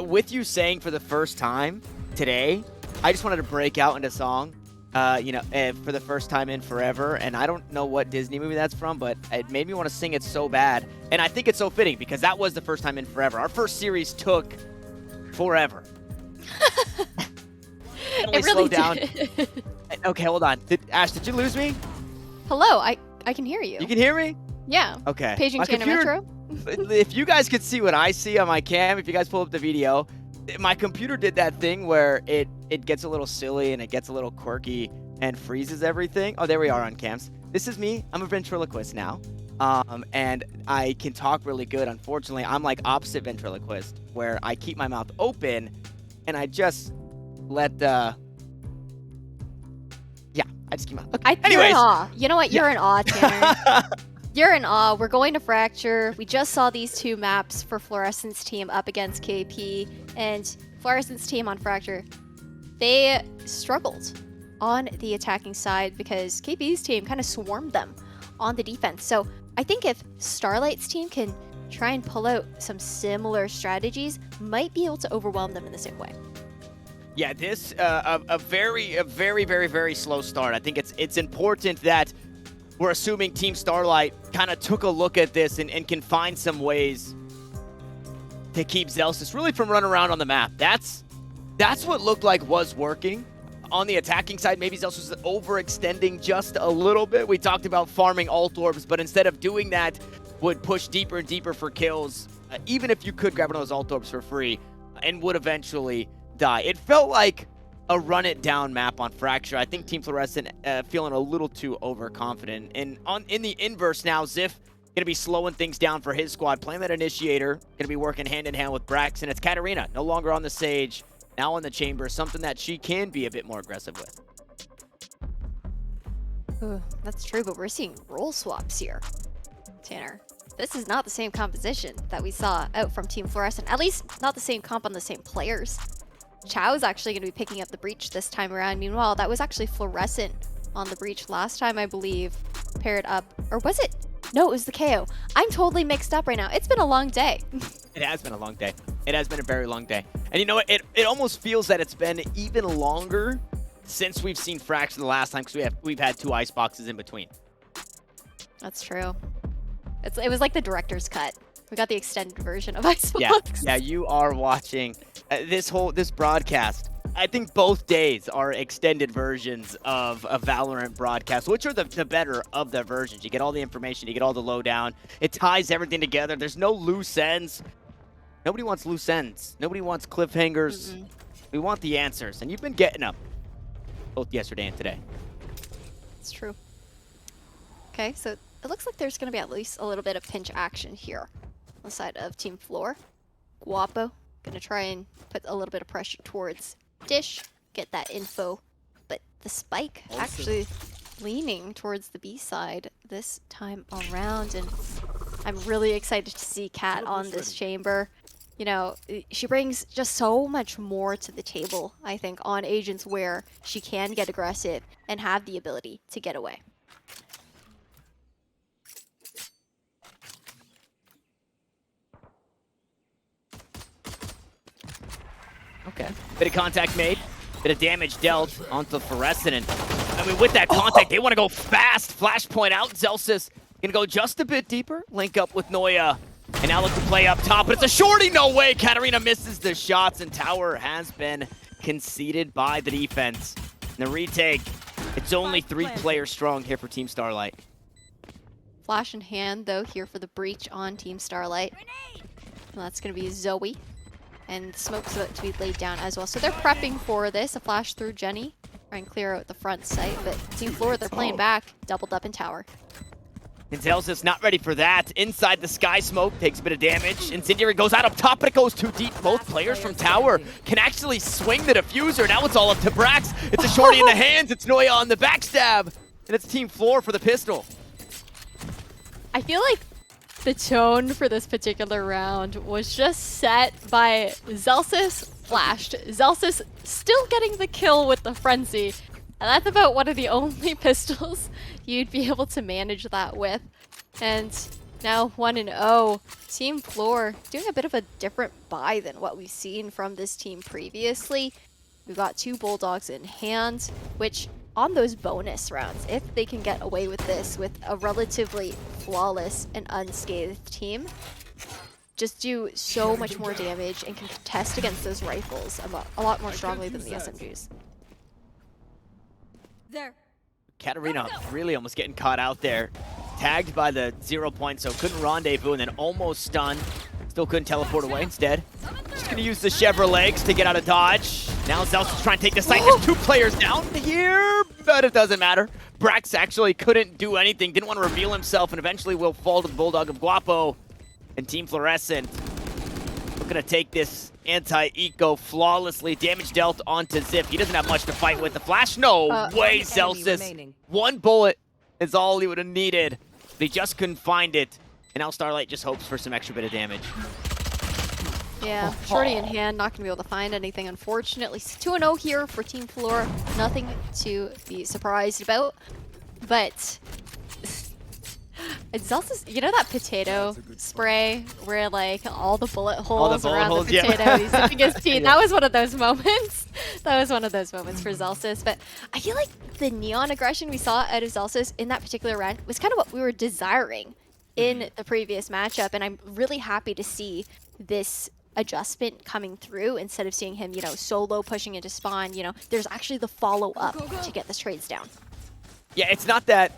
with you saying for the first time today, I just wanted to break out into song. For the first time in forever, and I don't know what Disney movie that's from, but it made me want to sing it so bad, and I think it's so fitting because that was the first time in forever. Our first series took forever. It really down. did. Okay, hold on. Ash, did you lose me? Hello, I can hear you. You can hear me? Yeah. Okay. Paging My Tanner computer- Metro. If you guys could see what I see on my cam, if you guys pull up the video, my computer did that thing where it gets a little silly and it gets a little quirky and freezes everything. Oh, there we are on cams. This is me. I'm a ventriloquist now. And I can talk really good. Unfortunately, I'm like opposite ventriloquist, where I keep my mouth open and I just let the... Yeah, I just keep my... Okay. You're Anyways. in awe. You know what? You're in awe, Tanner. You're in awe. We're going to Fracture. We just saw these two maps for Fluorescent's team up against KP, and Fluorescent's team on Fracture, they struggled on the attacking side because KP's team kind of swarmed them on the defense. So I think if Starlight's team can try and pull out some similar strategies, might be able to overwhelm them in the same way. Yeah, this a very, very slow start. I think it's important that we're assuming Team Starlight kind of took a look at this and can find some ways to keep Zelsis really from running around on the map. That's what looked like was working. On the attacking side, maybe Zelsis was overextending just a little bit. We talked about farming ult orbs, but instead of doing that, would push deeper and deeper for kills, even if you could grab one of those ult orbs for free, and would eventually die. It felt like a run-it-down map on Fracture. I think Team Fluorescent feeling a little too overconfident. And in the inverse now, Ziff going to be slowing things down for his squad, playing that initiator, going to be working hand-in-hand with Brax, and it's Katarina, no longer on the Sage, now on the Chamber, something that she can be a bit more aggressive with. Ooh, that's true, but we're seeing role swaps here, Tanner. This is not the same composition that we saw out from Team Fluorescent, at least not the same comp on the same players. Chao is actually going to be picking up the breach this time around. Meanwhile, that was actually Fluorescent on the breach last time, I believe, paired up. Or was it? No, it was the KO. I'm totally mixed up right now. It's been a long day. It has been a long day. It has been a very long day. And you know what? It almost feels that it's been even longer since we've seen Fracture the last time, because we've had two ice boxes in between. That's true. It was like the director's cut. We got the extended version of Icebox. Yeah, you are watching this broadcast. I think both days are extended versions of a Valorant broadcast, which are the better of the versions. You get all the information, you get all the lowdown. It ties everything together. There's no loose ends. Nobody wants loose ends. Nobody wants cliffhangers. We want the answers, and you've been getting them both yesterday and today. It's true. Okay, so it looks like there's going to be at least a little bit of pinch action here on the side of Team Flor. Guapo going to try and put a little bit of pressure towards Dish, get that info, but the Spike actually leaning towards the B side this time around, and I'm really excited to see Kat on this chamber. You know, she brings just so much more to the table, I think, on Agents where she can get aggressive and have the ability to get away. Okay. Bit of contact made. Bit of damage dealt onto Fluorescent. And I mean, with that contact, they want to go fast. Flashpoint out. Zelsis gonna go just a bit deeper. Link up with Noya. And now look to play up top. But it's a shorty. No way. Katarina misses the shots. And tower has been conceded by the defense. And the retake. It's only 3 players strong here for Team Starlight. flash in hand, though, here for the breach on Team Starlight. And that's going to be Zoe. And smoke's about to be laid down as well. So they're prepping for this. A flash through Jenny. Try and clear out the front site. But Team Flor, they're playing back. Doubled up in tower. Intel's not ready for that. Inside the sky smoke takes a bit of damage. Incendiary goes out up top, but it goes too deep. Both players from tower can actually swing the diffuser. Now it's all up to Brax. It's a shorty in the hands. It's Noya on the backstab. And it's Team Flor for the pistol. I feel like the tone for this particular round was just set by Zelsis flashed. Zelsis still getting the kill with the frenzy. And that's about one of the only pistols you'd be able to manage that with. And now 1-0. Team Flor doing a bit of a different buy than what we've seen from this team previously. We've got 2 Bulldogs in hand, which on those bonus rounds, if they can get away with this with a relatively flawless and unscathed team, just do so much more damage and can contest against those rifles a lot more strongly than the SMGs. There. Katarina really almost getting caught out there. Tagged by the 0 point, so couldn't rendezvous and then almost stunned. Still couldn't teleport away instead. Just gonna use the Chevrolegs to get out of dodge. Now Zel's is trying to take the site. There's 2 players down here, but it doesn't matter. Brax actually couldn't do anything, didn't want to reveal himself, and eventually will fall to the Bulldog of Guapo. And Team Fluorescent looking to take this anti-eco flawlessly. Damage dealt onto Zip. He doesn't have much to fight with. The flash, no way, Celsius. 1 bullet is all he would have needed. But he just couldn't find it. And now Starlight just hopes for some extra bit of damage. Yeah, shorty in hand, not going to be able to find anything, unfortunately. 2-0 here for Team Flor. Nothing to be surprised about. But it's also, you know that potato spray where like all the bullet holes around the potato, he's zipping his teeth? That was one of those moments. That was one of those moments for Zelsis. But I feel like the neon aggression we saw out of Zelsis in that particular round was kind of what we were desiring in the previous matchup. And I'm really happy to see this adjustment coming through instead of seeing him, you know, solo pushing into spawn. You know, there's actually the follow-up to get the trades down. Yeah, it's not that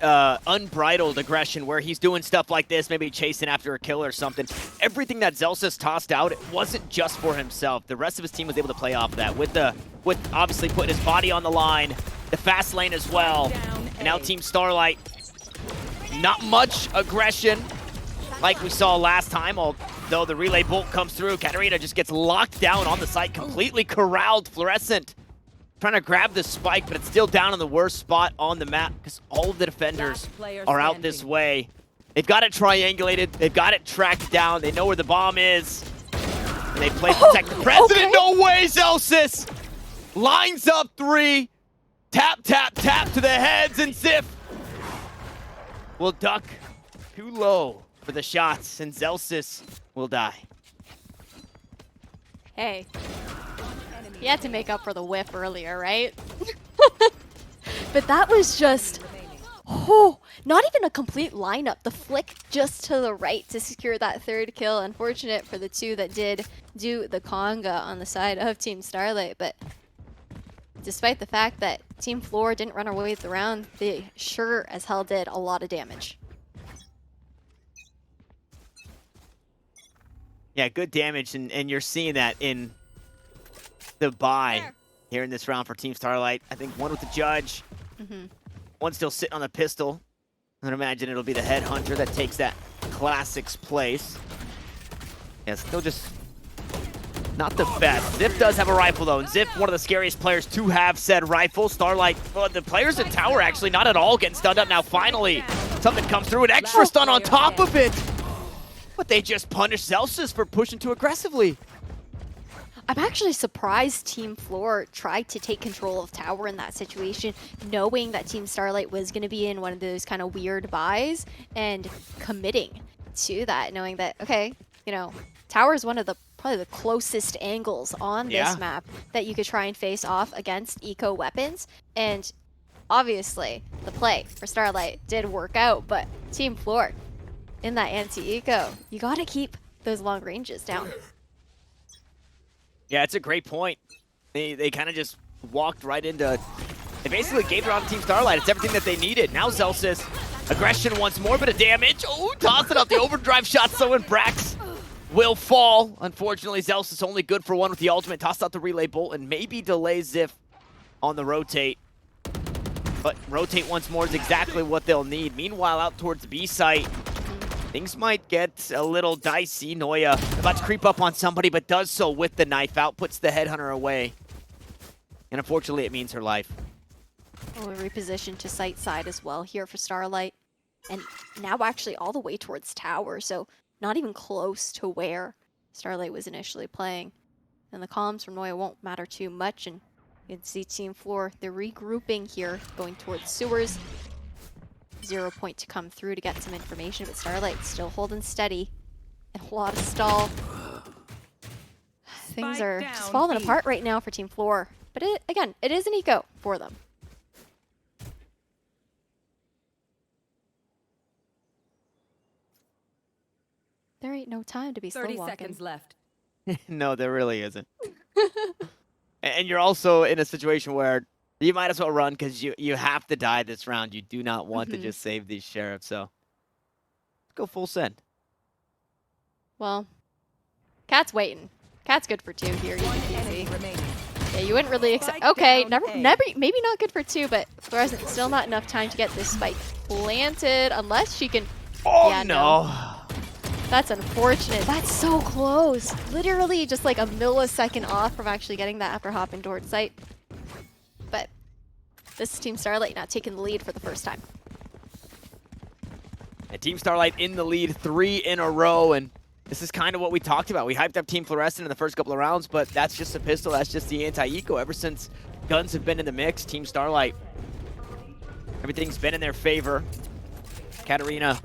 unbridled aggression where he's doing stuff like this, maybe chasing after a kill or something. Everything that Zelsis tossed out, it wasn't just for himself. The rest of his team was able to play off of that with obviously putting his body on the line, the fast lane as well. And now Team Starlight, not much aggression like we saw last time, although the relay bolt comes through. Katarina just gets locked down on the site, completely corralled. Fluorescent trying to grab the spike, but it's still down in the worst spot on the map because all of the defenders are out this way. They've got it triangulated. They've got it tracked down. They know where the bomb is. And they play protect the president. Okay. No way, Zelsis! Lines up 3. Tap, tap, tap to the heads, and Zip will duck too low for the shots, and Zelsis will die. Hey. He had to make up for the whiff earlier, right? But that was just, not even a complete lineup. The flick just to the right to secure that 3rd kill. Unfortunate for the 2 that did do the conga on the side of Team Starlight. But despite the fact that Team Flor didn't run away with the round, they sure as hell did a lot of damage. Yeah, good damage, and you're seeing that in the buy here in this round for Team Starlight. I think 1 with the judge, 1 still sitting on the pistol. I'd imagine it'll be the headhunter that takes that classic's place. Yeah, still just not the best. Zip does have a rifle though, and Zip, one of the scariest players to have said rifle. Starlight, well, the players in tower actually not at all getting stunned up now. Finally, something comes through, an extra stun on top of it. But they just punished Zelsis for pushing too aggressively. I'm actually surprised Team Flor tried to take control of tower in that situation, knowing that Team Starlight was going to be in one of those kind of weird buys and committing to that, knowing that, okay, you know, tower is one of the probably the closest angles on this map that you could try and face off against eco weapons. And obviously, the play for Starlight did work out, but Team Flor, in that anti-eco, you got to keep those long ranges down. Yeah, it's a great point. They kind of just walked right into... They basically gave it on Team Starlight. It's everything that they needed. Now Zelsis Aggression once more, but a damage. Oh, toss it out the overdrive shot, so in Brax will fall. Unfortunately, Zeus is only good for one with the ultimate. Tossed out the relay bolt and maybe delays Ziff on the rotate. But rotate once more is exactly what they'll need. Meanwhile, out towards the B site, things might get a little dicey. Noya about to creep up on somebody, but does so with the knife out, puts the headhunter away. And unfortunately, it means her life. Oh, reposition to site side as well here for Starlight. And now actually all the way towards tower, so not even close to where Starlight was initially playing. And the comms from Noya won't matter too much, and you can see Team Flor, they're regrouping here, going towards sewers. 0 point to come through to get some information, but Starlight still holding steady. And a lot of stall. Things are just falling apart right now for Team Flor. But again, it is an eco for them. There ain't no time to be slow 30 walking. seconds left. No, there really isn't. And you're also in a situation where you might as well run because you have to die this round. You do not want to just save these sheriffs, so let's go full send. Well, Cat's waiting. Cat's good for 2 here, easy Enemy peasy. remaining. Yeah, you wouldn't really expect. Spike Okay, down A. maybe not good for 2, but there's still not enough time to get this spike planted unless she can. Oh, Yeah, no. That's unfortunate. That's so close. Literally just like a millisecond off from actually getting that after hopping towards site. But this is Team Starlight not taking the lead for the first time. And Team Starlight in the lead 3 in a row, and this is kind of what we talked about. We hyped up Team Fluorescent in the first couple of rounds, but that's just a pistol. That's just the anti-eco. Ever since guns have been in the mix, Team Starlight, everything's been in their favor. Katarina,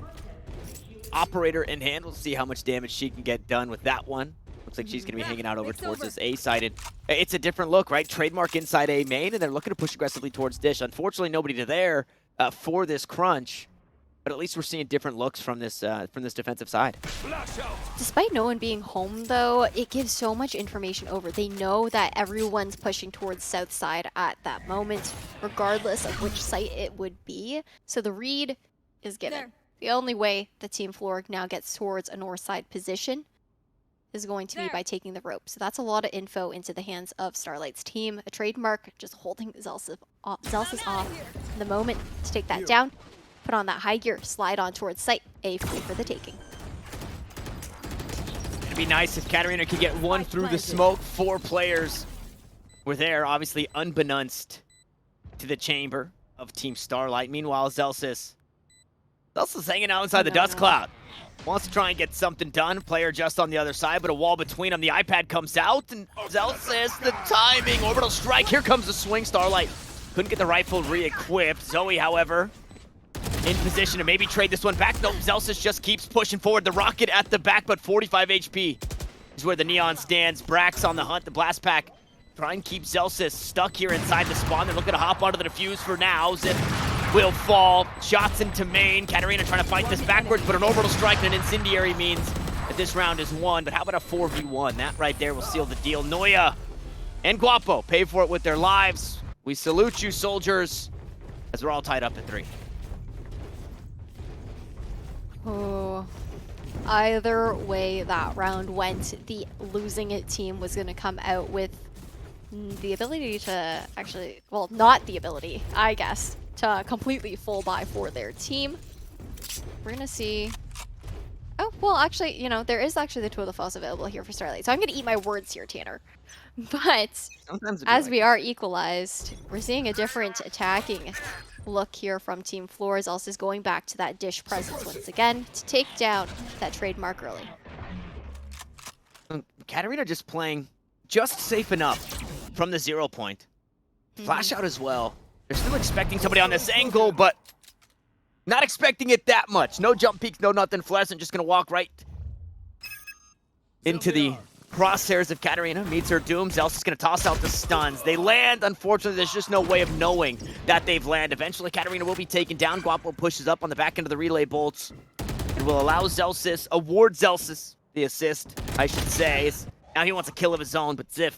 operator in hand. We'll see how much damage she can get done with that one. Looks like she's going to be hanging out over towards this A-sided. It's a different look, right? Trademark inside A main, and they're looking to push aggressively towards Dish. Unfortunately, nobody to there for this crunch. But at least we're seeing different looks from this defensive side. Despite no one being home, though, it gives so much information over. They know that everyone's pushing towards south side at that moment, regardless of which site it would be. So the read is given. There. The only way the Team Flor now gets towards a north side position is going to be by taking the rope. So that's a lot of info into the hands of Starlight's team. A trademark just holding Zelsis off in the moment to take that down. Put on that high gear, slide on towards site. A free for the taking. It'd be nice if Katarina could get one through the smoke. 4 players were there, obviously unbeknownst to the chamber of Team Starlight. Meanwhile, Zelsis hanging out inside the dust cloud. Wants to try and get something done. Player just on the other side, but a wall between them. The iPad comes out, and Zelsis, the timing. Orbital strike. Here comes the swing. Starlight couldn't get the rifle re-equipped. Zoe, however, in position to maybe trade this one back. Nope, Zelsis just keeps pushing forward. The rocket at the back, but 45 HP is where the Neon stands. Brax on the hunt. The blast pack try and keep Zelsis stuck here inside the spawn. They're looking to hop onto the defuse for now. Zip will fall. Shots into main. Katarina trying to fight this backwards, but an orbital strike and an incendiary means that this round is won. But how about a 4v1? That right there will seal the deal. Noya and Guapo pay for it with their lives. We salute you, soldiers, as we're all tied up at 3. Oh, either way that round went, the losing it team was going to come out with the ability to actually, well, not the ability, I guess, to completely full buy for their team. We're going to see... Oh, well, actually, you know, there is actually the Tool of False available here for Starlight. So I'm going to eat my words here, Tanner. But as we are equalized, we're seeing a different attacking look here from Team Flor. Is also going back to that dish presence once again to take down that trademark early. Katarina just playing just safe enough from the 0 point. Flash out as well. They're still expecting somebody on this angle, but not expecting it that much. No jump peaks, no nothing. Fluorescent just going to walk right into the crosshairs of Katarina. Meets her doom. Zelsis going to toss out the stuns. They land. Unfortunately, there's just no way of knowing that they've landed. Eventually, Katarina will be taken down. Guapo pushes up on the back end of the relay bolts. It will allow Zelsis, award Zelsis the assist, I should say. Now he wants a kill of his own, but Ziff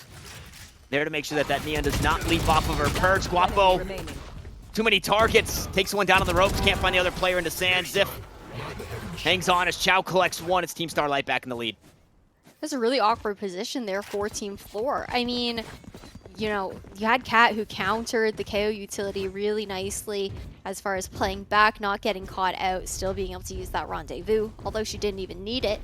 there to make sure that that Neon does not leap off of her perch. Guapo Too many targets. Takes one down on the ropes. Can't find the other player in the sand. Ziff hangs on as Chow collects one. It's Team Starlight back in the lead. There's a really awkward position there for Team Flor. I mean, you know, you had Cat who countered the KO utility really nicely as far as playing back, not getting caught out, still being able to use that rendezvous, although she didn't even need it.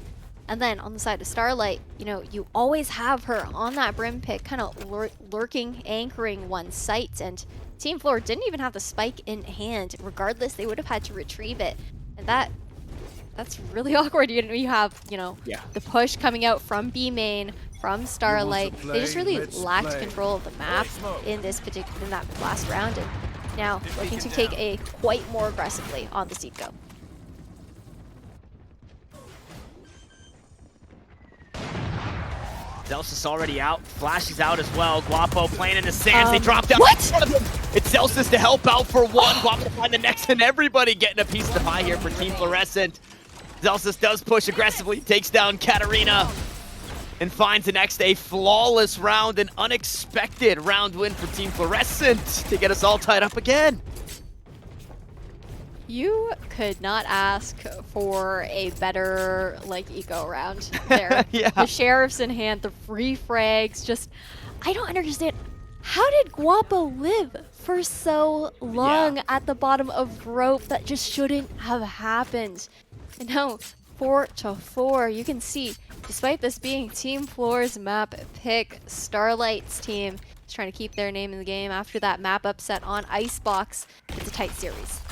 And then on the side of Starlight, you know, you always have her on that brim pick, kind of lurking, anchoring one's sights. And Team Flor didn't even have the spike in hand. Regardless, they would have had to retrieve it. And that's really awkward. You have, you know, the push coming out from B main, from Starlight. They just really lacked control of the map in that last round. And now looking to take a quite more aggressively on the seed go. Zelsis already out. Flash is out as well. Guapo playing in the sands. They dropped down. What? It's Zelsis to help out for one. Guapo find the next, and everybody getting a piece of the pie here for Team Fluorescent. Zelsis does push aggressively, takes down Katarina, and finds the next a flawless round, an unexpected round win for Team Fluorescent to get us all tied up again. You could not ask for a better, like, eco round there. Yeah. The sheriff's in hand, the free frags, just, I don't understand. How did Guapo live for so long at the bottom of rope? That just shouldn't have happened. And now, 4-4, you can see, despite this being Team Flor's map pick, Starlight's team is trying to keep their name in the game after that map upset on Icebox. It's a tight series.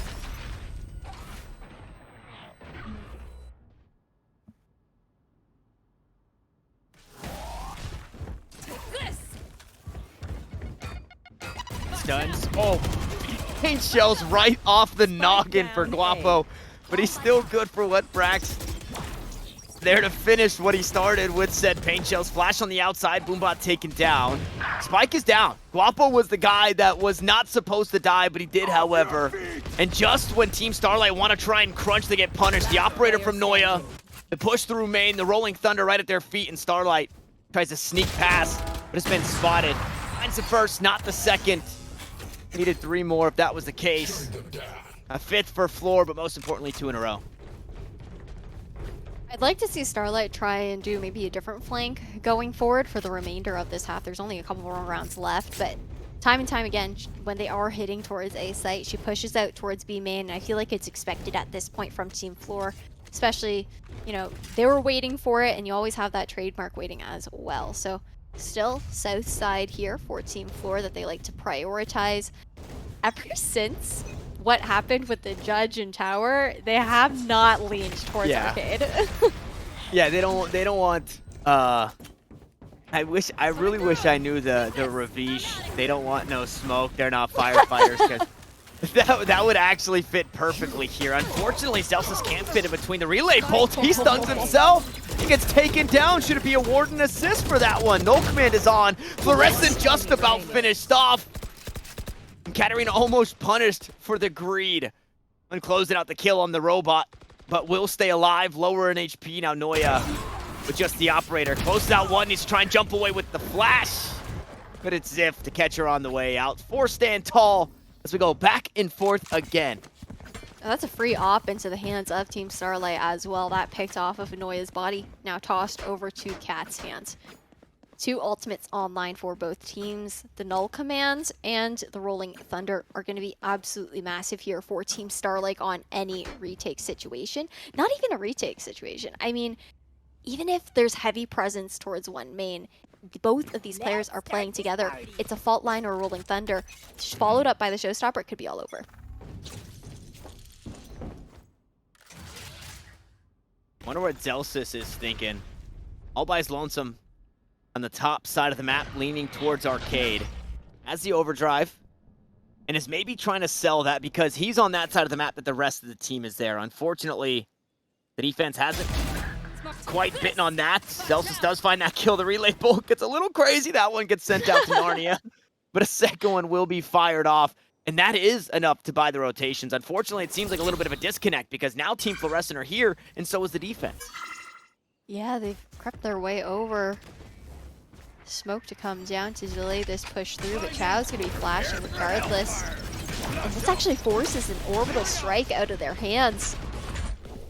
Stuns. Oh, paint shells right off the noggin for Guapo, but he's still good for what Brax there to finish what he started with said paint shells. Flash on the outside, Boombot taken down. Spike is down. Guapo was the guy that was not supposed to die, but he did, however. And just when Team Starlight want to try and crunch, they get punished. The operator from Noya, the push through main, the rolling thunder right at their feet, and Starlight tries to sneak past, but it's been spotted. Finds the first, not the second. Needed 3 more if that was the case. A 5th for Flor, but most importantly, 2 in a row. I'd like to see Starlight try and do maybe a different flank going forward for the remainder of this half. There's only a couple more rounds left, but time and time again, when they are hitting towards A site, she pushes out towards B main, and I feel like it's expected at this point from Team Flor, especially, you know, they were waiting for it, and you always have that trademark waiting as well. So still south side here for Team Flor that they like to prioritize. Ever since what happened with the judge and tower, they have not leaned towards arcade. Yeah, they don't want I really wish I knew the Ravish. They don't want no smoke. They're not firefighters, because that would actually fit perfectly here. Unfortunately, Celsius can't fit in between the relay bolts. He stuns himself. He gets taken down. Should it be awarded an assist for that one? No command is on. Fluorescent just about finished off. And Katarina almost punished for the greed and closing out the kill on the robot, but will stay alive, lower in HP. Now Noya with just the operator. Closes out one, needs to try and jump away with the flash. But it's Ziff to catch her on the way out. 4 stand tall as we go back and forth again. That's a free op into the hands of Team Starlight as well. That picked off of Noya's body, now tossed over to Cat's hands. 2 ultimates online for both teams. The null commands and the rolling thunder are going to be absolutely massive here for Team Starlight on any retake situation. Not even a retake situation. I mean, even if there's heavy presence towards one main, both of these players are playing together. It's a fault line or a rolling thunder. Followed up by the showstopper, it could be all over. Wonder what Zelsis is thinking. All by his lonesome on the top side of the map, leaning towards arcade. Has the overdrive, and is maybe trying to sell that because he's on that side of the map that the rest of the team is there. Unfortunately, the defense hasn't quite bitten on that. Zelsis does find that kill. The relay bolt gets a little crazy. That one gets sent out to Narnia, but a second one will be fired off. And that is enough to buy the rotations. Unfortunately, it seems like a little bit of a disconnect because now Team Fluorescent are here, and so is the defense. Yeah, they've crept their way over. Smoke to come down to delay this push through, but Chow's going to be flashing regardless. And this actually forces an orbital strike out of their hands.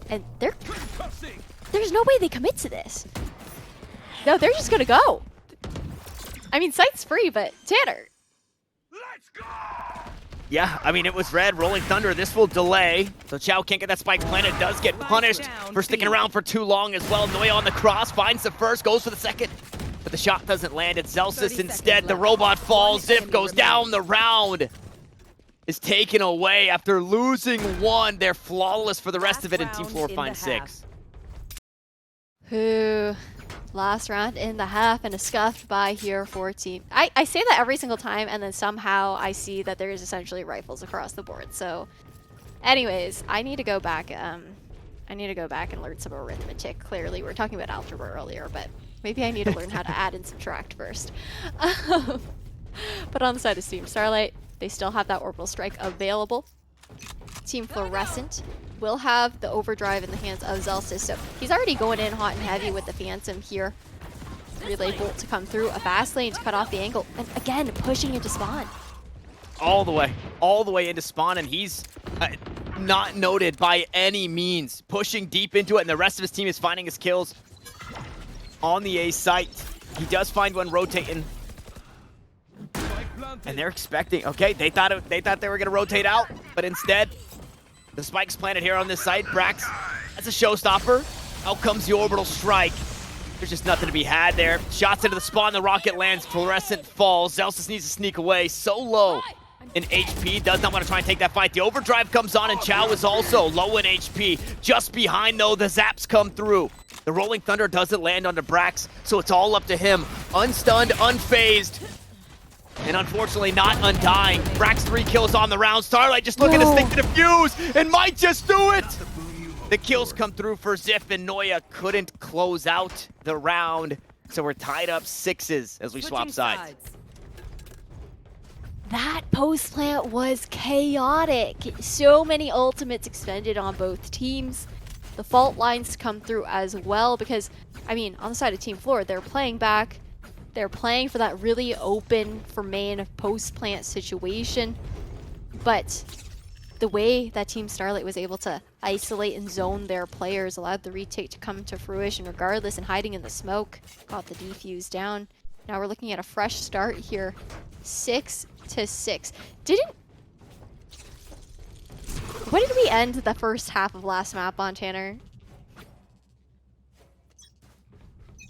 And there's no way they commit to this. No, they're just gonna go. I mean, sight's free, but Tanner. Yeah, I mean, it was red. Rolling Thunder, this will delay. So Chow can't get that spike planted. Does get punished for sticking around for too long as well. Noya on the cross, finds the first, goes for the second. But the shot doesn't land. It's Zelsis instead. The robot falls. Ziff goes down. The round is taken away after losing one. They're flawless for the rest of it, and Team Flor finds 6. Who last round in the half and a scuffed by here for team. I say that every single time, and then somehow I see that there is essentially rifles across the board. So anyways, I need to go back and learn some arithmetic. Clearly, we were talking about algebra earlier, but maybe I need to learn how to add and subtract first. But on the side of Team Starlight, they still have that orbital strike available. Team Fluorescent will have the overdrive in the hands of Zelsis, so he's already going in hot and heavy with the Phantom here. Relay bolt to come through, a fast lane to cut off the angle, and again, pushing into spawn. All the way into spawn, and he's not noted by any means. Pushing deep into it, and the rest of his team is finding his kills on the A site. He does find one rotating. And they're expecting, okay, they thought they were gonna rotate out, but instead, the spike's planted here on this site. Brax, that's a showstopper. Out comes the orbital strike. There's just nothing to be had there. Shots into the spawn, the rocket lands, Fluorescent falls. Zelsis needs to sneak away, so low in HP, does not want to try and take that fight. The overdrive comes on, and Chow is also low in HP. Just behind, though, the zaps come through. The Rolling Thunder doesn't land onto Brax, so it's all up to him. Unstunned, unfazed, and unfortunately not undying. Brax 3 kills on the round. Starlight just looking to stick to defuse and might just do it. The kills come through for Ziff, and Noya couldn't close out the round. So we're tied up 6s as we swap sides. That post plant was chaotic. So many ultimates expended on both teams. The fault lines come through as well because, I mean, on the side of Team Flor, they're playing back. They're playing for that really open for main post plant situation. But the way that Team Starlight was able to isolate and zone their players allowed the retake to come to fruition regardless, and hiding in the smoke got the defuse down. Now we're looking at a fresh start here. 6-6. What did we end the first half of last map on, Tanner?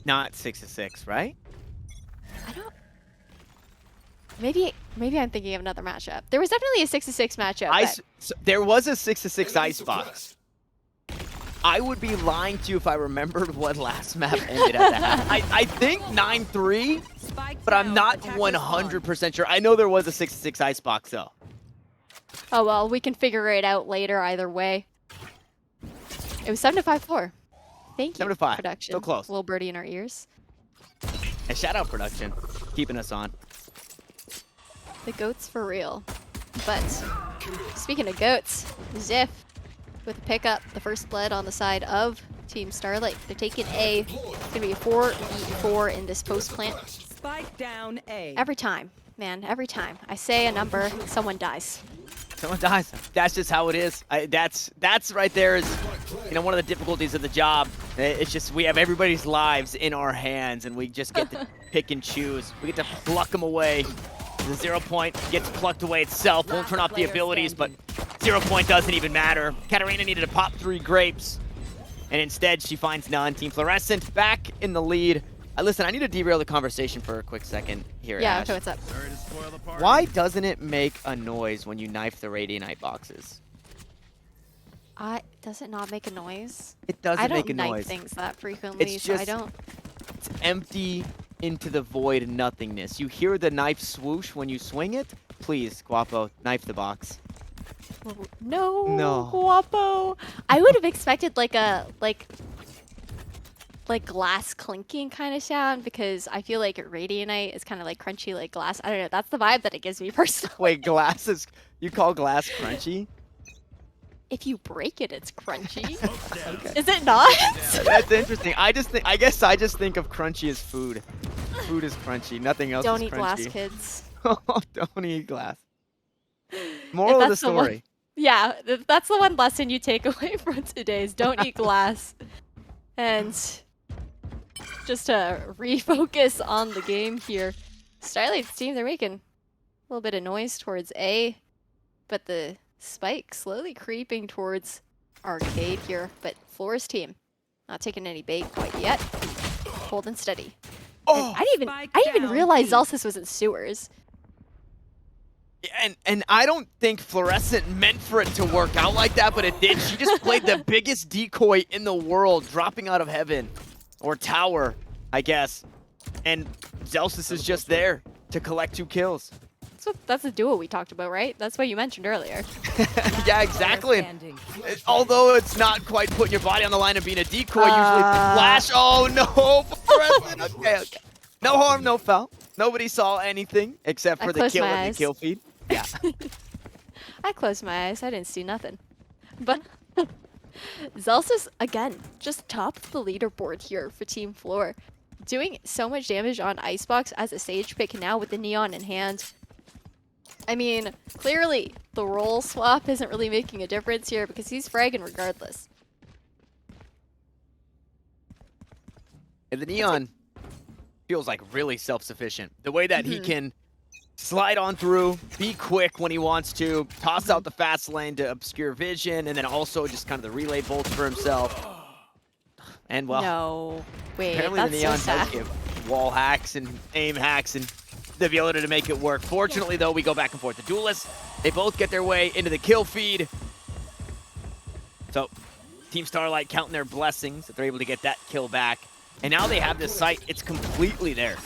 Not 6-6, right? I don't... Maybe I'm thinking of another matchup. There was definitely a 6-6 matchup. So there was a 6-6 icebox. I would be lying to you if I remembered what last map ended at the half. I think 9-3, but I'm not 100% sure. I know there was a 6-6 icebox though. Oh well, we can figure it out later either way. It was 7-5-4. Thank you, 7-5. production. So close. Little birdie in our ears. And shout out production, keeping us on. The goats for real. But speaking of goats, Ziff with a pickup, the first blood on the side of Team Starlight. They're taking A. It's gonna be a 4v4 in this post plant. Spike down A. Every time, man, every time. I say a number, someone dies. Someone dies. That's just how it is. That's right there is, you know, one of the difficulties of the job. It's just we have everybody's lives in our hands, and we just get to pick and choose. We get to pluck them away. The 0 point gets plucked away itself. Won't turn off the abilities, but 0 point doesn't even matter. Katarina needed to pop 3 grapes, and instead she finds none. Team Fluorescent back in the lead. Listen, I need to derail the conversation for a quick second here, Yeah, Ash. okay, what's up? Why doesn't it make a noise when you knife the Radianite boxes? Does it not make a noise? It doesn't make a I don't noise. knife things that frequently, It's so I just- don't. It's empty into the void nothingness. You hear the knife swoosh when you swing it? Please, Guapo, knife the box. No, Guapo. I would have expected like a like glass clinking kind of sound, because I feel like Radianite is kind of like crunchy like glass. I don't know. That's the vibe that it gives me personally. Wait, glass is... You call glass crunchy? If you break it, it's crunchy. Is it not? That's interesting. I guess I just think of crunchy as food. Food is crunchy. Nothing else Don't is eat crunchy. glass, kids. Don't eat glass. Moral of the that's the one- story. Yeah, that's the one lesson you take away from today is don't eat glass. And just to refocus on the game here, Starlight's team, they're making a little bit of noise towards A, but the spike slowly creeping towards Arcade here. But Flor's team, not taking any bait quite yet. Holding steady. Oh, And I didn't even down realize B. Zelsis was in sewers. and I don't think Fluorescent meant for it to work out like that, but it did. She just played the biggest decoy in the world, dropping out of heaven. Or tower, I guess. And Zelsis is just there to collect 2 kills. That's the duo we talked about, right? That's what you mentioned earlier. Yeah, exactly. Standing. Although it's not quite putting your body on the line and being a decoy, usually flash. Oh no! Fluorescent. Okay. No harm, no foul. Nobody saw anything except I for the closed kill my and the eyes. kill feed. Yeah. I closed my eyes. I didn't see nothing. But Zelsis, again, just top of the leaderboard here for Team Flor. Doing so much damage on Icebox as a Sage pick now with the Neon in hand. I mean, clearly the role swap isn't really making a difference here because he's fragging regardless. And the Neon feels like really self-sufficient. The way that he can slide on through, be quick when he wants to, toss out the fast lane to obscure vision, and then also just kind of the relay bolts for himself. And well, No. Wait, apparently the that's Neon so does sad. give wall hacks and aim hacks and the ability to make it work. Fortunately, though, we go back and forth. The duelists, they both get their way into the kill feed. So, Team Starlight counting their blessings that they're able to get that kill back. And now they have this site. It's completely theirs.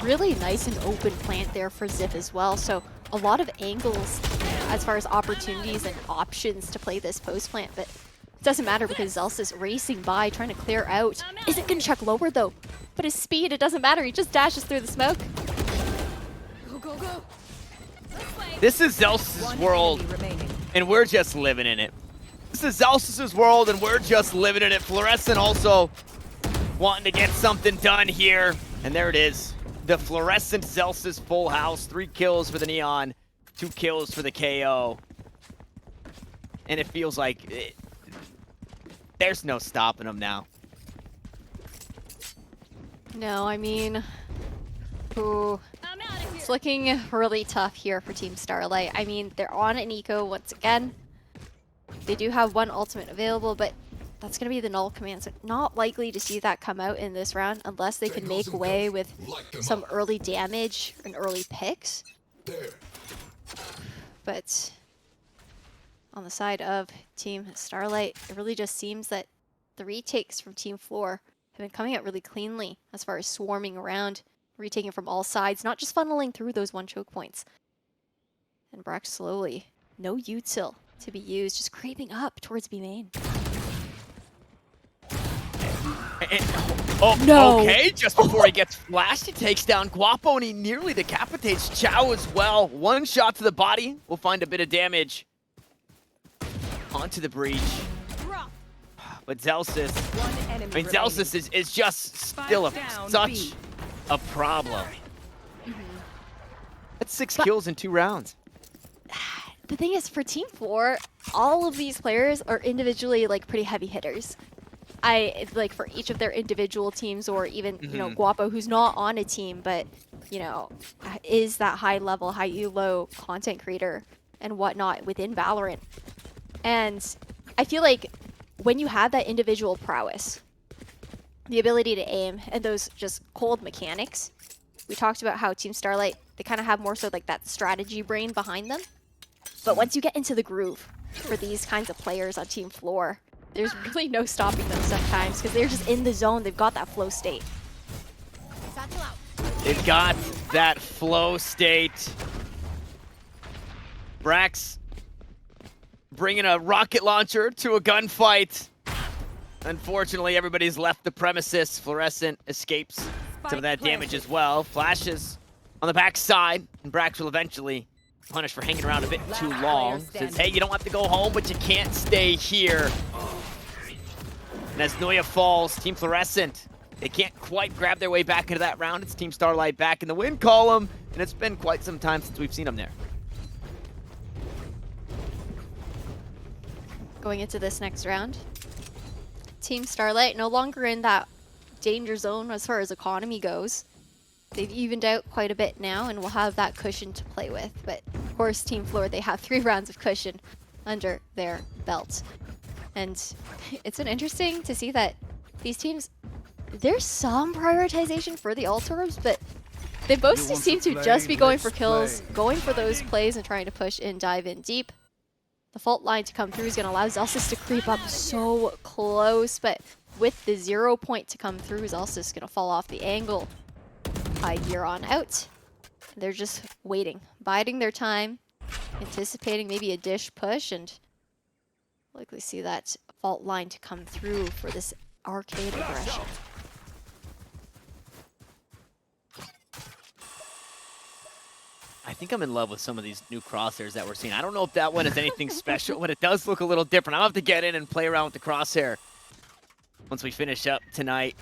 Really nice and open plant there for Zip as well. So a lot of angles as far as opportunities and options to play this post plant, but it doesn't matter because Zelsis racing by, trying to clear out. Isn't gonna check lower though, but his speed, it doesn't matter. He just dashes through the smoke. Go, go, go. This is Zelsis' One world, enemy remaining. and we're just living in it. This is Zelsis' world, and we're just living in it. Fluorescent also wanting to get something done here. And there it is. The Fluorescent Zelsis full house. 3 kills for the Neon, 2 kills for the KO. And it feels like there's no stopping them now. No, I mean, ooh, I'm out of here. it's looking really tough here for Team Starlight. I mean, they're on an eco once again. They do have 1 ultimate available, but that's going to be the null command, so not likely to see that come out in this round unless they can make way with some early damage and early picks. But on the side of Team Starlight, it really just seems that the retakes from Team Flor have been coming out really cleanly as far as swarming around, retaking from all sides, not just funneling through those 1 choke points. And Brack slowly, no util to be used, just creeping up towards B main. Oh, No. okay. Just before he gets flashed, he takes down Guapo, and he nearly decapitates Chow as well. 1 shot to the body. We'll find a bit of damage onto the breach. Drop. But Zelsis, One enemy I mean, remaining. Zelsis is just still Down such B. a problem. That's 6 kills in 2 rounds. The thing is, for Team 4, all of these players are individually like pretty heavy hitters. Like for each of their individual teams, or even you know Guapo, who's not on a team, but you know is that high level, high elo content creator and whatnot within Valorant. And I feel like when you have that individual prowess, the ability to aim, and those just cold mechanics, we talked about how Team Starlight, they kind of have more so like that strategy brain behind them. But once you get into the groove for these kinds of players on Team Flor, there's really no stopping them sometimes because they're just in the zone. They've got that flow state. Satchel out. They've got that flow state. Brax bringing a rocket launcher to a gunfight. Unfortunately, everybody's left the premises. Fluorescent escapes some of that damage as well. Flashes on the backside, and Brax will eventually punish for hanging around a bit too long. Says, hey, you don't have to go home, but you can't stay here. And as Noya falls, Team Fluorescent, they can't quite grab their way back into that round. It's Team Starlight back in the win column, and it's been quite some time since we've seen them there. going into this next round. Team Starlight no longer in that danger zone as far as economy goes. They've evened out quite a bit now and will have that cushion to play with. But of course, Team Flor, they have 3 rounds of cushion under their belt. And it's been interesting to see that these teams, there's some prioritization for the ult orbs, but they both seem to just be going for kills, going for those plays and trying to push in, dive in deep. The fault line to come through is going to allow Zelsis to creep up so close, but with the 0 point to come through, Zelsis going to fall off the angle. Year on out. They're just waiting, biding their time, anticipating maybe a dish push, and likely see that fault line to come through for this arcade aggression. I think I'm in love with some of these new crosshairs that we're seeing. I don't know if that one is anything special, but it does look a little different. I'll have to get in and play around with the crosshair once we finish up tonight.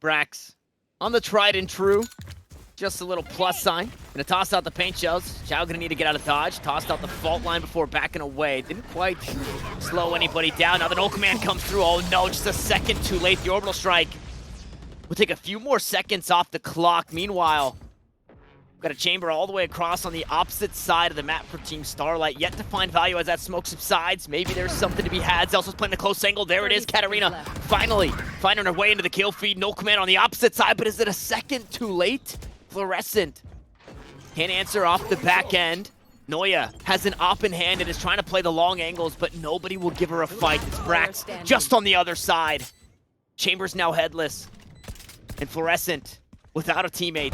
Brax on the tried and true. Just a little plus sign. Gonna toss out the paint shells. Chow gonna need to get out of dodge. Tossed out the fault line before backing away. Didn't quite slow anybody down. Now the no command comes through. Oh no, just a second too late. The orbital strike will take a few more seconds off the clock. Meanwhile, got a chamber all the way across on the opposite side of the map for Team Starlight. Yet to find value as that smoke subsides. Maybe there's something to be had. Zelsa's playing a close angle. There it is. Katarina finally finding her way into the kill feed. No command on the opposite side, but is it a second too late? Fluorescent can't answer off the back end. Noya has an op in hand and is trying to play the long angles, but nobody will give her a fight. It's Brax just on the other side. Chamber's now headless. And Fluorescent without a teammate.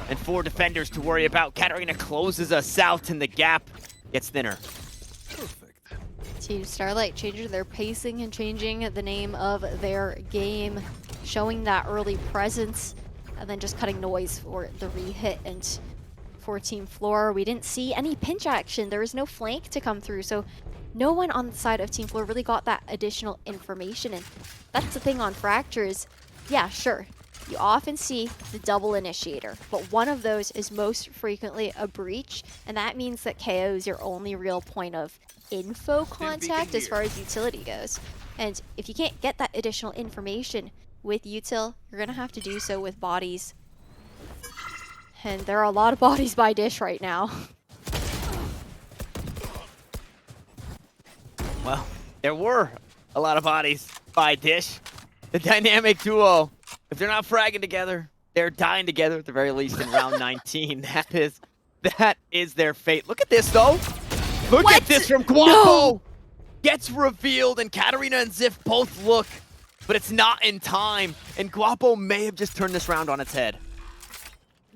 And 4 defenders to worry about. Katarina closes us out and the gap gets thinner. Perfect. Team Starlight changing their pacing and changing the name of their game, showing that early presence, and then just cutting noise for the re-hit. And for Team Flor, we didn't see any pinch action. There was no flank to come through, so no one on the side of Team Flor really got that additional information. And that's the thing on Fractures. Yeah, sure. You often see the double initiator, but one of those is most frequently a breach, and that means that KO is your only real point of info contact as far as utility goes. And if you can't get that additional information with util, you're going to have to do so with bodies. And there are a lot of bodies by Dish right now. Well, there were a lot of bodies by Dish. The dynamic duo. If they're not fragging together, they're dying together at the very least in round 19. That is their fate. Look at this though. Look at this from Guapo. No. Gets revealed and Katarina and Ziff both look, but it's not in time. And Guapo may have just turned this round on its head.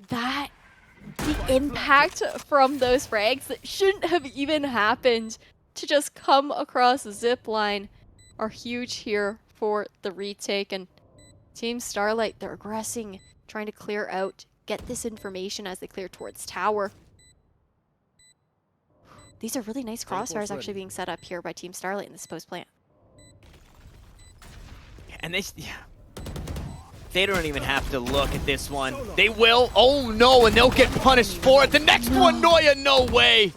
The impact from those frags that shouldn't have even happened to just come across the zip line are huge here for the retake. And Team Starlight, they're aggressing, trying to clear out, get this information as they clear towards tower. These are really nice crossfires actually being set up here by Team Starlight in this post plant. And they don't even have to look at this one. They will. Oh no, and they'll get punished for it. The next one, Noya, no way.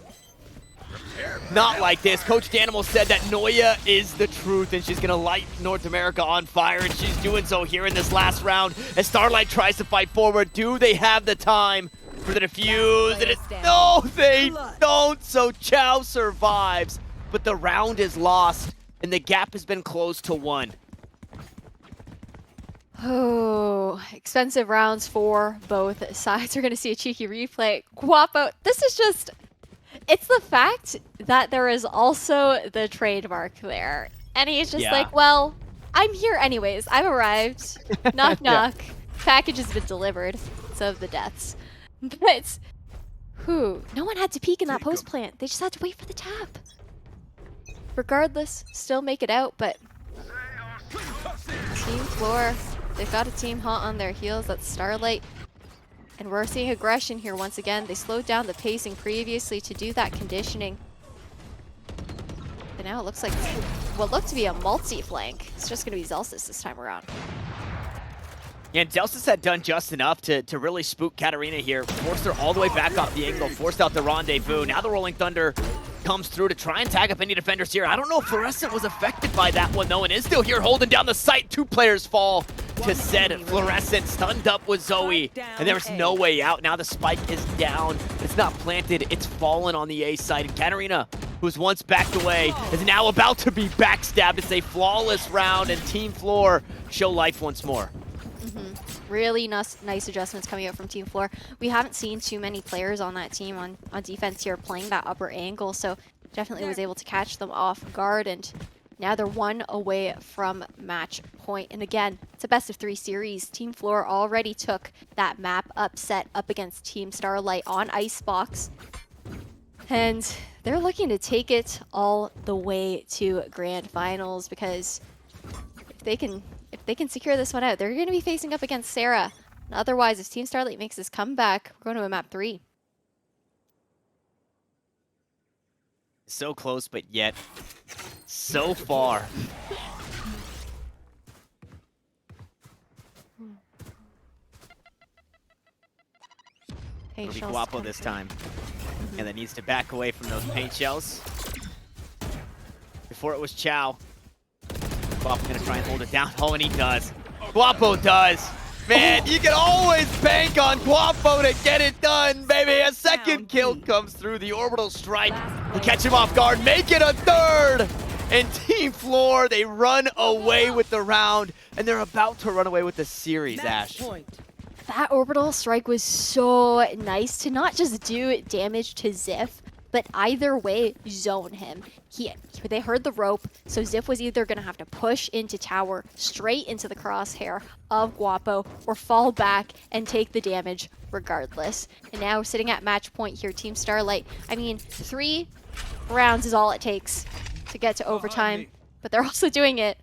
Not like this. Coach Danimal said that Noya is the truth and she's going to light North America on fire, and she's doing so here in this last round as Starlight tries to fight forward. Do they have the time for the defuse? No, they don't. So Chow survives, but the round is lost and the gap has been closed to 1. Oh, expensive rounds for both sides. We're going to see a cheeky replay. Guapo, this is just... It's the fact that there is also the trademark there. And he's just like, well, I'm here anyways. I've arrived. Knock, knock. Package has been delivered. So have the deaths. But, no one had to peek in that post plant. They just had to wait for the tap. Regardless, still make it out, but... Team Flor, they've got a team hot on their heels. That's Starlight. And we're seeing aggression here once again. They slowed down the pacing previously to do that conditioning. But now it looks like what looked to be a multi-flank. It's just going to be Zelsis this time around. Yeah, and Zelsis had done just enough to really spook Katarina here. Forced her all the way back off the angle. Forced out the rendezvous. Now the Rolling Thunder comes through to try and tag up any defenders here. I don't know if Fluorescent was affected by that one, though, and is still here holding down the site. 2 players fall to Zed. Fluorescent stunned up with Zoe, and there's no way out. Now the spike is down. It's not planted. It's fallen on the A side. And Katarina, who's once backed away, is now about to be backstabbed. It's a flawless round, and Team Flor show life once more. Really nice adjustments coming out from Team Flor. We haven't seen too many players on that team on defense here playing that upper angle, so definitely was able to catch them off guard, and now they're 1 away from match point. And again, it's a best-of-3 series. Team Flor already took that map upset up against Team Starlight on Icebox, and they're looking to take it all the way to Grand Finals, because if they can secure this one out, they're going to be facing up against Sarah. And otherwise, if Team Starlight makes this comeback, we're going to a map 3. So close, but yet so far. It'll be Guapo this time. And that needs to back away from those paint shells. Before it was Chow. Guapo gonna try and hold it down. Oh, and he does. Guapo does. Man, you can always bank on Guapo to get it done, baby. A second kill comes through. The orbital strike will catch him off guard, make it a third. And Team Flor, they run away with the round, and they're about to run away with the series, Ash. That orbital strike was so nice to not just do damage to Ziff, but either way, zone him. They heard the rope, so Ziff was either going to have to push into tower, straight into the crosshair of Guapo, or fall back and take the damage regardless. And now sitting at match point here, Team Starlight. I mean, 3 rounds is all it takes to get to overtime, but they're also doing it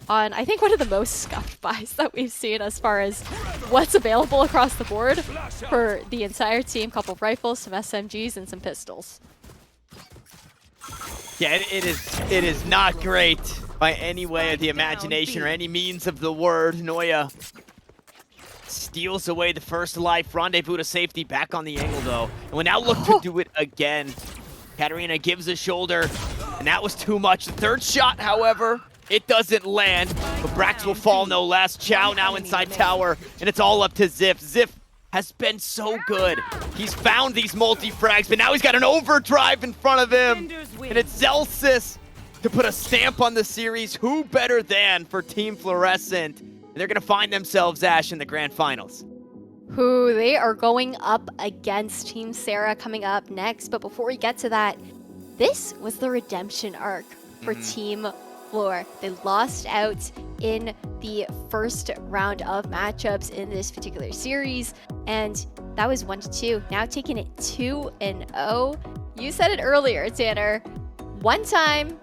on, I think, one of the most scuffed buys that we've seen as far as what's available across the board for the entire team. Couple of rifles, some SMGs, and some pistols. Yeah, it is not great by any way of the imagination or any means of the word. Noya steals away the first life. Rendezvous to safety, back on the angle though. And will now look to do it again. Katarina gives a shoulder, and that was too much. The third shot, however, it doesn't land, but Brax will fall no less. Chow now inside tower, and it's all up to Ziff. Ziff has been so good. He's found these multi-frags, but now he's got an overdrive in front of him. And it's Zelsis to put a stamp on the series. Who better than for Team Fluorescent? And they're going to find themselves, Ash, in the grand finals. Who they are going up against Team Sarah coming up next. But before we get to that, this was the redemption arc for Team Flor. They lost out in the first round of matchups in this particular series, and that was 1-2. Now taking it 2-0. You said it earlier, Tanner. One time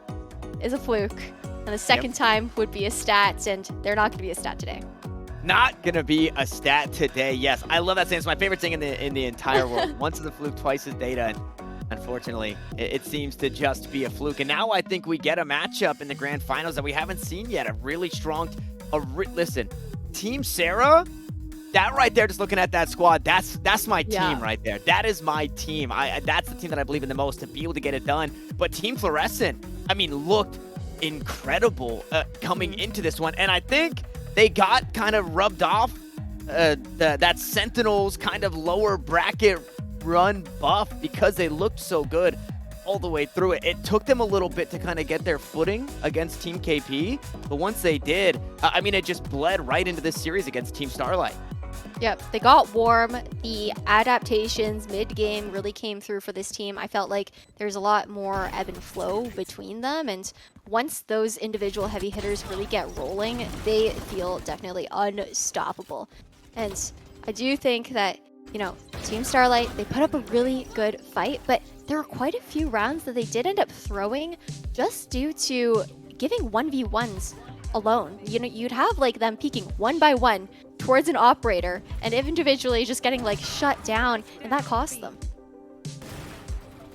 is a fluke, and the second time would be a stat, and they're not going to be a stat today. Not gonna be a stat today. Yes, I love that saying. It's my favorite thing in the entire world. Once is a fluke, twice is data. And unfortunately, it seems to just be a fluke. And now I think we get a matchup in the grand finals that we haven't seen yet. A really strong, listen, Team Sarah, that right there, just looking at that squad, that's my team right there. That is my team. That's the team that I believe in the most to be able to get it done. But Team Fluorescent, I mean, looked incredible coming into this one. And I think they got kind of rubbed off that Sentinels kind of lower bracket run buff because they looked so good all the way through it. It took them a little bit to kind of get their footing against Team KP, but once they did, I mean, it just bled right into this series against Team Starlight. Yep, they got warm. The adaptations mid-game really came through for this team. I felt like there's a lot more ebb and flow between them, and once those individual heavy hitters really get rolling, they feel definitely unstoppable. And I do think that, you know, Team Starlight, they put up a really good fight, but there were quite a few rounds that they did end up throwing just due to giving 1v1s alone. You know, you'd have like them peeking one by one towards an operator and individually just getting like shut down, and that cost them.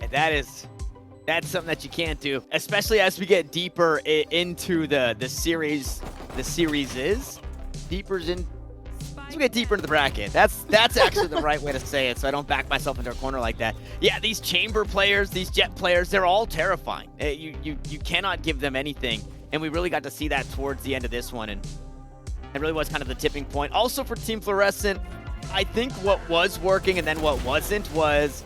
And that's something that you can't do, especially as we get deeper into the series. The series is deeper in. It's we get deeper into the bracket. That's actually the right way to say it, so I don't back myself into a corner like that. Yeah, these Chamber players, these Jet players, they're all terrifying. You cannot give them anything, and we really got to see that towards the end of this one, and it really was kind of the tipping point. Also for Team Fluorescent, I think what was working and then what wasn't was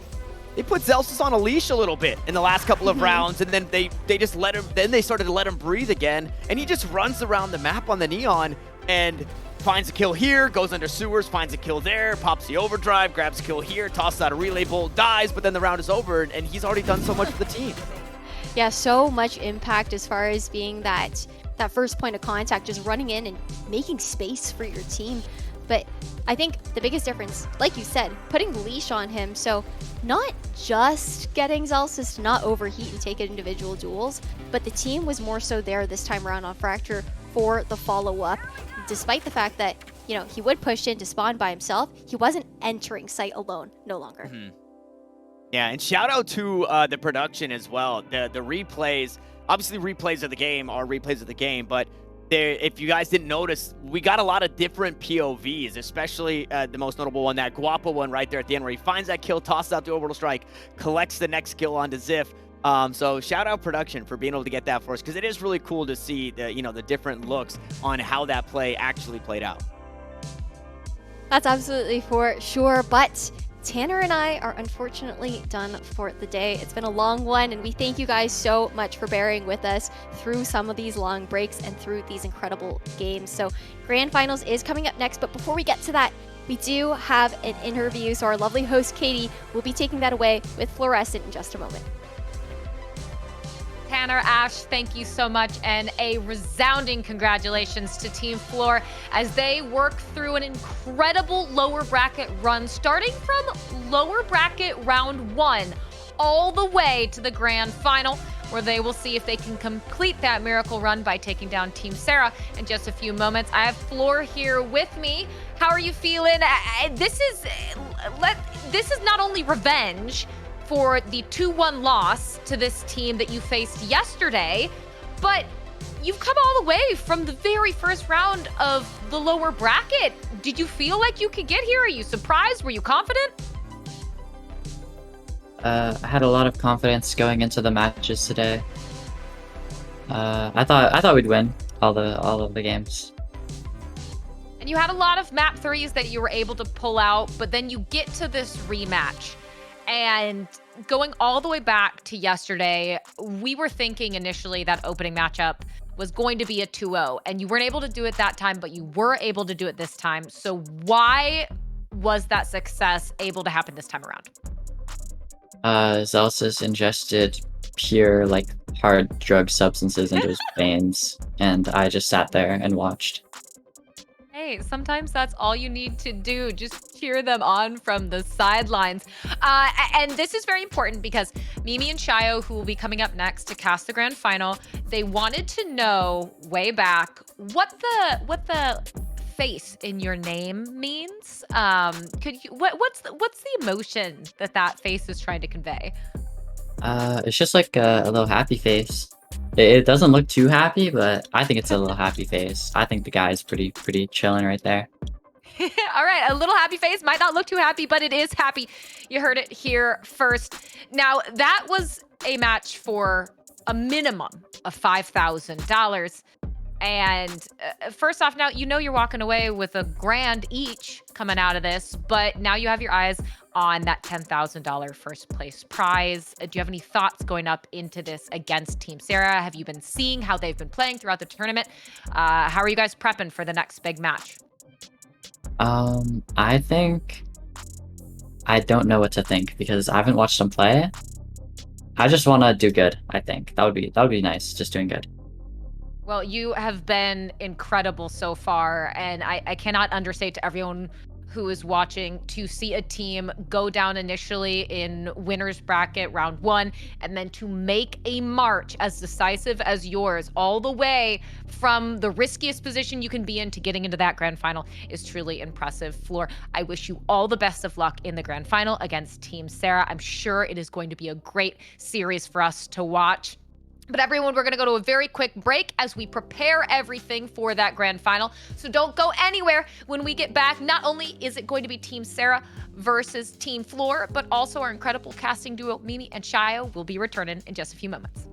they put Zelsus on a leash a little bit in the last couple of rounds, and then they just let him, then they started to let him breathe again, and he just runs around the map on the Neon and finds a kill here, goes under sewers, finds a kill there, pops the overdrive, grabs a kill here, tosses out a relay bolt, dies, but then the round is over, and he's already done so much for the team. Yeah, so much impact as far as being that first point of contact, just running in and making space for your team. But I think the biggest difference, like you said, putting the leash on him, so not just getting Zelsus to not overheat and take individual duels, but the team was more so there this time around on Fracture for the follow-up, despite the fact that, you know, he would push in to spawn by himself, he wasn't entering site alone, no longer. Yeah, and shout out to the production as well. The replays, obviously replays of the game are replays of the game, but if you guys didn't notice, we got a lot of different POVs, especially the most notable one, that Guapo one right there at the end where he finds that kill, tosses out the orbital strike, collects the next kill onto Ziff. So shout out production for being able to get that for us, because it is really cool to see the different looks on how that play actually played out. That's absolutely for sure, but Tanner and I are unfortunately done for the day. It's been a long one, and we thank you guys so much for bearing with us through some of these long breaks and through these incredible games. So Grand Finals is coming up next, but before we get to that, we do have an interview, so our lovely host Katie will be taking that away with Fluorescent in just a moment. Tanner, Ash, thank you so much, and a resounding congratulations to Team Flor as they work through an incredible lower bracket run, starting from lower bracket round 1 all the way to the grand final, where they will see if they can complete that miracle run by taking down Team Sarah in just a few moments. I have Flor here with me. How are you feeling? This is not only revenge for the 2-1 loss to this team that you faced yesterday, but you've come all the way from the very first round of the lower bracket. Did you feel like you could get here? Are you surprised? Were you confident? I had a lot of confidence going into the matches today. I thought we'd win all of the games. And you had a lot of map 3s that you were able to pull out, but then you get to this rematch. And going all the way back to yesterday, we were thinking initially that opening matchup was going to be a 2-0, and you weren't able to do it that time, but you were able to do it this time. So why was that success able to happen this time around? Zelsus ingested pure, like, hard drug substances into his veins, and I just sat there and watched. Hey, sometimes that's all you need to do. Just cheer them on from the sidelines. And this is very important because Mimi and Shayo, who will be coming up next to cast the grand final, they wanted to know way back what the face in your name means. What's the emotion that face is trying to convey? It's just like a little happy face. It doesn't look too happy, but I think it's a little happy face. I think the guy is pretty chilling right there. All right, a little happy face might not look too happy, but it is happy. You heard it here first. Now, that was a match for a minimum of $5,000. And first off, now you know you're walking away with a grand each coming out of this, but now you have your eyes on that $10,000 first place prize. Do you have any thoughts going up into this against Team Sarah? Have you been seeing how they've been playing throughout the tournament? How are you guys prepping for the next big match? I think I don't know what to think because I haven't watched them play. I just want to do good. I think that would be nice. Just doing good. Well, you have been incredible so far, and I cannot understate to everyone who is watching to see a team go down initially in winner's bracket round 1 and then to make a march as decisive as yours all the way from the riskiest position you can be in to getting into that grand final is truly impressive. Flor, I wish you all the best of luck in the grand final against Team Sarah. I'm sure it is going to be a great series for us to watch. But everyone, we're going to go to a very quick break as we prepare everything for that grand final. So don't go anywhere. When we get back, not only is it going to be Team Sarah versus Team Flor, but also our incredible casting duo, Mimi and Shio, will be returning in just a few moments.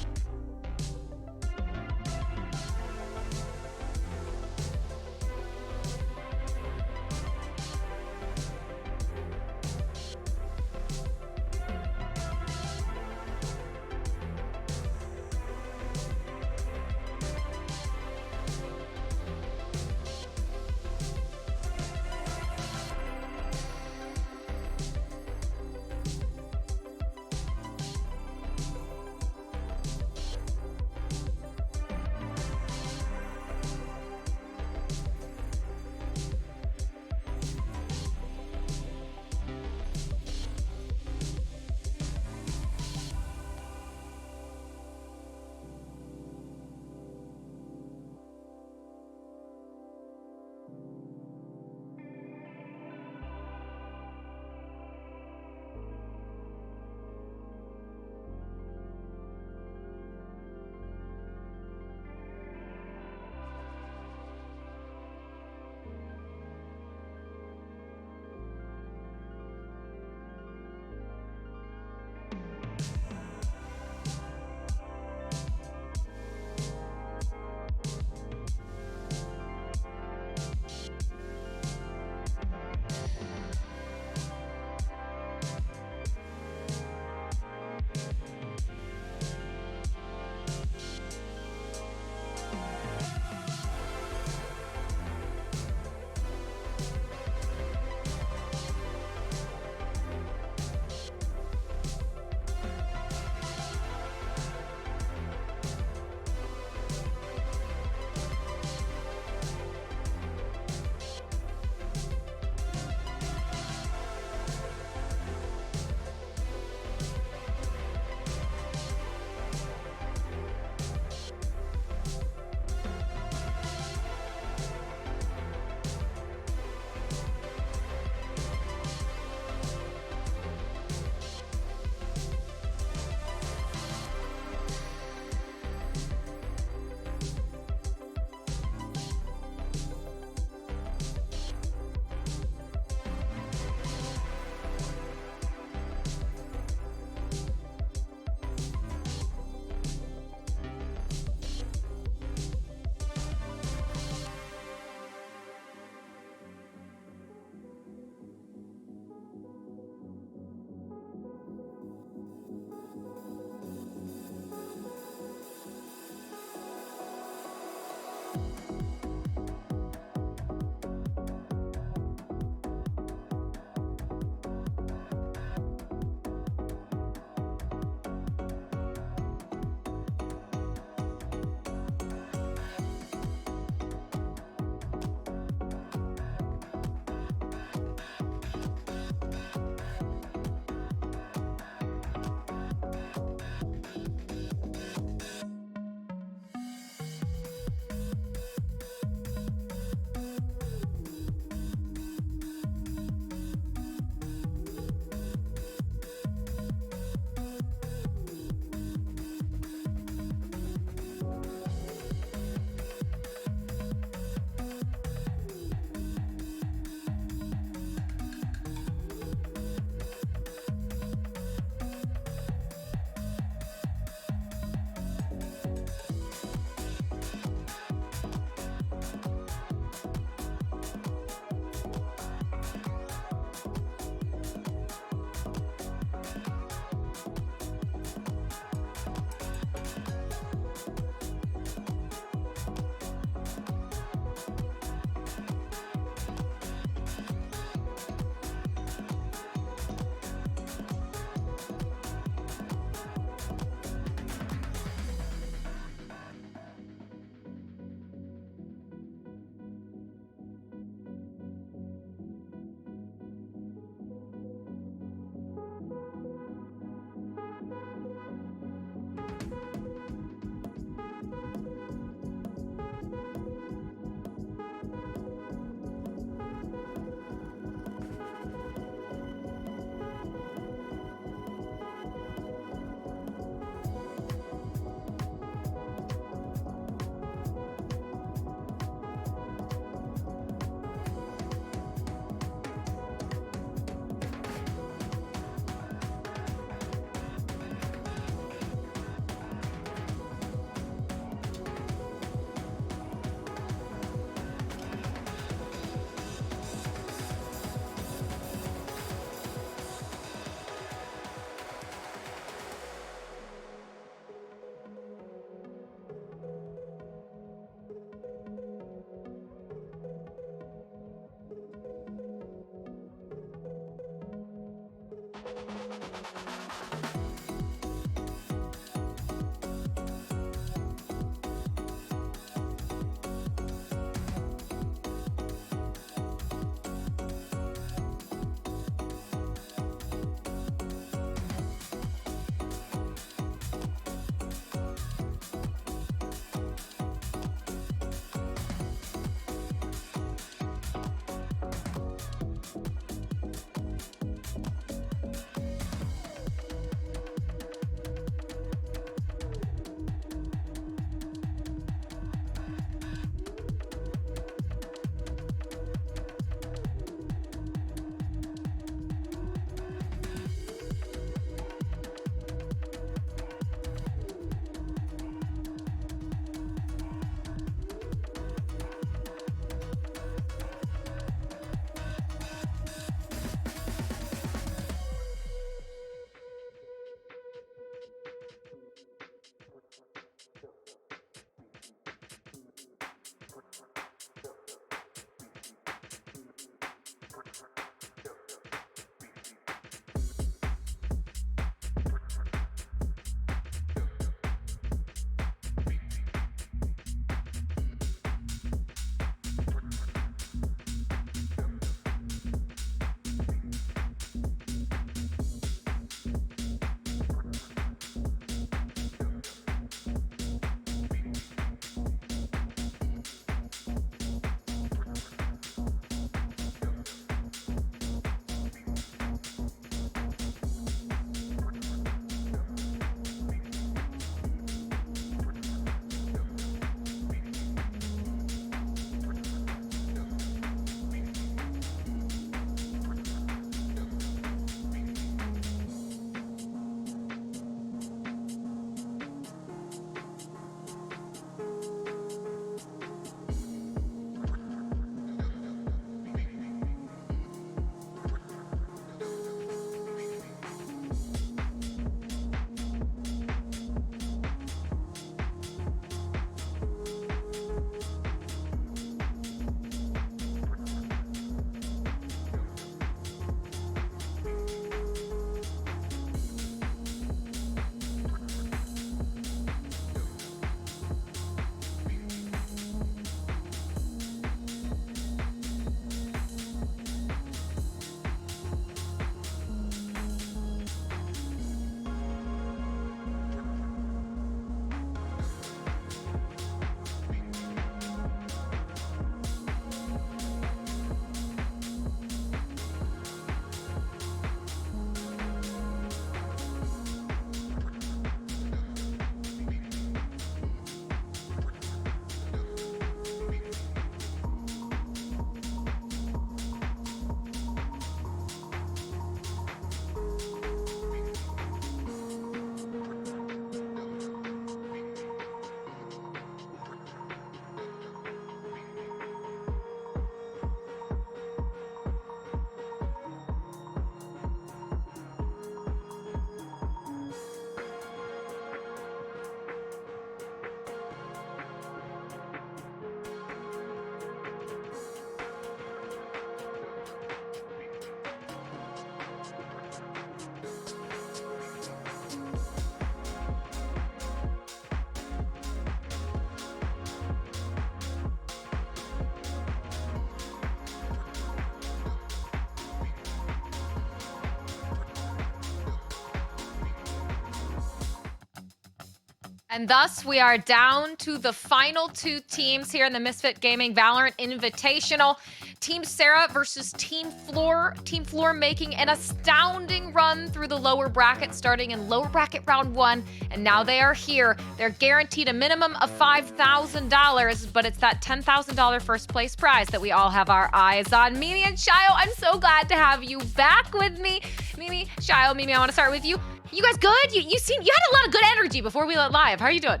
And thus, we are down to the final two teams here in the Misfits Gaming VALORANT Invitational. Team Sarah versus Team Flor. Team Flor making an astounding run through the lower bracket, starting in lower bracket round 1, and now they are here. They're guaranteed a minimum of $5,000, but it's that $10,000 first place prize that we all have our eyes on. Mimi and Shio, I'm so glad to have you back with me. Mimi, Shio, Mimi, I want to start with you. You guys good? You had a lot of good energy before we went live. How are you doing?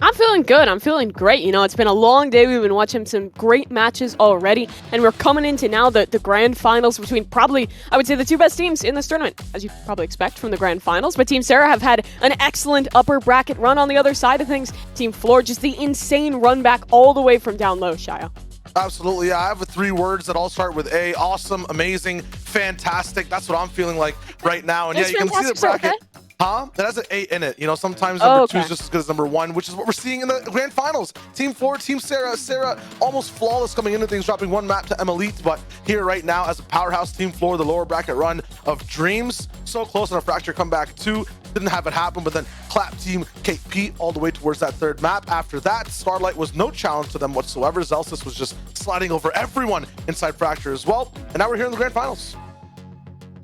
I'm feeling good. I'm feeling great. You know, it's been a long day. We've been watching some great matches already, and we're coming into now the grand finals between probably, I would say, the two best teams in this tournament, as you probably expect from the grand finals. But Team Sarah have had an excellent upper bracket run on the other side of things. Team Flor, just the insane run back all the way from down low, Shia. Absolutely. I have 3 words that all start with A. Awesome, amazing, fantastic. That's what I'm feeling like right now. And It's yeah, you can see the fantastic, bracket. okay. Huh? It has an 8 in it. You know, sometimes number 2 Okay. is just as good as number 1, which is what we're seeing in the grand finals. Team Flor, Team Sarah. Sarah almost flawless coming into things, dropping 1 map to Elite, but here right now as a powerhouse Team Flor, the lower bracket run of dreams. So close on a Fracture comeback too. Didn't have it happen, but then clap Team KP all the way towards that 3rd map. After that, Starlight was no challenge to them whatsoever. Zelsis was just sliding over everyone inside Fracture as well. And now we're here in the grand finals.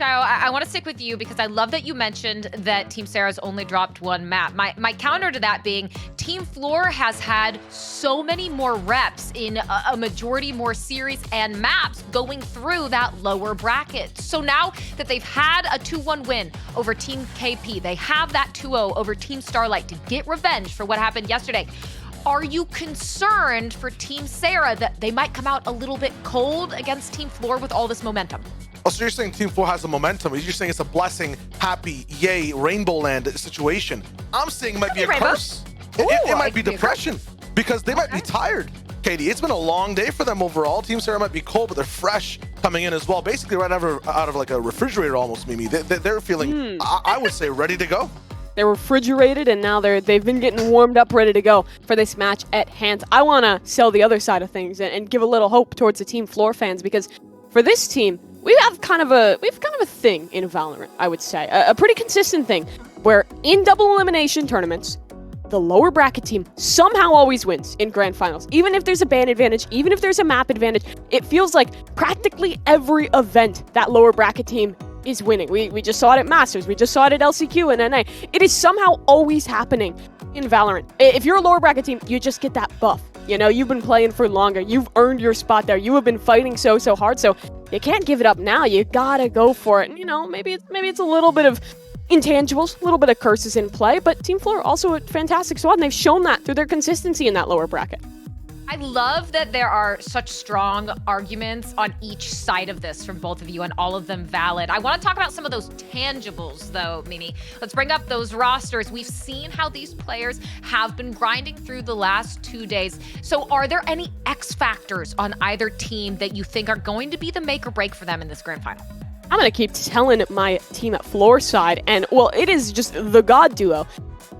So I want to stick with you because I love that you mentioned that Team Sarah's only dropped 1 map. My counter to that being Team Flor has had so many more reps in a majority more series and maps going through that lower bracket. So now that they've had a 2-1 win over Team KP, they have that 2-0 over Team Starlight to get revenge for what happened yesterday. Are you concerned for Team Sarah that they might come out a little bit cold against Team Flor with all this momentum? Oh, so you're saying Team Flor has the momentum. You're saying it's a blessing, happy, yay, Rainbow Land situation. I'm saying it might be a curse. It might be depression because they might be tired. Katie, it's been a long day for them overall. Team Sarah might be cold, but they're fresh coming in as well. Basically right out of like a refrigerator almost, Mimi. They're feeling, I would say, ready to go. They're refrigerated, and now they've been getting warmed up, ready to go for this match at hand. I want to sell the other side of things and give a little hope towards the Team Flor fans, because for this team, we have kind of a thing in Valorant, I would say, a pretty consistent thing, where in double elimination tournaments, the lower bracket team somehow always wins in grand finals. Even if there's a ban advantage, even if there's a map advantage, it feels like practically every event that lower bracket team is winning. We just saw it at Masters, we just saw it at LCQ and NA. It is somehow always happening in Valorant. If you're a lower bracket team, you just get that buff. You know, you've been playing for longer, you've earned your spot there, you have been fighting so hard, so you can't give it up now. You gotta go for it. And, you know, maybe it's a little bit of intangibles, a little bit of curses in play, but Team Flor also a fantastic squad, and they've shown that through their consistency in that lower bracket. I love that there are such strong arguments on each side of this from both of you, and all of them valid. I want to talk about some of those tangibles, though, Mimi. Let's bring up those rosters. We've seen how these players have been grinding through the last 2 days. So are there any X factors on either team that you think are going to be the make or break for them in this grand final? I'm going to keep telling my team at Flor's side, and, well, it is just the god duo.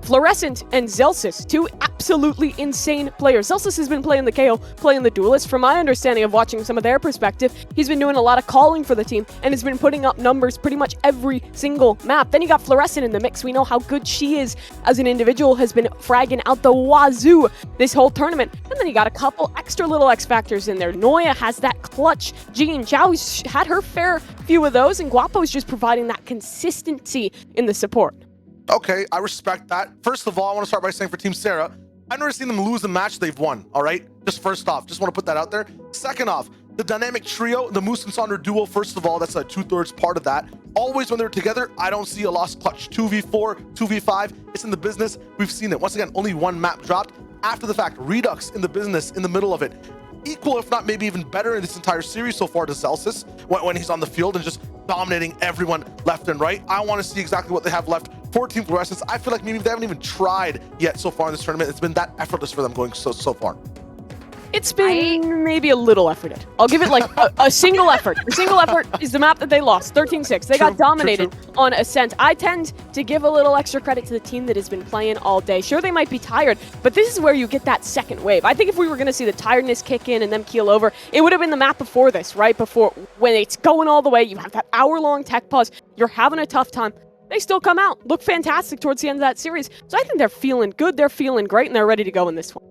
Fluorescent and Zelsis, 2 absolutely insane players. Zelsis has been playing the KO, playing the Duelist. From my understanding of watching some of their perspective, he's been doing a lot of calling for the team and has been putting up numbers pretty much every single map. Then you got Fluorescent in the mix. We know how good she is as an individual, has been fragging out the wazoo this whole tournament. And then you got a couple extra little X factors in there. Noya has that clutch. Jean Chow's had her fair few of those, and Guapo's just providing that consistency in the support. Okay, I respect that. First of all, I want to start by saying for Team Sarah, I've never seen them lose a match they've won, all right? Just first off, just want to put that out there. Second off, the dynamic trio, the Moose and Sonder duo, first of all, that's a 2/3 part of that. Always when they're together, I don't see a lost clutch. 2v4, 2v5, it's in the business. We've seen it. Once again, only 1 map dropped. After the fact, Redux in the business, in the middle of it. Equal, if not maybe even better in this entire series so far to Celsius when he's on the field and just dominating everyone left and right. I want to see exactly what they have left for Team Fluorescence. I feel like maybe they haven't even tried yet so far in this tournament. It's been that effortless for them going so far. It's been maybe a little efforted. I'll give it like a single effort. A single effort is the map that they lost, 13-6. They got dominated on Ascent. I tend to give a little extra credit to the team that has been playing all day. Sure, they might be tired, but this is where you get that second wave. I think if we were going to see the tiredness kick in and them keel over, it would have been the map before this, right? Before, when it's going all the way, you have that hour-long tech pause, you're having a tough time. They still come out, look fantastic towards the end of that series. So I think they're feeling good, they're feeling great, and they're ready to go in this one.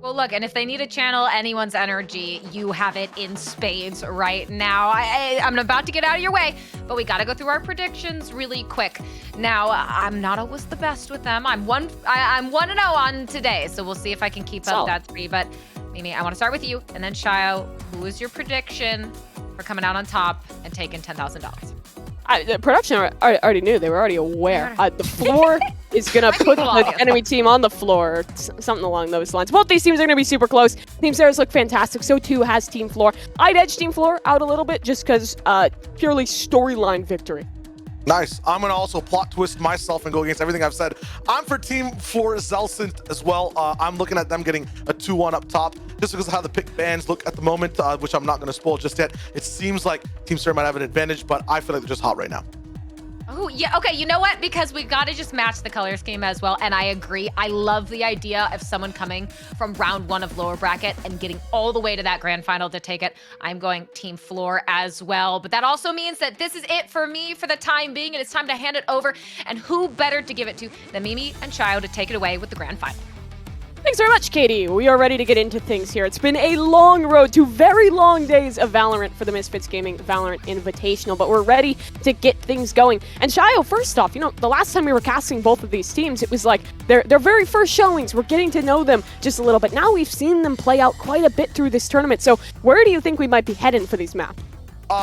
Well, look, and if they need to channel anyone's energy, you have it in spades right now. I'm about to get out of your way, but we got to go through our predictions really quick. Now, I'm not always the best with them. I'm 1-0 on today, so we'll see if I can keep up that 3. But Mimi, I want to start with you, and then Shio, who is your prediction for coming out on top and taking $10,000? The production already knew. They were already aware. The floor is going to put the enemy team on the floor, or something along those lines. Both these teams are going to be super close. Team Sarah's look fantastic. So too has Team Flor. I'd edge Team Flor out a little bit just because purely storyline victory. Nice. I'm going to also plot twist myself and go against everything I've said. I'm for Team Flor Zelsint as well. I'm looking at them getting a 2-1 up top just because of how the pick bans look at the moment, which I'm not going to spoil just yet. It seems like Team Sarah might have an advantage, but I feel like they're just hot right now. Oh, yeah. Okay, you know what? Because we got to just match the color scheme as well. And I agree. I love the idea of someone coming from round 1 of lower bracket and getting all the way to that grand final to take it. I'm going Team Flor as well. But that also means that this is it for me for the time being. And it's time to hand it over. And who better to give it to than Mimi and Chayo to take it away with the grand final. Thanks very much, Katie. We are ready to get into things here. It's been a long road, 2 very long days of Valorant for the Misfits Gaming VALORANT Invitational, but we're ready to get things going. And Chayo, first off, you know, the last time we were casting both of these teams, it was like their very first showings. We're getting to know them just a little bit. Now we've seen them play out quite a bit through this tournament. So where do you think we might be heading for these maps?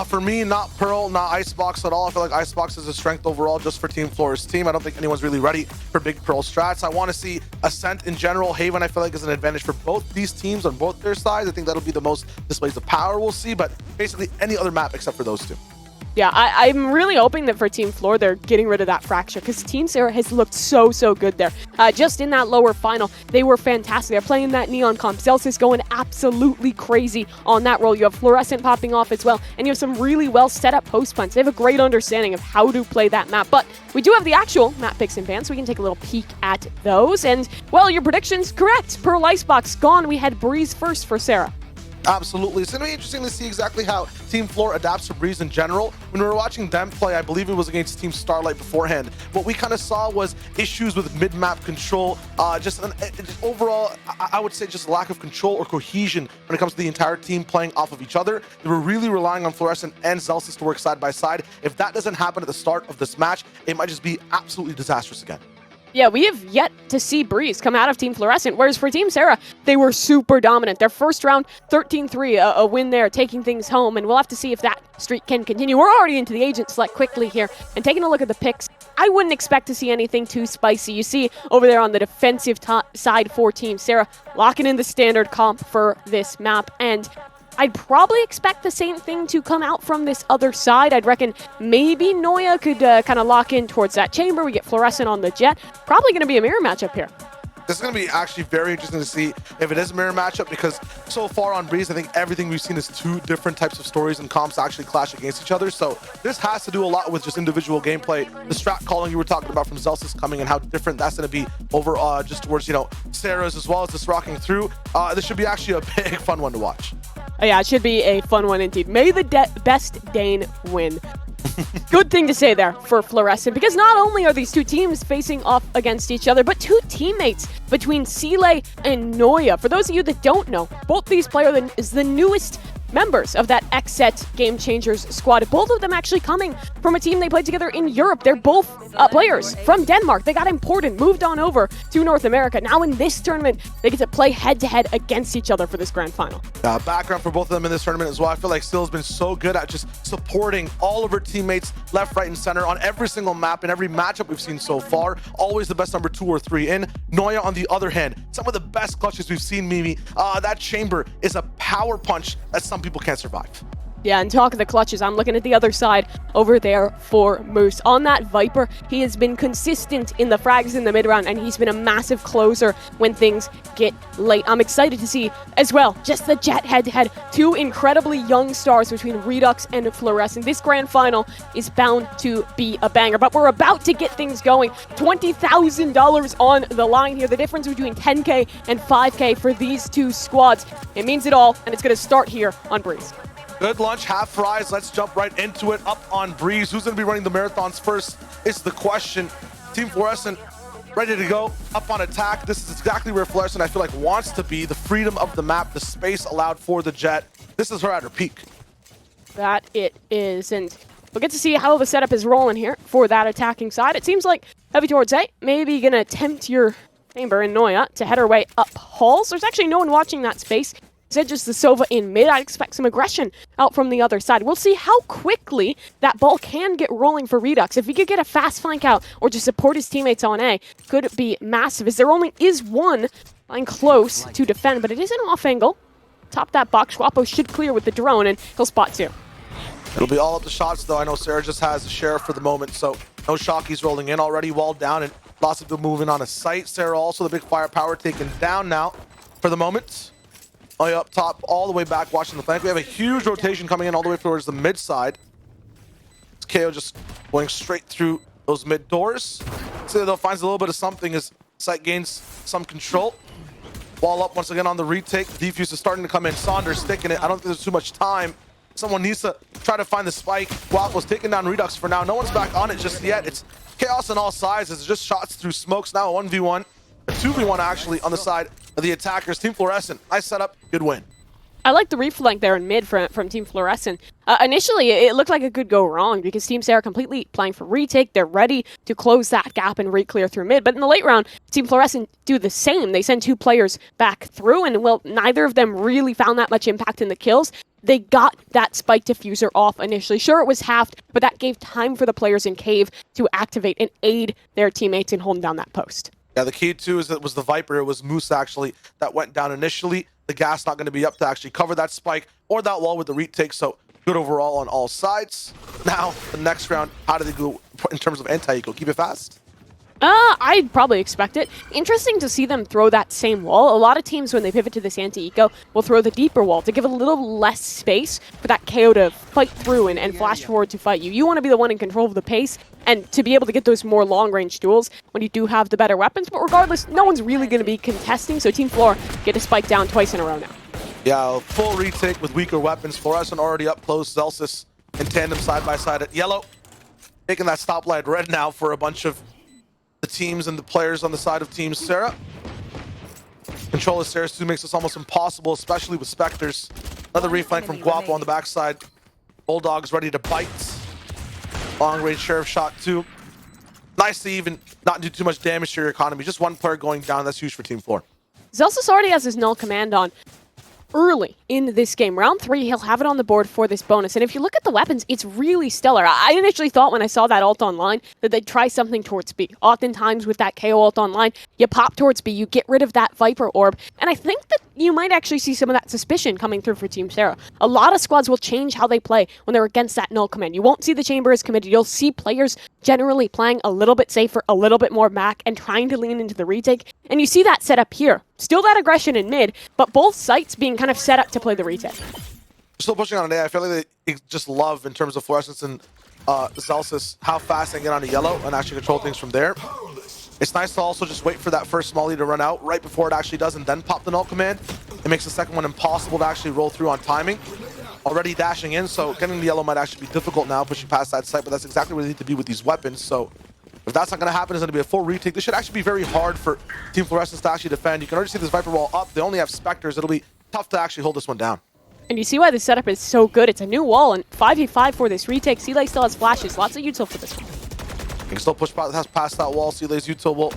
For me, not Pearl, not Icebox at all. I feel like Icebox is a strength overall just for Team Flor's team. I don't think anyone's really ready for big Pearl strats. I want to see Ascent in general. Haven, I feel like, is an advantage for both these teams on both their sides. I think that'll be the most displays of power we'll see, but basically any other map except for those two. Yeah, I'm really hoping that for Team Flor, they're getting rid of that fracture because Team Sarah has looked so good there. Just in that lower final, they were fantastic. They're playing that Neon comp. Zelsis going absolutely crazy on that role. You have Fluorescent popping off as well, and you have some really well set up post plants. They have a great understanding of how to play that map, but we do have the actual map picks and bans, so we can take a little peek at those. And, well, your prediction's correct. Pearl Icebox gone. We had Breeze first for Sarah. Absolutely. It's going to be interesting to see exactly how Team Flor adapts to Breeze in general. When we were watching them play, I believe it was against Team Starlight beforehand, what we kind of saw was issues with mid-map control, just overall, I would say just lack of control or cohesion when it comes to the entire team playing off of each other. They were really relying on Fluorescent and Zelsis to work side by side. If that doesn't happen at the start of this match, it might just be absolutely disastrous again. Yeah, we have yet to see Breeze come out of Team Fluorescent, whereas for Team Sarah, they were super dominant. Their first round, 13-3, a win there, taking things home, and we'll have to see if that streak can continue. We're already into the agent select quickly here, and taking a look at the picks, I wouldn't expect to see anything too spicy. You see over there on the defensive side for Team Sarah, locking in the standard comp for this map, and I'd probably expect the same thing to come out from this other side. I'd reckon maybe Noya could kind of lock in towards that chamber. We get Fluorescent on the Jet. Probably going to be a mirror matchup here. This is going to be actually very interesting to see if it is a mirror matchup, because so far on Breeze, I think everything we've seen is 2 different types of stories and comps actually clash against each other. So this has to do a lot with just individual gameplay. The strat calling you were talking about from Zelsis coming and how different that's going to be over just towards, you know, Sarah's as well as this rocking through. This should be actually a big fun one to watch. Yeah, it should be a fun one indeed. May the best Dane win. Good thing to say there for Fluorescent, because not only are these 2 teams facing off against each other, but 2 teammates between Sile and Noya. For those of you that don't know, both these players is the newest members of that X-Set Game Changers squad. Both of them actually coming from a team they played together in Europe. They're both players from Denmark. They got imported, moved on over to North America. Now in this tournament, they get to play head-to-head against each other for this grand final. Background for both of them in this tournament as well. I feel like Still has been so good at just supporting all of her teammates left, right, and center on every single map and every matchup we've seen so far. Always the best number 2 or 3 in. Noya, on the other hand, some of the best clutches we've seen, Mimi. That chamber is a power punch that some people can't survive. Yeah, and talk of the clutches, I'm looking at the other side over there for Moose. On that Viper, he has been consistent in the frags in the mid-round, and he's been a massive closer when things get late. I'm excited to see, as well, just the Jet head-to-head. 2 incredibly young stars between Redux and Fluorescent. This grand final is bound to be a banger, but we're about to get things going. $20,000 on the line here. The difference between 10K and 5K for these 2 squads. It means it all, and it's going to start here on Breeze. Good lunch, half fries. Let's jump right into it. Up on Breeze. Who's going to be running the marathons first is the question. Team Fluorescent ready to go, up on attack. This is exactly where Fluorescent, I feel like, wants to be. The freedom of the map, the space allowed for the Jet. This is her at her peak. That it is, and we'll get to see how the setup is rolling here for that attacking side. It seems like heavy towards A, maybe going to tempt your chamber in Noya to head her way up halls. There's actually no one watching that space. Instead, just the Sova in mid. I'd expect some aggression out from the other side. We'll see how quickly that ball can get rolling for Redux. If he could get a fast flank out or just support his teammates on A, could be massive, as there only is one line close to defend, but it is an off angle. Top that box, Schwapo should clear with the drone, and he'll spot 2. It'll be all up to shots, though. I know Sarah just has a sheriff for the moment, so no Shockies rolling in already. Wall down, and lots of people moving on a site. Sarah also the big firepower taken down now for the moment. Oh, yeah, up top, all the way back, watching the flank. We have a huge rotation coming in all the way towards the mid side. It's KO just going straight through those mid doors. So though finds a little bit of something as site gains some control. Wall up once again on the retake. Defuse is starting to come in. Saunders sticking it. I don't think there's too much time. Someone needs to try to find the spike. Guapo's taking down Redux for now. No one's back on it just yet. It's chaos on all sides. It's just shots through smokes. Now a 1v1. A 2v1 actually on the side of the attackers. Team Fluorescent, nice setup, good win. I like the reflank there in mid from Team Fluorescent. Initially, it looked like it could go wrong because Team Sarah completely playing for retake. They're ready to close that gap and re-clear through mid. But in the late round, Team Fluorescent do the same. They send 2 players back through, and well, neither of them really found that much impact in the kills. They got that spike diffuser off initially. Sure, it was halved, but that gave time for the players in Cave to activate and aid their teammates in holding down that post. Yeah, the key too is that it was the Viper, it was Moose actually that went down initially. The gas not going to be up to actually cover that spike or that wall with the retake, so good overall on all sides. Now, the next round, how do they go in terms of anti-eco? Keep it fast? I'd probably expect it. Interesting to see them throw that same wall. A lot of teams, when they pivot to this anti-eco, will throw the deeper wall to give a little less space for that KO to fight through and flash forward to fight you. You want to be the one in control of the pace and to be able to get those more long-range duels when you do have the better weapons. But regardless, no one's really going to be contesting, so Team Flor get a spike down twice in a row now. Yeah, full retake with weaker weapons. Fluorescent already up close. Zelsis in tandem side by side at yellow. Taking that stoplight red now for a bunch of the teams and the players on the side of Team Sarah. Control of Sarah's 2 makes this almost impossible, especially with Spectres. Another reflank from Guapo on the backside. Bulldog's ready to bite. Long range Sheriff shot 2. Nice to even not do too much damage to your economy. Just 1 player going down. That's huge for Team Flor. Zelsis already has his null command on early in this game. Round 3, he'll have it on the board for this bonus. And if you look at the weapons, it's really stellar. I initially thought when I saw that ult online that they'd try something towards B. Oftentimes with that KO ult online, you pop towards B, you get rid of that Viper orb. And I think that you might actually see some of that suspicion coming through for Team Sarah. A lot of squads will change how they play when they're against that null command. You won't see the chamber as committed. You'll see players generally playing a little bit safer, a little bit more back, and trying to lean into the retake. And you see that set up here. Still that aggression in mid, but both sites being kind of set up to play the retake. Still pushing on an A. I feel like they just love, in terms of Fluorescence and Zelsis, how fast they get on a yellow and actually control things from there. It's nice to also just wait for that first Smolly to run out right before it actually does and then pop the null command. It makes the second one impossible to actually roll through on timing. Already dashing in, so getting the yellow might actually be difficult now, pushing past that site, but that's exactly where they need to be with these weapons. So if that's not going to happen, it's going to be a full retake. This should actually be very hard for Team Fluorescence to actually defend. You can already see this Viper wall up. They only have Spectres. It'll be tough to actually hold this one down. And you see why this setup is so good. It's a new wall, and 5v5 for this retake. Sealay still has flashes. Lots of util for this one. You can still push past that wall. Sealay's util will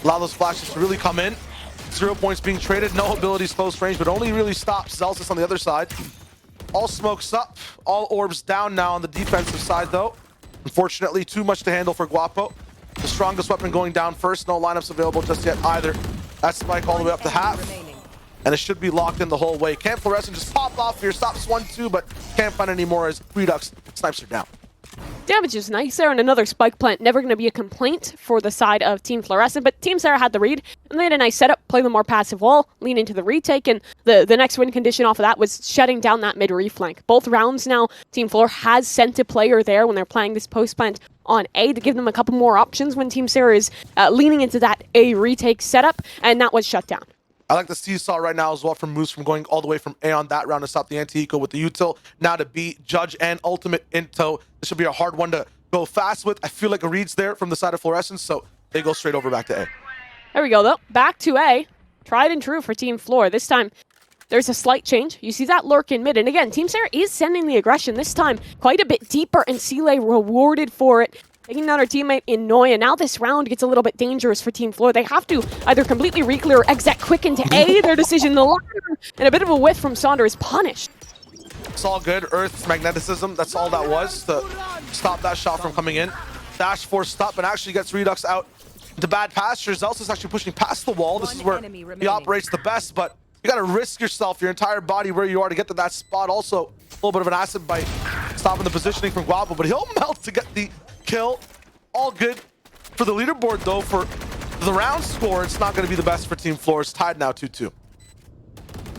allow those flashes to really come in. 0 points being traded. No abilities close range, but only really stops Zelsis on the other side. All smokes up. All orbs down now on the defensive side, though. Unfortunately, too much to handle for Guapo. The strongest weapon going down first. No lineups available just yet either. That spike all the way up to half. And it should be locked in the whole way. Can't Fluorescent just pop off here. Stops 1-2, but can't find any more as Redux snipes her down. Damage is nice there, and another spike plant. Never going to be a complaint for the side of Team Fluorescent, but Team Sarah had the read, and they had a nice setup, play the more passive wall, lean into the retake, and the next win condition off of that was shutting down that mid reflank. Both rounds now, Team Flor has sent a player there when they're playing this post plant on A to give them a couple more options when Team Sarah is leaning into that A retake setup, and that was shut down. I like the seesaw right now as well from Moose, from going all the way from A on that round to stop the anti-eco with the util. Now to B, Judge and Ultimate in tow. This should be a hard one to go fast with. I feel like a read's there from the side of Fluorescence, so they go straight over back to A. There we go, though. Back to A. Tried and true for Team Flor. This time, there's a slight change. You see that lurk in mid. And again, Team Sarah is sending the aggression this time quite a bit deeper, and Sealay rewarded for it. Taking down her teammate in Noya. Now this round gets a little bit dangerous for Team Flor. They have to either completely reclear or exec quick into A. Their decision, the ladder, and a bit of a whiff from Saunders is punished. It's all good. Earth's magneticism, that's all that was to stop that shot from coming in. Dash force stop and actually gets Redux out to bad pastures. Zelsis is actually pushing past the wall. This is where he operates the best, but you got to risk yourself, your entire body where you are to get to that spot. Also, a little bit of an acid bite. Stop stopping the positioning from Guapo, but he'll melt to get the kill. All good for the leaderboard, though. For the round score, it's not going to be the best for Team Flor. It's tied now 2-2.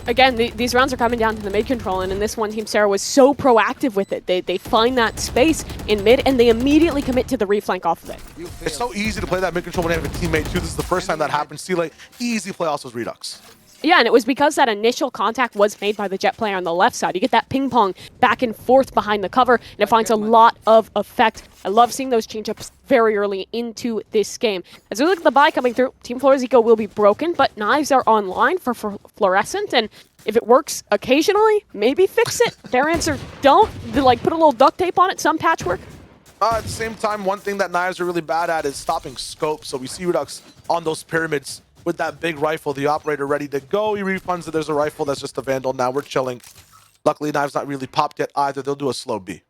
Again, these rounds are coming down to the mid control, and in this one, Team Sarah was so proactive with it. They find that space in mid, and they immediately commit to the reflank off of it. It's so easy to play that mid control when you have a teammate, too. This is the first time that happened. Sele, easy play also with Redux. Yeah, and it was because that initial contact was made by the Jet player on the left side. You get that ping pong back and forth behind the cover, and it finds a lot of effect. I love seeing those change-ups very early into this game. As we look at the buy coming through, Team Flor's eco will be broken, but knives are online for Fluorescent, and if it works occasionally, maybe fix it. Their answer, don't. They, like, put a little duct tape on it, some patchwork. At the same time, one thing that knives are really bad at is stopping scope. So we see Redux on those pyramids with that big rifle, the operator ready to go. He refunds that there's a rifle that's just a Vandal. Now we're chilling. Luckily, knives not really popped yet either. They'll do a slow B.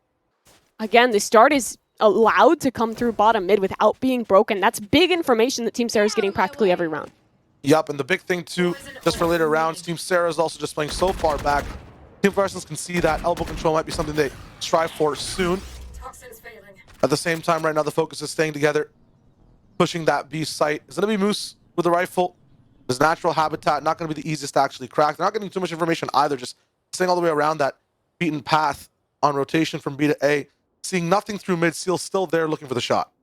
Again, the start is allowed to come through bottom mid without being broken. That's big information that Team Sarah is getting practically every round. Yup, and the big thing too, just for later rounds, Team Sarah is also just playing so far back. Team Fluorescence can see that elbow control might be something they strive for soon. At the same time, right now, the focus is staying together, pushing that B site. It's going to be Moose with the rifle. His natural habitat, not going to be the easiest to actually crack. They're not getting too much information either, just staying all the way around that beaten path on rotation from B to A. Seeing nothing through mid, Seal's still there looking for the shot.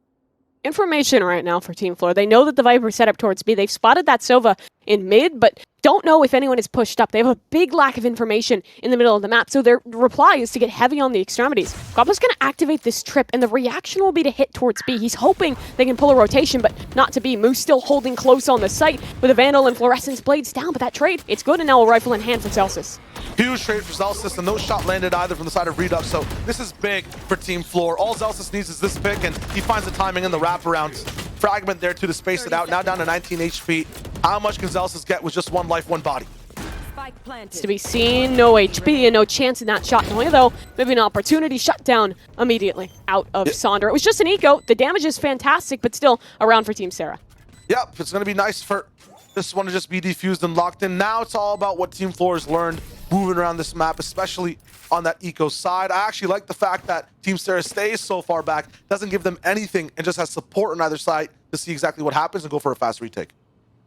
Information right now for Team Flor. They know that the Viper set up towards B. They've spotted that Sova in mid, but don't know if anyone is pushed up. They have a big lack of information in the middle of the map, so their reply is to get heavy on the extremities. Guapo's going to activate this trip, and the reaction will be to hit towards B. He's hoping they can pull a rotation, but not to be. Moose still holding close on the site with a Vandal and Fluorescence blades down, but that trade, it's good, and now a rifle in hand for Celsius. Huge trade for Celsius, and no shot landed either from the side of Redux, so this is big for Team Flor. All Celsius needs is this pick, and he finds the timing in the wraparound. Fragment there too to space it out, now down to 19 HP. How much can Celsius get with just one life, one body? It's to be seen, no HP and no chance in that shot. Noya, though, maybe an opportunity shut down immediately out of Sonder. It was just an eco. The damage is fantastic, but still around for Team Sarah. Yep, it's going to be nice for this one to just be defused and locked in. Now it's all about what Team Flor has learned moving around this map, especially on that eco side. I actually like the fact that Team Sarah stays so far back, doesn't give them anything, and just has support on either side to see exactly what happens and go for a fast retake.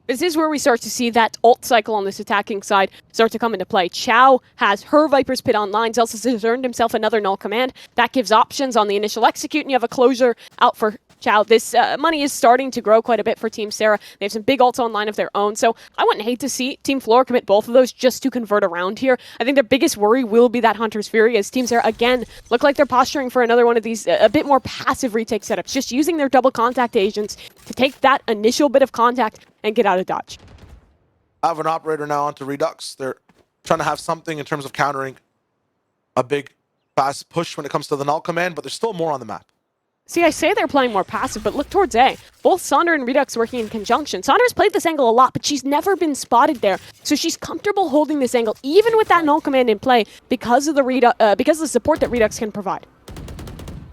This is where we start to see that ult cycle on this attacking side start to come into play. Chow has her Viper's Pit online. Celsius has earned himself another null command. That gives options on the initial execute, and you have a closure out for Chow. This money is starting to grow quite a bit for Team Sarah. They have some big ults online of their own, so I wouldn't hate to see Team Flor commit both of those just to convert around here. I think their biggest worry will be that Hunter's Fury, as Team Sarah, again, look like they're posturing for another one of these a bit more passive retake setups, just using their double contact agents to take that initial bit of contact and get out of dodge. I have an operator now onto Redux. They're trying to have something in terms of countering a big fast push when it comes to the null command, but there's still more on the map. See, I say they're playing more passive, but look towards A. Both Sonder and Redux working in conjunction. Sonder's played this angle a lot, but she's never been spotted there. So she's comfortable holding this angle, even with that null command in play, because of the support that Redux can provide.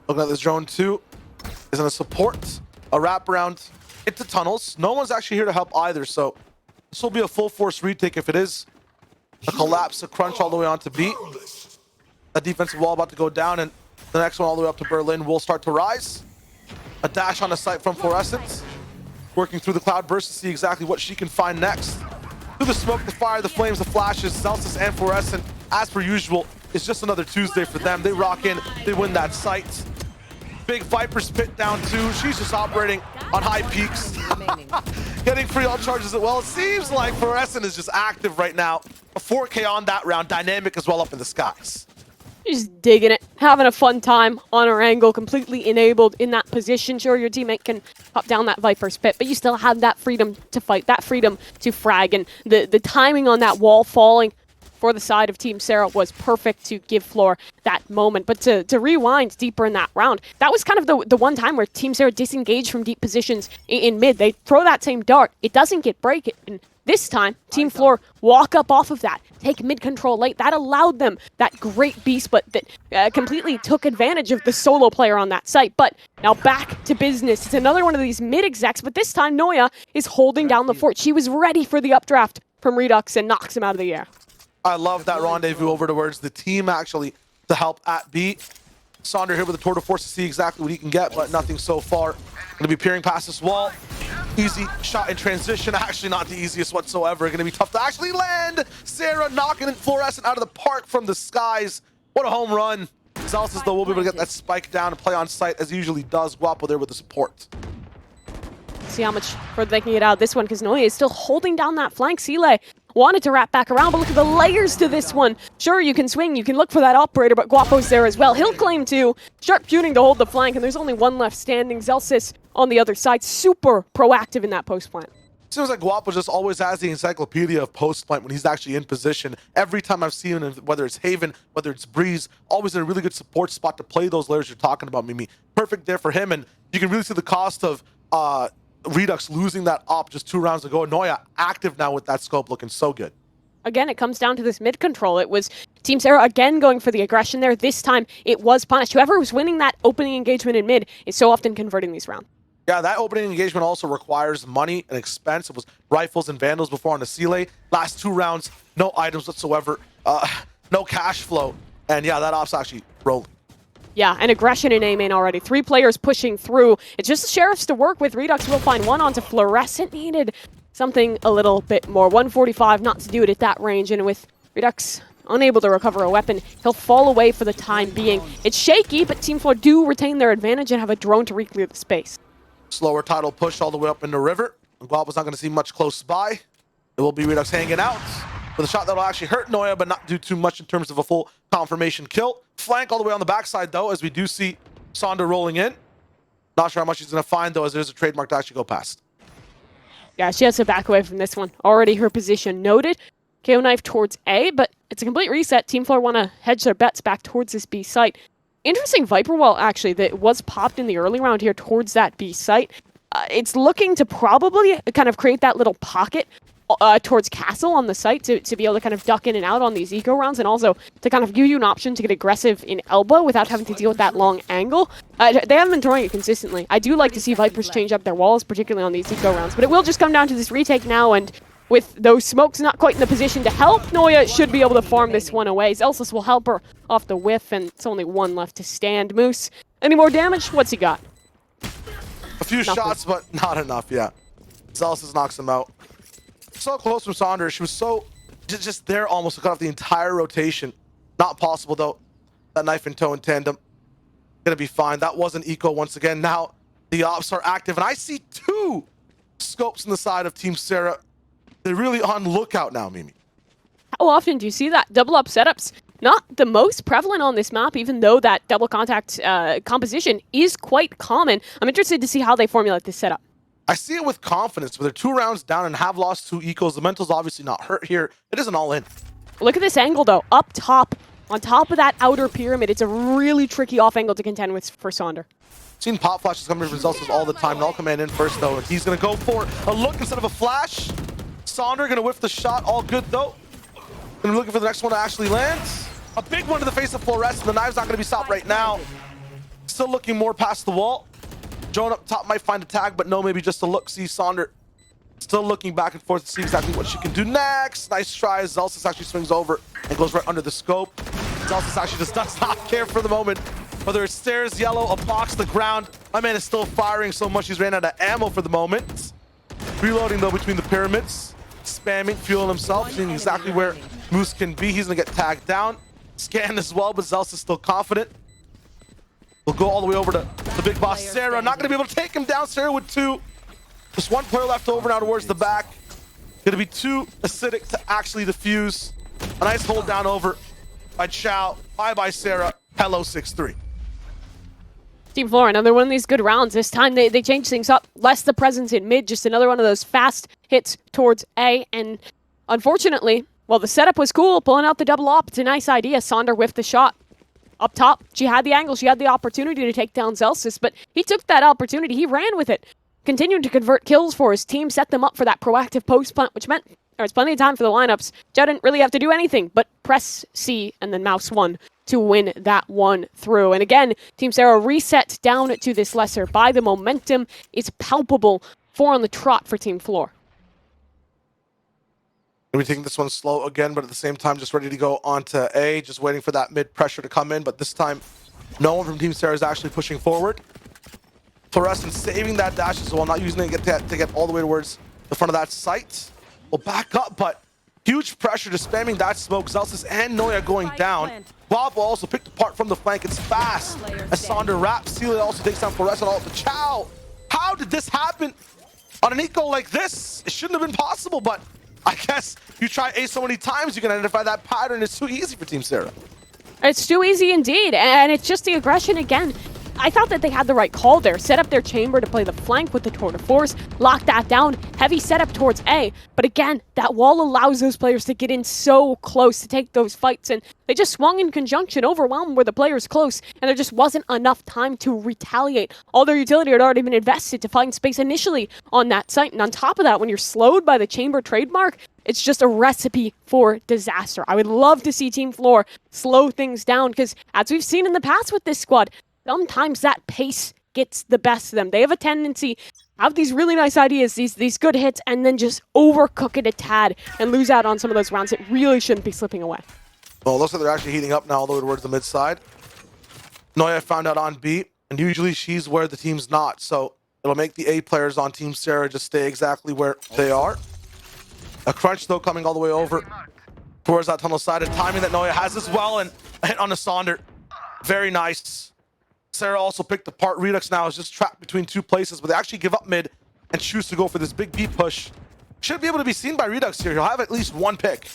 Looking at this drone too, is going to support a wraparound into tunnels. No one's actually here to help either, so this will be a full force retake if it is. A collapse, a crunch all the way onto B. A defensive wall about to go down, and the next one all the way up to Berlin will start to rise. A dash on the site from Fluorescence. Working through the cloud burst to see exactly what she can find next. Through the smoke, the fire, the flames, the flashes, Celsius and Fluorescent, as per usual, it's just another Tuesday for them. They rock in, they win that site. Big Viper's Pit down too. She's just operating on high peaks. Getting free ult charges as well. It seems like Fluorescent is just active right now. A 4K on that round, dynamic as well up in the skies. Just digging it, having a fun time on her angle, completely enabled in that position. Sure, your teammate can pop down that Viper's Pit, but you still have that freedom to fight, that freedom to frag, and the timing on that wall falling for the side of Team Sarah was perfect to give Flor that moment. But to rewind deeper in that round, that was kind of the one time where Team Sarah disengaged from deep positions in mid. They throw that same dart, it doesn't get break, and this time, Team Flor walk up off of that, take mid control late. That allowed them that great beast, but that completely took advantage of the solo player on that site. But now back to business. It's another one of these mid execs, but this time Noya is holding down the fort. She was ready for the updraft from Redux and knocks him out of the air. I love that rendezvous over towards the team actually to help at B. Sonder here with a tour de force to see exactly what he can get, but nothing so far. Gonna be peering past this wall. Easy shot in transition. Actually not the easiest whatsoever. Gonna be tough to actually land. Sarah knocking Fluorescent out of the park from the skies. What a home run. Zelsis, though, will be able to get that spike down and play on site as he usually does. Guapo there with the support. See how much further they can get out of this one, because Noya is still holding down that flank. Sile wanted to wrap back around, but look at the layers to this one. Sure, you can swing, you can look for that operator, but Guapo's there as well. He'll claim to. Sharpshooting to hold the flank, and there's only one left standing. Zelsis on the other side, super proactive in that post plant. Seems like Guapo just always has the encyclopedia of post plant when he's actually in position. Every time I've seen him, whether it's Haven, whether it's Breeze, always in a really good support spot to play those layers you're talking about, Mimi. Perfect there for him, and you can really see the cost of Redux losing that op just 2 rounds ago. Noya active now with that scope, looking so good. Again, it comes down to this mid control. It was Team Sarah again going for the aggression there. This time, it was punished. Whoever was winning that opening engagement in mid is so often converting these rounds. Yeah, that opening engagement also requires money and expense. It was rifles and vandals before on the Sile. Last 2 rounds, no items whatsoever, no cash flow. And yeah, that op's actually rolling. Yeah, and aggression in A main already. 3 players pushing through. It's just the Sheriffs to work with. Redux will find one onto Fluorescent. Needed something a little bit more. 145, not to do it at that range. And with Redux unable to recover a weapon, he'll fall away for the time being. It's shaky, but Team Flor do retain their advantage and have a drone to re-clear the space. Slower tidal push all the way up in the river. Guapo's not going to see much close by. It will be Redux hanging out with a shot that'll actually hurt Noya, but not do too much in terms of a full confirmation kill. Flank all the way on the backside, though, as we do see Sonder rolling in. Not sure how much he's going to find, though, as there's a trademark to actually go past. Yeah, she has to back away from this one. Already her position noted. KO knife towards A, but it's a complete reset. Team Flor want to hedge their bets back towards this B site. Interesting Viper Wall, actually, that was popped in the early round here towards that B site. It's looking to probably kind of create that little pocket towards Castle on the site to be able to kind of duck in and out on these eco rounds, and also to kind of give you an option to get aggressive in elbow without having to deal with that long angle. They haven't been throwing it consistently. I do like to see Vipers change up their walls, particularly on these eco rounds, but it will just come down to this retake now, and with those smokes not quite in the position to help, Noya should be able to farm this one away. Zelsis will help her off the whiff, and it's only 1 left to stand. Moose, any more damage? What's he got? A few shots, but not enough, yeah. Zelsis knocks him out. So close from Sonder. She was so just there almost to cut off the entire rotation. Not possible, though. That knife and toe in tandem. Gonna be fine. That was an eco once again. Now the ops are active, and I see 2 scopes on the side of Team Sarah. They're really on lookout now, Mimi. How often do you see that? Double up setups, not the most prevalent on this map, even though that double contact composition is quite common. I'm interested to see how they formulate this setup. I see it with confidence, but they're 2 rounds down and have lost 2 ecos. The mental's obviously not hurt here. It isn't all in. Look at this angle, though. Up top, on top of that outer pyramid, it's a really tricky off angle to contend with for Sonder. Seen pop flashes coming from Zelsis all the time. Null command in first, though, and he's going to go for a look instead of a flash. Sonder going to whiff the shot. All good, though. Going to be looking for the next one to actually land. A big one to the face of Fluorescent. The knive's not going to be stopped right now. Still looking more past the wall. Drone up top might find a tag, but no, maybe just a look. See Sonder still looking back and forth to see exactly what she can do next. Nice try. Zelsis actually swings over and goes right under the scope. Zelsis actually just does not care for the moment. Whether it's stairs, yellow, a box, the ground. My man is still firing so much he's ran out of ammo for the moment. Reloading, though, between the pyramids. Spamming, fueling himself, seeing exactly where Moose can be. He's going to get tagged down. Scan as well, but Zelsis is still confident. We'll go all the way over to the big boss, Sarah. Not going to be able to take him down. Sarah with 2. Just 1 player left over now towards the back. Going to be too acidic to actually defuse. A nice hold down over by Chow. Bye-bye, Sarah. Hello, 6-3. Team Flor, another one of these good rounds. This time they change things up. Less the presence in mid, just another one of those fast hits towards A. And unfortunately, well, the setup was cool. Pulling out the double op, it's a nice idea. Sonder whiffed the shot. Up top, she had the angle, she had the opportunity to take down Zelsis, but he took that opportunity, he ran with it. Continued to convert kills for his team, set them up for that proactive post plant, which meant there was plenty of time for the lineups. Joe didn't really have to do anything but press C and then mouse 1 to win that one through. And again, Team Sarah reset down to this lesser by the momentum. It's palpable. 4 on the trot for Team Flor. We're taking this one slow again, but at the same time, just ready to go on to A. Just waiting for that mid pressure to come in, but this time, No one from Team Sarah is actually pushing forward. Fluorescent saving that dash as well, not using it to get all the way towards the front of that site. Will back up, but huge pressure just spamming that smoke. Zelsis and Noya going down. Bob will also picked apart from the flank. It's fast as Sonder wraps. Celia also takes down Fluorescent all to Chow. How did this happen on an eco like this? It shouldn't have been possible, but I guess you try A so many times, you can identify that pattern. It's too easy for Team Sarah. It's too easy indeed, and it's just the aggression again. I thought that they had the right call there. Set up their chamber to play the flank with the tour de force, lock that down, heavy setup towards A. But again, that wall allows those players to get in so close to take those fights, and they just swung in conjunction, overwhelmed where the players close, and there just wasn't enough time to retaliate. All their utility had already been invested to find space initially on that site, and on top of that, when you're slowed by the chamber trademark, it's just a recipe for disaster. I would love to see Team Flor slow things down, because as we've seen in the past with this squad, sometimes that pace gets the best of them. They have a tendency to have these really nice ideas, these good hits, and then just overcook it a tad and lose out on some of those rounds that really shouldn't be slipping away. Well, it looks like they're actually heating up now all the way towards the mid side. Noya found out on B, and usually she's where the team's not, so it'll make the A players on Team Sarah just stay exactly where they are. A crunch, though, coming all the way over towards that tunnel side, and timing that Noya has as well, and a hit on the Sonder. Very nice. Sarah also picked apart. Redux now is just trapped between two places, but they actually give up mid and choose to go for this big B push. Should be able to be seen by Redux here. He'll have at least one pick.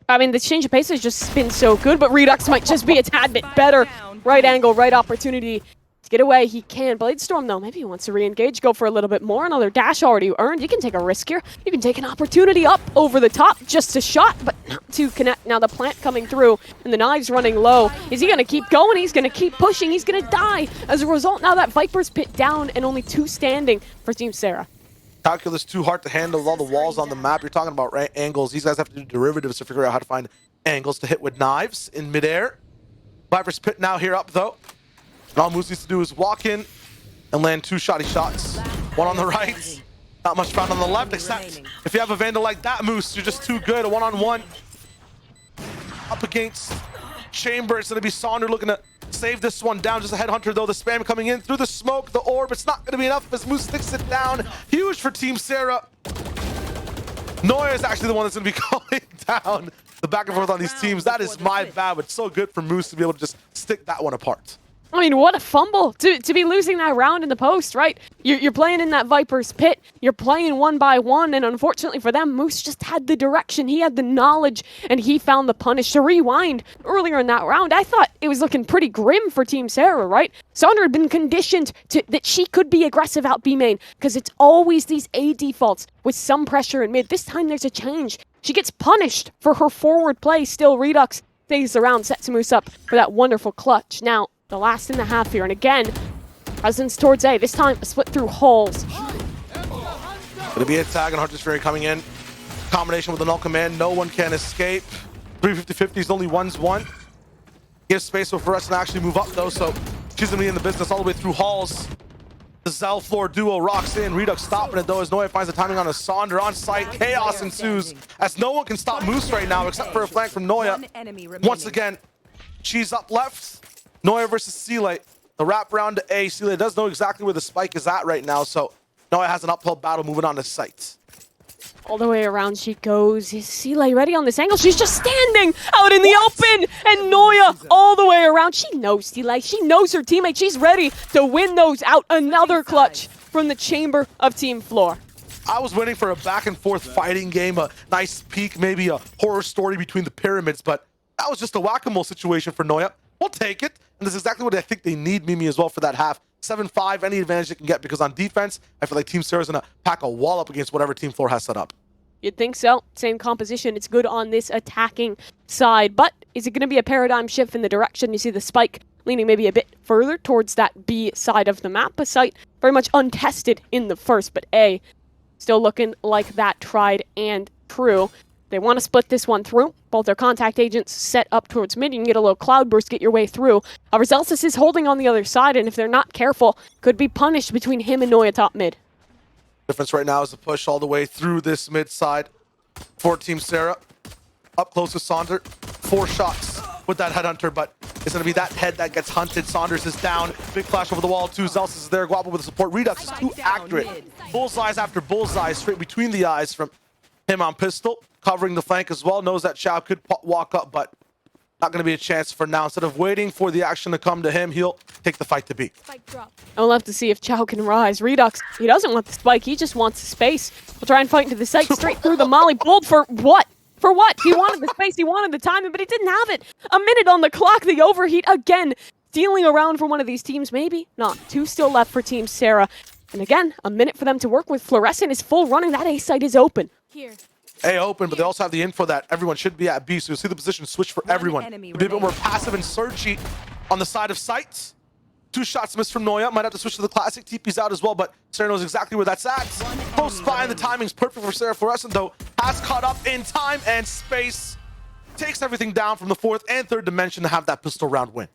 I mean, the change of pace has just been so good, but Redux might just be a tad bit better. Right angle, right opportunity to get away. He can. Bladestorm, though, maybe he wants to re-engage, go for a little bit more. Another dash already earned. You can take a risk here. You can take an opportunity up over the top. Just a shot, but not to connect. Now the plant coming through, and the knives running low. Is he going to keep going? He's going to keep pushing. He's going to die. As a result, now that Viper's pit down and only 2 standing for Team Sarah. Calculus too hard to handle with all the walls on the map. You're talking about right angles. These guys have to do derivatives to figure out how to find angles to hit with knives in midair. Viper's pit now here up, though. And all Moose needs to do is walk in and land 2 shoddy shots. One on the right, not much found on the left, except if you have a Vandal like that, Moose, you're just too good. A one-on-one up against Chamber. It's going to be Sonder looking to save this one down. Just a headhunter, though. The spam coming in through the smoke, the orb. It's not going to be enough as Moose sticks it down. Huge for Team Sarah. Noya is actually the one that's going to be calling down the back and forth on these teams. That is my bad, but it's so good for Moose to be able to just stick that one apart. I mean, what a fumble to be losing that round in the post, right? You're playing in that Viper's pit. You're playing one by one, and unfortunately for them, Moose just had the direction. He had the knowledge, and he found the punish. To rewind earlier in that round, I thought it was looking pretty grim for Team Sarah, right? Sonder had been conditioned to that she could be aggressive out B main, because it's always these A defaults with some pressure in mid. This time there's a change. She gets punished for her forward play. Still, Redux stays around, sets Moose up for that wonderful clutch. Now, the last in the half here, and again, presence towards A. This time, a split through holes. Gonna be a tag, and Hunter's Fury coming in. Combination with the null command, no one can escape. 350-50s, only 1's1. Gives space for us to actually move up, though, so she's gonna be in the business all the way through halls. The Zel Flor duo rocks in. Redux stopping it, though, as Noya finds the timing on a Sonder on site. Chaos ensues, as no one can stop Moose right now, except for a flank from Noya. Once again, she's up left. Noya versus Sile. The wrap round to A. Sile does know exactly where the spike is at right now, so Noya has an uphill battle moving on to site. All the way around she goes. Is Sile ready on this angle? She's just standing out in the open, and Noya all the way around. She knows Sile. She knows her teammate. She's ready to win those out. Another clutch from the chamber of Team Flor. I was waiting for a back-and-forth fighting game, a nice peek, maybe a horror story between the pyramids, but that was just a whack-a-mole situation for Noya. We'll take it, and that's exactly what I think they need Mimi as well for that half. 7-5, any advantage they can get, because on defense, I feel like Team Sarah's gonna pack a wall up against whatever Team Flor has set up. You'd think so. Same composition. It's good on this attacking side, but is it going to be a paradigm shift in the direction? You see the spike leaning maybe a bit further towards that B side of the map. A site very much untested in the first, but A still looking like that tried and true. They want to split this one through. Both their contact agents set up towards mid. You can get a little cloud burst, get your way through. Zelsis is holding on the other side, and if they're not careful, could be punished between him and Noya top mid. Difference right now is the push all the way through this mid side for Team Sarah. Up close to Sonder. 4 shots with that headhunter, but It's going to be that head that gets hunted. Saunders is down. Big flash over the wall. Two Zealous is there. Guapo with the support. Redux is too accurate. Bullseyes after bullseye straight between the eyes from him on pistol. Covering the flank as well. Knows that Chow could walk up, but not going to be a chance for now. Instead of waiting for the action to come to him, he'll take the fight to B. And we'll have to see if Chow can rise. Redux, he doesn't want the spike. He just wants the space. We'll try and fight into the site straight through the molly. Bold for what? For what? He wanted the space, he wanted the timing, but he didn't have it. A minute on the clock, the overheat again. Stealing around for one of these teams, maybe not. Two still left for Team Sarah. And again, a minute for them to work with. Fluorescent is full running. That A site is open. Here. A open, but they also have the info that everyone should be at B, so you'll see the position switch for everyone. Be a bit more passive and searchy on the side of sight. 2 shots missed from Noya. Might have to switch to the classic. TP's out as well, but Sarah knows exactly where that's at. Post spy, and the timing's perfect for Sarah. Fluorescent, though, has caught up in time and space. Takes everything down from the 4th and 3rd dimension to have that pistol round win.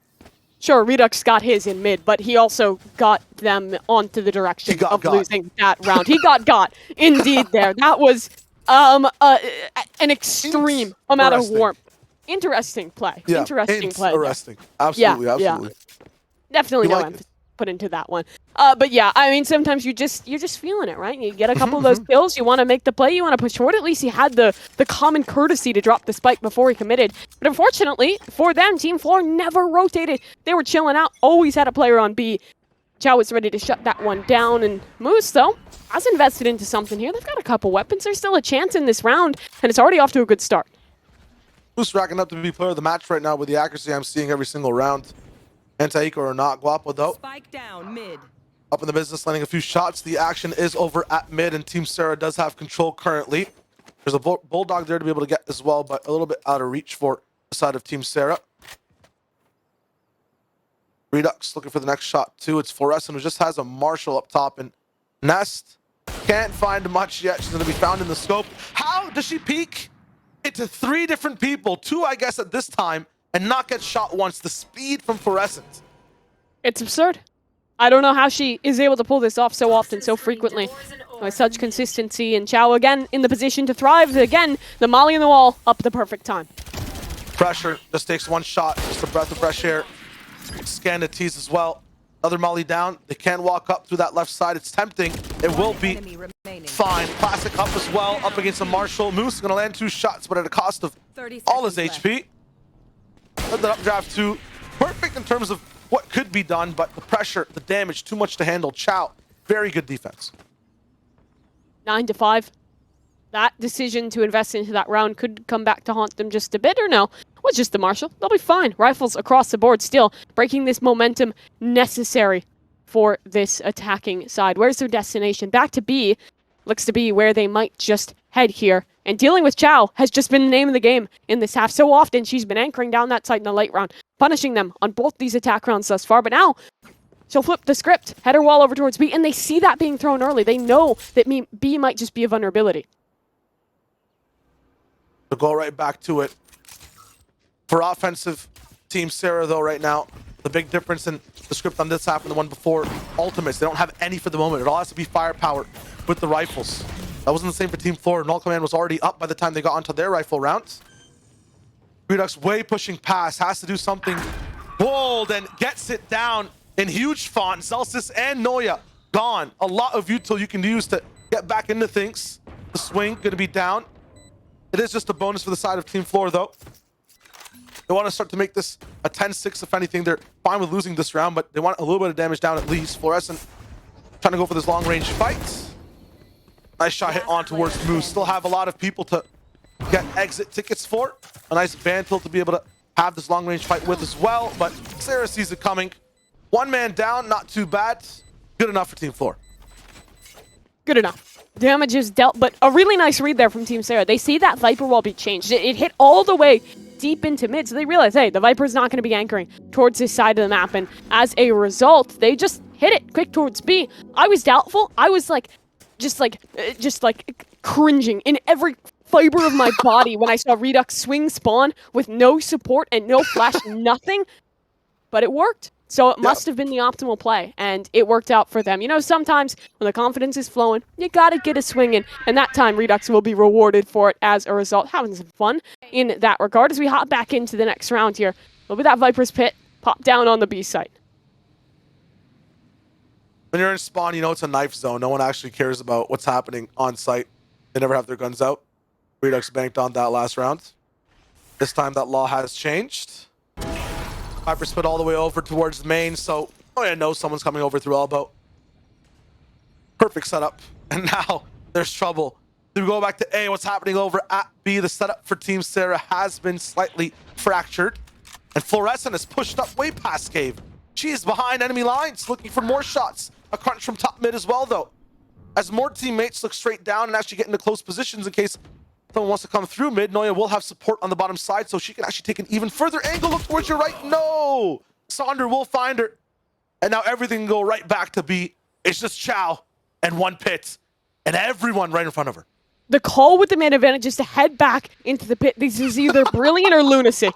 Sure, Redux got his in mid, but he also got them onto the direction of losing that round. He got indeed there. That was an extreme amount of warmth. Interesting play. Yeah, interesting play. Interesting. Absolutely, absolutely. Definitely no emphasis put into that one. But yeah, I mean, sometimes you're just feeling it, right? You get a couple of those kills, you want to make the play, you want to push forward. At least he had the common courtesy to drop the spike before he committed. But unfortunately, for them, Team Flor never rotated. They were chilling out, always had a player on B. Chow was ready to shut that one down, and Moose, though, has invested into something here. They've got a couple weapons. There's still a chance in this round, and it's already off to a good start. Moose racking up to be player of the match right now with the accuracy I'm seeing every single round. Anti-eco or not, Guapo though. Spike down mid. Up in the business, landing a few shots. The action is over at mid, and Team Sarah does have control currently. There's a Bulldog there to be able to get as well, but a little bit out of reach for the side of Team Sarah. Redux looking for the next shot too. It's Fluorescent, who just has a Marshall up top, and Nest can't find much yet. She's going to be found in the scope. How does she peek into 3 different people? 2, I guess, at this time, and not get shot once. The speed from Fluorescent. It's absurd. I don't know how she is able to pull this off so often, so frequently, with such consistency. And Chow again in the position to thrive. Again, the molly in the wall up at the perfect time. Pressure just takes 1 shot, just a breath of fresh air. Scan the T's as well. Another molly down. They can walk up through that left side. It's tempting. It will be fine. Classic up as well, up against a Marshall. Moose going to land 2 shots, but at a cost of all his HP. Let that updraft too. Perfect in terms of what could be done, but the pressure, the damage, too much to handle. Chow, very good defense. 9-5. That decision to invest into that round could come back to haunt them just a bit, or no? Well, just the Marshall. They'll be fine. Rifles across the board still, breaking this momentum necessary for this attacking side. Where's their destination? Back to B. Looks to be where they might just head here. And dealing with Chow has just been the name of the game in this half. So often she's been anchoring down that side in the late round, punishing them on both these attack rounds thus far. But now she'll flip the script, head her wall over towards B, and they see that being thrown early. They know that B might just be a vulnerability. To go right back to it. For offensive Team Sarah, though, right now, the big difference in the script on this half and the one before, ultimates. They don't have any for the moment. It all has to be firepower with the rifles. That wasn't the same for Team Flor. Null Command was already up by the time they got onto their rifle rounds. Redux way pushing past, has to do something bold and gets it down in huge font. Celsius and Noya gone. A lot of util you can use to get back into things. The swing going to be down. It is just a bonus for the side of Team Flor, though. They want to start to make this a 10-6, if anything. They're fine with losing this round, but they want a little bit of damage down at least. Fluorescent trying to go for this long-range fight. Nice shot hit on towards Moose. Still have a lot of people to get exit tickets for. A nice band tilt to be able to have this long-range fight with as well, but Sarah sees it coming. 1 man down, not too bad. Good enough for Team Flor. Good enough. Damage is dealt, but a really nice read there from Team Sarah. They see that Viper wall be changed. It hit all the way deep into mid, so they realize, hey, the Viper's not going to be anchoring towards this side of the map, and as a result, they just hit it quick towards B. I was doubtful. I was just cringing in every fiber of my body when I saw Redux swing spawn with no support and no flash, nothing, but it worked. So it must have been the optimal play, and it worked out for them. You know, sometimes when the confidence is flowing, you gotta get a swing in, and that time Redux will be rewarded for it as a result. Having some fun in that regard as we hop back into the next round here. Will be that Viper's Pit. Pop down on the B site. When you're in spawn, you know it's a knife zone. No one actually cares about what's happening on site. They never have their guns out. Redux banked on that last round. This time that law has changed. Viper split all the way over towards the main, so I know someone's coming over through elbow. Perfect setup. And now there's trouble. Do we go back to A? What's happening over at B? The setup for Team Sarah has been slightly fractured. And Fluorescent is pushed up way past Cave. She is behind enemy lines, looking for more shots. A crunch from top mid as well, though. As more teammates look straight down and actually get into close positions in case someone wants to come through mid, Noya will have support on the bottom side, so she can actually take an even further angle. Look towards your right. No! Sonder will find her. And now everything can go right back to B. It's just Chow and one pit. And everyone right in front of her. The call with the main advantage is to head back into the pit. This is either brilliant or lunacy.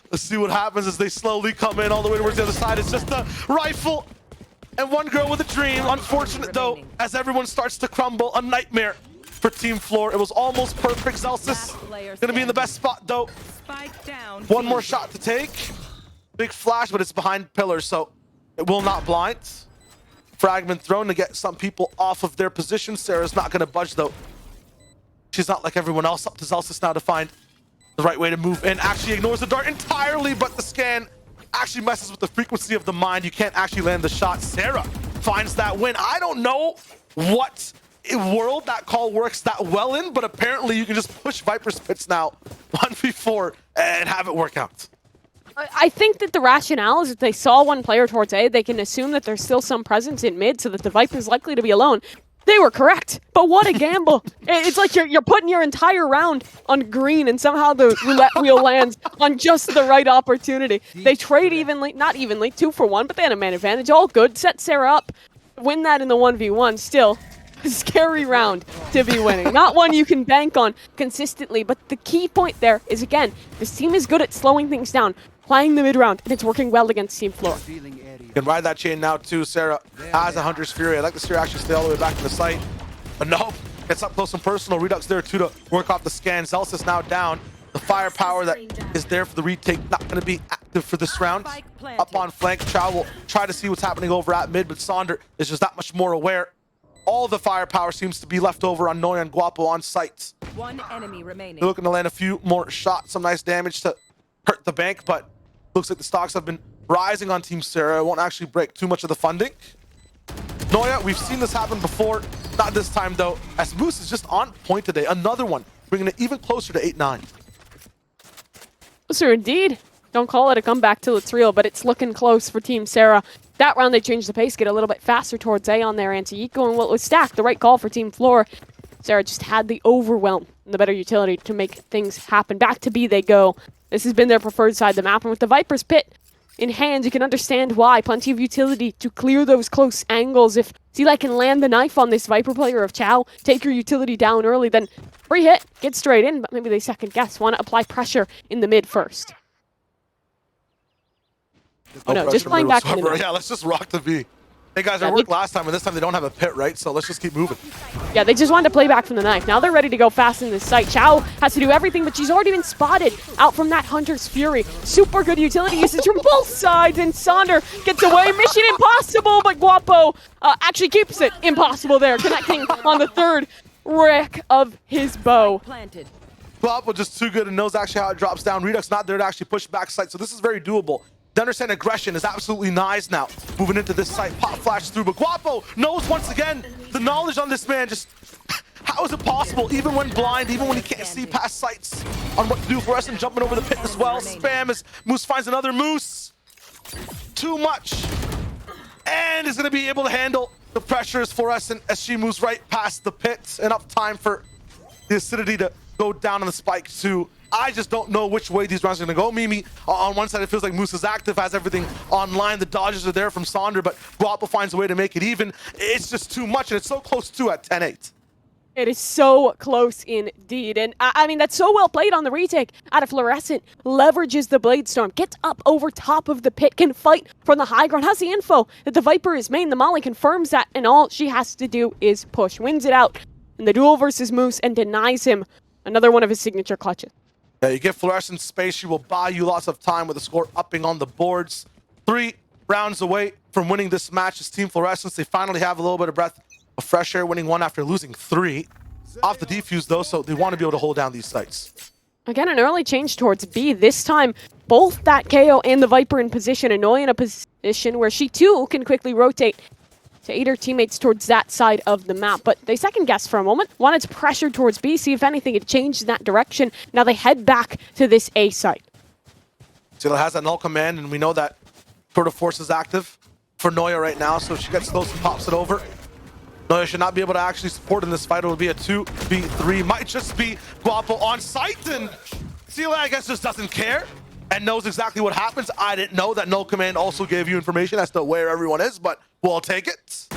Let's see what happens as they slowly come in all the way towards the other side. It's just a rifle and one girl with a dream. Unfortunate, though, as everyone starts to crumble. A nightmare for Team Flor. It was almost perfect. Zelsis gonna be in the best spot, though. Spike down. One more shot to take. Big flash, but it's behind pillars, so it will not blind. Fragment thrown to get some people off of their position. Sarah's not gonna budge, though. She's not like everyone else. Up to Zelsis now to find the right way to move in. Actually ignores the dart entirely, but the scan actually messes with the frequency of the mind. You can't actually land the shot. Sarah finds that win. I don't know what world that call works that well in, but apparently you can just push Viper's Pits now 1v4 and have it work out. I think that the rationale is if they saw one player towards A, they can assume that there's still some presence in mid so that the Viper's likely to be alone. They were correct, but what a gamble. It's like you're putting your entire round on green and somehow the roulette wheel lands on just the right opportunity. They trade evenly, not evenly, 2 for 1, but they had a man advantage. All good, set Sarah up, win that in the 1v1. Still, a scary round to be winning. Not one you can bank on consistently, but the key point there is, again, this team is good at slowing things down, playing the mid round, and it's working well against Team Flor. You can ride that chain now too. Sarah has a Hunter's Fury. I'd like to see her actually stay all the way back to the site. But nope, gets up close and personal. Redux there too to work off the scan. Zelsis now down. The firepower that is there for the retake not going to be active for this round. Up on flank, Chow will try to see what's happening over at mid, but Sonder is just that much more aware. All the firepower seems to be left over on Noya and Guapo on site. One enemy remaining. They're looking to land a few more shots. Some nice damage to hurt the bank, but looks like the stocks have been rising on Team Sarah. It won't actually break too much of the funding. Noya, we've seen this happen before. Not this time, though, as Moose is just on point today. Another one, bringing it even closer to 8-9. Closer indeed. Don't call it a comeback till it's real, but it's looking close for Team Sarah. That round, they changed the pace, get a little bit faster towards A on their anti-eco, and what was stacked, the right call for Team Flor. Sarah just had the overwhelm and the better utility to make things happen. Back to B they go. This has been their preferred side of the map, and with the Viper's Pit in hand, you can understand why. Plenty of utility to clear those close angles. If Zeli can land the knife on this Viper player of Chow, take your utility down early, then free hit, get straight in, but maybe they second guess, want to apply pressure in the mid first. Oh no, just playing back in the mid. Yeah, let's just rock the V. Hey guys, it worked last time, and this time they don't have a pit, right? So let's just keep moving. Yeah, they just wanted to play back from the knife. Now they're ready to go fast in this site. Chow has to do everything, but she's already been spotted out from that Hunter's Fury. Super good utility usage from both sides, and Sonder gets away. Mission impossible, but Guapo actually keeps it impossible there, connecting on the third wreck of his bow. Planted. Guapo just too good and knows actually how it drops down. Redux not there to actually push back site, so this is very doable. To understand aggression is absolutely nice now. Moving into this site, pop flash through, but Guapo knows once again the knowledge on this man. Just how is it possible, even when blind, even when he can't see past sights, on what to do for us and jumping over the pit as well. Spam as Moose finds another Moose. Too much. And is going to be able to handle the pressures for us as she moves right past the pit. Enough time for the acidity to go down on the spike too. I just don't know which way these rounds are going to go. Mimi, on one side, it feels like Moose is active, has everything online. The dodges are there from Sonder, but Guapo finds a way to make it even. It's just too much, and it's so close too at 10-8. It is so close indeed. And I mean, that's so well played on the retake. Out of Fluorescent, leverages the Blade Storm, gets up over top of the pit, can fight from the high ground, has the info that the Viper is main. The Molly confirms that, and all she has to do is push. Wins it out in the duel versus Moose and denies him another one of his signature clutches. Yeah, you give Fluorescent space, she will buy you lots of time with the score upping on the boards. 3 rounds away from winning this match is Team Fluorescence. They finally have a little bit of breath of fresh air, winning 1 after losing 3. Off the defuse though, so they want to be able to hold down these sites. Again, an early change towards B. This time, both that KO and the Viper in position. Annoy in a position where she too can quickly rotate to aid her teammates towards that side of the map. But they second guessed for a moment, wanted to pressure towards B, see if anything had changed in that direction. Now they head back to this A site. Sila has that null command, and we know that Tour de Force is active for Noya right now, so she gets close and pops it over. Noya should not be able to actually support in this fight. It'll be a 2v3. Might just be Guapo on site, and Sila, I guess, just doesn't care and knows exactly what happens. I didn't know that null command also gave you information as to where everyone is, but we'll take it.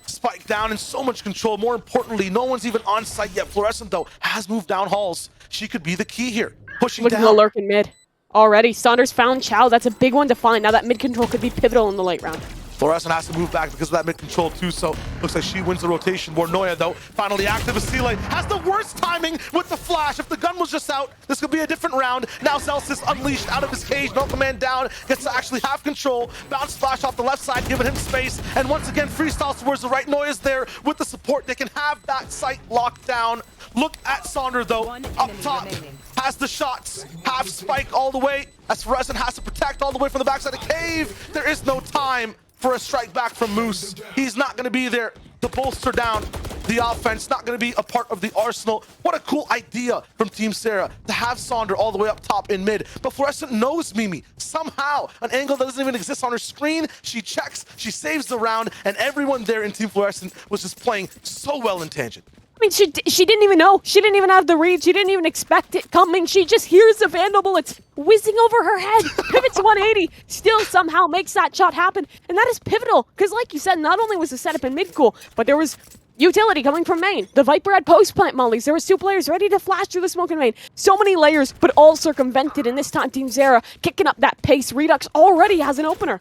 Spike down in so much control. More importantly, no one's even on site yet. Fluorescent, though, has moved down halls. She could be the key here. Pushing Looking down. to lurk in mid. Already, Saunders found Chow. That's a big one to find. Now that mid control could be pivotal in the late round. Fluorescent has to move back because of that mid control too, so looks like she wins the rotation. More Noya though, finally active as Sile has the worst timing with the flash. If the gun was just out, this could be a different round. Now Celsius unleashed out of his cage, no command down, gets to actually have control. Bounce flash off the left side, giving him space, and once again freestyle towards the right. Noya's there with the support. They can have that site locked down. Look at Sonder though, up top, has the shots, half spike all the way, as Fluorescent has to protect all the way from the backside of cave. There is no time for a strike back from Moose. He's not going to be there to bolster down the offense, not going to be a part of the arsenal. What a cool idea from Team Sarah to have Sonder all the way up top in mid. But Fluorescent knows Mimi. Somehow, an angle that doesn't even exist on her screen, she checks, she saves the round, and everyone there in Team Fluorescent was just playing so well in tangent. I mean, she didn't even know. She didn't even have the read. She didn't even expect it coming. She just hears the Vandal bullets whizzing over her head. Pivots 180. Still somehow makes that shot happen. And that is pivotal. Because like you said, not only was the setup in mid cool, but there was utility coming from main. The Viper had post-plant mollies. There was 2 players ready to flash through the smoke in main. So many layers, but all circumvented. And this time, Team Zera kicking up that pace. Redux already has an opener.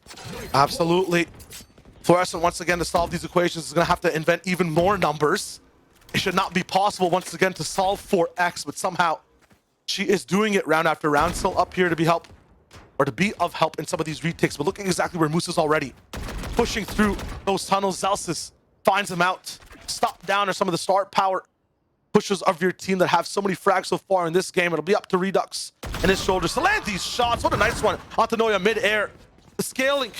Absolutely. Fluorescent, once again, to solve these equations, is going to have to invent even more numbers. It should not be possible once again to solve for X, but somehow she is doing it round after round. Still up here to be help, or to be of help in some of these retakes, but looking exactly where Moose is already. Pushing through those tunnels, Zelsis finds him out. Stop down are some of the star power pushers of your team that have so many frags so far in this game. It'll be up to Redux and his shoulders to land these shots. What a nice one onto Noya mid-air. The scaling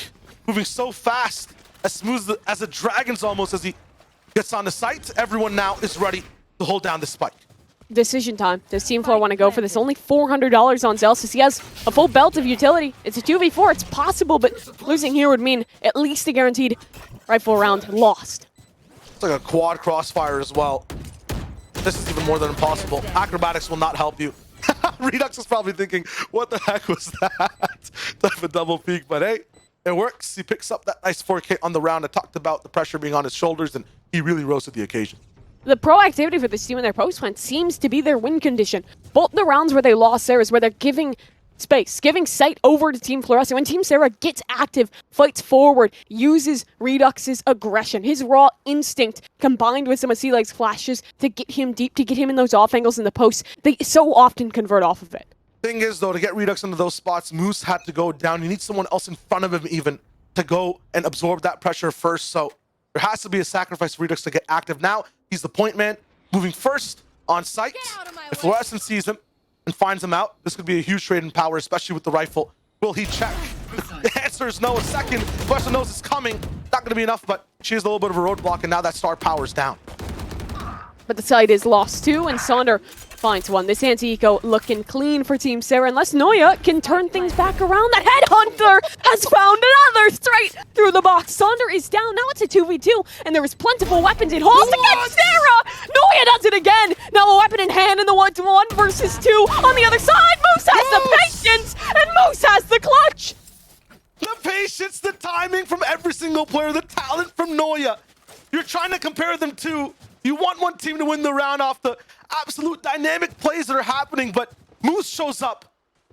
moving so fast, as smooth as a dragon's almost as he gets on the site. Everyone now is ready to hold down the spike. Decision time. Does Team Flor want to go for this? Only $400 on Zelsis. He has a full belt of utility. It's a 2v4. It's possible, but losing here would mean at least a guaranteed rifle round lost. It's like a quad crossfire as well. This is even more than impossible. Acrobatics will not help you. Redux is probably thinking, what the heck was that? Type of double peek, but hey, it works. He picks up that nice 4K on the round. I talked about the pressure being on his shoulders, and he really rose to the occasion. The proactivity for this team in their post-plant seems to be their win condition. Both the rounds where they lost Sarah is where they're giving space, giving sight over to Team Fluorescent. When Team Sarah gets active, fights forward, uses Redux's aggression, his raw instinct, combined with some of Sea-Leg's flashes to get him deep, to get him in those off angles in the post, they so often convert off of it. Thing is, though, to get Redux into those spots, Moose had to go down. You need someone else in front of him even to go and absorb that pressure first. So there has to be a sacrifice for Redux to get active. Now, he's the point man, moving first on site. If Fluorescent sees him and finds him out, this could be a huge trade in power, especially with the rifle. Will he check? The answer is no. A second. Fluorescent knows it's coming. Not going to be enough, but she has a little bit of a roadblock, and now that star power's down. But the side is lost too, and Sonder finds one. This anti-eco looking clean for Team Sarah, unless Noya can turn things back around. That Headhunter has found another straight through the box. Sonder is down. Now it's a 2v2, and there is plentiful weapons in halls against Sarah. Noya does it again. Now a weapon in hand in the 1-1 versus 2. On the other side, Moose has the patience, and Moose has the clutch. The patience, the timing from every single player, the talent from Noya. You're trying to compare them to. You want one team to win the round off the absolute dynamic plays that are happening, but Moose shows up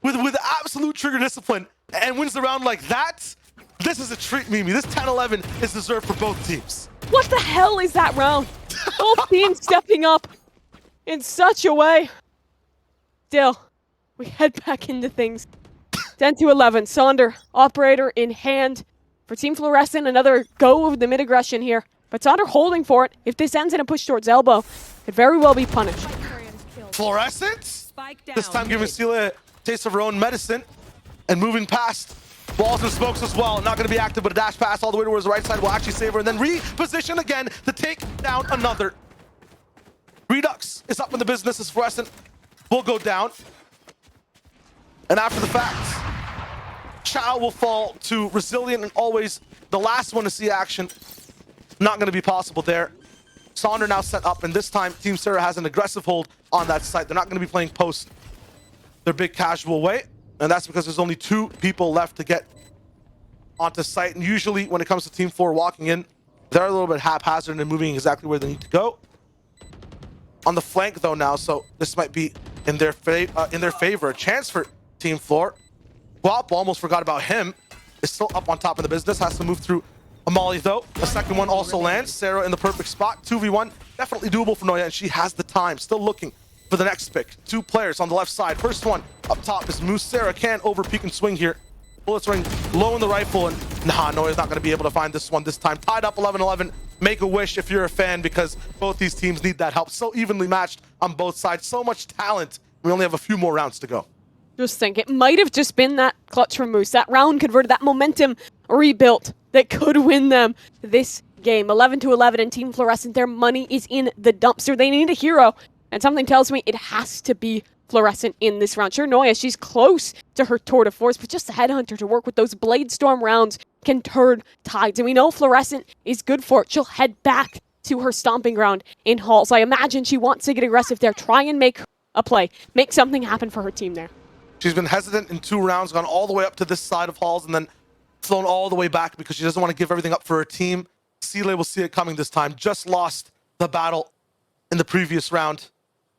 with absolute trigger discipline and wins the round like that. This is a treat, Mimi. This 10-11 is deserved for both teams. What the hell is that round? Both teams stepping up in such a way. still, we head back into things. 10-11, Sonder, operator in hand. For Team Fluorescent, another go of the mid-aggression here. But Sonder holding for it. If this ends in a push towards elbow, could very well be punished. Fluorescent? Spike down. This time giving Celia a taste of her own medicine and moving past walls and smokes as well. Not going to be active, but a dash pass all the way towards the right side will actually save her and then reposition again to take down another. Redux is up in the business as Fluorescent will go down. And after the fact, Chow will fall to Resilient and always the last one to see action. Not going to be possible there. Sonder now set up, and this time Team Sarah has an aggressive hold on that site. They're not going to be playing post their big casual way, and that's because there's only 2 people left to get onto site. And usually when it comes to Team 4 walking in, they're a little bit haphazard and moving exactly where they need to go. On the flank though now, so this might be in their favor. A chance for Team Flor. Guap, almost forgot about him, is still up on top of the business, has to move through Amali though. A second one also lands. Sarah in the perfect spot. 2v1, definitely doable for Noya, and she has the time. Still looking for the next pick. 2 players on the left side. First one up top is Moose. Sarah can over peek and swing here. Bullets ring low in the rifle, and nah, Noya's not going to be able to find this one this time. Tied up 11-11. Make a wish if you're a fan, because both these teams need that help. So evenly matched on both sides. So much talent. We only have a few more rounds to go. Just think, it might have just been that clutch from Moose, that round converted, that momentum rebuilt that could win them this game. 11-11, and Team Fluorescent, their money is in the dumpster. They need a hero, and something tells me it has to be Fluorescent in this round. Sure, Noya, she's close to her tour de force, but just a headhunter to work with those Blade Storm rounds can turn tides, and we know Fluorescent is good for it. She'll head back to her stomping ground in Halls. I imagine she wants to get aggressive there, try and make a play, make something happen for her team there. She's been hesitant in 2 rounds, gone all the way up to this side of Halls, and then flown all the way back because she doesn't want to give everything up for her team. Seeley will see it coming this time. Just lost the battle in the previous round.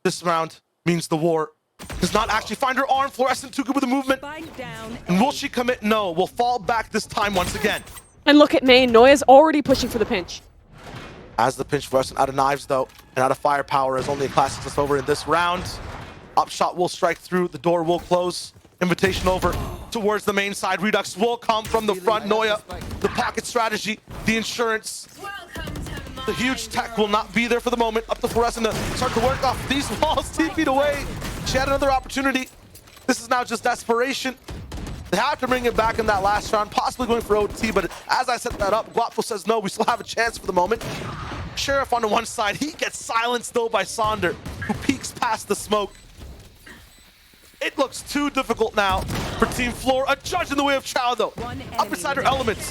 This round means the war. Does not actually find her arm. Fluorescent too good with the movement. And will she commit? No. Will fall back this time once again. And look at Maine. Noya's already pushing for the pinch. As the pinch, Fluorescent out of knives though, and out of firepower, as only a classic just over in this round. Upshot will strike through. The door will close. Invitation over towards the main side. Redux will come from the front. Noya, the pocket strategy, the insurance. The huge tech will not be there for the moment. Up to Fluorescent to start to work off these walls 2 feet away. She had another opportunity. This is now just desperation. They have to bring it back in that last round, possibly going for OT, but as I set that up, Guapo says no, we still have a chance for the moment. Sheriff on the one side, he gets silenced though by Sonder, who peeks past the smoke. It looks too difficult now for Team Flor. A judge in the way of Chow though. Up beside her elements.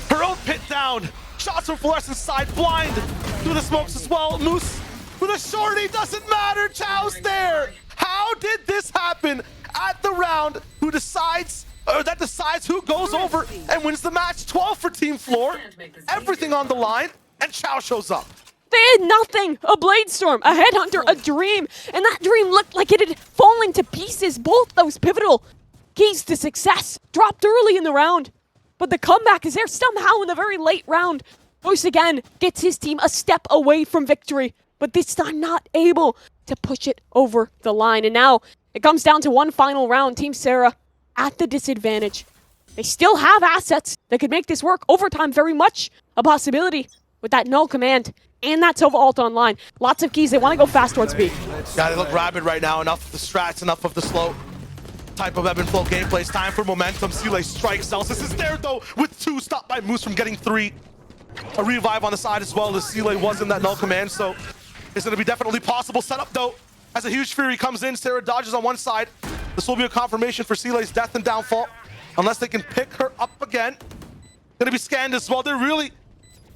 Her own pit down. Shots from Fluorescent's side, blind through the smokes as well. Moose with a shorty, doesn't matter. Chow's there. How did this happen at the round? Who decides, or that decides who goes over and wins the match? 12 for Team Flor. Everything on the line, and Chow shows up. They had nothing! A Blade Storm, a Headhunter, a Dream, and that Dream looked like it had fallen to pieces. Both those pivotal keys to success dropped early in the round. But the comeback is there somehow in the very late round. Moose again gets his team a step away from victory, but this time not able to push it over the line. And now it comes down to one final round. Team Sarah at the disadvantage. They still have assets that could make this work. Overtime very much a possibility with that null command and that Sova ult online. Lots of keys. They want to go fast towards B. Yeah, they look rabid right now. Enough of the strats, enough of the slow type of ebb and flow gameplay. It's time for momentum. Seeley strikes. Celsius is there though with 2, stopped by Moose from getting 3. A revive on the side as well as Seeley was in that null command, so it's going to be definitely possible. Setup though, as a huge Fury comes in, Sarah dodges on one side. This will be a confirmation for Seeley's death and downfall, unless they can pick her up again. Going to be scanned as well. They're really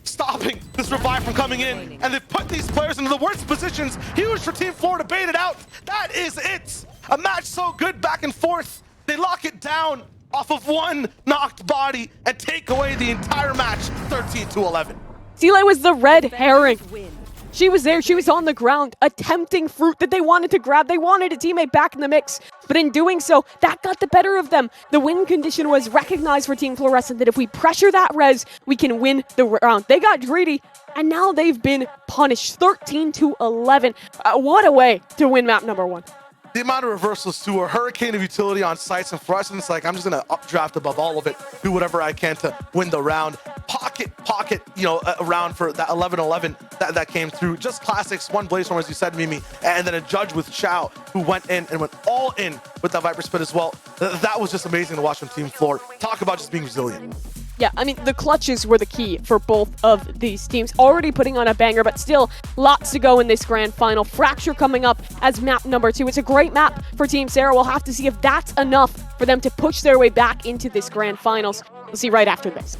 stopping this revive from coming in, and they've put these players into the worst positions. Huge for Team Flor to bait it out. That is it. A match so good back and forth. They lock it down off of one knocked body and take away the entire match 13-11. Seeley was the red herring. She was there, she was on the ground, attempting fruit that they wanted to grab. They wanted a teammate back in the mix, but in doing so, that got the better of them. The win condition was recognized for Team Fluorescent that if we pressure that res, we can win the round. They got greedy, and now they've been punished. 13-11. What a way to win map number 1. the amount of reversals too, a hurricane of utility on sites, and for us, it's like, I'm just gonna updraft above all of it, do whatever I can to win the round. Pocket, you know, a round for that 11-11 that came through. Just classics, one Blaze Storm, as you said, Mimi, and then a Judge with Chow, who went in and went all in with that Viper Spit as well. That was just amazing to watch from Team Flor. Talk about just being resilient. Yeah, I mean, the clutches were the key for both of these teams. Already putting on a banger, but still lots to go in this grand final. Fracture coming up as map number 2. It's a great map for Team Sarah. We'll have to see if that's enough for them to push their way back into this grand finals. We'll see right after this.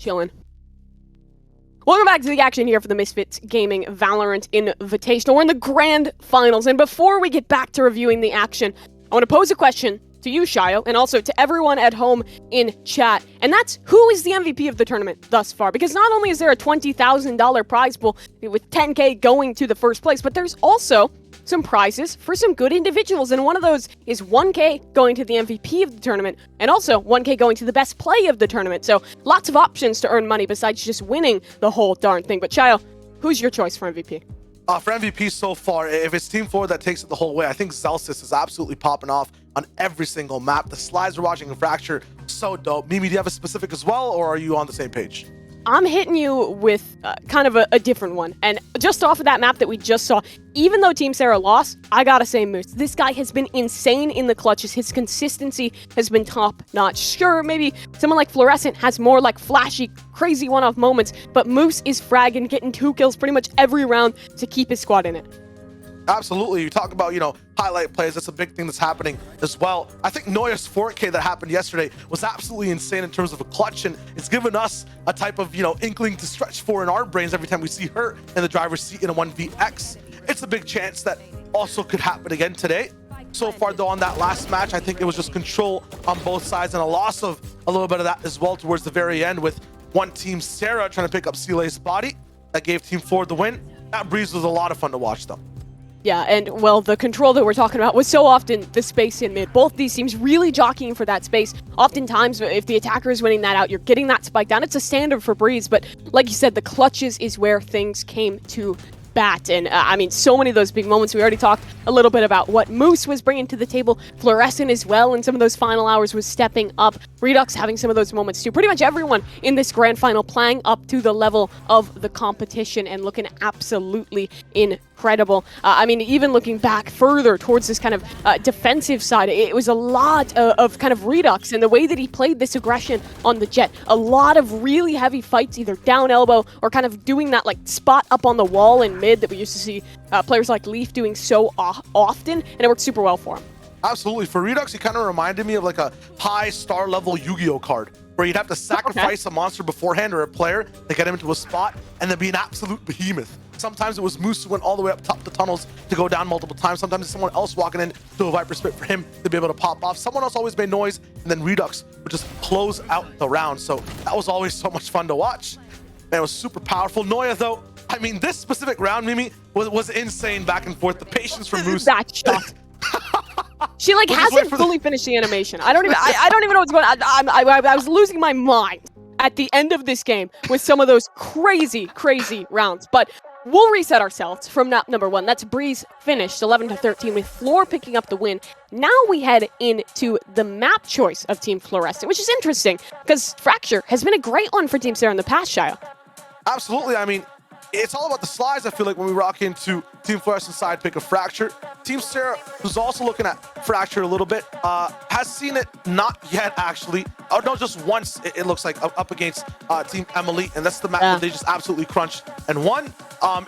chilling. Welcome back to the action here for the Misfits Gaming VALORANT Invitational. We're in the grand finals, and before we get back to reviewing the action, I want to pose a question to you, Shio, and also to everyone at home in chat, and that's who is the MVP of the tournament thus far? Because not only is there a $20,000 prize pool with 10K going to the first place, but there's also some prizes for some good individuals, and one of those is 1K going to the MVP of the tournament, and also 1K going to the best play of the tournament. So lots of options to earn money besides just winning the whole darn thing. But Shio, who's your choice for MVP? For MVP so far, if it's Team Flor that takes it the whole way, I think Zelsis is absolutely popping off on every single map. The slides we're watching in Fracture, so dope. Mimi, do you have a specific as well, or are you on the same page? I'm hitting you with kind of a different one. And just off of that map that we just saw, even though Team Sarah lost, I gotta say, Moose, this guy has been insane in the clutches. His consistency has been top-notch. Sure, maybe someone like Fluorescent has more like flashy, crazy one-off moments, but Moose is fragging, getting 2 kills pretty much every round to keep his squad in it. Absolutely. You talk about, highlight plays. That's a big thing that's happening as well. I think Noya's 4K that happened yesterday was absolutely insane in terms of a clutch, and it's given us a type of, inkling to stretch for in our brains every time we see her in the driver's seat in a 1vx. It's a big chance that also could happen again today. So far, though, on that last match, I think it was just control on both sides and a loss of a little bit of that as well towards the very end with one Team Sarah trying to pick up Sile's body. That gave Team Flor the win. That breeze was a lot of fun to watch, though. Yeah, and well, the control that we're talking about was so often the space in mid. Both these teams really jockeying for that space. Oftentimes, if the attacker is winning that out, you're getting that spike down. It's a standard for Breeze, but like you said, the clutches is where things came to bat. And I mean, so many of those big moments. We already talked a little bit about what Moose was bringing to the table. Fluorescent as well in some of those final hours was stepping up. Redux having some of those moments too. Pretty much everyone in this grand final playing up to the level of the competition and looking absolutely incredible. I mean, even looking back further towards this kind of defensive side, it was a lot of kind of Redux and the way that he played this aggression on the Jet. A lot of really heavy fights, either down elbow or kind of doing that like spot up on the wall in mid that we used to see players like Leaf doing so often, and it worked super well for him. Absolutely. For Redux, he kind of reminded me of like a high star level Yu-Gi-Oh card where you'd have to sacrifice a monster beforehand or a player to get him into a spot and then be an absolute behemoth. Sometimes it was Moose who went all the way up top the tunnels to go down multiple times. Sometimes it's someone else walking in to a Viper Spit for him to be able to pop off. Someone else always made noise, and then Redux would just close out the round. So that was always so much fun to watch. Man, it was super powerful. Noya, though, I mean, this specific round, Mimi, was insane back and forth. The patience from Moose. That shot. She like hasn't fully finished the animation. I don't even know what's going on. I was losing my mind at the end of this game with some of those crazy rounds. But we'll reset ourselves from map number 1. That's Breeze finished 11-13 with Flor picking up the win. Now we head into the map choice of Team Fluorescent, which is interesting because Fracture has been a great one for Team Sarah in the past, Shia. Absolutely. I mean, it's all about the slides, I feel like, when we rock into Team Fluorescent's side pick of Fracture. Team Sarah, who's also looking at Fracture a little bit, has seen it not yet, actually. Oh, no, just once, it looks like, up against Team Emily, and that's the map that they just absolutely crunched and won.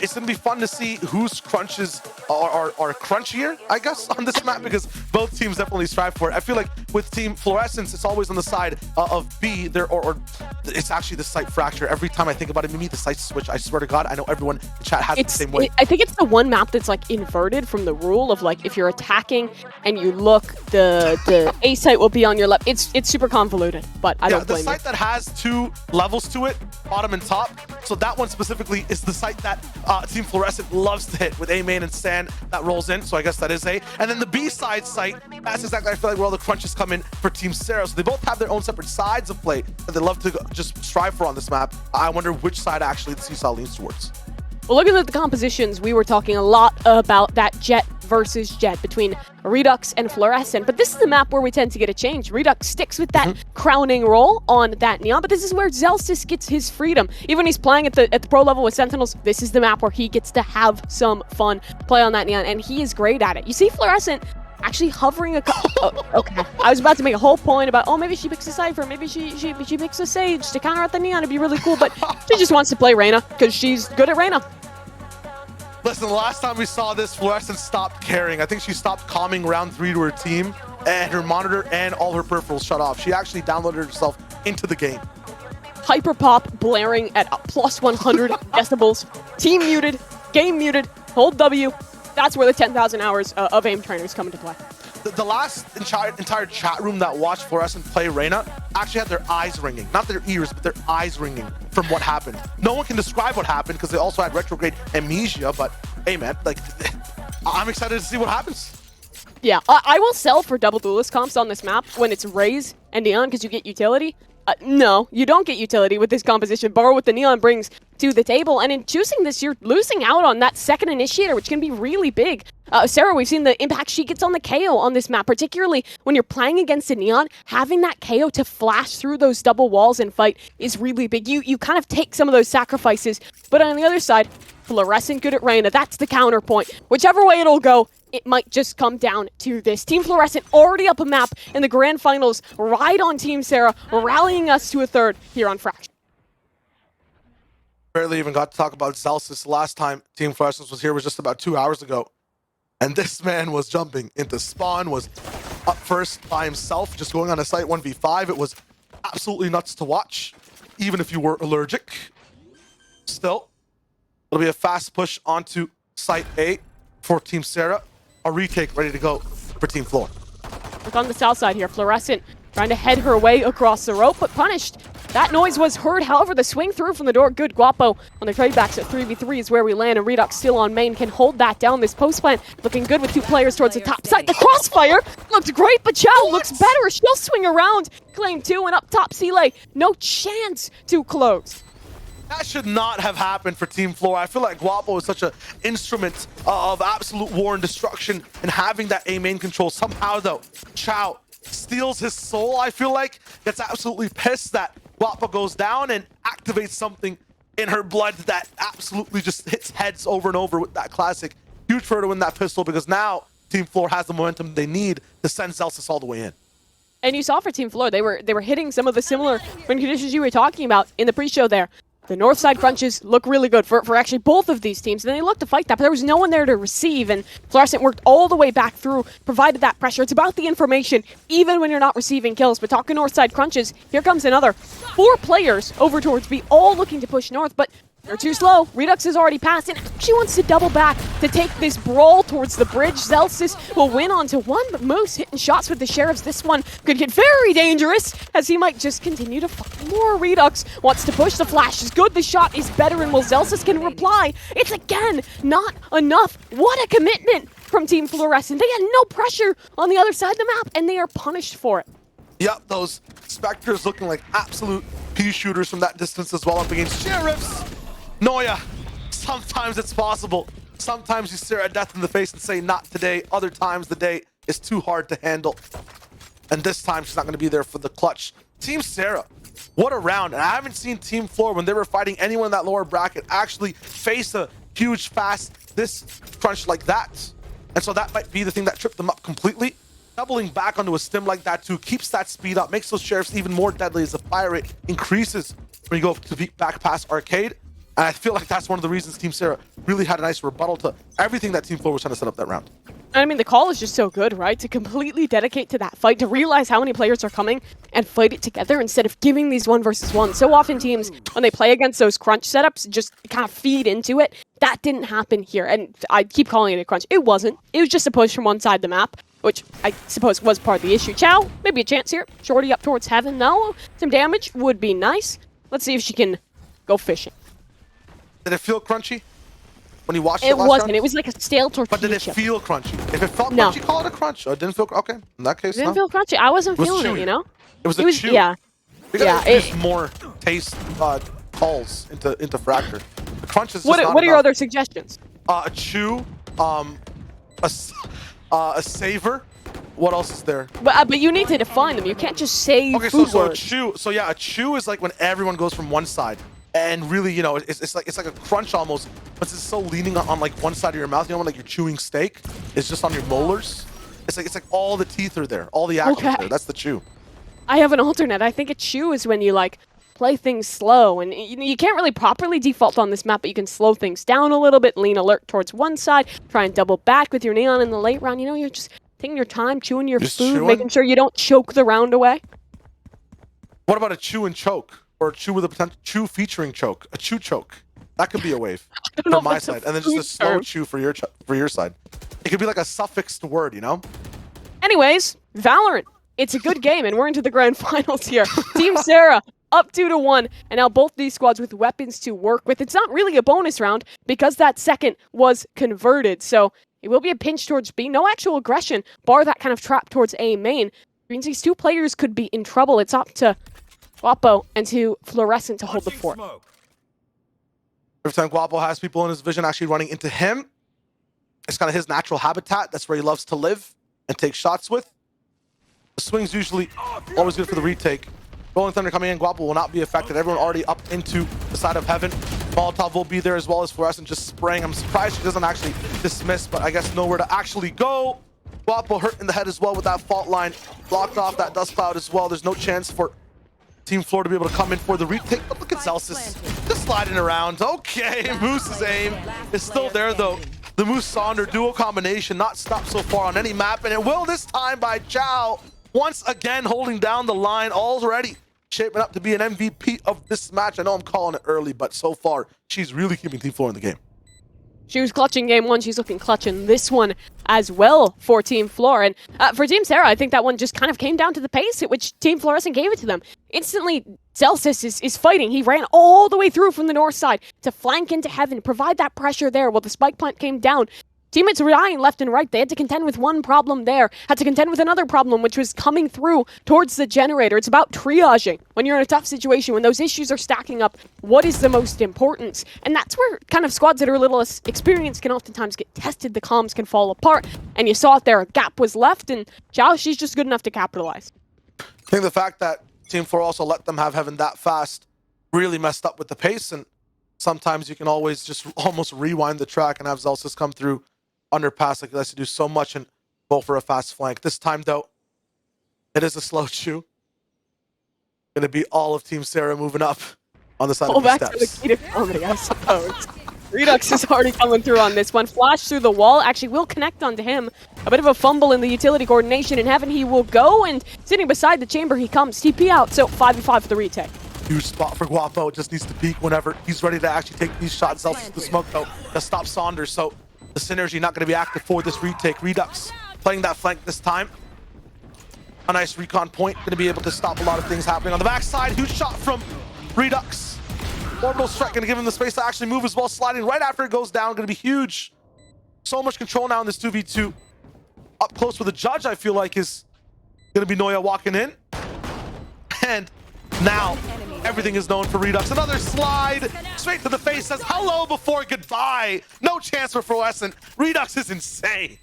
It's going to be fun to see whose crunches are crunchier, I guess, on this map, because both teams definitely strive for it. I feel like with Team Fluorescence, it's always on the side of B, or it's actually the site Fracture. Every time I think about it, Mimi, the sites switch. I swear to God, I know everyone in the chat has it the same way. I think it's the one map that's like inverted from the rule of like if you're attacking and you look, the A site will be on your left. It's super convoluted, but I don't blame you. The site that has 2 levels to it, bottom and top. So that one specifically is the site that Team Fluorescent loves to hit with A main and Sand that rolls in. So I guess that is A. And then the B side site, that's exactly, I feel like, where all the crunches come in for Team Sarah. So they both have their own separate sides of play that they love to just strive for on this map. I wonder which side actually the seesaw leans towards. Well, looking at the compositions, we were talking a lot about that Jet versus Jet between Redux and Fluorescent, but this is the map where we tend to get a change. Redux sticks with that crowning role on that Neon, but this is where Zelsis gets his freedom. Even when he's playing at the pro level with Sentinels, this is the map where he gets to have some fun, play on that Neon, and he is great at it. You see Fluorescent actually hovering okay. I was about to make a whole point about, maybe she picks a Cypher, maybe she picks a Sage to counter out the Neon. It'd be really cool, but she just wants to play Reyna because she's good at Reyna. Listen, the last time we saw this, Fluorescent stopped caring. I think she stopped calming round 3 to her team, and her monitor and all her peripherals shut off. She actually downloaded herself into the game. hyper pop blaring at plus 100 decibels. Team muted, game muted, hold W. That's where the 10,000 hours of aim trainers come into play. The last entire chat room that watched Fluorescent play Reyna actually had their eyes ringing. Not their ears, but their eyes ringing from what happened. No one can describe what happened because they also had retrograde amnesia, but hey man, like, I'm excited to see what happens. Yeah, I will sell for double duelist comps on this map when it's Raze and Neon because you get utility. No, you don't get utility with this composition, bar what the Neon brings to the table. And in choosing this, you're losing out on that second initiator, which can be really big. Sarah, we've seen the impact she gets on the KO on this map, particularly when you're playing against a Neon. Having that KO to flash through those double walls and fight is really big. You kind of take some of those sacrifices. But on the other side, Fluorescent good at Reyna. That's the counterpoint. Whichever way it'll go, it might just come down to this. Team Fluorescent already up a map in the grand finals, right on Team Sarah, rallying us to a third here on Fraction. Barely even got to talk about Celsius. Last time Team Fluorescent was here was just about 2 hours ago. And this man was jumping into spawn, was up first by himself, just going on a site 1v5. It was absolutely nuts to watch, even if you were allergic. Still, it'll be a fast push onto site A for Team Sarah. A retake ready to go for Team Flor. Look on the south side here, Fluorescent trying to head her way across the rope, but punished. That noise was heard, however, the swing through from the door, good. Guapo on the trade backs at 3v3 is where we land, and Redux still on main, can hold that down. This post plant looking good with two players towards the top side. The crossfire looked great, but Chow looks better. She'll swing around, claim two, and up top, Seeley, no chance to close. That should not have happened for Team Flor. I feel like Guapo is such an instrument of absolute war and destruction, and having that A main control. Somehow, though, Chow steals his soul, I feel like. Gets absolutely pissed that Guapo goes down and activates something in her blood that absolutely just hits heads over and over with that classic. Huge for her to win that pistol, because now Team Flor has the momentum they need to send Celsius all the way in. And you saw for Team Flor, they were hitting some of the similar win conditions you were talking about in the pre-show there. The north side crunches look really good for actually both of these teams, and they look to fight that, but there was no one there to receive, and Fluorescent worked all the way back through, provided that pressure. It's about the information, even when you're not receiving kills. But talking north side crunches, here comes another 4 players over towards B, all looking to push north, but they're too slow. Redux is already passed, and she wants to double back to take this brawl towards the bridge. Celsius will win onto one, but Moose hitting shots with the Sheriffs. This one could get very dangerous, as he might just continue to fight more. Redux wants to push. The flash is good. The shot is better, and while Celsius can reply, it's again not enough. What a commitment from Team Fluorescent. They had no pressure on the other side of the map, and they are punished for it. Yep, those Spectres looking like absolute pea shooters from that distance as well, up against Sheriffs. Noya, sometimes it's possible. Sometimes you stare at death in the face and say, not today. Other times the day is too hard to handle. And this time she's not going to be there for the clutch. Team Sarah, what a round. And I haven't seen Team Flor, when they were fighting anyone in that lower bracket, actually face a huge fast this crunch like that. And so that might be the thing that tripped them up completely. Doubling back onto a stim like that too keeps that speed up, makes those Sheriffs even more deadly as the fire rate increases when you go to back past Arcade. And I feel like that's one of the reasons Team Sarah really had a nice rebuttal to everything that Team Flor was trying to set up that round. I mean, the call is just so good, right? To completely dedicate to that fight, to realize how many players are coming and fight it together instead of giving these 1 versus 1. So often teams, when they play against those crunch setups, just kind of feed into it. That didn't happen here. And I keep calling it a crunch. It wasn't. It was just a push from one side of the map, which I suppose was part of the issue. Chow, maybe a chance here. Shorty up towards heaven, though. Some damage would be nice. Let's see if she can go fishing. Did it feel crunchy when you watched it? It last wasn't. round? It was like a stale tortilla But did it chip. feel crunchy? If it felt No. crunchy, call it a crunch. Oh, it didn't feel okay. In that case, It didn't no. feel crunchy. I wasn't It was feeling chewy. it, you know? It was a chew. Yeah. We Yeah, gotta use more taste calls into Fracture. The crunch is just What not are your enough. other suggestions? A chew, a savor. What else is there? But you need to define them. You can't just say Okay, food so a words. chew. So yeah, a chew is like when everyone goes from one side, and really, you know, it's like a crunch almost, but it's so leaning on like one side of your mouth. You know, when like you're chewing steak, it's just on your molars. It's like all the teeth are there, all the action's there. That's the chew. I have an alternate. I think a chew is when you like play things slow, and you can't really properly default on this map, but you can slow things down a little bit, lean alert towards one side, try and double back with your Neon in the late round. You know, you're just taking your time, chewing your Just food, chewing? making sure you don't choke the round away. What about a chew and choke? or a Chew with a potential Chew featuring choke, a Chew choke. That could be a wave don't know from if my that's a side, and then just a food slow term. Chew for your side. It could be like a suffixed word, you know? Anyways, Valorant. It's a good game, and we're into the grand finals here. Team Sarah up 2-1, and now both these squads with weapons to work with. It's not really a bonus round because that second was converted, so it will be a pinch towards B. No actual aggression, bar that kind of trap towards A main. Means these two players could be in trouble. It's up to Guapo and to Fluorescent to hold the fort. Every time Guapo has people in his vision actually running into him, it's kind of his natural habitat. That's where he loves to live and take shots with. The swing's usually always good for the retake. Rolling Thunder coming in, Guapo will not be affected. Everyone already up into the side of heaven. Molotov will be there as well as Fluorescent just spraying. I'm surprised she doesn't actually dismiss, but I guess nowhere to actually go. Guapo hurt in the head as well with that fault line. Blocked off that dust cloud as well. There's no chance for Team Flor to be able to come in for the retake. But look at Celsius just sliding around. Okay, Moose's aim is still there though. The Moose-Sonder duo combination not stopped so far on any map, and it will this time by Chow. Once again holding down the line, already shaping up to be an MVP of this match. I know I'm calling it early, but so far, she's really keeping Team Flor in the game. She was clutching game one. She's looking clutch in this one as well for Team Flor. And for Team Sarah, I think that one just kind of came down to the pace at which Team Fluorescent gave it to them. Instantly, Celsius is fighting. He ran all the way through from the north side to flank into heaven, provide that pressure there while the spike plant came down. Teammates were dying left and right. They had to contend with one problem there, had to contend with another problem, which was coming through towards the generator. It's about triaging. When you're in a tough situation, when those issues are stacking up, what is the most important? And that's where kind of squads that are a little less experienced can oftentimes get tested. The comms can fall apart. And you saw it there. A gap was left, and Chow, she's just good enough to capitalize. I think the fact that Team Flor also let them have heaven that fast really messed up with the pace, and sometimes you can always just almost rewind the track and have Celsius come through underpass like he likes to do so much and go for a fast flank. This time, though, it is a slow chew. Gonna be all of Team Sarah moving up on the side of the steps. Back to the key to comedy, I suppose. Redux is already coming through on this one. Flash through the wall. Actually will connect onto him. A bit of a fumble in the utility coordination. In heaven he will go, and sitting beside the chamber he comes. TP out, so 5v5 for the retake. Huge spot for Guapo. Just needs to peek whenever he's ready to actually take these shots. Celsius the smoke, though, to stop Saunders, so the synergy not going to be active for this retake. Redux playing that flank this time. A nice recon point. Going to be able to stop a lot of things happening on the backside. Huge shot from Redux. Orbital strike going to give him the space to actually move as well. Sliding right after it goes down. Going to be huge. So much control now in this 2v2. Up close with the judge, I feel like, is going to be Noya walking in. And now everything is known for Redux. Another slide straight to the face, says hello before goodbye. No chance for Fluorescent. Redux is insane.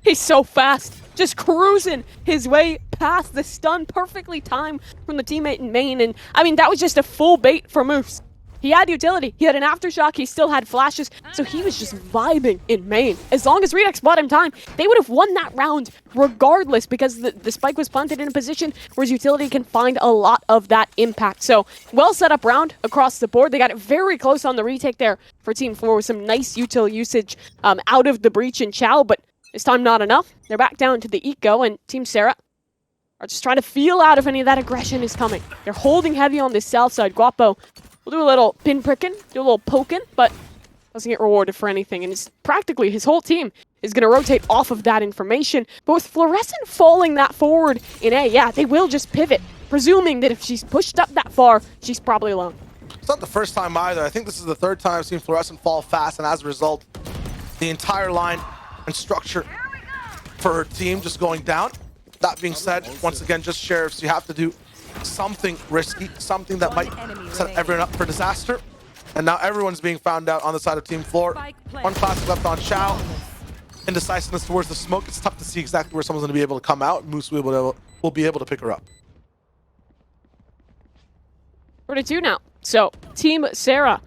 He's so fast, just cruising his way past the stun, perfectly timed from the teammate in main. And I mean, that was just a full bait for Moose. He had utility, he had an aftershock, he still had flashes, so he was just vibing in main. As long as Redux bought him time, they would have won that round regardless, because the spike was planted in a position where his utility can find a lot of that impact. So, well set up round across the board. They got it very close on the retake there for Team 4 with some nice util usage out of the breach and Chow, but this time not enough. They're back down to the eco, and Team Sarah are just trying to feel out if any of that aggression is coming. They're holding heavy on this south side. Guapo will do a little pin pricking, do a little poking, but doesn't get rewarded for anything. And it's practically his whole team is going to rotate off of that information. But with Fluorescent falling that forward in A, yeah, they will just pivot, presuming that if she's pushed up that far, she's probably alone. It's not the first time either. I think this is the third time I've seen Fluorescent fall fast, and as a result, the entire line and structure for her team just going down. That being said, once again, just sheriffs, you have to do something risky, something that might set everyone up for disaster. And now everyone's being found out on the side of Team Flor. One classic left on Chow. Indecisiveness towards the smoke. It's tough to see exactly where someone's going to be able to come out. Moose will be able to pick her up. 42 now. So, Team Sarah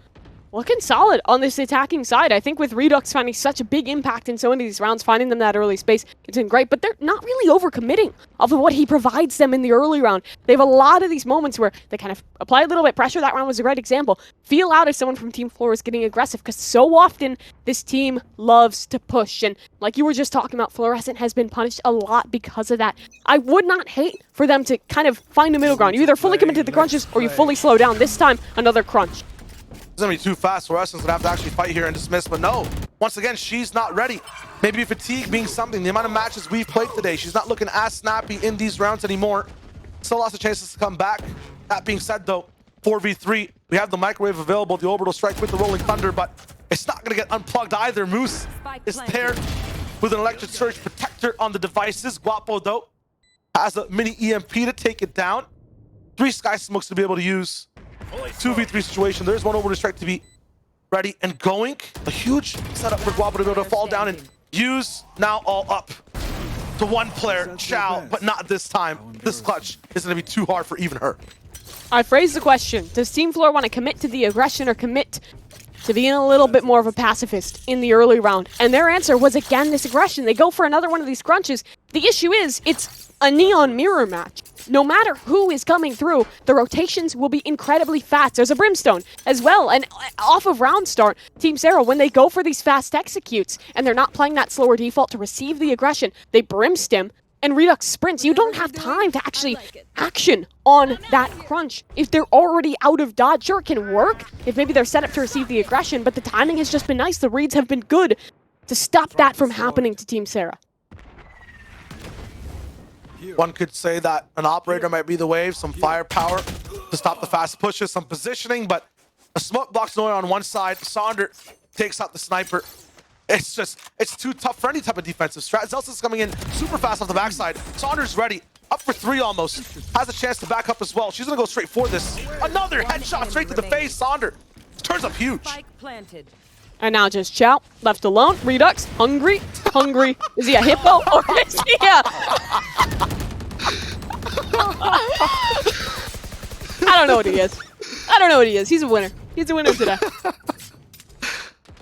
looking solid on this attacking side. I think with Redux finding such a big impact in so many of these rounds, finding them that early space, it's been great, but they're not really overcommitting off of what he provides them in the early round. They have a lot of these moments where they kind of apply a little bit pressure. That round was a great example. Feel out if someone from Team Flor is getting aggressive, because so often this team loves to push, and like you were just talking about, Fluorescent has been punished a lot because of that. I would not hate for them to kind of find a middle ground. You either fully commit to the crunches or you fully slow down. This time, another crunch. It's gonna be too fast. Fluorescent's gonna have to actually fight here and dismiss, but no. Once again, she's not ready. Maybe fatigue being something. The amount of matches we've played today, she's not looking as snappy in these rounds anymore. Still lots of chances to come back. That being said, though, 4v3, we have the microwave available, the orbital strike with the rolling thunder, but it's not gonna get unplugged either. Moose is there with an electric surge protector on the devices. Guapo, though, has a mini EMP to take it down. 3 sky smokes to be able to use. 2v3 situation. There's one orbital strike to be ready and going. A huge setup for Guapo to be able to fall down and use. Now all up to one player, Chow, but not this time. This clutch is going to be too hard for even her. I phrased the question. Does Team Flor want to commit to the aggression or commit to being a little bit more of a pacifist in the early round? And their answer was, again, this aggression. They go for another one of these crunches. The issue is, it's a neon mirror match. No matter who is coming through, the rotations will be incredibly fast. There's a Brimstone as well, and off of round start, Team Sarah, when they go for these fast executes, and they're not playing that slower default to receive the aggression, they Brimstem and Redux sprints. You don't have time to actually action on that crunch. If they're already out of dodge, sure, it can work if maybe they're set up to receive the aggression, but the timing has just been nice. The reads have been good to stop that from happening to Team Sarah. One could say that an operator might be the wave, some firepower to stop the fast pushes, some positioning, but a smoke blocks Noya on one side. Sonder takes out the sniper. It's too tough for any type of defensive strat. Zelsa's coming in super fast off the backside. Sonder's ready. Up for 3 almost. Has a chance to back up as well. She's gonna go straight for this. Another headshot straight to the face. Sonder turns up huge. And now just Chow, left alone. Redux, hungry. Hungry. Is he a hippo or is he a... I don't know what he is. I don't know what he is. He's a winner. He's a winner today.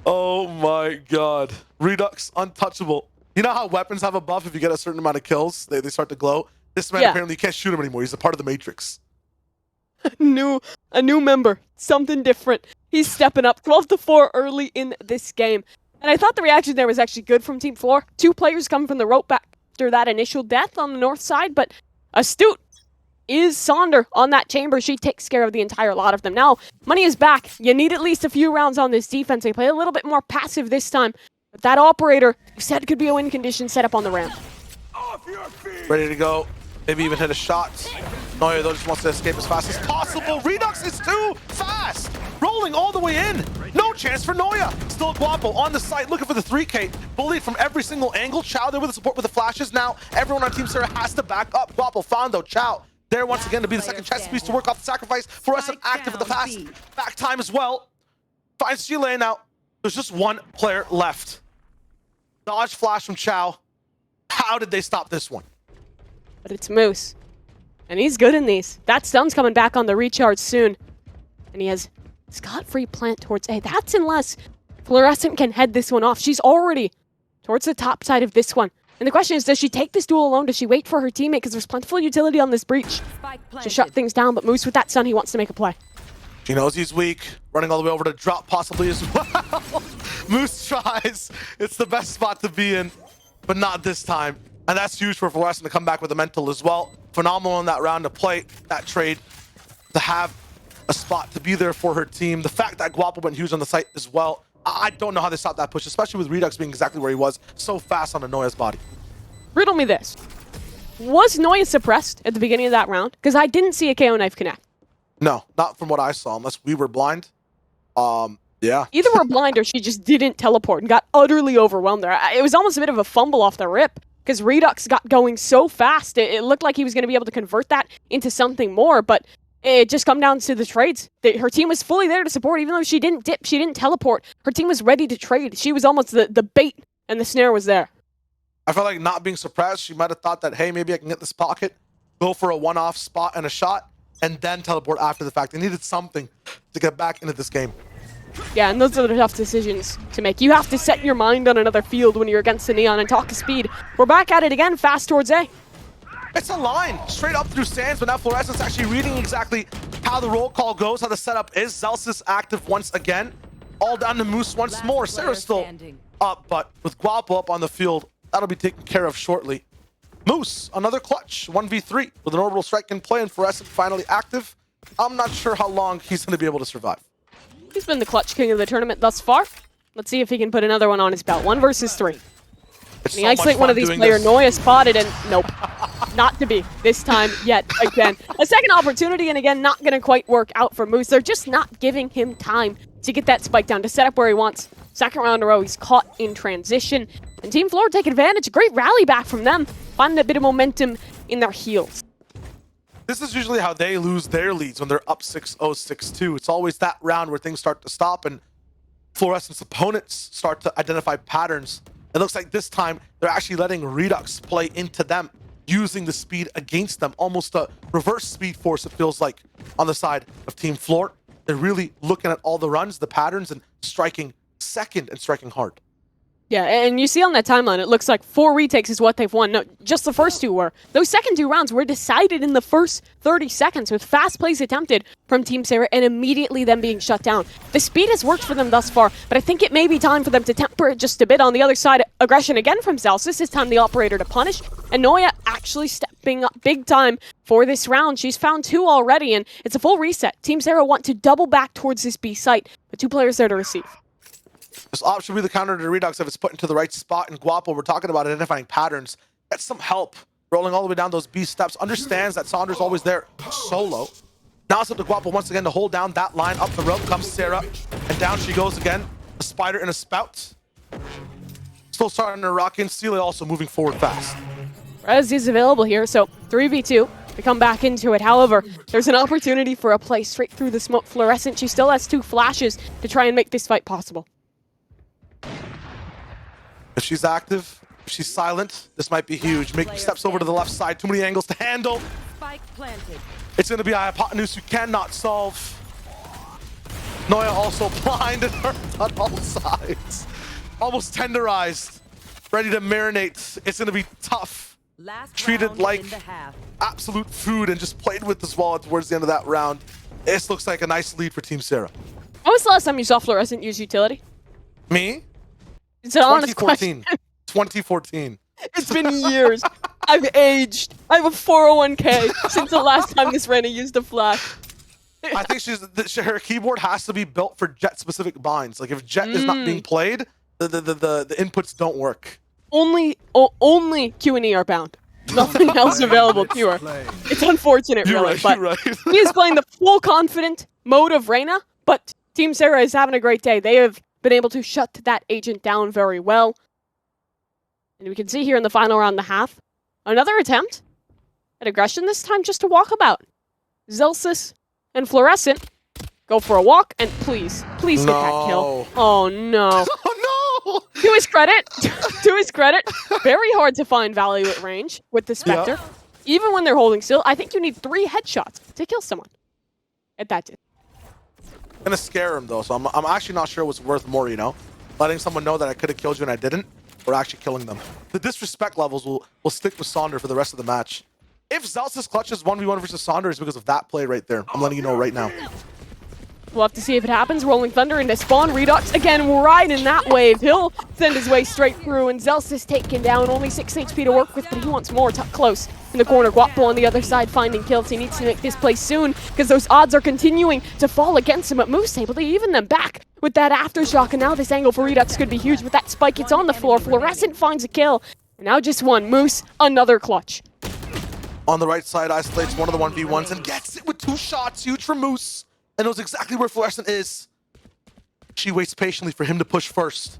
Oh my god. Redux, untouchable. You know how weapons have a buff if you get a certain amount of kills? They start to glow? This man, apparently you can't shoot him anymore. He's a part of the Matrix. A new member. Something different. He's stepping up 12-4 early in this game. And I thought the reaction there was actually good from Team Flor. 2 players come from the rope back after that initial death on the north side, but astute is Sonder on that chamber. She takes care of the entire lot of them. Now, money is back. You need at least a few rounds on this defense. They play a little bit more passive this time. But that operator, you said could be a win condition, set up on the ramp. Ready to go. Maybe even hit a shot. Noya, though, just wants to escape as fast as possible. Redux is too fast. Rolling all the way in. No chance for Noya. Still Guapo on the site, looking for the 3K. Bullied from every single angle. Chow there with the support with the flashes. Now, everyone on Team Sarah has to back up. Guapo found, though, Chow there once again to be the second chess piece to work off the sacrifice. Fluorescent active at the fast back time as well. Finds Chile now. There's just one player left. Dodge flash from Chow. How did they stop this one? But it's Moose. And he's good in these. That stun's coming back on the recharge soon. And he has scot-free plant towards A. That's unless Fluorescent can head this one off. She's already towards the top side of this one. And the question is, does she take this duel alone? Does she wait for her teammate? Because there's plentiful utility on this breach to shut things down. But Moose with that stun, he wants to make a play. She knows he's weak. Running all the way over to drop possibly as well. Moose tries. It's the best spot to be in, but not this time. And that's huge for Fluorescent to come back with a mental as well. Phenomenal in that round to play that trade, to have a spot to be there for her team. The fact that Guapo went huge on the site as well. I don't know how they stopped that push, especially with Redux being exactly where he was, so fast on Noya's body. Riddle me this. Was Noya suppressed at the beginning of that round? Because I didn't see a KO knife connect. No, not from what I saw, unless we were blind. Yeah. Either we're blind or she just didn't teleport and got utterly overwhelmed there. It was almost a bit of a fumble off the rip, because Redux got going so fast. It looked like he was going to be able to convert that into something more, but it just come down to the trades. Her team was fully there to support, even though she didn't dip, she didn't teleport. Her team was ready to trade. She was almost the bait, and the snare was there. I felt like not being suppressed, she might have thought that, hey, maybe I can get this pocket, go for a one-off spot and a shot, and then teleport after the fact. They needed something to get back into this game. Yeah, and those are the tough decisions to make. You have to set your mind on another field when you're against the Neon and talk to speed. We're back at it again, fast towards A. It's a line straight up through Sands, but now Fluorescent's actually reading exactly how the roll call goes, how the setup is. Zelsis active once again. All down to Moose once more. Sarah's still up, but with Guapo up on the field, that'll be taken care of shortly. Moose, another clutch, 1v3 with an orbital strike in play and Fluorescent finally active. I'm not sure how long he's going to be able to survive. He's been the clutch king of the tournament thus far. Let's see if he can put another one on his belt. 1 versus 3. It's And he isolate one of these players. Noya spotted and nope. Not to be this time yet again. A second opportunity and again not going to quite work out for Moose. They're just not giving him time to get that spike down, to set up where he wants. Second round in a row, he's caught in transition. And Team Flor take advantage. Great rally back from them. Finding a bit of momentum in their heels. This is usually how they lose their leads when they're up 6-0, 6-2. It's always that round where things start to stop and Fluorescent's opponents start to identify patterns. It looks like this time they're actually letting Redux play into them, using the speed against them. Almost a reverse speed force, it feels like, on the side of Team Flor. They're really looking at all the runs, the patterns, and striking second and striking hard. Yeah, and you see on that timeline, it looks like 4 retakes is what they've won. No, just the first 2 were. Those second 2 rounds were decided in the first 30 seconds with fast plays attempted from Team Sarah and immediately them being shut down. The speed has worked for them thus far, but I think it may be time for them to temper it just a bit. On the other side, aggression again from Zelsis. This time the operator to punish. And Noya actually stepping up big time for this round. She's found 2 already, and it's a full reset. Team Sarah want to double back towards this B site, but 2 players there to receive. This option will be the counter to Redux if it's put into the right spot. And Guapo, we're talking about identifying patterns. Get some help rolling all the way down those B steps. Understands that Saunders always there solo. Now it's up to Guapo once again to hold down that line. Up the rope comes Sarah, and down she goes again. A spider and a spout. Still starting to rock in. Sealy also moving forward fast. Rez is available here, so 3v2. To come back into it. However, there's an opportunity for a play straight through the smoke. Fluorescent, she still has 2 flashes to try and make this fight possible. If she's active, if she's silent, this might be huge. Making steps over to the left side. Too many angles to handle. Spike planted. It's going to be a hypotenuse you cannot solve. Noya also blind and hurt on all sides. Almost tenderized. Ready to marinate. It's going to be tough. Treated like absolute food and just played with this wall towards the end of that round. This looks like a nice lead for Team Sarah. When was the last time you saw Fluorescent use utility? Me? It's an honest question. 2014. It's been years. I've aged. I have a 401k since the last time this Rena used a flash. I think her keyboard has to be built for Jet specific binds. Like if Jet is not being played, the inputs don't work. Only Q and E are bound. Nothing else available to her. It's unfortunate, You're really, right, but you're right. he is playing the full confident mode of Reyna, but Team Sarah is having a great day. They have been able to shut that agent down very well. And we can see here in the final round and a half, another attempt at aggression, this time just a walkabout. Zelsis and Fluorescent go for a walk, and please get that kill. Oh no. Oh no! To his credit, very hard to find value at range with the Spectre. Yep. Even when they're holding still, I think you need 3 headshots to kill someone. At that distance. Gonna scare him though, so I'm actually not sure what's worth more, you know? Letting someone know that I could have killed you and I didn't, or actually killing them. The disrespect levels will stick with Sonder for the rest of the match. If Zelsis clutches 1v1 versus Sonder, it's because of that play right there. I'm letting you know right now. We'll have to see if it happens. Rolling Thunder into spawn. Redux again right in that wave. He'll send his way straight through, and Zelsis taken down. Only 6 HP to work with, but he wants more. Close in the corner. Guapo on the other side finding kills. He needs to make this play soon because those odds are continuing to fall against him. But Moose able to even them back with that aftershock, and now this angle for Redux could be huge. With that spike, it's on the floor. Fluorescent finds a kill, and now just one. Moose, another clutch. On the right side, isolates one of the 1v1s and gets it with 2 shots. Huge for Moose. And knows exactly where Fluorescent is. She waits patiently for him to push first.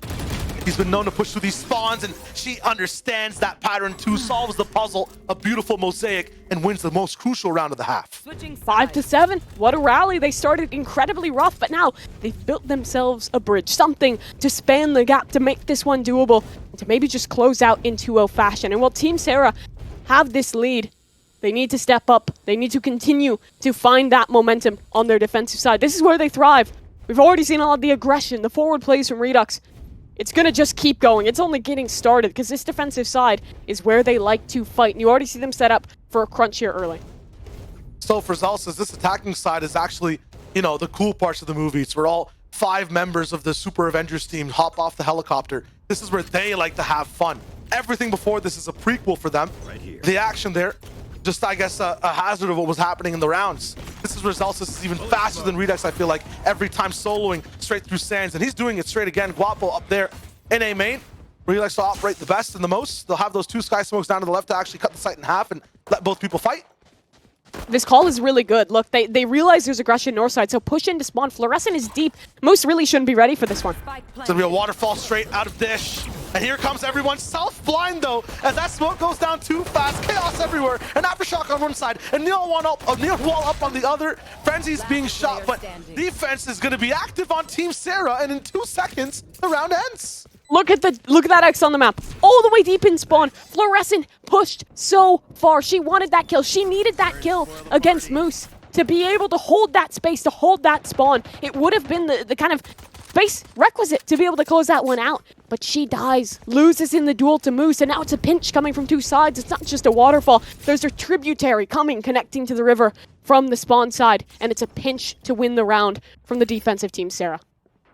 He's been known to push through these spawns, and she understands that pattern too, solves the puzzle, a beautiful mosaic, and wins the most crucial round of the half. 5-7. What a rally. They started incredibly rough, but now they've built themselves a bridge, something to span the gap to make this one doable, and to maybe just close out in 2-0 fashion. And while Team Sarah have this lead, they need to step up. They need to continue to find that momentum on their defensive side. This is where they thrive. We've already seen all of the aggression, the forward plays from Redux. It's gonna just keep going. It's only getting started because this defensive side is where they like to fight. And you already see them set up for a crunch here early. So for Zelsis, this attacking side is actually, you know, the cool parts of the movie. It's where all 5 members of the Super Avengers team hop off the helicopter. This is where they like to have fun. Everything before this is a prequel for them. Right here. The action there, just I guess a hazard of what was happening in the rounds. This is where Zelsis is even faster than Redux, I feel like, every time soloing straight through Sands. And he's doing it straight again. Guapo up there in A main. Where he likes to operate the best and the most. They'll have those 2 sky smokes down to the left to actually cut the site in half and let both people fight. This call is really good. Look, they realize there's aggression north side, so push into spawn. Fluorescent is deep. Moose really shouldn't be ready for this one. It's gonna be a waterfall straight out of dish. And here comes everyone self-blind though, as that smoke goes down too fast. Chaos everywhere. An aftershock on one side, and neon wall up on the other. Frenzy's being shot, but defense is gonna be active on Team Sarah, and in 2 seconds, the round ends. Look at that X on the map. All the way deep in spawn. Fluorescent pushed so far. She wanted that kill. She needed that kill against Moose to be able to hold that space, to hold that spawn. It would have been the kind of space requisite to be able to close that one out. But she dies, loses in the duel to Moose, and now it's a pinch coming from 2 sides. It's not just a waterfall. There's a tributary coming, connecting to the river from the spawn side, and it's a pinch to win the round from the defensive team, Sarah.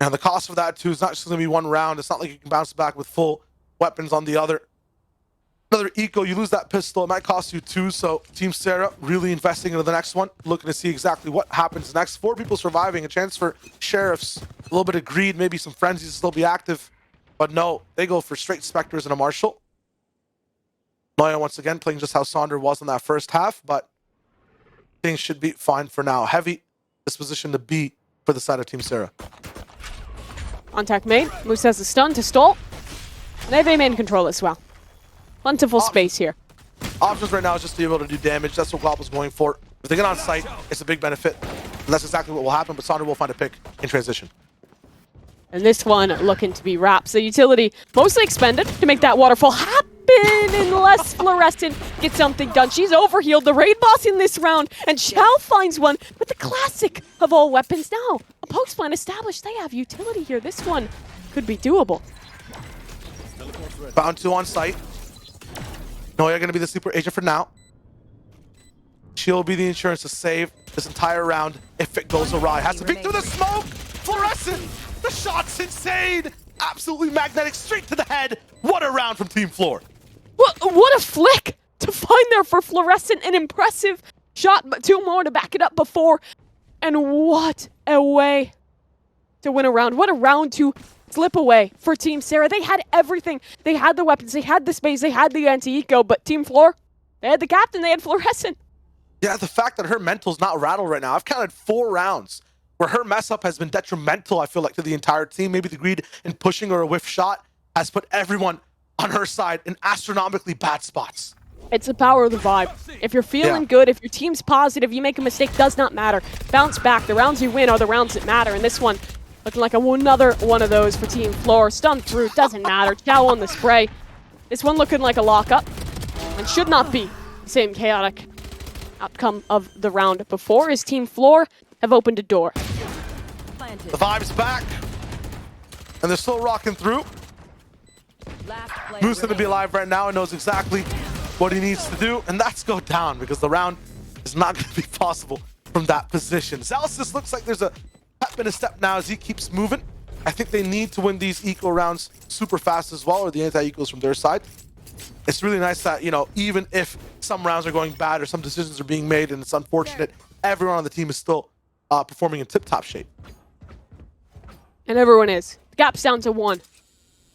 And the cost for that too is not just going to be 1 round. It's not like you can bounce back with full weapons on the other. Another eco, you lose that pistol, it might cost you 2. So Team Sarah really investing into the next one, looking to see exactly what happens next. 4 people surviving, a chance for Sheriffs, a little bit of greed, maybe some frenzies to still be active. But no, they go for straight Spectres and a Marshal. Noya once again playing just how Sonder was in that first half, but things should be fine for now. Heavy disposition to be for the side of Team Sarah. Contact made. Moose has the stun to stall. They have A main control as well. Plentiful space here. Options right now is just to be able to do damage. That's what Guapo's going for. If they get on site, it's a big benefit. And that's exactly what will happen, but Sonder will find a pick in transition. And this one looking to be wraps. The utility mostly expended to make that waterfall happen unless Fluorescent gets something done. She's overhealed the raid boss in this round, and Chow finds one with the classic of all weapons. Now, a post plan established. They have utility here. This one could be doable. Bound 2 on site. Noya going to be the super agent for now. She'll be the insurance to save this entire round if it goes awry. Has to peek through the smoke. Fluorescent. The shot's insane. Absolutely magnetic straight to the head. What a round from Team Flor. What a flick to find there for Fluorescent. An impressive shot, but 2 more to back it up before. And what a way to win a round. What a round to slip away for Team Sarah. They had everything. They had the weapons, they had the space, they had the anti-eco, but Team Flor, they had the captain, they had Fluorescent. Yeah, the fact that her mental's not rattled right now. I've counted 4 rounds where her mess up has been detrimental, I feel like, to the entire team. Maybe the greed in pushing or a whiff shot has put everyone on her side in astronomically bad spots. It's the power of the vibe. If you're feeling good, if your team's positive, you make a mistake, does not matter. Bounce back. The rounds you win are the rounds that matter, and this one looking like another one of those for Team Flor. Stun through, doesn't matter. Chow on the spray. This one looking like a lockup, and should not be the same chaotic outcome of the round before, as Team Flor have opened a door. The vibe's back, and they're still rocking through. Moose gonna be alive right now and knows exactly what he needs to do, and that's go down because the round is not gonna be possible from that position. Zalsis looks like there's a pep in a step now as he keeps moving. I think they need to win these eco rounds super fast as well, or the anti-ecos from their side. It's really nice that, you know, even if some rounds are going bad or some decisions are being made and it's unfortunate, everyone on the team is still performing in tip-top shape. And everyone is. The gap's down to 1.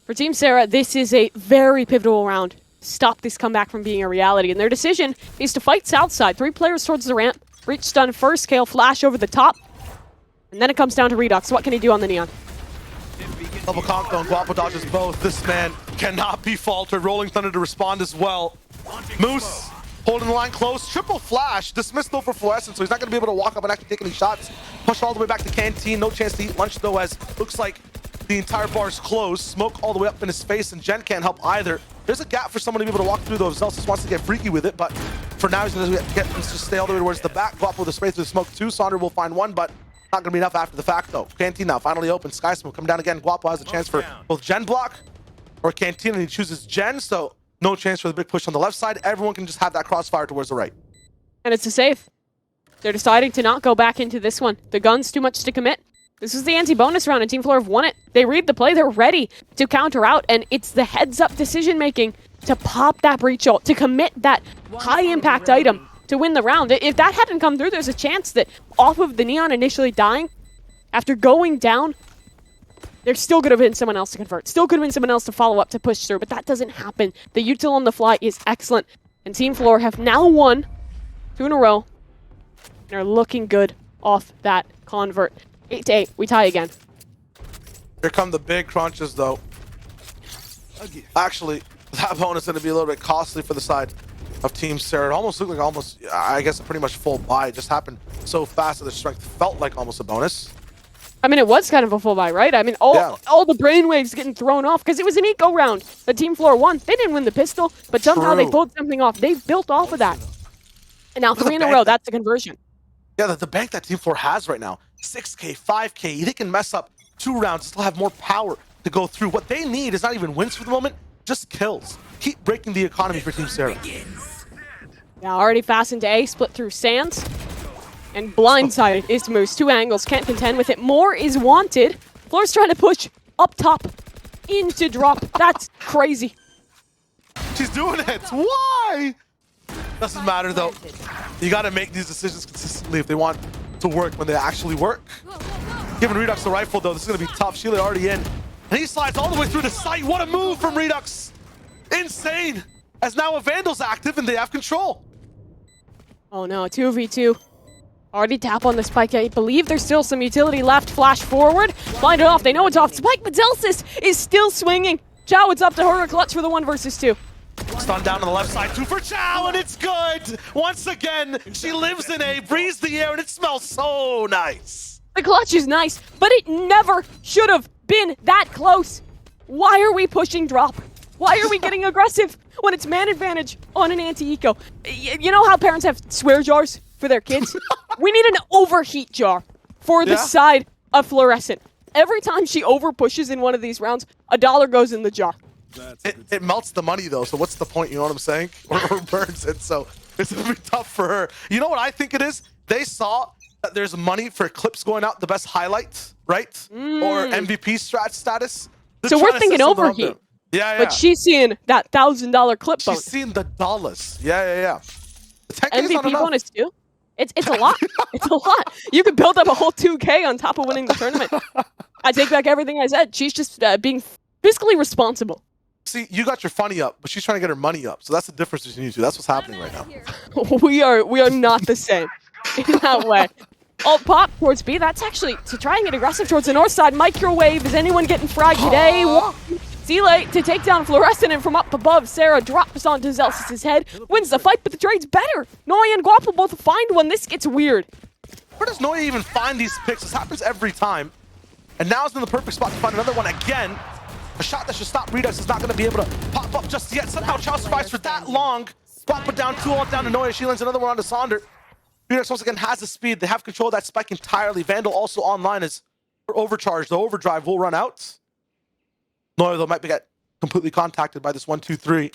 For Team Sarah, this is a very pivotal round. Stop this comeback from being a reality. And their decision is to fight south side. 3 players towards the ramp. Reach stun first, Kale flash over the top. And then it comes down to Redux. What can he do on the Neon? Double conk though, and Guapo dodges both. This man cannot be faltered. Rolling Thunder to respond as well. Moose holding the line close. Triple flash. Dismissed though for Fluorescent, so he's not going to be able to walk up and actually take any shots. Push all the way back to Canteen. No chance to eat lunch though, as looks like the entire bar is closed. Smoke all the way up in his face, and Jen can't help either. There's a gap for someone to be able to walk through though. Zelsis wants to get freaky with it, but for now he's going to get him to stay all the way towards the back. Guapo with the spray through the smoke too. Sonder will find one, but Not gonna be enough after the fact though. Canteen now finally open. Sky Smoke come down again. Guapo has a chance for both Gen block or Canteen, and he chooses Gen, so no chance for the big push on the left side. Everyone can just have that crossfire towards the right. And it's a save. They're deciding to not go back into this one. The gun's too much to commit. This is the anti-bonus round, and Team Flor have won it. They read the play, they're ready to counter out, and it's the heads-up decision-making to pop that breach ult, to commit that high-impact item to win the round. If that hadn't come through, there's a chance that off of the Neon initially dying, after going down, there still could have been someone else to convert. Still could have been someone else to follow up to push through, but that doesn't happen. The util on the fly is excellent, and Team Flor have now won 2 in a row, and are looking good off that convert. 8-8, we tie again. Here come the big crunches though. Actually, that bonus is going to be a little bit costly for the side of Team Sarah. It almost looked like I guess, a pretty much full buy. It just happened so fast that the strength felt like almost a bonus. I mean, it was kind of a full buy, right? I mean, all the brainwaves getting thrown off because it was an eco round. The Team Flor won. They didn't win the pistol, but somehow they pulled something off. They built off of that. And now 3 in a row, that's the conversion. Yeah, the bank that Team Flor has right now, 6K, 5K, they can mess up 2 rounds, still have more power to go through. What they need is not even wins for the moment, just kills. Keep breaking the economy for Team Sarah. Yeah, already fastened to A, split through Sands. And blindsided is Moose. 2 angles, can't contend with it. More is wanted. Flor's trying to push up top into drop. That's crazy. She's doing it. Why? Doesn't matter though. You got to make these decisions consistently if they want to work when they actually work. Giving Redux the rifle though, this is going to be tough. Sheila already in. And he slides all the way through the site. What a move from Redux. Insane. As now a Vandal's active and they have control. Oh no, 2v2. Already tap on the spike. I believe there's still some utility left. Flash forward. Blind it off. They know it's off. Spike, but Zelsis is still swinging. Chow, it's up to her. Clutch for the 1 versus 2. Stun down on the left side, 2 for Chow, and it's good! Once again, she lives in A, breathes the air, and it smells so nice. The clutch is nice, but it never should have been that close. Why are we pushing drop? Why are we getting aggressive when it's man advantage on an anti-eco? You know how parents have swear jars for their kids? We need an overheat jar for the side of Fluorescent. Every time she over pushes in one of these rounds, $1 goes in the jar. It melts the money though, so what's the point, you know what I'm saying? Or burns it, so it's gonna be tough for her. You know what I think it is? They saw that there's money for clips going out, the best highlight, right? Or MVP strat status. So we're thinking overheat. Yeah. But she's seeing that $1,000 clip bonus. She's seeing the dollars. Yeah. The 10K MVP bonus too? It's a lot. It's a lot. You could build up a whole 2K on top of winning the tournament. I take back everything I said. She's just being fiscally responsible. See, you got your funny up, but she's trying to get her money up. So that's the difference between you two. That's what's happening right now. We are not the same in that way. Alt pop towards B. That's actually to try and get aggressive towards the north side. Microwave. Is anyone getting fragged today? Sealate to take down Fluorescent, and from up above, Sarah drops onto Zelsis' head. Wins the fight, but the trade's better. Noya and Guapo both find one. This gets weird. Where does Noya even find these picks? This happens every time. And now is in the perfect spot to find another one again. A shot that should stop Redux is not going to be able to pop up just yet. Somehow Chow survives for that long. Guapo down, 2 ult down to Noya. She lands another one onto Sonder. Redux once again has the speed. They have control of that spike entirely. Vandal also online as her overcharge. The overdrive will run out. Noya though might get completely contacted by this 1-2-3.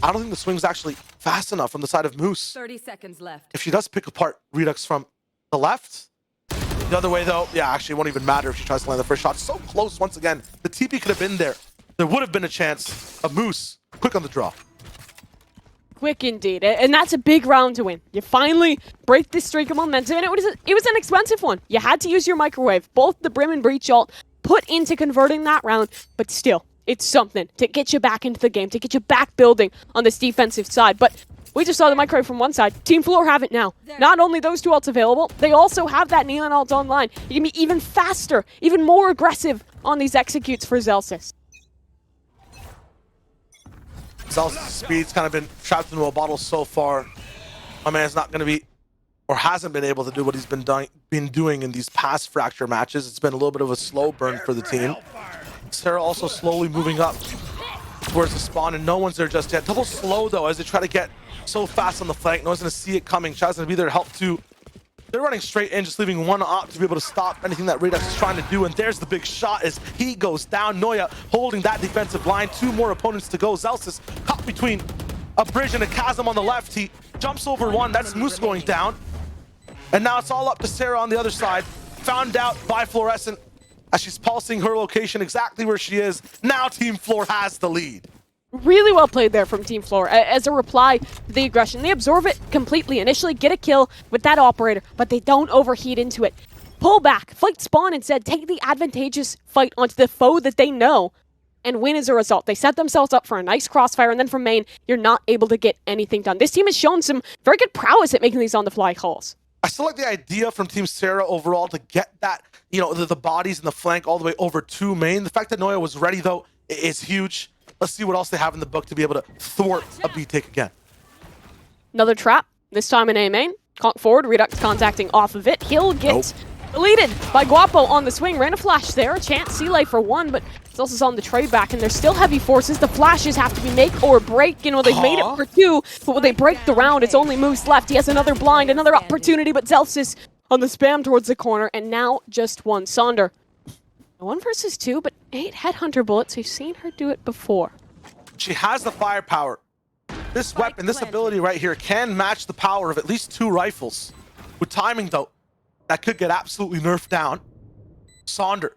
I don't think the swing's actually fast enough from the side of Moose. 30 seconds left. If she does pick apart Redux from the left, the other way though, yeah, actually it won't even matter if she tries to land the first shot. So close once again. The TP could have been there. There would have been a chance of Moose quick on the draw. Quick indeed, and that's a big round to win. You finally break this streak of momentum, and it was an expensive one. You had to use your microwave, both the Brim and Breach ult, put into converting that round, but still, it's something to get you back into the game, to get you back building on this defensive side. But we just saw the microwave from one side. Team Flor have it now. Not only those 2 ults available, they also have that Neon ult online. You can be even faster, even more aggressive on these executes for Zelsis. Zelsis' speed's kind of been trapped into a bottle so far. My man's not going to be, or hasn't been able to do what he's been doing in these past Fracture matches. It's been a little bit of a slow burn for the team. Sarah also slowly moving up towards the spawn, and no one's there just yet. Double slow though as they try to get so fast on the flank. No one's going to see it coming. Chad's going to be there to help too. They're running straight in, just leaving one op to be able to stop anything that Redux is trying to do. And there's the big shot as he goes down. Noya holding that defensive line. 2 more opponents to go. Zelsis caught between a bridge and a chasm on the left. He jumps over one. That's Moose going down. And now it's all up to Sarah on the other side. Found out by Fluorescent as she's pulsing her location exactly where she is. Now Team Flor has the lead. Really well played there from Team Flor. As a reply to the aggression, they absorb it completely. Initially get a kill with that operator, but they don't overheat into it. Pull back, fight spawn instead, take the advantageous fight onto the foe that they know, and win as a result. They set themselves up for a nice crossfire, and then from main, you're not able to get anything done. This team has shown some very good prowess at making these on-the-fly calls. I still like the idea from Team Sarah overall to get that, you know, the bodies in the flank all the way over to main. The fact that Noya was ready, though, is huge. Let's see what else they have in the book to be able to thwart a B take again. Another trap, this time in A main. Conk forward, Redux contacting off of it. He'll get deleted by Guapo on the swing. Ran a flash there, a chance, sea life for 1, but Zelsis on the trade back, and there's still heavy forces. The flashes have to be make or break. You know, they've made it for 2, but when they break the round, it's only Moose left. He has another blind, another opportunity, but Zelsis on the spam towards the corner, and now just 1. Sonder. 1 versus 2, but 8 headhunter bullets. We've seen her do it before. She has the firepower. This weapon, this ability right here can match the power of at least 2 rifles. With timing, though, that could get absolutely nerfed down. Sonder,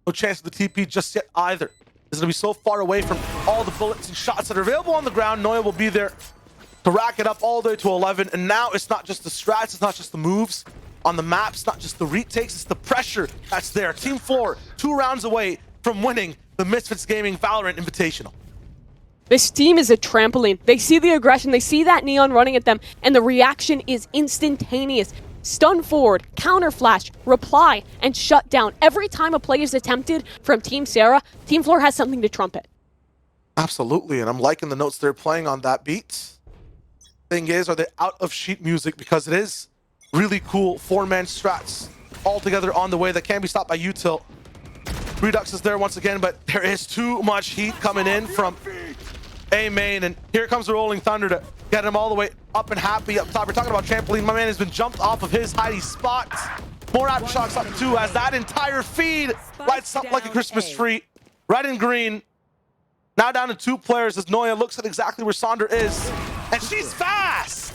no chance of the TP just yet either. Is going to be so far away from all the bullets and shots that are available on the ground. Noya will be there to rack it up all the way to 11. And now it's not just the strats, it's not just the moves on the maps, not just the retakes, it's the pressure that's there. Team Flor, 2 rounds away from winning the Misfits Gaming VALORANT Invitational. This team is a trampoline. They see the aggression, they see that Neon running at them, and the reaction is instantaneous. Stun forward, counter flash, reply, and shut down. Every time a play is attempted from Team Sarah, Team Flor has something to trumpet. Absolutely, and I'm liking the notes they're playing on that beat. Thing is, are they out of sheet music? Because it is really cool 4-man strats all together on the way that can be stopped by util. Redux is there once again, but there is too much heat coming in from A main, and here comes the Rolling Thunder to get him all the way up and happy up top. We're talking about trampoline. My man has been jumped off of his hidey spot. More aftershocks up too, as that entire feed lights up like a Christmas tree. Red and green. Now down to 2 players as Noya looks at exactly where Sonder is, and she's fast.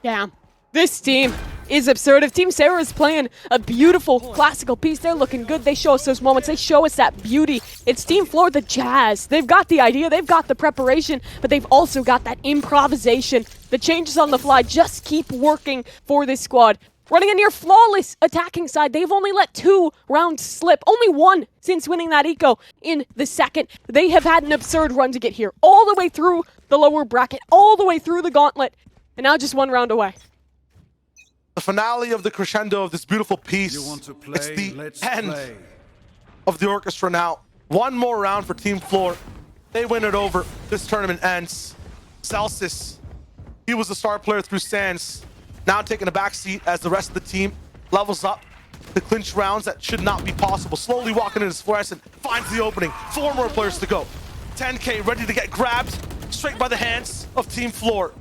Yeah, this team is absurd. If Team Sarah is playing a beautiful classical piece, they're looking good. They show us those moments. They show us that beauty. It's Team Flor, the jazz. They've got the idea. They've got the preparation, but they've also got that improvisation. The changes on the fly just keep working for this squad. Running a near flawless attacking side. They've only let 2 rounds slip. Only 1 since winning that eco in the second. They have had an absurd run to get here. All the way through the lower bracket. All the way through the gauntlet. And now just 1 round away. The finale of the crescendo of this beautiful piece. It's the end of the orchestra now. 1 more round for Team Flor. They win it over. This tournament ends. Celsius, he was the star player through Sands. Now taking a back seat as the rest of the team levels up to clinch rounds that should not be possible. Slowly walking into this Fluorescent, finds the opening. 4 more players to go. 10K ready to get grabbed straight by the hands of Team Flor.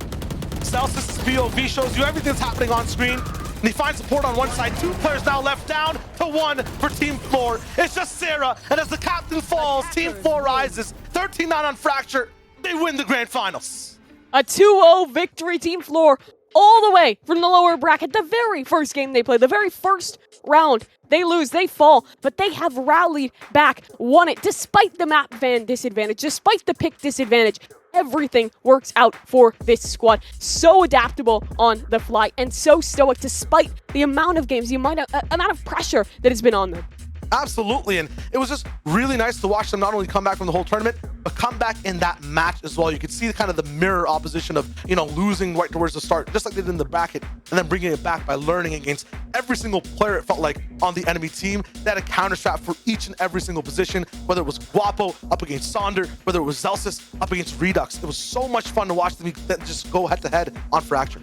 Celsius' POV shows you everything that's happening on screen, and he finds support on one side. 2 players now left, down to 1 for Team Flor. It's just Sarah, and as the captain falls, Team Flor rises. 13-9 on Fracture. They win the grand finals. A 2-0 victory, Team Flor, all the way from the lower bracket. The very first game they played, the very first round, they lose, they fall, but they have rallied back, won it, despite the map van disadvantage, despite the pick disadvantage. Everything works out for this squad. So adaptable on the fly and so stoic despite the amount of games, the amount of pressure that has been on them. Absolutely, and it was just really nice to watch them not only come back from the whole tournament, but come back in that match as well. You could see kind of the mirror opposition of, you know, losing right towards the start, just like they did in the bracket, and then bringing it back by learning against every single player, it felt like, on the enemy team. They had a counter strat for each and every single position, whether it was Guapo up against Sonder, whether it was Zelsis up against Redux. It was so much fun to watch them just go head-to-head on Fracture.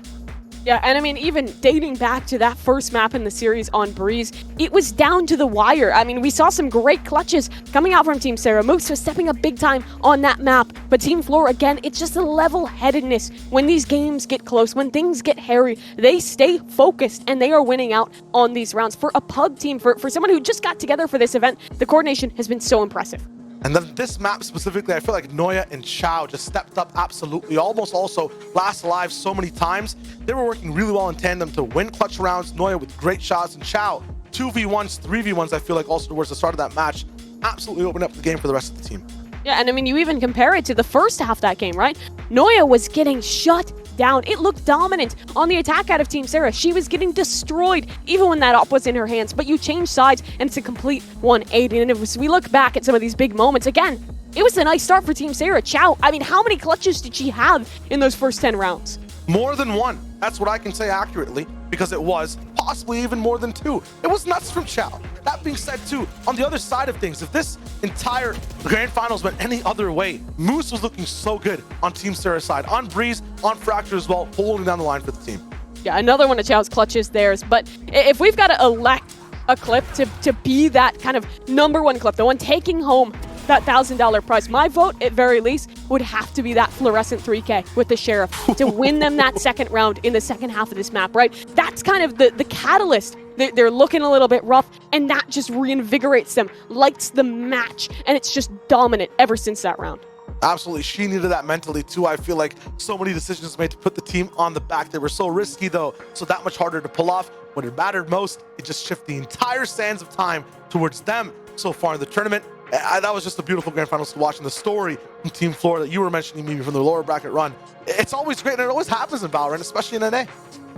Yeah, and I mean, even dating back to that first map in the series on Breeze, it was down to the wire. I mean, we saw some great clutches coming out from Team Sarah. Moose was stepping up big time on that map, but Team Flor, again, it's just a level-headedness. When these games get close, when things get hairy, they stay focused, and they are winning out on these rounds. For a pug team, for someone who just got together for this event, the coordination has been so impressive. And then this map specifically, I feel like Noya and Chow just stepped up absolutely, almost also last alive so many times. They were working really well in tandem to win clutch rounds. Noya with great shots, and Chow 2v1s, 3v1s, I feel like also towards the start of that match, absolutely opened up the game for the rest of the team. Yeah, and I mean, you even compare it to the first half of that game, right? Noya was getting shut down. It looked dominant on the attack out of Team Sarah. She was getting destroyed even when that op was in her hands, but you change sides and it's a complete 180. And as we look back at some of these big moments, again, it was a nice start for Team Sarah. Chow, I mean, how many clutches did she have in those first 10 rounds? More than one. That's what I can say accurately, because it was possibly even more than two. It was nuts from Chow. That being said, too, on the other side of things, if this entire grand finals went any other way, Moose was looking so good on Team Sarah's side, on Breeze, on Fracture as well, holding down the line for the team. Yeah, another one of Chow's clutches theirs. But if we've got to elect a clip to be that kind of #1 clip, the one taking home that $1,000 prize, my vote, at very least, would have to be that fluorescent 3K with the Sheriff to win them that second round in the second half of this map, right? That's kind of the catalyst. They're looking a little bit rough, and that just reinvigorates them, lights the match, and it's just dominant ever since that round. Absolutely. She needed that mentally, too. I feel like so many decisions made to put the team on the back. They were so risky, though, so that much harder to pull off. When it mattered most, it just shifted the entire sands of time towards them so far in the tournament. That was just a beautiful grand finals to watch, and the story from Team Flor that you were mentioning, maybe from the lower bracket run. It's always great, and it always happens in Valorant, especially in NA.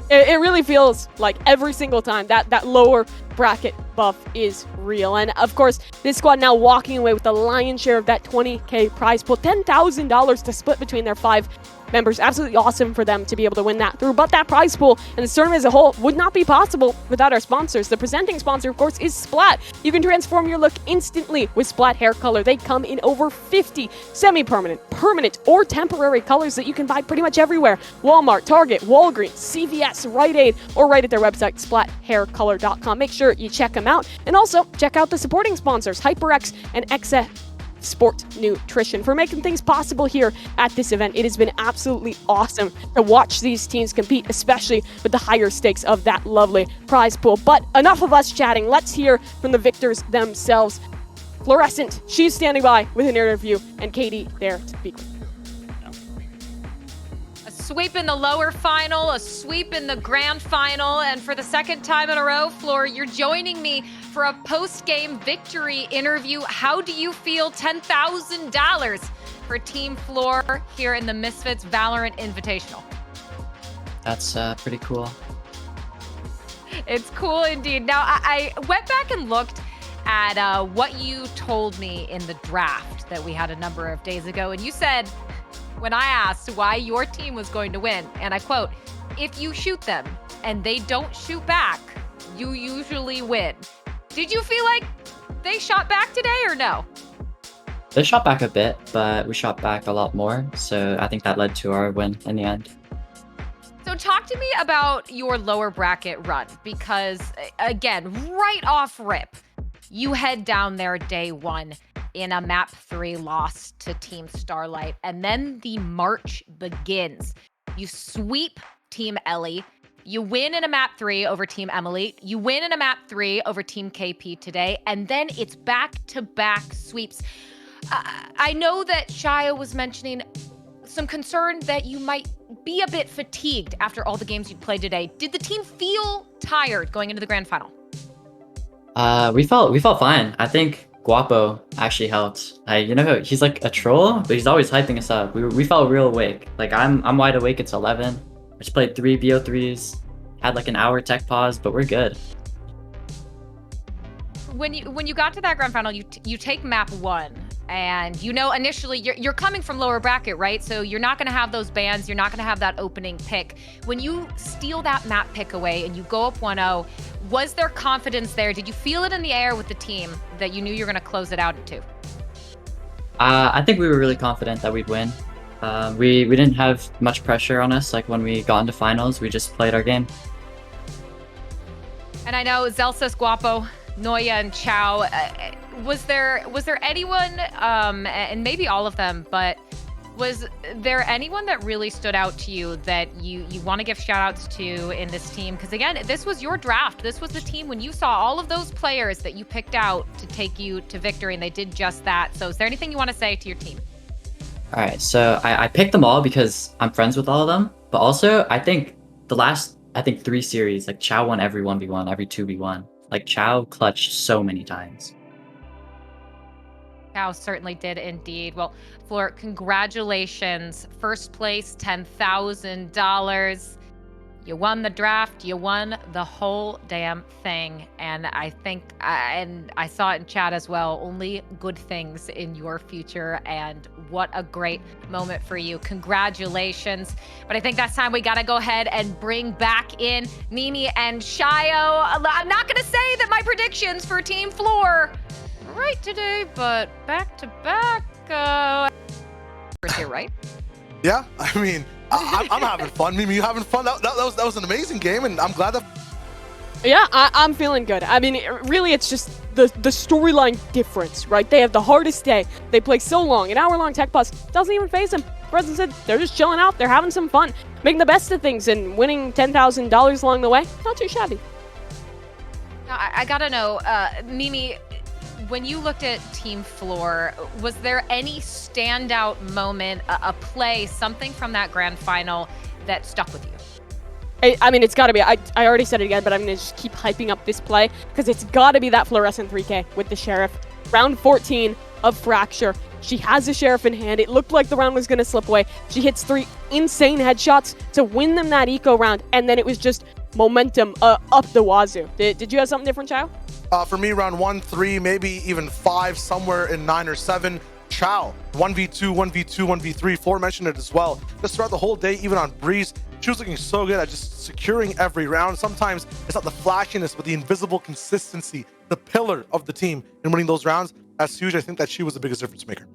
It really feels like every single time that lower bracket buff is real. And of course, this squad now walking away with the lion's share of that 20K prize pool, $10,000 to split between their 5 members. Absolutely awesome for them to be able to win that through. But that prize pool and the tournament as a whole would not be possible without our sponsors. The presenting sponsor, of course, is Splat. You can transform your look instantly with Splat hair color. They come in over 50 semi-permanent, permanent, or temporary colors that you can buy pretty much everywhere. Walmart, Target, Walgreens, CVS, Rite Aid, or right at their website, splathaircolor.com. Make sure you check them out. And also, check out the supporting sponsors, HyperX and Exa Sport Nutrition, for making things possible here at this event. It has been absolutely awesome to watch these teams compete, especially with the higher stakes of that lovely prize pool. But enough of us chatting. Let's hear from the victors themselves. Fluorescent, she's standing by with an interview, and Katie there to speak with. A sweep in the lower final, a sweep in the grand final, and for the second time in a row, Flor, you're joining me for a post-game victory interview. How do you feel? $10,000 for Team Flor here in the Misfits Valorant Invitational. That's pretty cool. It's cool indeed. Now, I went back and looked at what you told me in the draft that we had a number of days ago, and you said, when I asked why your team was going to win, and I quote, "If you shoot them and they don't shoot back, you usually win." Did you feel like they shot back today or no? They shot back a bit, but we shot back a lot more, so I think that led to our win in the end. So talk to me about your lower bracket run, because again, right off rip, you head down there day one in a map 3 loss to Team Starlight, and then the march begins. You sweep Team Ellie, you win in a map 3 over Team Emily, you win in a map 3 over Team KP today, and then it's back-to-back sweeps. I know that Shia was mentioning some concern that you might be a bit fatigued after all the games you played today. Did the team feel tired going into the grand final? We felt fine. I think Guapo actually helped. You know, he's like a troll, but he's always hyping us up. We felt real awake. Like I'm wide awake. It's 11. I just played 3 BO3s, had like an hour tech pause, but we're good. When you got to that grand final, you take map 1, and you know initially you're coming from lower bracket, right? So you're not going to have those bans. You're not going to have that opening pick. When you steal that map pick away and you go up 1-0, was there confidence there? Did you feel it in the air with the team that you knew you were going to close it out at 2? I think we were really confident that we'd win. We didn't have much pressure on us. Like when we got into finals, we just played our game. And I know Zelsis, Guapo, Noya, and Chow. Was there anyone, and maybe all of them, but was there anyone that really stood out to you that you want to give shout outs to in this team? Because again, this was your draft. This was the team when you saw all of those players that you picked out to take you to victory, and they did just that. So is there anything you want to say to your team? All right, so I picked them all because I'm friends with all of them. But also, I think the last 3 series, like Chow won every 1v1, every 2v1. Like Chow clutched so many times. Chow certainly did indeed. Well, Flor, congratulations. First place, $10,000. You won the draft. You won the whole damn thing. And I think, and I saw it in chat as well, only good things in your future. And what a great moment for you. Congratulations. But I think that's time we got to go ahead and bring back in Mimi and Shayo. I'm not going to say that my predictions for Team Flor are right today, but back to back. Here, right? Yeah, I mean, I'm having fun. Mimi, you having fun? That was an amazing game, and I'm glad that. Yeah, I'm feeling good. I mean, really, it's just the storyline difference, right? They have the hardest day. They play so long. An hour-long tech pause doesn't even phase them. President said they're just chilling out. They're having some fun, making the best of things, and winning $10,000 along the way. Not too shabby. Now, I gotta know, Mimi, when you looked at Team Flor, was there any standout moment, a play, something from that grand final that stuck with you? I mean, it's got to be. I already said it again, but I'm going to just keep hyping up this play because it's got to be that fluorescent 3K with the Sheriff. Round 14 of Fracture. She has the Sheriff in hand. It looked like the round was going to slip away. She hits 3 insane headshots to win them that eco round, and then it was just momentum up the wazoo. Did you have something different, Chow? For me, round 1, 3, maybe even 5, somewhere in 9 or 7. Chow, 1v2, 1v2, 1v3. Flor mentioned it as well. Just throughout the whole day, even on Breeze, she was looking so good at just securing every round. Sometimes it's not the flashiness, but the invisible consistency, the pillar of the team in winning those rounds. That's huge. I think that she was the biggest difference maker.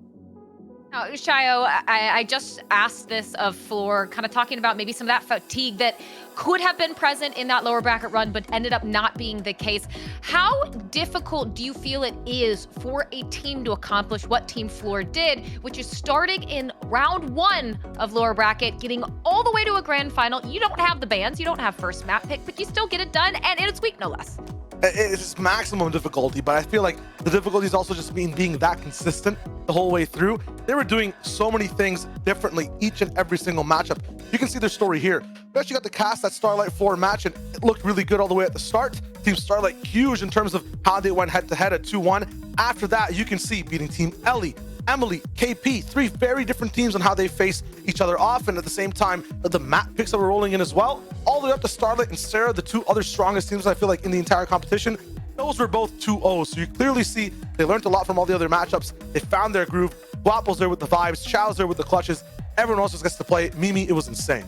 Now, Shayo, I just asked this of Flor, kind of talking about maybe some of that fatigue that could have been present in that lower bracket run, but ended up not being the case. How difficult do you feel it is for a team to accomplish what Team Flor did, which is starting in round 1 of lower bracket, getting all the way to a grand final? You don't have the bans, you don't have first map pick, but you still get it done, and it's weak, no less. It's maximum difficulty, but I feel like the difficulty is also just being that consistent the whole way through. They were doing so many things differently each and every single matchup. You can see their story here. We actually got to cast that Starlight 4 match, and it looked really good all the way at the start. Team Starlight huge in terms of how they went head-to-head at 2-1. After that, you can see beating Team Ellie, Emily, KP, 3 very different teams on how they face each other off, and at the same time, the map picks that were rolling in as well. All the way up to Starlight and Sarah, the 2 other strongest teams I feel like in the entire competition. Those were both 2-0s, so you clearly see they learned a lot from all the other matchups. They found their groove. Guapo's there with the vibes, Chow's there with the clutches. Everyone else just gets to play. Mimi, it was insane.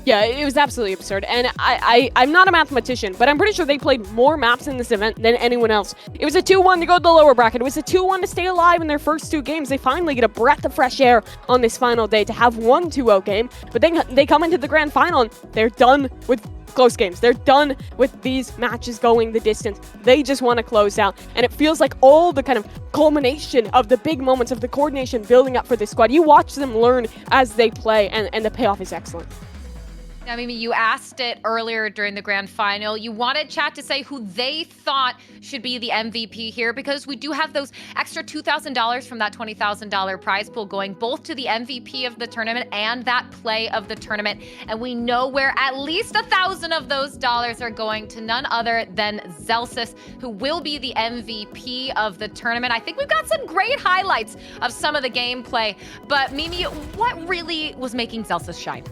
Yeah, it was absolutely absurd. And I'm not a mathematician, but I'm pretty sure they played more maps in this event than anyone else. It was a 2-1 to go to the lower bracket. It was a 2-1 to stay alive in their first 2 games. They finally get a breath of fresh air on this final day to have one 2-0 game. But then they come into the grand final and they're done with close games. They're done with these matches going the distance. They just want to close out. And it feels like all the kind of culmination of the big moments of the coordination building up for this squad. You watch them learn as they play, and the payoff is excellent. Now, Mimi, you asked it earlier during the grand final. You wanted chat to say who they thought should be the MVP here, because we do have those extra $2,000 from that $20,000 prize pool going both to the MVP of the tournament and that play of the tournament. And we know where at least 1,000 of those dollars are going to none other than Zelsis, who will be the MVP of the tournament. I think we've got some great highlights of some of the gameplay. But Mimi, what really was making Zelsis shine?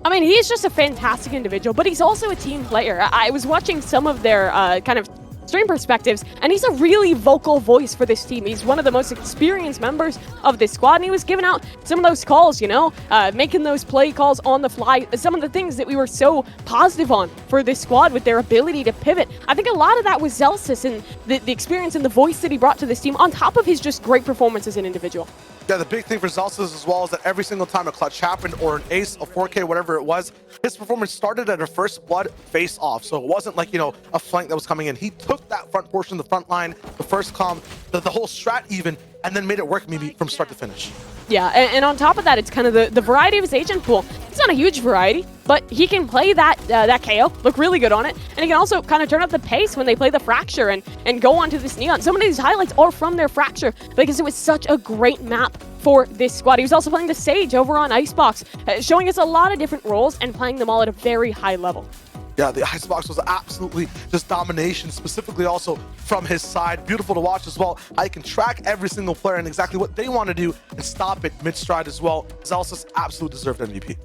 I mean, he's just a fantastic individual, but he's also a team player. I was watching some of their kind of stream perspectives, and he's a really vocal voice for this team. He's one of the most experienced members of this squad, and he was giving out some of those calls, you know, making those play calls on the fly, some of the things that we were so positive on for this squad with their ability to pivot. I think a lot of that was Zelsis and the experience and the voice that he brought to this team, on top of his just great performance as an individual. Yeah, the big thing for Zelsis as well is that every single time a clutch happened or an ace, a 4K, whatever it was, his performance started at a first blood face off. So it wasn't like, you know, a flank that was coming in. He took that front portion, the front line, the first comm, the whole strat even, and then made it work maybe from start to finish. Yeah, and on top of that, it's kind of the variety of his agent pool. It's not a huge variety, but he can play that KO, look really good on it, and he can also kind of turn up the pace when they play the Fracture and go onto this Neon. Some of these highlights are from their Fracture because it was such a great map for this squad. He was also playing the Sage over on Icebox, showing us a lot of different roles and playing them all at a very high level. Yeah, the Icebox was absolutely just domination, specifically also from his side. Beautiful to watch as well. I can track every single player and exactly what they want to do and stop it mid-stride as well. Zelsis absolutely deserved MVP.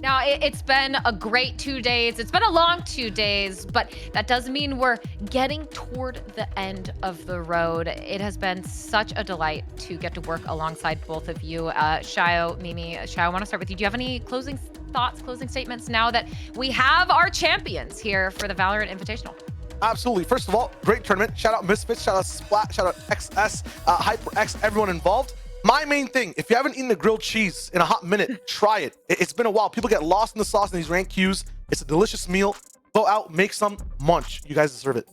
Now, it's been a great 2 days. It's been a long 2 days, but that doesn't mean we're getting toward the end of the road. It has been such a delight to get to work alongside both of you. Shayo, Mimi, Shayo, I want to start with you. Do you have any closing thoughts, closing statements now that we have our champions here for the Valorant Invitational? Absolutely. First of all, great tournament. Shout out Misfits, shout out Splat, shout out XS, HyperX, everyone involved. My main thing, if you haven't eaten a grilled cheese in a hot minute, try it. It's been a while. People get lost in the sauce in these ranked queues. It's a delicious meal. Go out, make some, munch. You guys deserve it.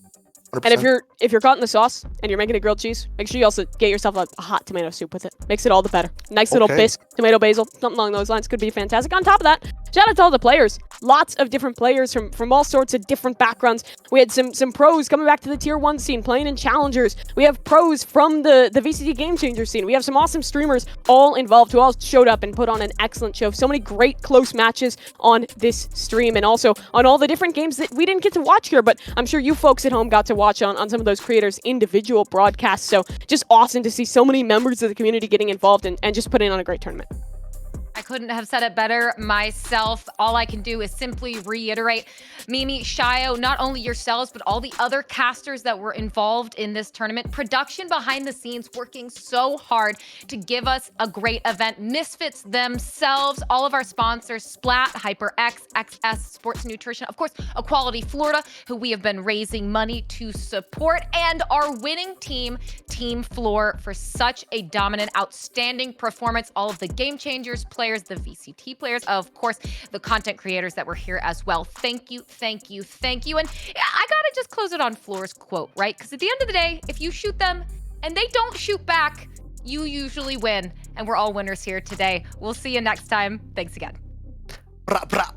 100%. And if you're caught in the sauce and you're making a grilled cheese, make sure you also get yourself a hot tomato soup with it. Makes it all the better. Nice little bisque, tomato basil, something along those lines could be fantastic. On top of that, shout out to all the players. Lots of different players from all sorts of different backgrounds. We had some pros coming back to the tier 1 scene, playing in challengers. We have pros from the VCT Game Changer scene. We have some awesome streamers all involved who all showed up and put on an excellent show. So many great close matches on this stream and also on all the different games that we didn't get to watch here, but I'm sure you folks at home got to watch on some of those creators' individual broadcasts. So just awesome to see so many members of the community getting involved and just putting on a great tournament. I couldn't have said it better myself. All I can do is simply reiterate, Mimi, Shayo, not only yourselves, but all the other casters that were involved in this tournament. Production behind the scenes working so hard to give us a great event. Misfits themselves, all of our sponsors, Splat, HyperX, XS, Sports Nutrition, of course, Equality Florida, who we have been raising money to support, and our winning team, Team Flor, for such a dominant, outstanding performance. All of the Game Changers players, the VCT players, of course, the content creators that were here as well. Thank you, thank you, thank you. And I gotta just close it on Flor's quote, right? Because at the end of the day, if you shoot them and they don't shoot back, you usually win. And we're all winners here today. We'll see you next time. Thanks again. Bra, bra.